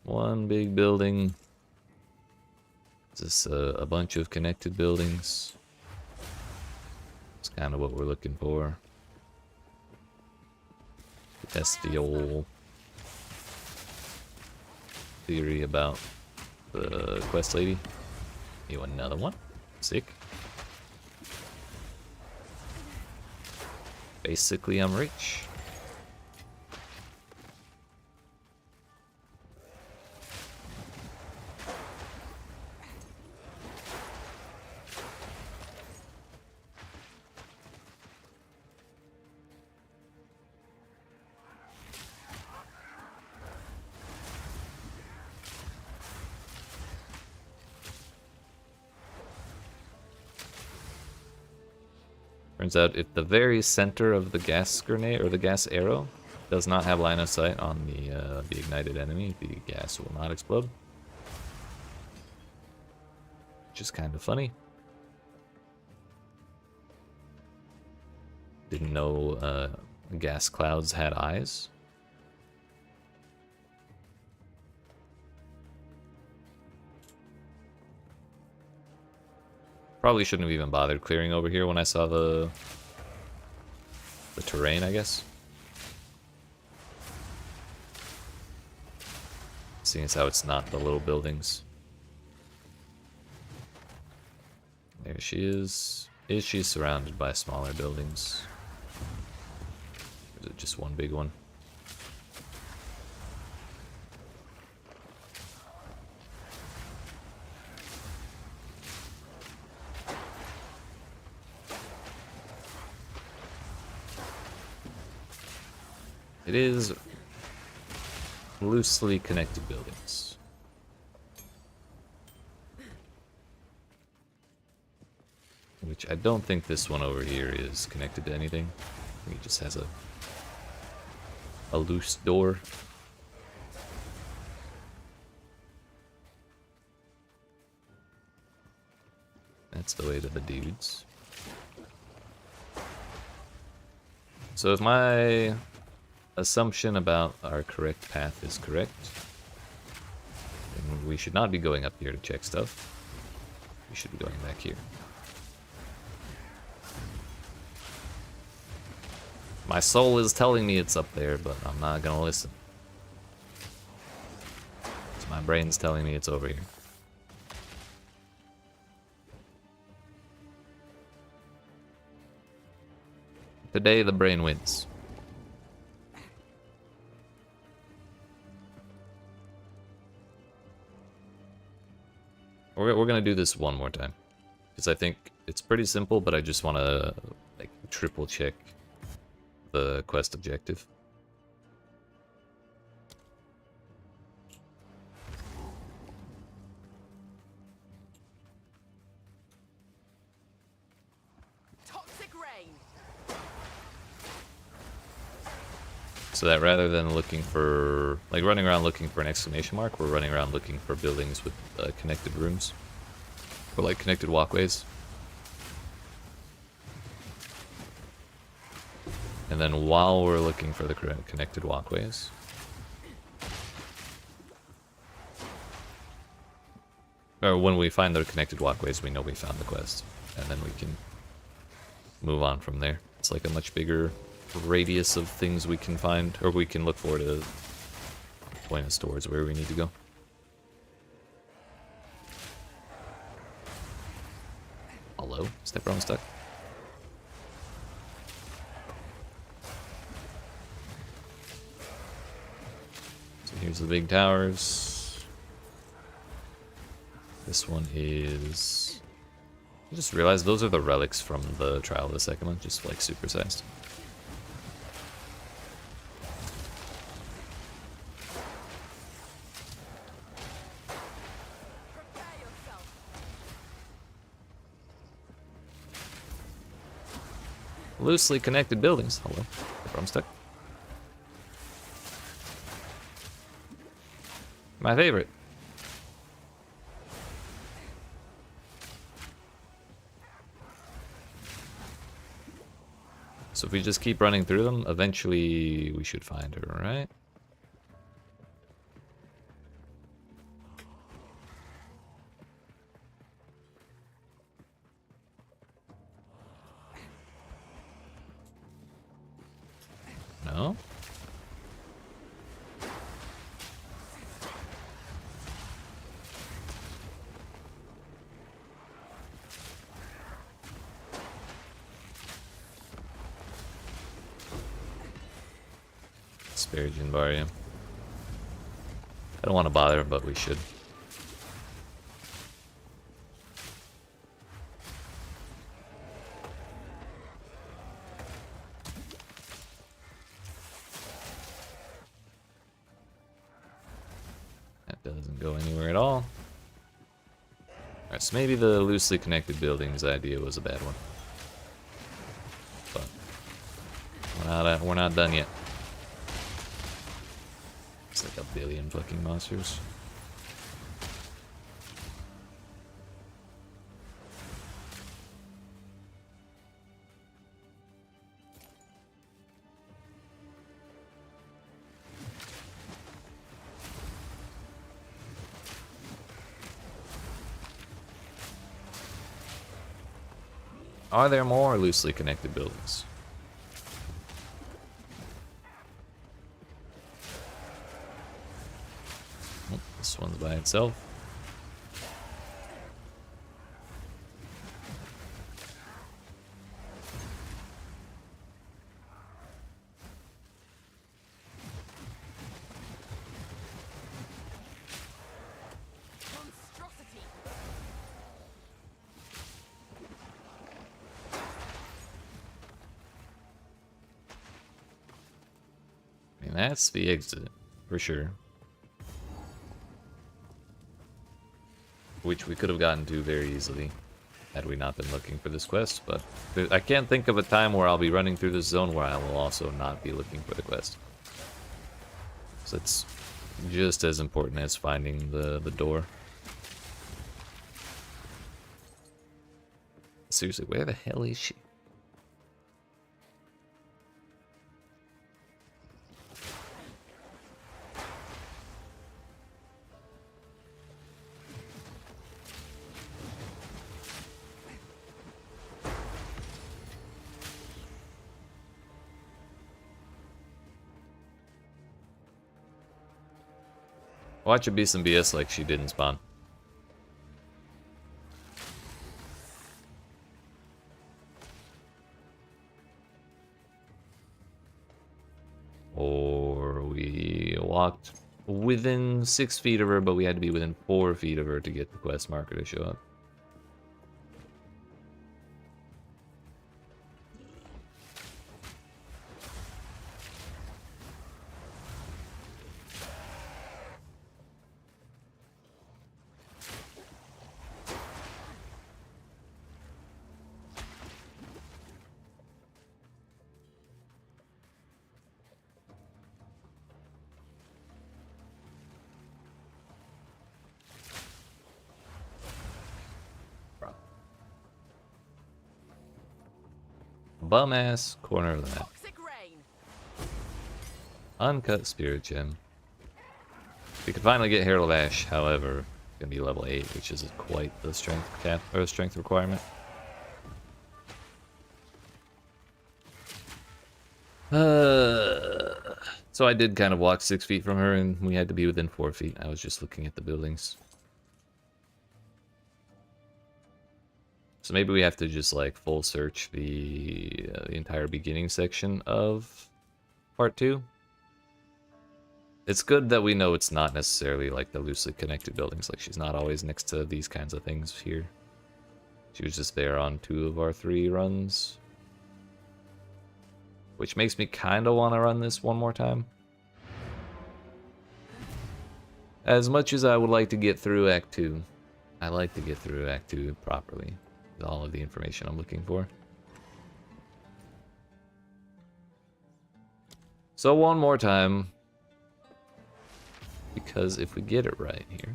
One big building. Just a bunch of connected buildings. That's kind of what we're looking for. That's the old theory about the quest lady. You want another one? Sick. Basically, I'm rich. Turns out if the very center of the gas grenade or the gas arrow does not have line of sight on the ignited enemy, the gas will not explode. Which is kind of funny. Didn't know gas clouds had eyes. Probably shouldn't have even bothered clearing over here when I saw the terrain, I guess. Seeing as how it's not the little buildings. There she is. Is she surrounded by smaller buildings? Or is it just one big one? It is loosely connected buildings. Which I don't think this one over here is connected to anything. I think it just has a loose door. That's the way to the dudes. So if my assumption about our correct path is correct. And we should not be going up here to check stuff. We should be going back here. My soul is telling me it's up there, but I'm not gonna listen. So my brain's telling me it's over here. Today the brain wins. We're gonna do this one more time, because I think it's pretty simple, but I just want to like triple check the quest objective. Toxic rain. So that rather than looking for, like running around looking for an exclamation mark, we're running around looking for buildings with connected rooms. Or like connected walkways. And then while we're looking for the connected walkways, or when we find the connected walkways, we know we found the quest. And then we can move on from there. It's like a much bigger radius of things we can find, or we can look for to point us towards where we need to go. Hello? Step around stuck. So here's the big towers. This one is... I just realized those are the relics from the trial of the second one, just like supersized. Prepare yourself. Loosely connected buildings. Hello. I'm stuck. My favorite. So if we just keep running through them, eventually we should find her, right? No? Aspergian Barium. I don't want to bother, but we should. That doesn't go anywhere at all. Alright, so maybe the loosely connected buildings idea was a bad one. But we're not done yet. It's like a billion fucking monsters. Are there more loosely connected buildings? Oh, this one's by itself. Monstrosity. I mean, that's the exit, for sure. Which we could have gotten to very easily had we not been looking for this quest, but I can't think of a time where I'll be running through this zone where I will also not be looking for the quest. So it's just as important as finding the door. Seriously, where the hell is she? Watch it be some BS like she didn't spawn. Or we walked within 6 feet of her, but we had to be within 4 feet of her to get the quest marker to show up. Bum ass corner of the map. Toxic rain. Uncut spirit gem. We could finally get Herald of Ash, however, it's gonna be level 8, which is quite the strength cap or strength requirement. So I did kind of walk 6 feet from her, and we had to be within 4 feet. I was just looking at the buildings. So maybe we have to just like full search the entire beginning section of part 2. It's good that we know it's not necessarily like the loosely connected buildings. Like she's not always next to these kinds of things here. She was just there on 2 of our 3 runs. Which makes me kind of want to run this one more time. As much as I would like to get through Act 2, I like to get through Act 2 properly. With all of the information I'm looking for. So one more time. Because if we get it right here.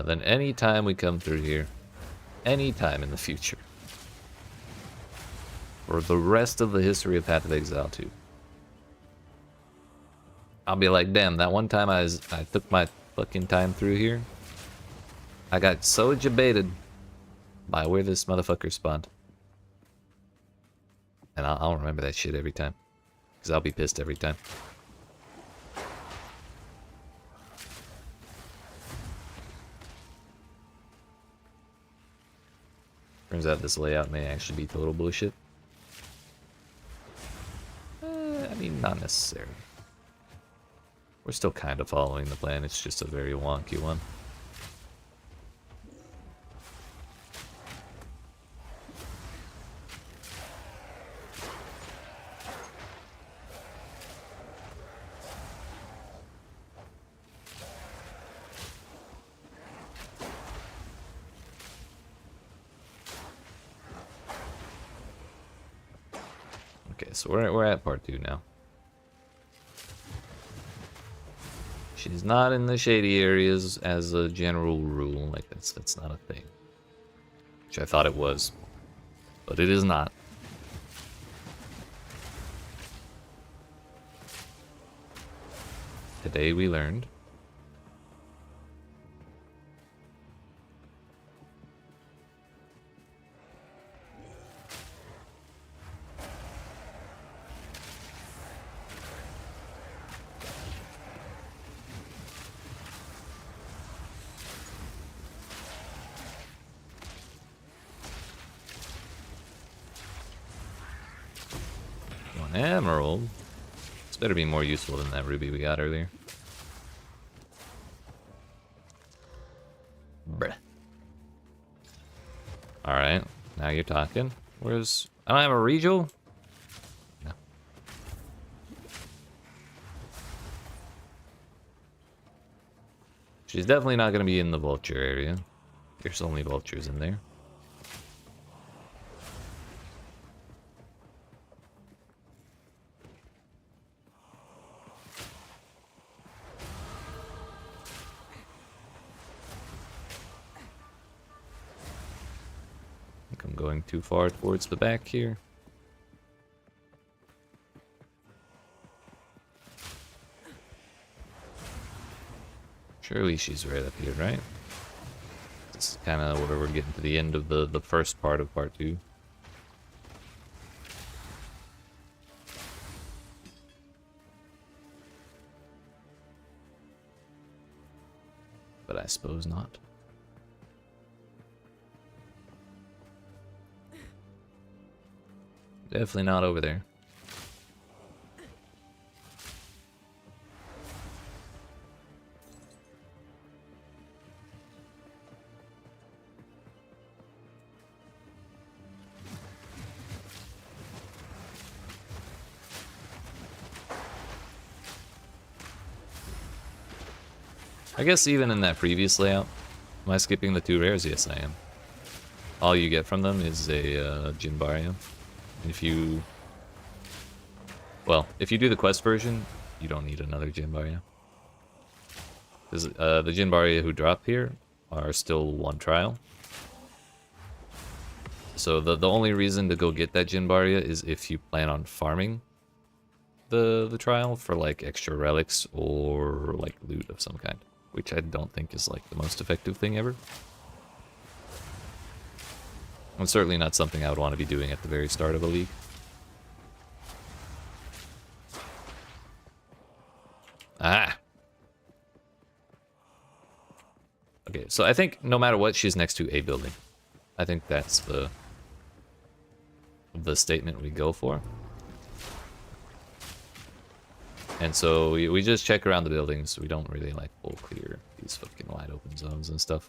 Then any time we come through here. Any time in the future. For the rest of the history of Path of Exile 2. I'll be like, damn, that one time I took my fucking time through here. I got so jebaited by where this motherfucker spawned. And I'll remember that shit every time. Because I'll be pissed every time. Turns out this layout may actually be total bullshit. I mean, not necessarily. We're still kind of following the plan, it's just a very wonky one. Okay, so we're at part 2 now. She's not in the shady areas as a general rule. Like that's not a thing. Which I thought it was. But it is not. Today we learned. Emerald. This better be more useful than that ruby we got earlier. Bruh. Alright, now you're talking. Where's... I don't have a regional? No. She's definitely not going to be in the vulture area. There's only vultures in there. I'm going too far towards the back here. Surely she's right up here, right? This is kind of where we're getting to the end of the first part of part 2. but I suppose not. Definitely not over there. I guess even in that previous layout, am I skipping the 2 rares? Yes, I am. All you get from them is a Jinbaria. And if you... Well, if you do the quest version, you don't need another Jinbaria. Because the Jinbaria who drop here are still 1 trial. So the only reason to go get that Jinbaria is if you plan on farming the trial for like extra relics or like loot of some kind. Which I don't think is like the most effective thing ever. And certainly not something I would want to be doing at the very start of a league. Ah! Okay, so I think no matter what, she's next to a building. I think that's the statement we go for. And so we just check around the buildings. We don't really like full clear these fucking wide open zones and stuff.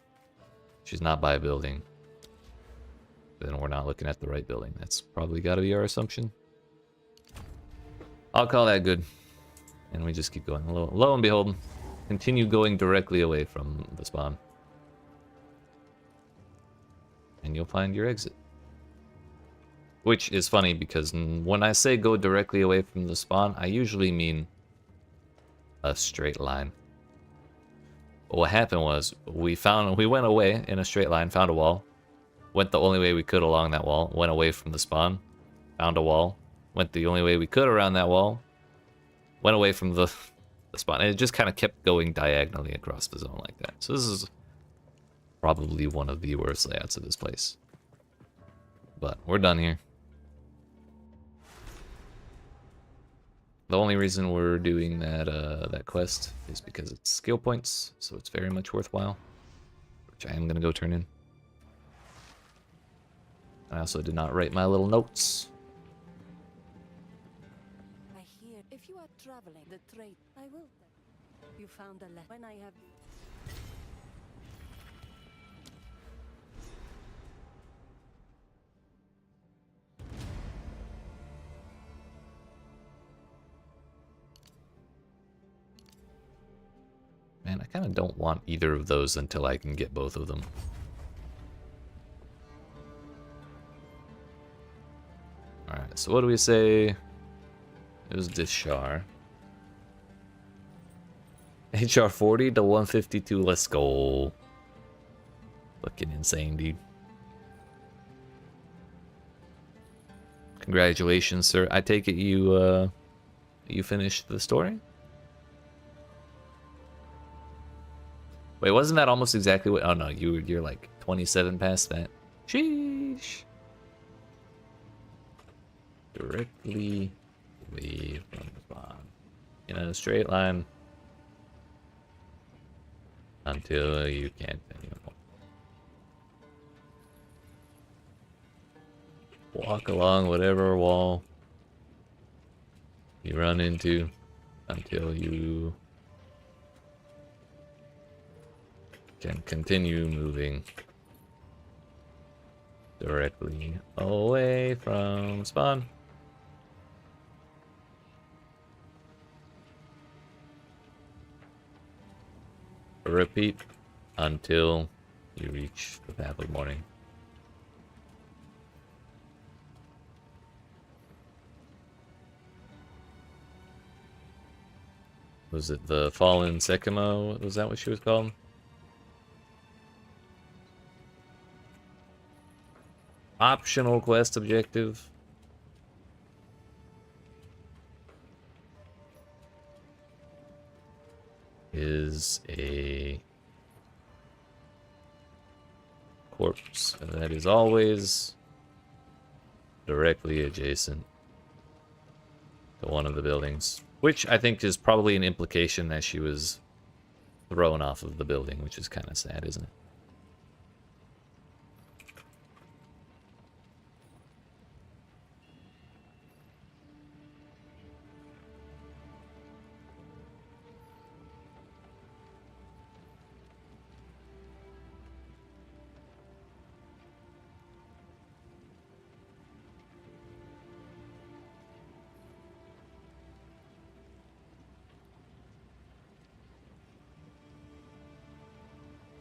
She's not by a building. Then we're not looking at the right building. That's probably got to be our assumption. I'll call that good. And we just keep going. Lo and behold, continue going directly away from the spawn. And you'll find your exit. Which is funny because when I say go directly away from the spawn, I usually mean a straight line. But what happened was we went away in a straight line, found a wall, went the only way we could along that wall, went away from the spawn, found a wall, went the only way we could around that wall, went away from the spawn, and it just kind of kept going diagonally across the zone like that. So this is probably one of the worst layouts of this place. But we're done here. The only reason we're doing that quest is because it's skill points, so it's very much worthwhile, which I am gonna go turn in. I also did not write my little notes. I hear if you are traveling the trade, I will. You found a letter when I have. Man, I kind of don't want either of those until I can get both of them. Alright, so what do we say? It was Dishar. HR 40 to 152, let's go. Looking insane, dude. Congratulations, sir. I take it you finished the story? Wait, wasn't that almost exactly what? Oh no, you're like 27 past that. Sheesh. Directly away from the spawn. In a straight line. Until you can't anymore. Walk along whatever wall you run into until you can continue moving directly away from spawn. Repeat until you reach the Path of Morning. Was it the Fallen Sekimo? Was that what she was called? Optional quest objective. Is a corpse that is always directly adjacent to one of the buildings, which I think is probably an implication that she was thrown off of the building, which is kind of sad, isn't it?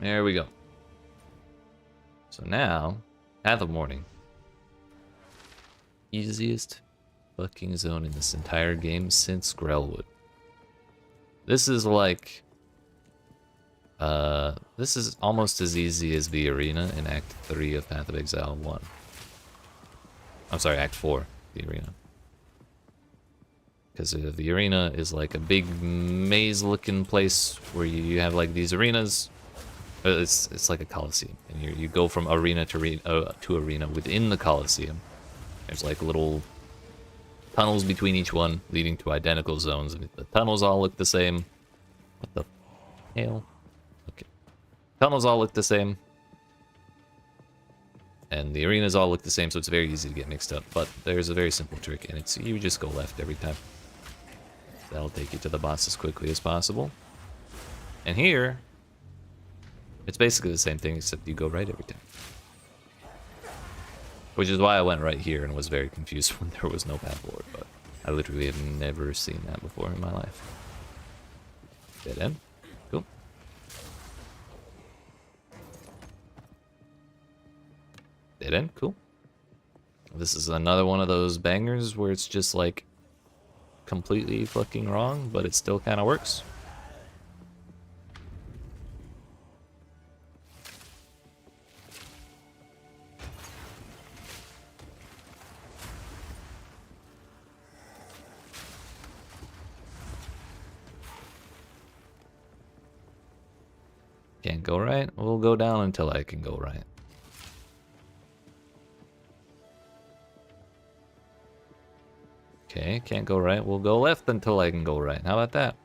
There we go. So now, Path of Morning. Easiest fucking zone in this entire game since Grelwood. This is like... this is almost as easy as the arena in Act 3 of Path of Exile 1. I'm sorry, Act 4, the arena. Because the arena is like a big maze-looking place where you have like these arenas. It's like a coliseum, and you go from arena to arena within the coliseum. There's like little tunnels between each one, leading to identical zones. The tunnels all look the same. What the hell? Okay, tunnels all look the same, and the arenas all look the same, so it's very easy to get mixed up. But there's a very simple trick, and it's you just go left every time. That'll take you to the boss as quickly as possible. And here, it's basically the same thing, except you go right every time. Which is why I went right here and was very confused when there was no path forward, but I literally have never seen that before in my life. Dead end. Cool. Dead end. Cool. This is another one of those bangers where it's just like completely fucking wrong, but it still kind of works. Can't go right? We'll go down until I can go right. Okay, can't go right. We'll go left until I can go right. How about that?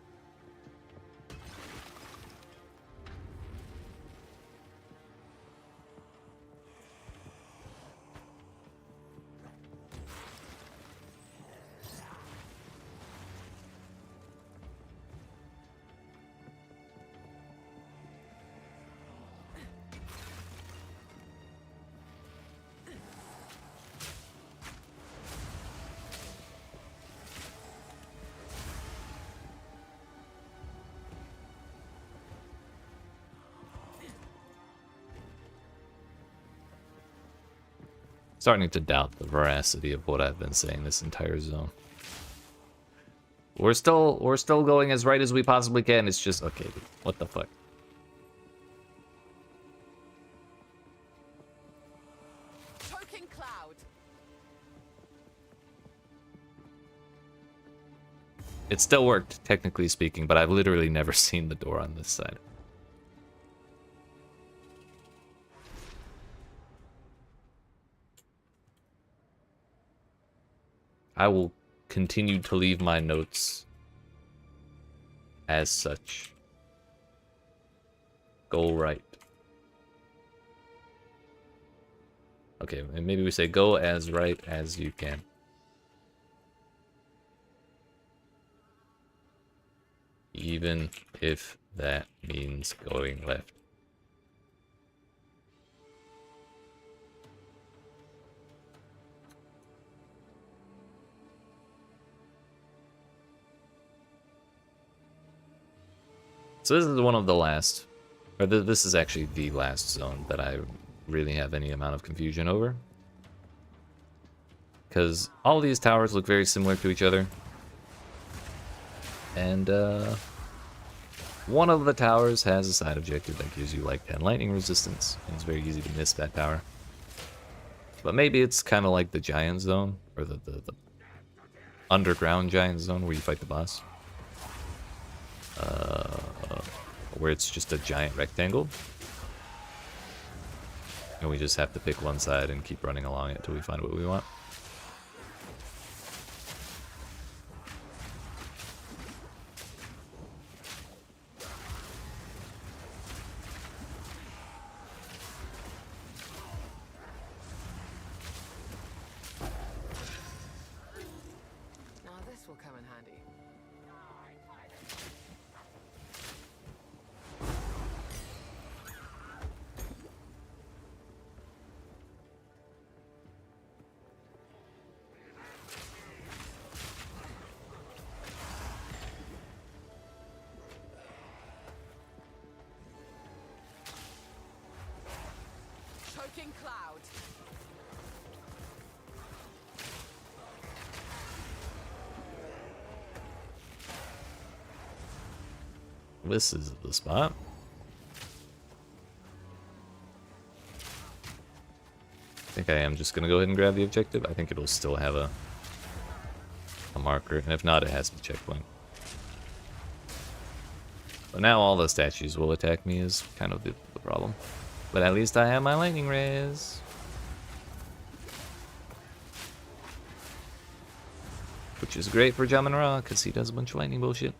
Starting to doubt the veracity of what I've been saying this entire zone. We're still going as right as we possibly can. It's just okay, dude. What the fuck? Choking cloud. It still worked, technically speaking, but I've literally never seen the door on this side. I will continue to leave my notes as such. Go right. Okay, and maybe we say go as right as you can. Even if that means going left. So this is one of the last, or this is actually the last zone that I really have any amount of confusion over. Because all these towers look very similar to each other. And one of the towers has a side objective that gives you like 10 lightning resistance. And it's very easy to miss that tower. But maybe it's kind of like the giant zone, or the underground giant zone where you fight the boss. Where it's just a giant rectangle. And we just have to pick one side and keep running along it until we find what we want. fucking cloud. This is the spot. I think I am just gonna go ahead and grab the objective. I think it'll still have a marker, and if not, it has the checkpoint. But now all the statues will attack me is kind of the problem. But at least I have my lightning rays. Which is great for Jamin Ra, because he does a bunch of lightning bullshit.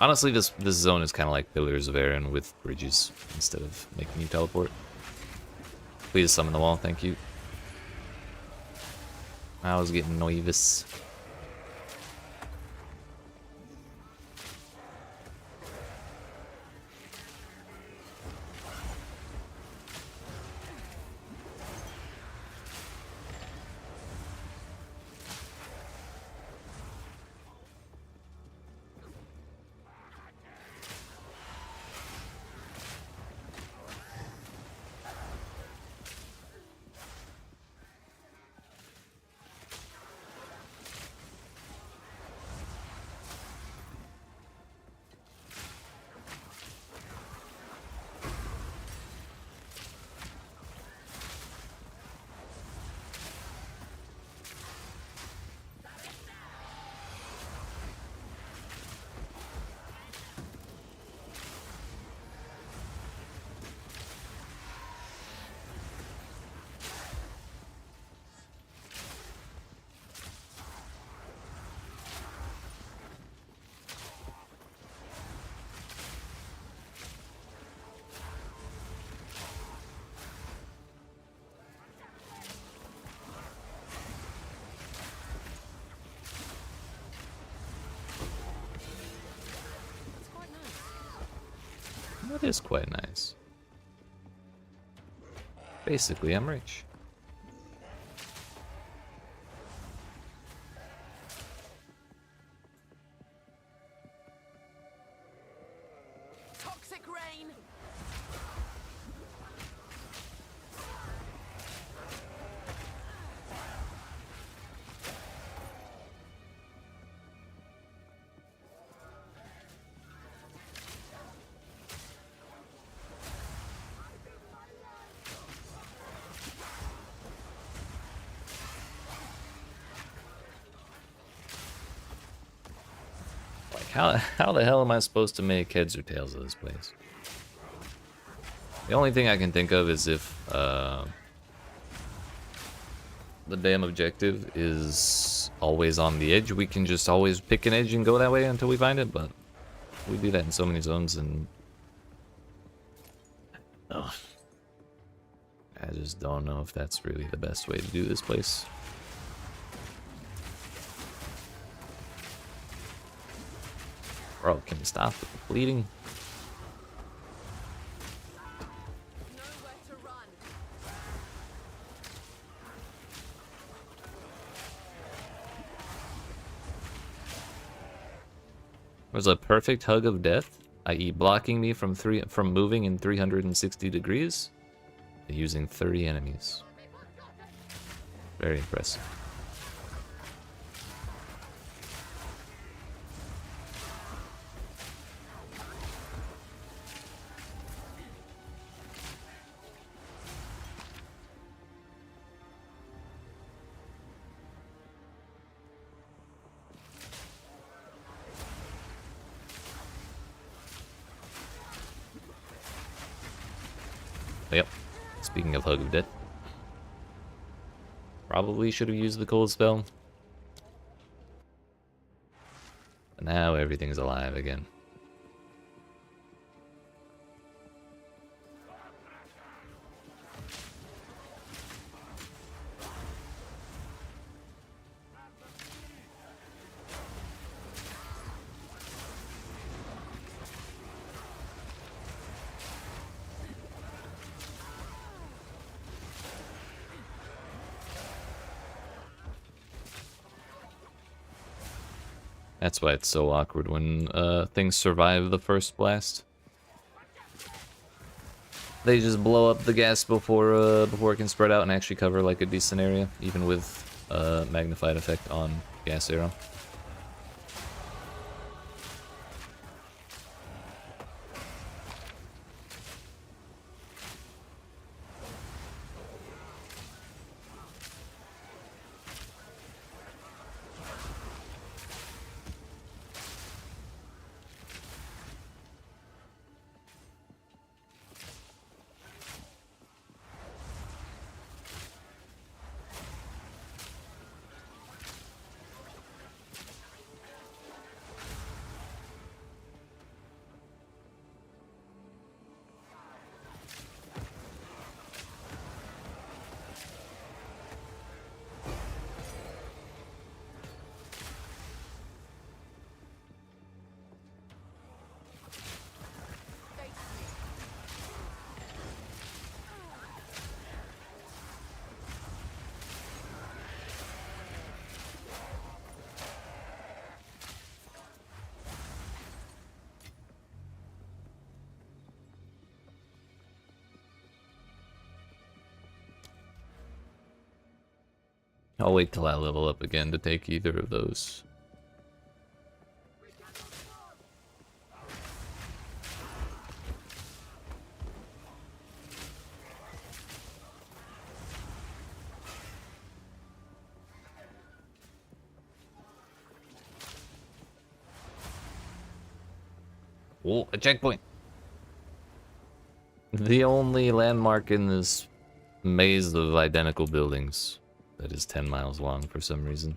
Honestly, this zone is kind of like Pillars of Aaron with bridges instead of making you teleport. Please summon the wall, thank you. I was getting nervous. That is quite nice. Basically, I'm rich. Toxic rain. How the hell am I supposed to make heads or tails of this place? The only thing I can think of is if the damn objective is always on the edge, we can just always pick an edge and go that way until we find it, but we do that in so many zones and... Oh, I just don't know if that's really the best way to do this place. Bro, can you stop the bleeding? Nowhere to run. Was a perfect hug of death, i.e. blocking me from moving in 360 degrees, using 30 enemies. Very impressive. Yep. Speaking of Hug of Death. Probably should have used the cold spell. But now everything's alive again. That's why it's so awkward when things survive the first blast. They just blow up the gas before it can spread out and actually cover like a decent area, even with magnified effect on gas arrow. I'll wait till I level up again to take either of those. Oh, a checkpoint! The only landmark in this maze of identical buildings that is 10 miles long for some reason.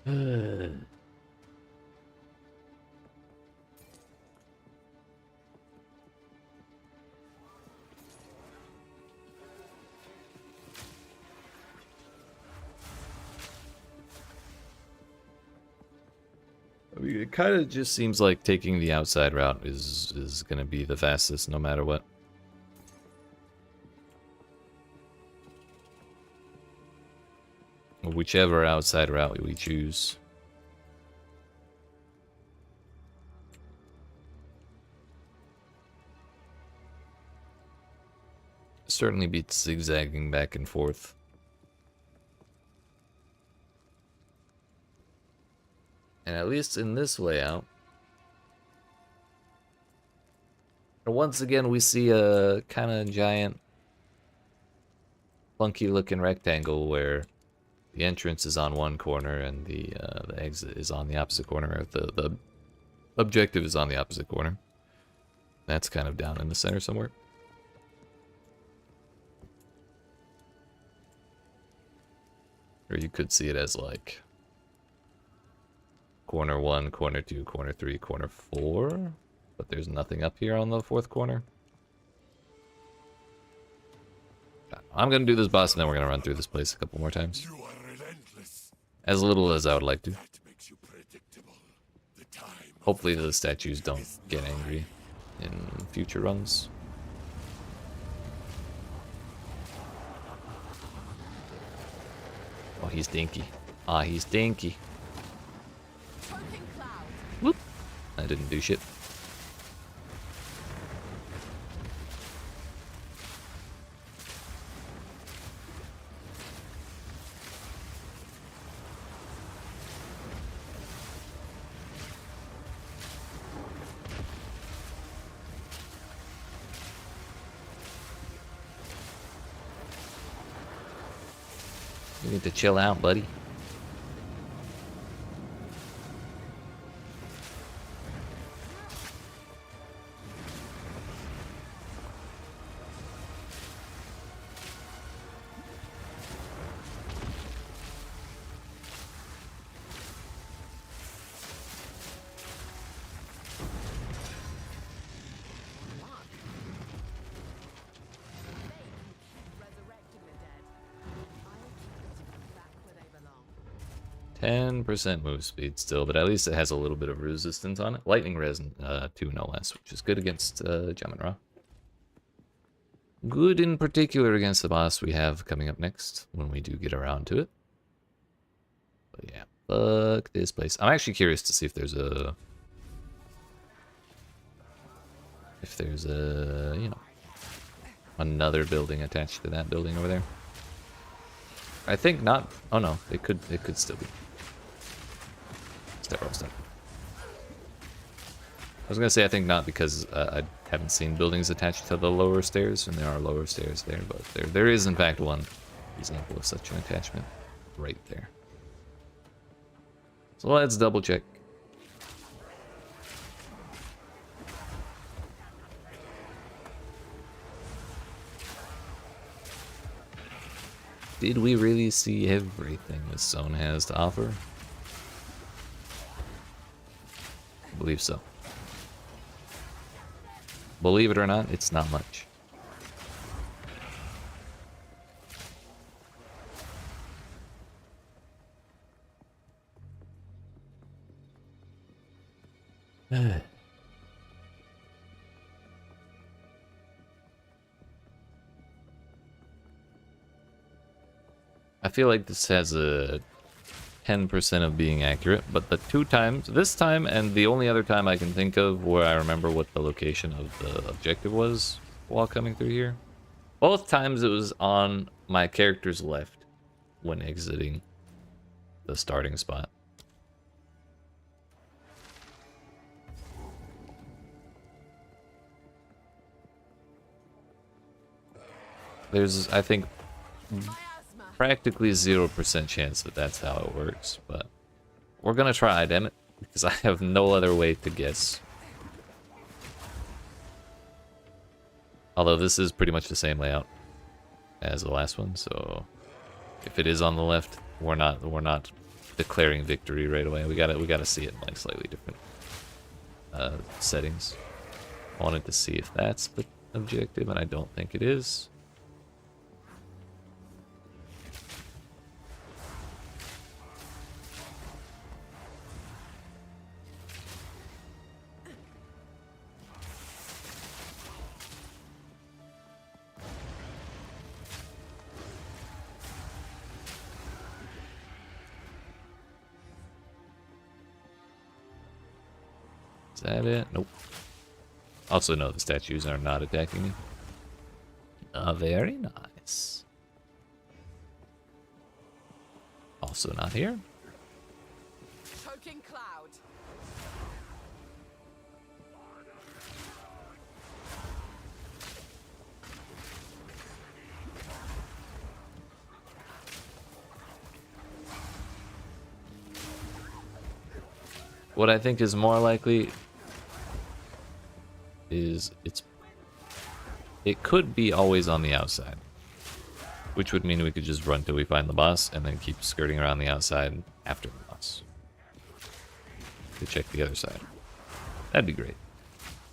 I mean, it kind of just seems like taking the outside route is going to be the fastest no matter what. Whichever outside route we choose. Certainly beats zigzagging back and forth. And at least in this layout, once again we see a kind of giant, funky looking rectangle where the entrance is on one corner and the exit is on the opposite corner. The objective is on the opposite corner. That's kind of down in the center somewhere. Or you could see it as like corner 1, corner 2, corner 3, corner 4. But there's nothing up here on the fourth corner. I'm gonna do this boss and then we're gonna run through this place a couple more times. You are relentless. As little as I would like to. That makes you predictable. The time. Hopefully the statues don't get angry in future runs. Oh, he's dinky. Ah, he's dinky. Whoop. I didn't do shit. You need to chill out, buddy. Resurrecting the dead. I'll keep them back where they belong. 10% move speed still, but at least it has a little bit of resistance on it. Lightning resin, 2 no less, which is good against Jamin-Ra. Good in particular against the boss we have coming up next, when we do get around to it. But yeah, fuck this place. I'm actually curious to see if there's a... you know, another building attached to that building over there. I think not. Oh no, it could still be. Step. I was gonna say I think not because I haven't seen buildings attached to the lower stairs, and there are lower stairs there, but there is in fact one example of such an attachment right there. So let's double check. Did we really see everything this zone has to offer? I believe so. Believe it or not, it's not much. I feel like this has a 10% of being accurate, but the 2 times, this time and the only other time I can think of where I remember what the location of the objective was while coming through here, both times it was on my character's left when exiting the starting spot. There's, I think, practically 0% chance that that's how it works, but we're gonna try, damn it, because I have no other way to guess. Although this is pretty much the same layout as the last one, so if it is on the left, we're not declaring victory right away. We gotta see it in like slightly different settings. I wanted to see if that's the objective, and I don't think it is. Is that it? Nope. Also, no, the statues are not attacking me. Very nice. Also not here. Choking cloud. What I think is more likely is it could be always on the outside, which would mean we could just run till we find the boss and then keep skirting around the outside after the boss to check the other side. That'd be great,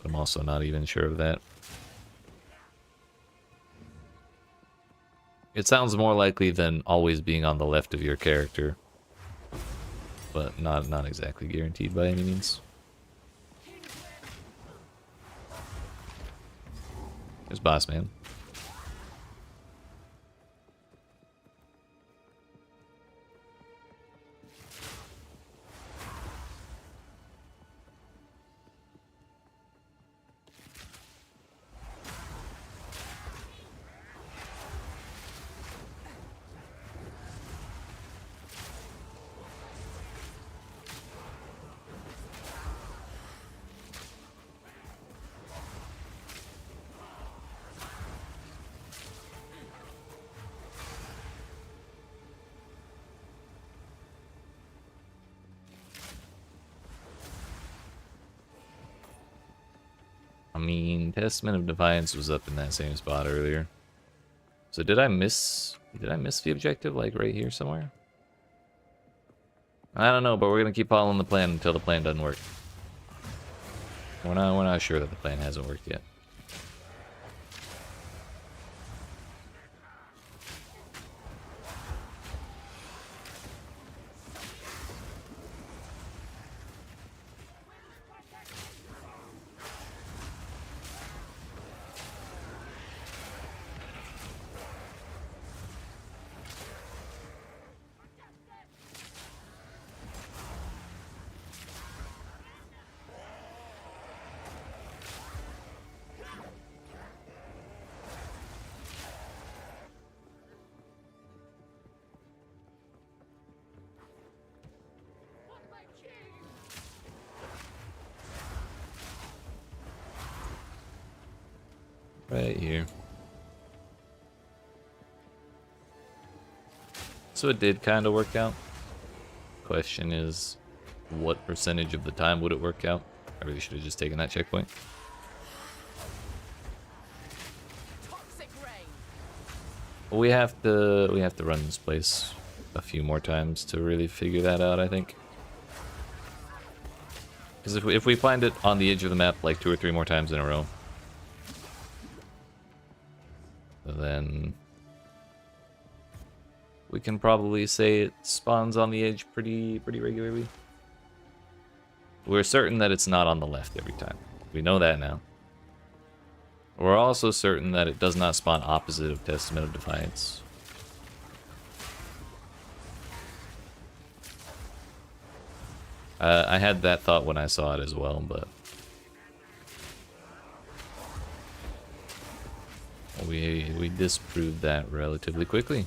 but I'm also not even sure of that. It sounds more likely than always being on the left of your character, but not exactly guaranteed by any means. There's boss man. I mean, Testament of Defiance was up in that same spot earlier. So did I miss the objective, like right here somewhere? I don't know, but we're gonna keep following the plan until the plan doesn't work. We're not sure that the plan hasn't worked yet. Right here. So it did kind of work out. Question is, what percentage of the time would it work out? I really should have just taken that checkpoint. Toxic rain. We have to run this place a few more times to really figure that out, I think. Because if we find it on the edge of the map like 2 or 3 more times in a row, then we can probably say it spawns on the edge pretty regularly. We're certain that it's not on the left every time. We know that now. We're also certain that it does not spawn opposite of Testament of Defiance. I had that thought when I saw it as well, but we disproved that relatively quickly.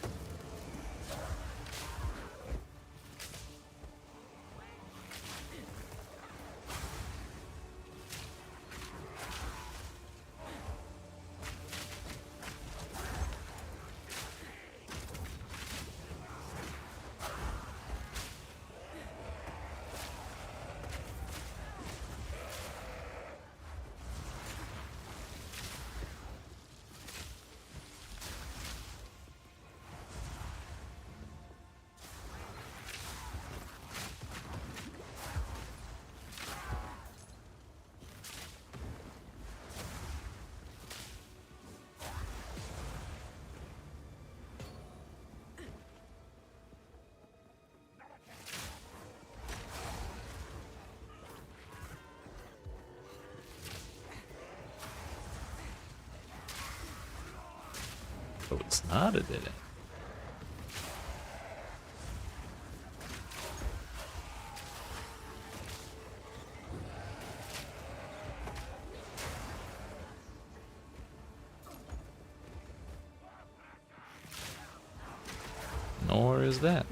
Oh, it's not a dead end. Nor is that.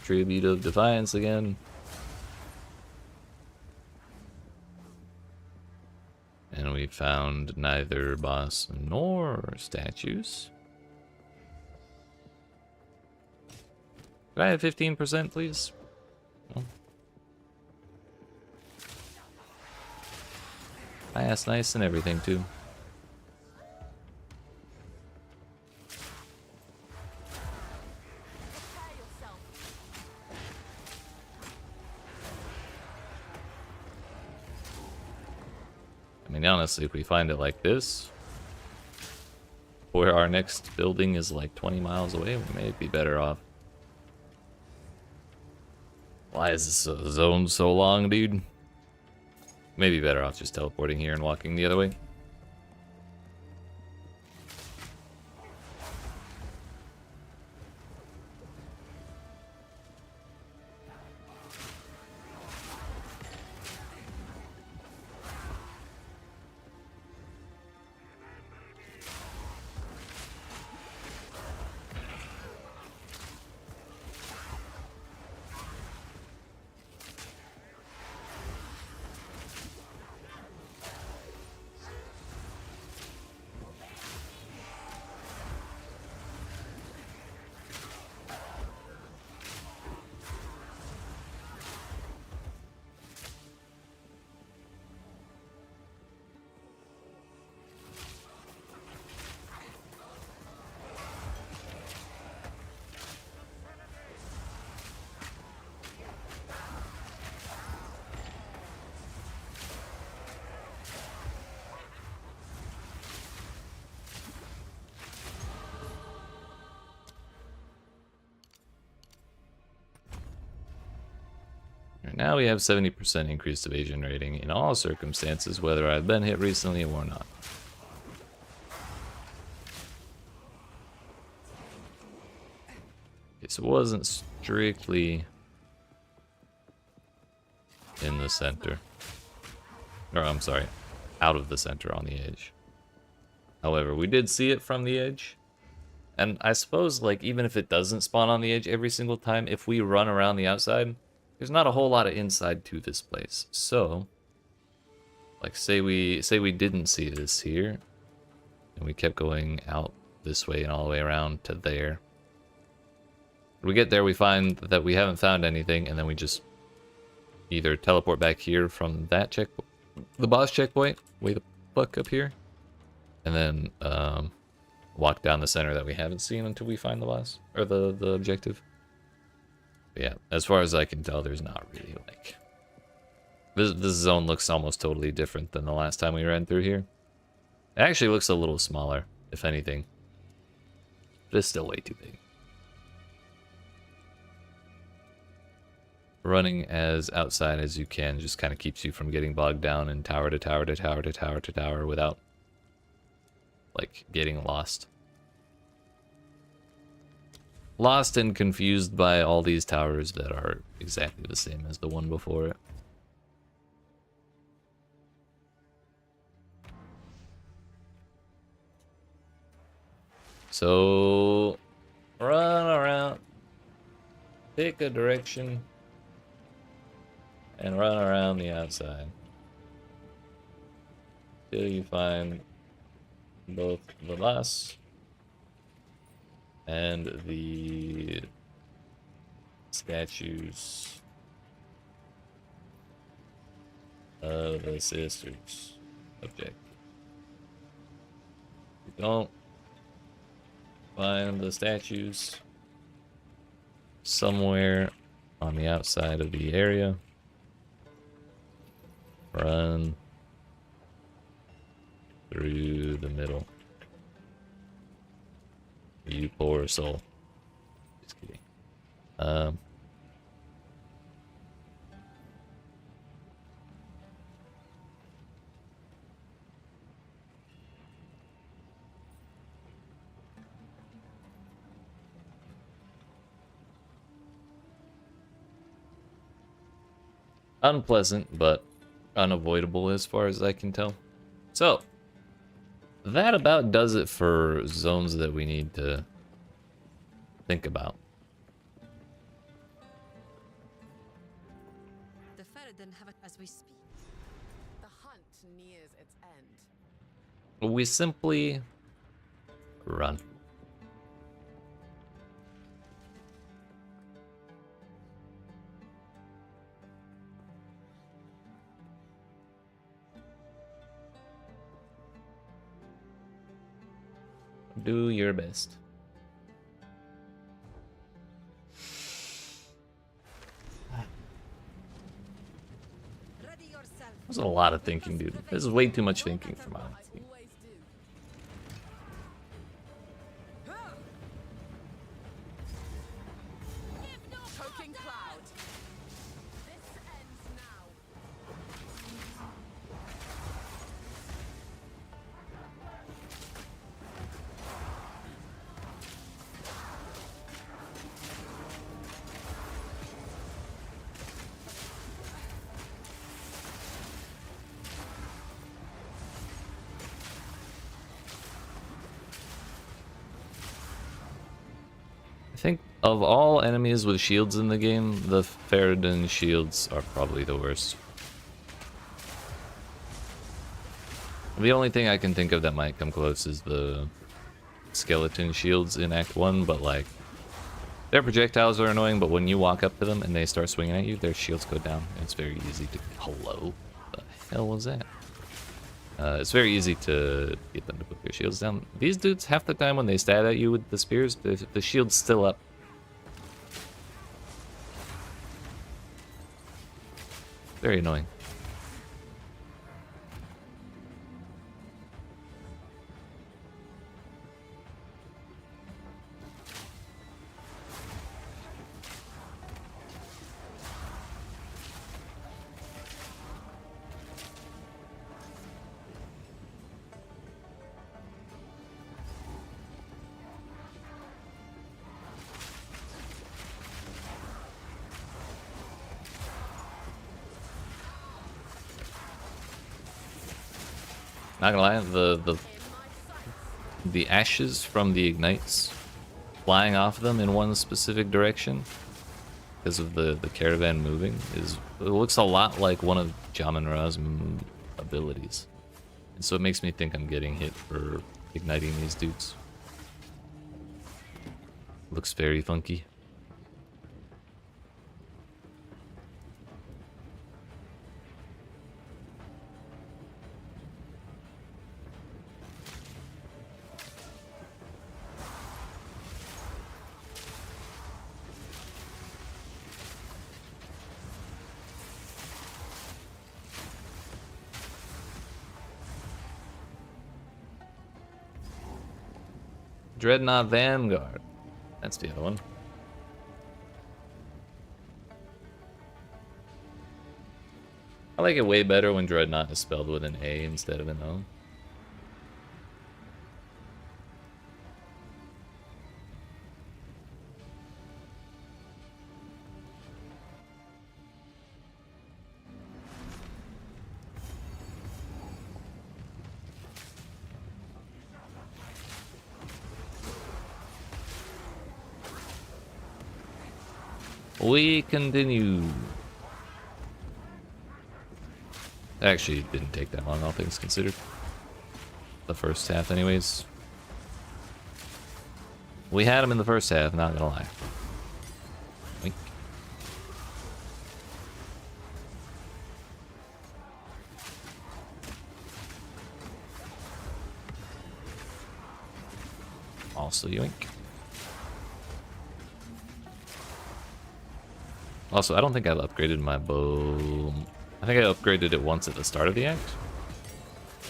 Tribute of Defiance again. And we found neither boss nor statues. Could I have 15%, please? No. I asked nice and everything, too. I mean, honestly, if we find it like this, where our next building is like 20 miles away, we may be better off. Why is this zone so long, dude? Maybe better off just teleporting here and walking the other way. Alright, now we have 70% increased evasion rating in all circumstances, whether I've been hit recently or not. Okay, so it wasn't strictly in the center. Or, I'm sorry, out of the center on the edge. However, we did see it from the edge. And I suppose, like, even if it doesn't spawn on the edge every single time, if we run around the outside, there's not a whole lot of inside to this place. So, like, say we didn't see this here, and we kept going out this way and all the way around to there. We get there, we find that we haven't found anything, and then we just either teleport back here from that checkpoint, the boss checkpoint, way the fuck up here, and then walk down the center that we haven't seen until we find the boss, or the objective. But yeah, as far as I can tell, there's not really, like... This zone looks almost totally different than the last time we ran through here. It actually looks a little smaller, if anything. But it's still way too big. Running as outside as you can just kind of keeps you from getting bogged down in tower to tower to tower to tower to tower without, like, getting lost. Lost and confused by all these towers that are exactly the same as the one before it. So, run around, pick a direction, and run around the outside till you find both the boss and the statues of the sisters objective. If you don't find the statues somewhere on the outside of the area, run through the middle. You poor soul. Just kidding. Unpleasant, but unavoidable as far as I can tell. So, that about does it for zones that we need to think about. The Ferryden have it as we speak. The hunt nears its end. We simply run. Do your best. Ready yourself. There's a lot of thinking, dude. This is way too much thinking for my liking. Always do. Choking cloud. This ends now. I think of all enemies with shields in the game, the Ferryden shields are probably the worst. The only thing I can think of that might come close is the skeleton shields in Act 1, but like, their projectiles are annoying, but when you walk up to them and they start swinging at you, their shields go down. It's very easy to... Hello? What the hell was that? It's very easy to get them to put their shields down. These dudes, half the time when they stab at you with the spears, the shield's still up. Very annoying. Not gonna lie, the ashes from the ignites flying off them in one specific direction because of the caravan moving it looks a lot like one of Jamin-Ra's abilities. And so it makes me think I'm getting hit for igniting these dudes. Looks very funky. Dreadnought Vanguard. That's the other one. I like it way better when Dreadnought is spelled with an A instead of an O. We continue. Actually, it didn't take that long, all things considered. The first half, anyways. We had him in the first half, not gonna lie. Wink. Also, yoink. Also, I don't think I've upgraded my bow. I think I upgraded it once at the start of the act.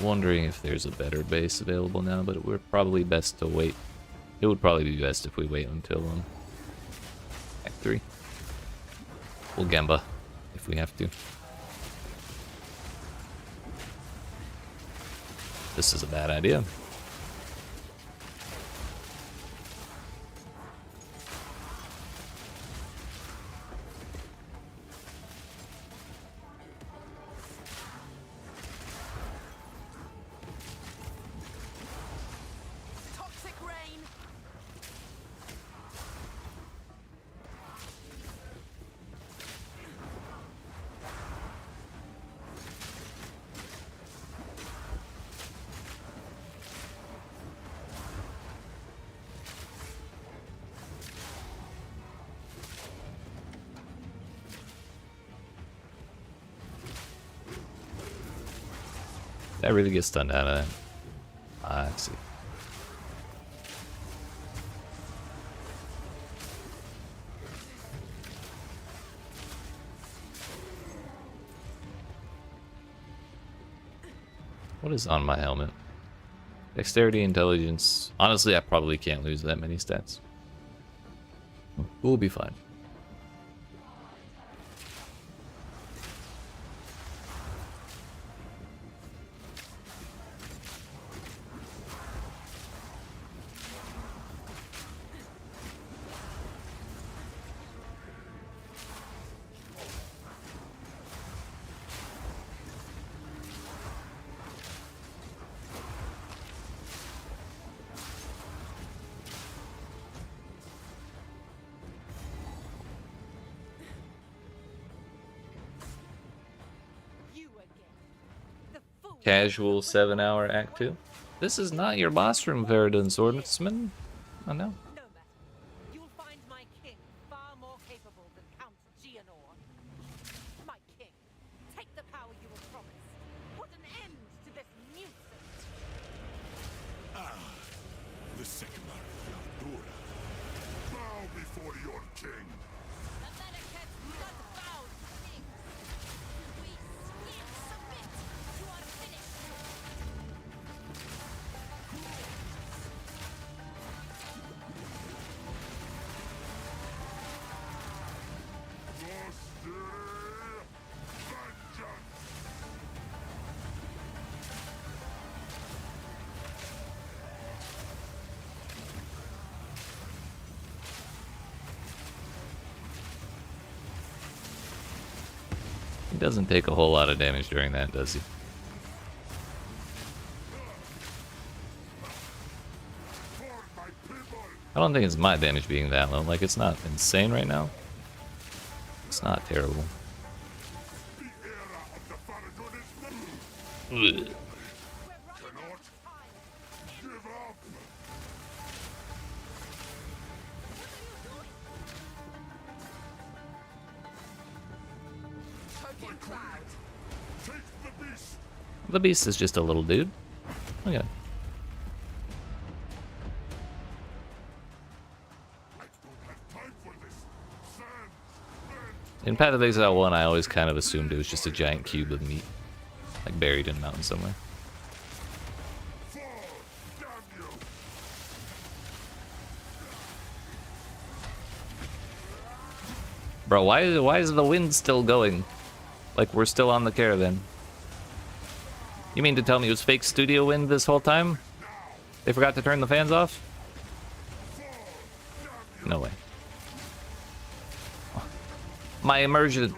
Wondering if there's a better base available now, but we're probably best to wait. It would probably be best if we wait until Act 3. We'll Gemba if we have to. This is a bad idea. Did I really get stunned out of that? I see. What is on my helmet? Dexterity, intelligence. Honestly, I probably can't lose that many stats. We'll be fine. Casual 7-hour Act 2. This is not your boss room, Veridun Swordsman. Oh no. No matter. You'll find my king far more capable than Count Gianor. My king, take the power you were promised. Put an end to this nuisance. The Sycamore Yaldura. Bow before your king. The Malekith does bow to kings. We still submit. You are finished. Vastiri! Vengeance! He doesn't take a whole lot of damage during that, does he? I don't think it's my damage being that low. Like, it's not insane right now. It's not terrible. The era of the Farragut is now. Ugh. We're running Cannot out of time. give up. Token cloud. Take the beast. The beast is just a little dude. Look at him. I don't have time for this. Sand. In Path of Exile 1, I always kind of assumed it was just a giant cube of meat. Like buried in a mountain somewhere. Fall. Damn you. Bro, why is the wind still going? Like we're still on the caravan. You mean to tell me it was fake studio wind this whole time? They forgot to turn the fans off? No way. My immersion. We will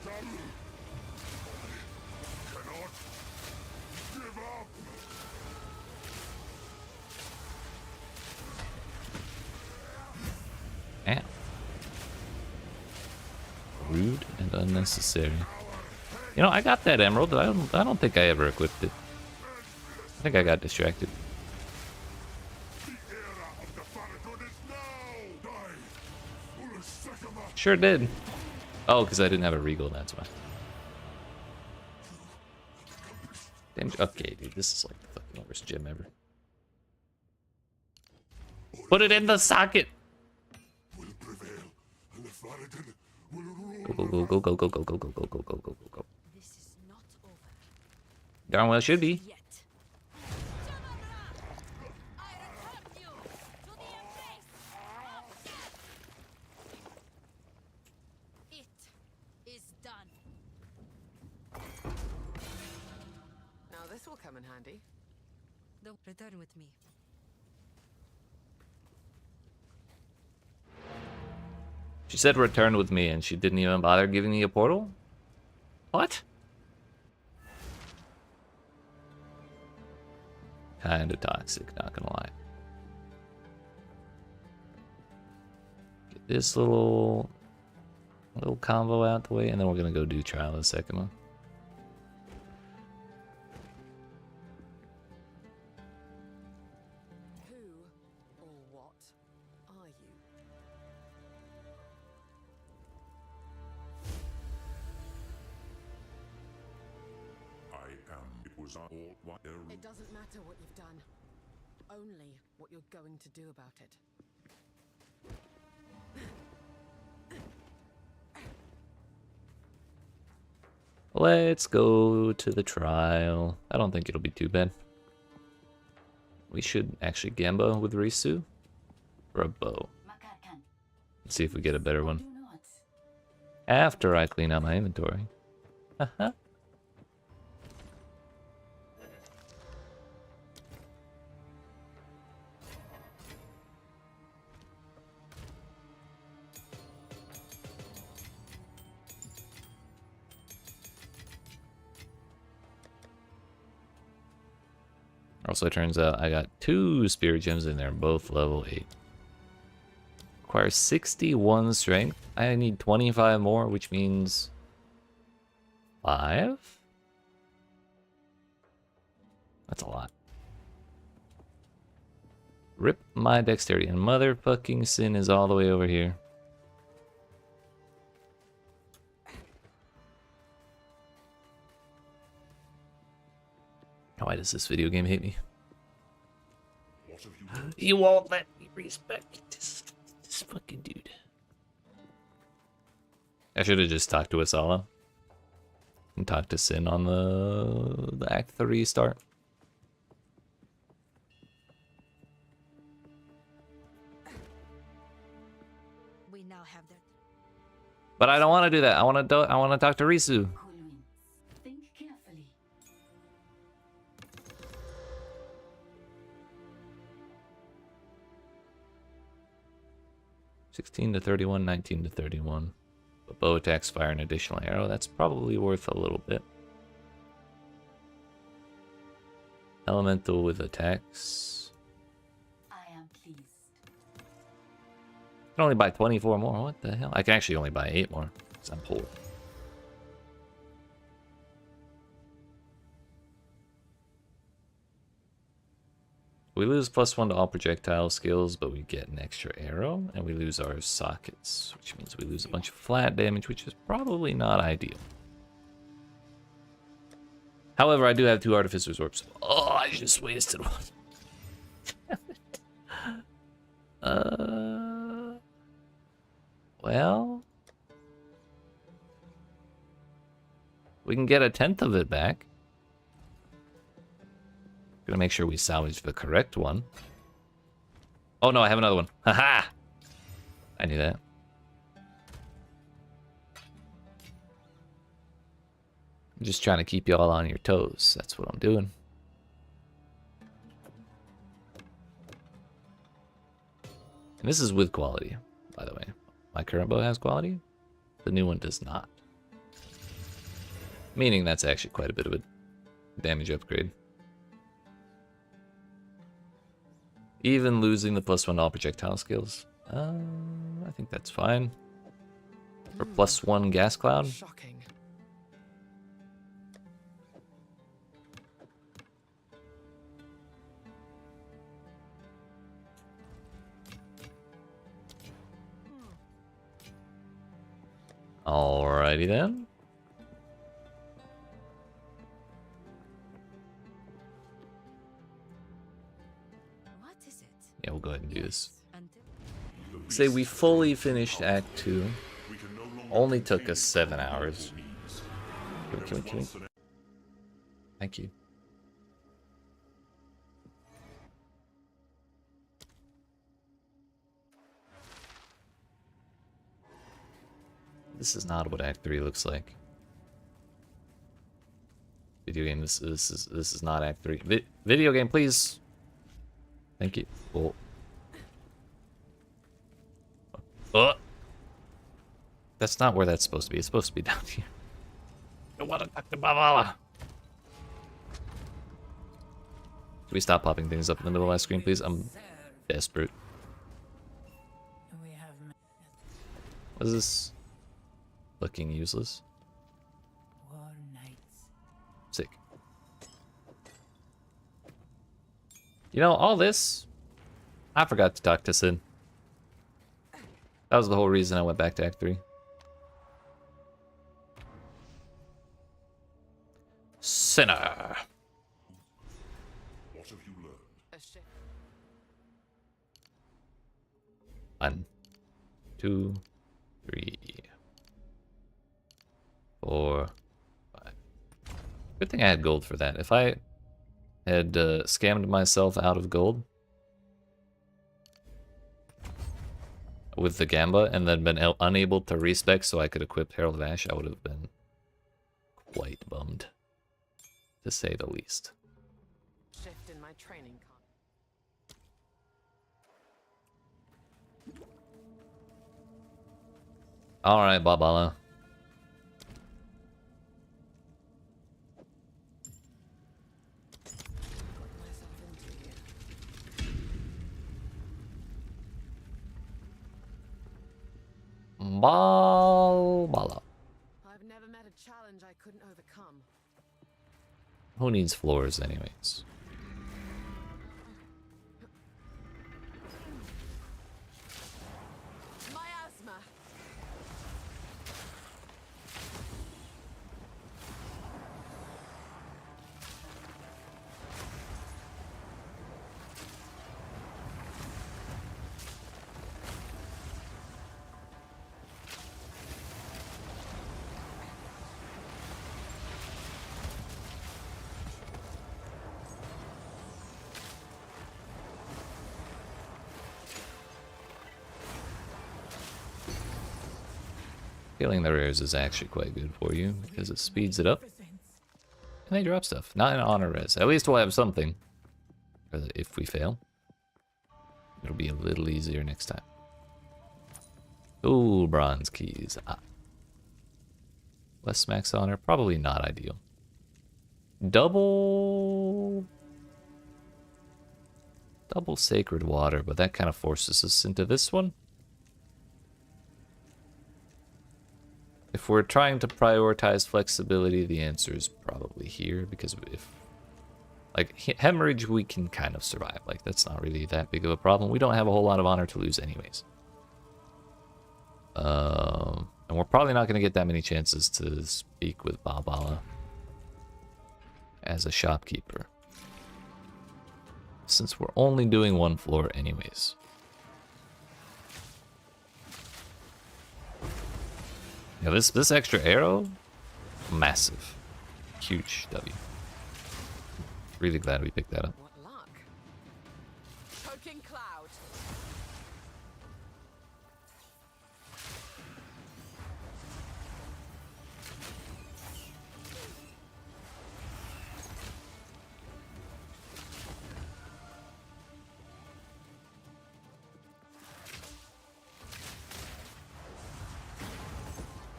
blot up. Cannot give up. Eh. Rude and unnecessary. You know, I got that emerald. I don't think I ever equipped it. I think I got distracted. The era of the Farragut is now. Die. Foolish Sycamore. Sure did. Oh, because I didn't have a regal, that's why. Damn. Okay, dude, this is like the fucking worst gym ever. Put it in the socket. Will prevail, and the Farragut will rule. Go, go, go, go, go, go, go, go, go, go, go, go, go. This is not over Darn well should be. yet. I return you to the embrace of death. It is done. Now this will come in handy. Don't return with me. She said return with me and she didn't even bother giving me a portal? What? Kinda toxic, not gonna lie. Get this little combo out the way, and then we're gonna go do trial of the second one. Who or what are you? I am. It was all what It doesn't matter what you've done. Only what you're going to do about it. Let's go to the trial. I don't think it'll be too bad. We should actually Gamba with Risu for a bow. Makarkan. Let's see if we get a better one. Do not. After I clean out my inventory. Haha. Also, it turns out I got 2 spirit gems in there, both level 8. Requires 61 strength. I need 25 more, which means 5? That's a lot. Rip my dexterity, and motherfucking sin is all the way over here. Why does this video game hate me? What have you done? You won't let me respect this fucking dude. I should have just talked to Asala and talked to Sin on the Act 3 start. We now have that. But I don't want to do that. I want to talk to Risu. Cool winds. Think carefully. 16 to 31, 19 to 31. But bow attacks fire an additional arrow. That's probably worth a little bit. Elemental with attacks. can only buy 24 more. What the hell? I can actually only buy 8 more because I'm poor. We lose +1 to all projectile skills, but we get an extra arrow, and we lose our sockets, which means we lose a bunch of flat damage, which is probably not ideal. However, I do have 2 Artificer's Orbs. Oh, I just wasted one. Well, we can get 1/10 of it back. Gonna make sure we salvage the correct one. Oh no, I have another one. Haha! I knew that. I'm just trying to keep you all on your toes. That's what I'm doing. And this is with quality, by the way. My current bow has quality. The new one does not. Meaning that's actually quite a bit of a damage upgrade. Even losing the +1 to all projectile skills. I think that's fine. For +1 gas cloud. Shocking. Alrighty then. What is it? Yeah, we'll go ahead and do this. Until Say we fully finished Act 2. We can no longer Only took us continue 7 hours. means. Can we? Thank you. This is not what Act 3 looks like. Video game, this is not Act 3. Video game, please. Thank you. Oh. That's not where that's supposed to be. It's supposed to be down here. I want to talk to Bavala. Can we stop popping things up in the middle of my screen, please? I'm desperate. We have What is this? Looking useless. war nights. Sick. You know, all this, I forgot to talk to Sin. That was the whole reason I went back to Act 3. Sinner. What have you learned? A ship. 1, 2, 3, 4, 5. Good thing I had gold for that. If I had scammed myself out of gold with the Gamba and then been unable to respec so I could equip Herald of Ash, I would have been quite bummed, to say the least. Shift in my training Alright, Babala. Balbala. I've never met a challenge I couldn't overcome. Who needs floors anyways? Miasma. Killing the rares is actually quite good for you because it speeds it up. And they drop stuff. Not in honor res. At least we'll have something. If we fail, it'll be a little easier next time. Ooh, bronze keys. Ah. Less max honor, probably not ideal. Double sacred water, but that kind of forces us into this one. If we're trying to prioritize flexibility, the answer is probably here, because if like hemorrhage we can kind of survive. Like that's not really that big of a problem. We don't have a whole lot of honor to lose anyways. And we're probably not going to get that many chances to speak with Balbala as a shopkeeper, since we're only doing one floor anyways. Yeah, this extra arrow, massive, huge W. Really glad we picked that up. What luck? Choking cloud.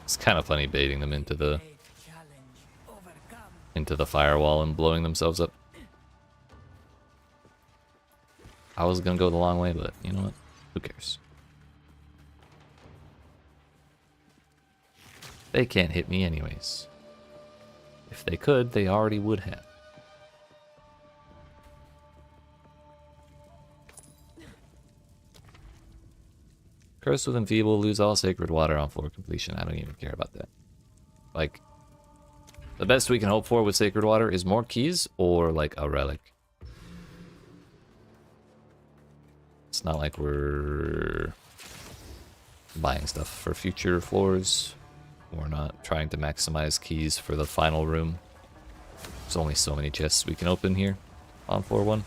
It's kind of funny baiting them into the firewall and blowing themselves up. I was gonna go the long way, but you know what? Who cares? They can't hit me anyways. If they could, they already would have. Cursed with Enfeeble, lose all sacred water on floor completion. I don't even care about that. Like, the best we can hope for with sacred water is more keys or like a relic. It's not like we're buying stuff for future floors. We're not trying to maximize keys for the final room. There's only so many chests we can open here on floor 1.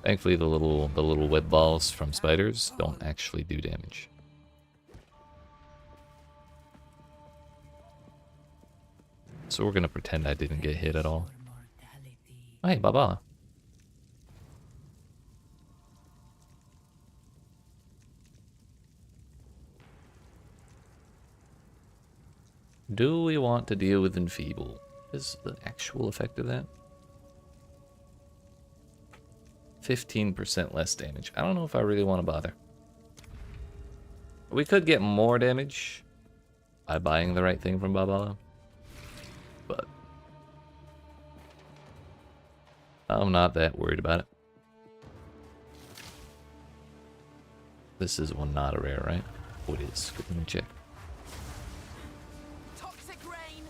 Thankfully, the little web balls from spiders don't actually do damage. So we're gonna pretend I didn't get hit at all. Oh, hey, Baba. Do we want to deal with Enfeeble? Is the actual effect of that? 15% less damage. I don't know if I really want to bother. We could get more damage by buying the right thing from Babala, but I'm not that worried about it. This is one not a rare, right? Oh, it is. Good, let me check. Toxic rain.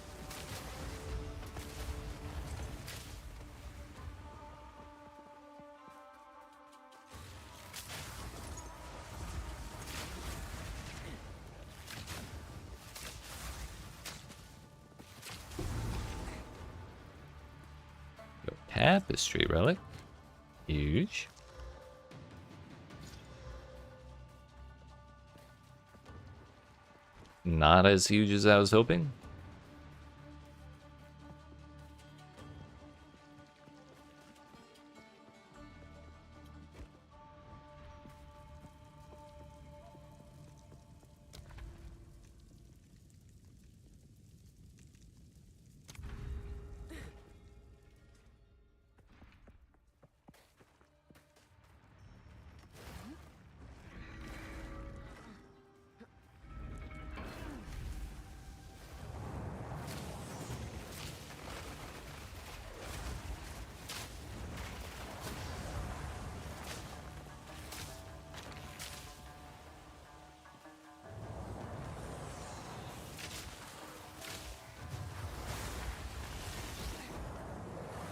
Tapestry relic. Huge. Not as huge as I was hoping.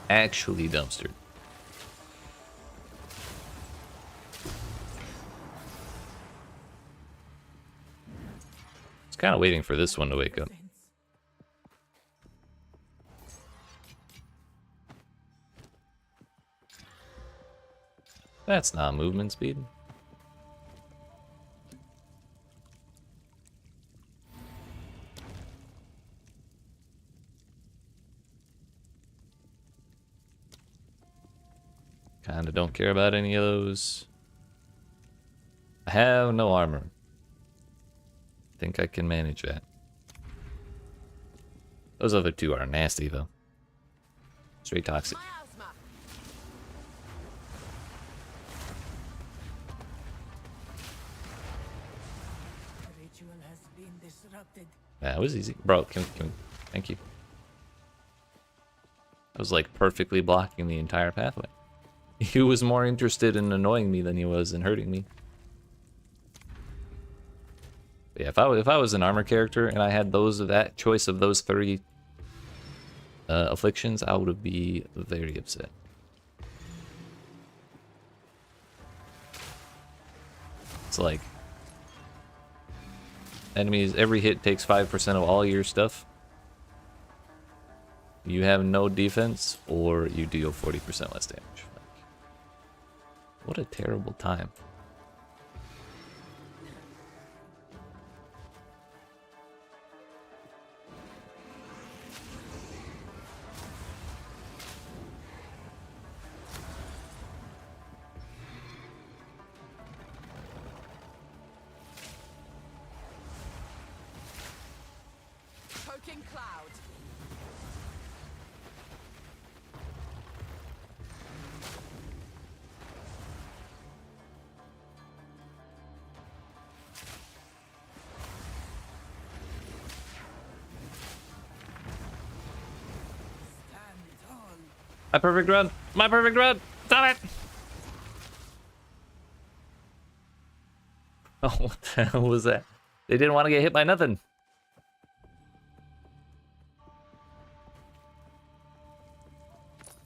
Actually dumpstered. It's kind of waiting for this one to wake up. That's not movement speed. Kinda don't care about any of those. I have no armor. Think I can manage that. Those other two are nasty though. Straight toxic. Miasma. Ritual has been disrupted. That was easy. Bro, thank you. I was like perfectly blocking the entire pathway. He was more interested in annoying me than he was in hurting me. But yeah, if I was an armor character and I had that choice of those 30 afflictions, I would be very upset. It's like enemies, every hit takes 5% of all your stuff. You have no defense, or you deal 40% less damage. What a terrible time. Poking cloud. My perfect run! My perfect run! Stop it! Oh, what the hell was that? They didn't want to get hit by nothing.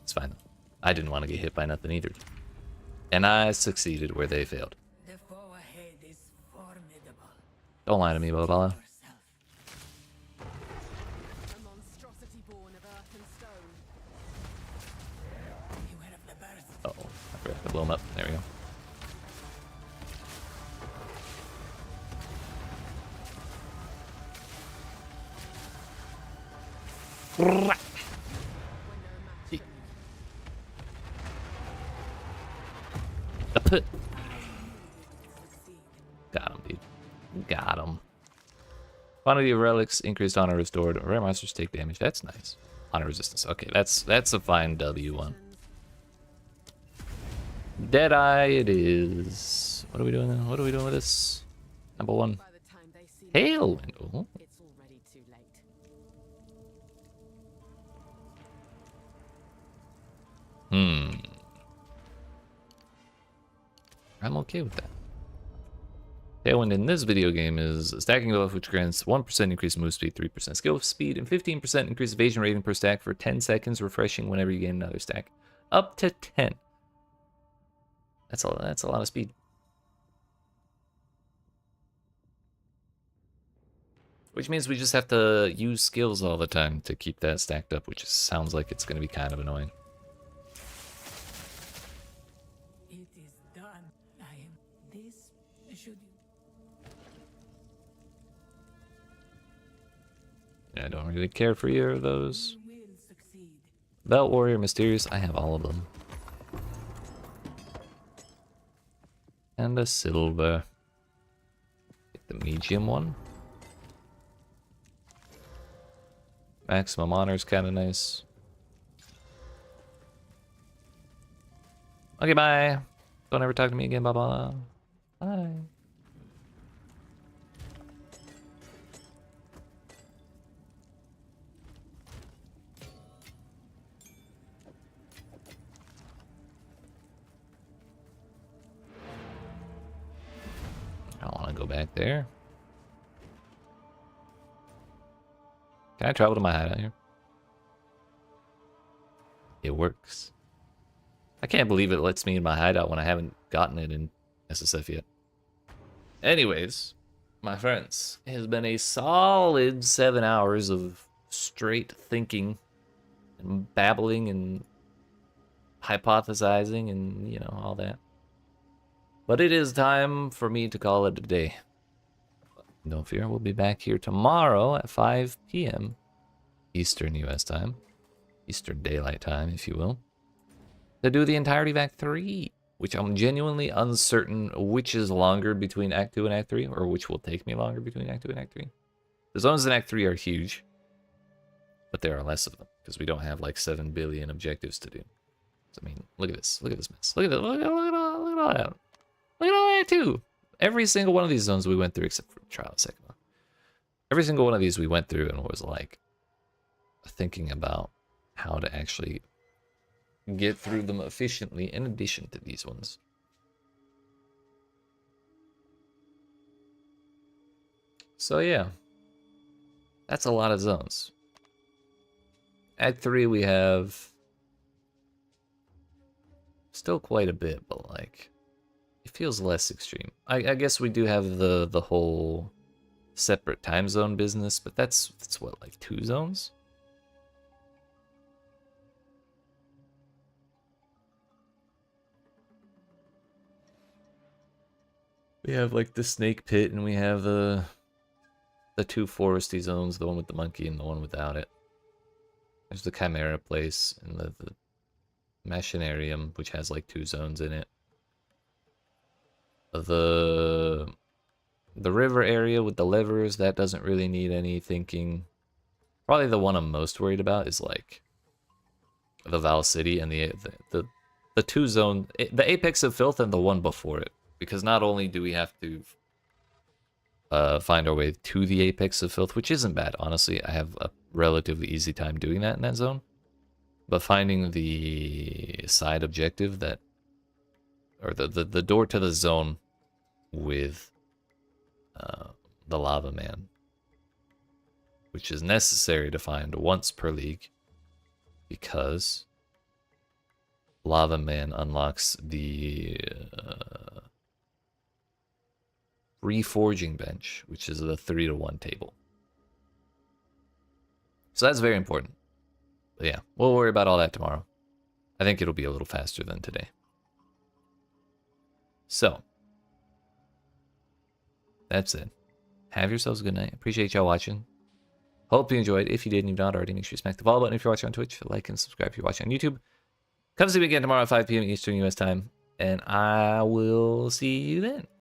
It's fine. I didn't want to get hit by nothing either. And I succeeded where they failed. The foe ahead is formidable. Don't lie to me, Bobala. A monstrosity born of earth and stone. Beware of the burst. Uh-oh. I forgot to blow him up. There we go. Got him, dude. Got him. Quantity of relics increased, honor restored. Rare monsters take damage. That's nice. Honor resistance. Okay, that's a fine W one. Deadeye it is. What are we doing then? What are we doing with this? Number one. By the time they see Tailwind. Oh. it's already too late. I'm okay with that. Tailwind in this video game is a stacking buff which grants 1% increase in move speed, 3% skill speed, and 15% increase evasion rating per stack for 10 seconds, refreshing whenever you gain another stack. Up to 10. That's a lot of speed. Which means we just have to use skills all the time to keep that stacked up, which sounds like it's going to be kind of annoying. It is done. I am this. Should you? Yeah, I don't really care for either of those. You will succeed. Belt Warrior, Mysterious, I have all of them. And a silver. Get the medium one. Maximum honor is kind of nice. Okay, bye. Don't ever talk to me again, bye bye. Bye. I don't want to go back there. Can I travel to my hideout here? It works. I can't believe it lets me in my hideout when I haven't gotten it in SSF yet. Anyways, my friends, it has been a solid 7 hours of straight thinking and babbling and hypothesizing and, you know, all that. But it is time for me to call it a day. Don't fear, we'll be back here tomorrow at 5 p.m. Eastern US time. Eastern Daylight Time, if you will. To do the entirety of Act 3, which I'm genuinely uncertain which is longer between Act 2 and Act 3, or which will take me longer between Act 2 and Act 3. The zones in Act 3 are huge, but there are less of them, because we don't have like 7 billion objectives to do. So, I mean, look at this. Look at this mess. Look at it. Look at all that. Look at all that, too. Every single one of these zones we went through, except for Trial of Sekima. Every single one of these we went through and was like thinking about how to actually get through them efficiently in addition to these ones. So yeah, that's a lot of zones. Act 3 we have still quite a bit, but like it feels less extreme. I guess we do have the whole separate time zone business, but that's what, like 2 zones? We have like the snake pit, and we have the 2 foresty zones, the one with the monkey and the one without it. There's the Chimera place and the Machinarium, which has like 2 zones in it. The river area with the levers, that doesn't really need any thinking. Probably the one I'm most worried about is like the Val City and the 2 zone, the Apex of Filth and the one before it. Because not only do we have to find our way to the Apex of Filth, which isn't bad, honestly. I have a relatively easy time doing that in that zone. But finding the side objective that, or the door to the zone with the Lava Man, which is necessary to find once per league, because Lava Man unlocks the reforging bench, which is the 3-to-1 table. So that's very important. But yeah, we'll worry about all that tomorrow. I think it'll be a little faster than today. So, that's it. Have yourselves a good night. Appreciate y'all watching. Hope you enjoyed. If you did and you've not already, make sure you smack the follow button if you're watching on Twitch. Like and subscribe if you're watching on YouTube. Come see me again tomorrow at 5 p.m. Eastern US time. And I will see you then.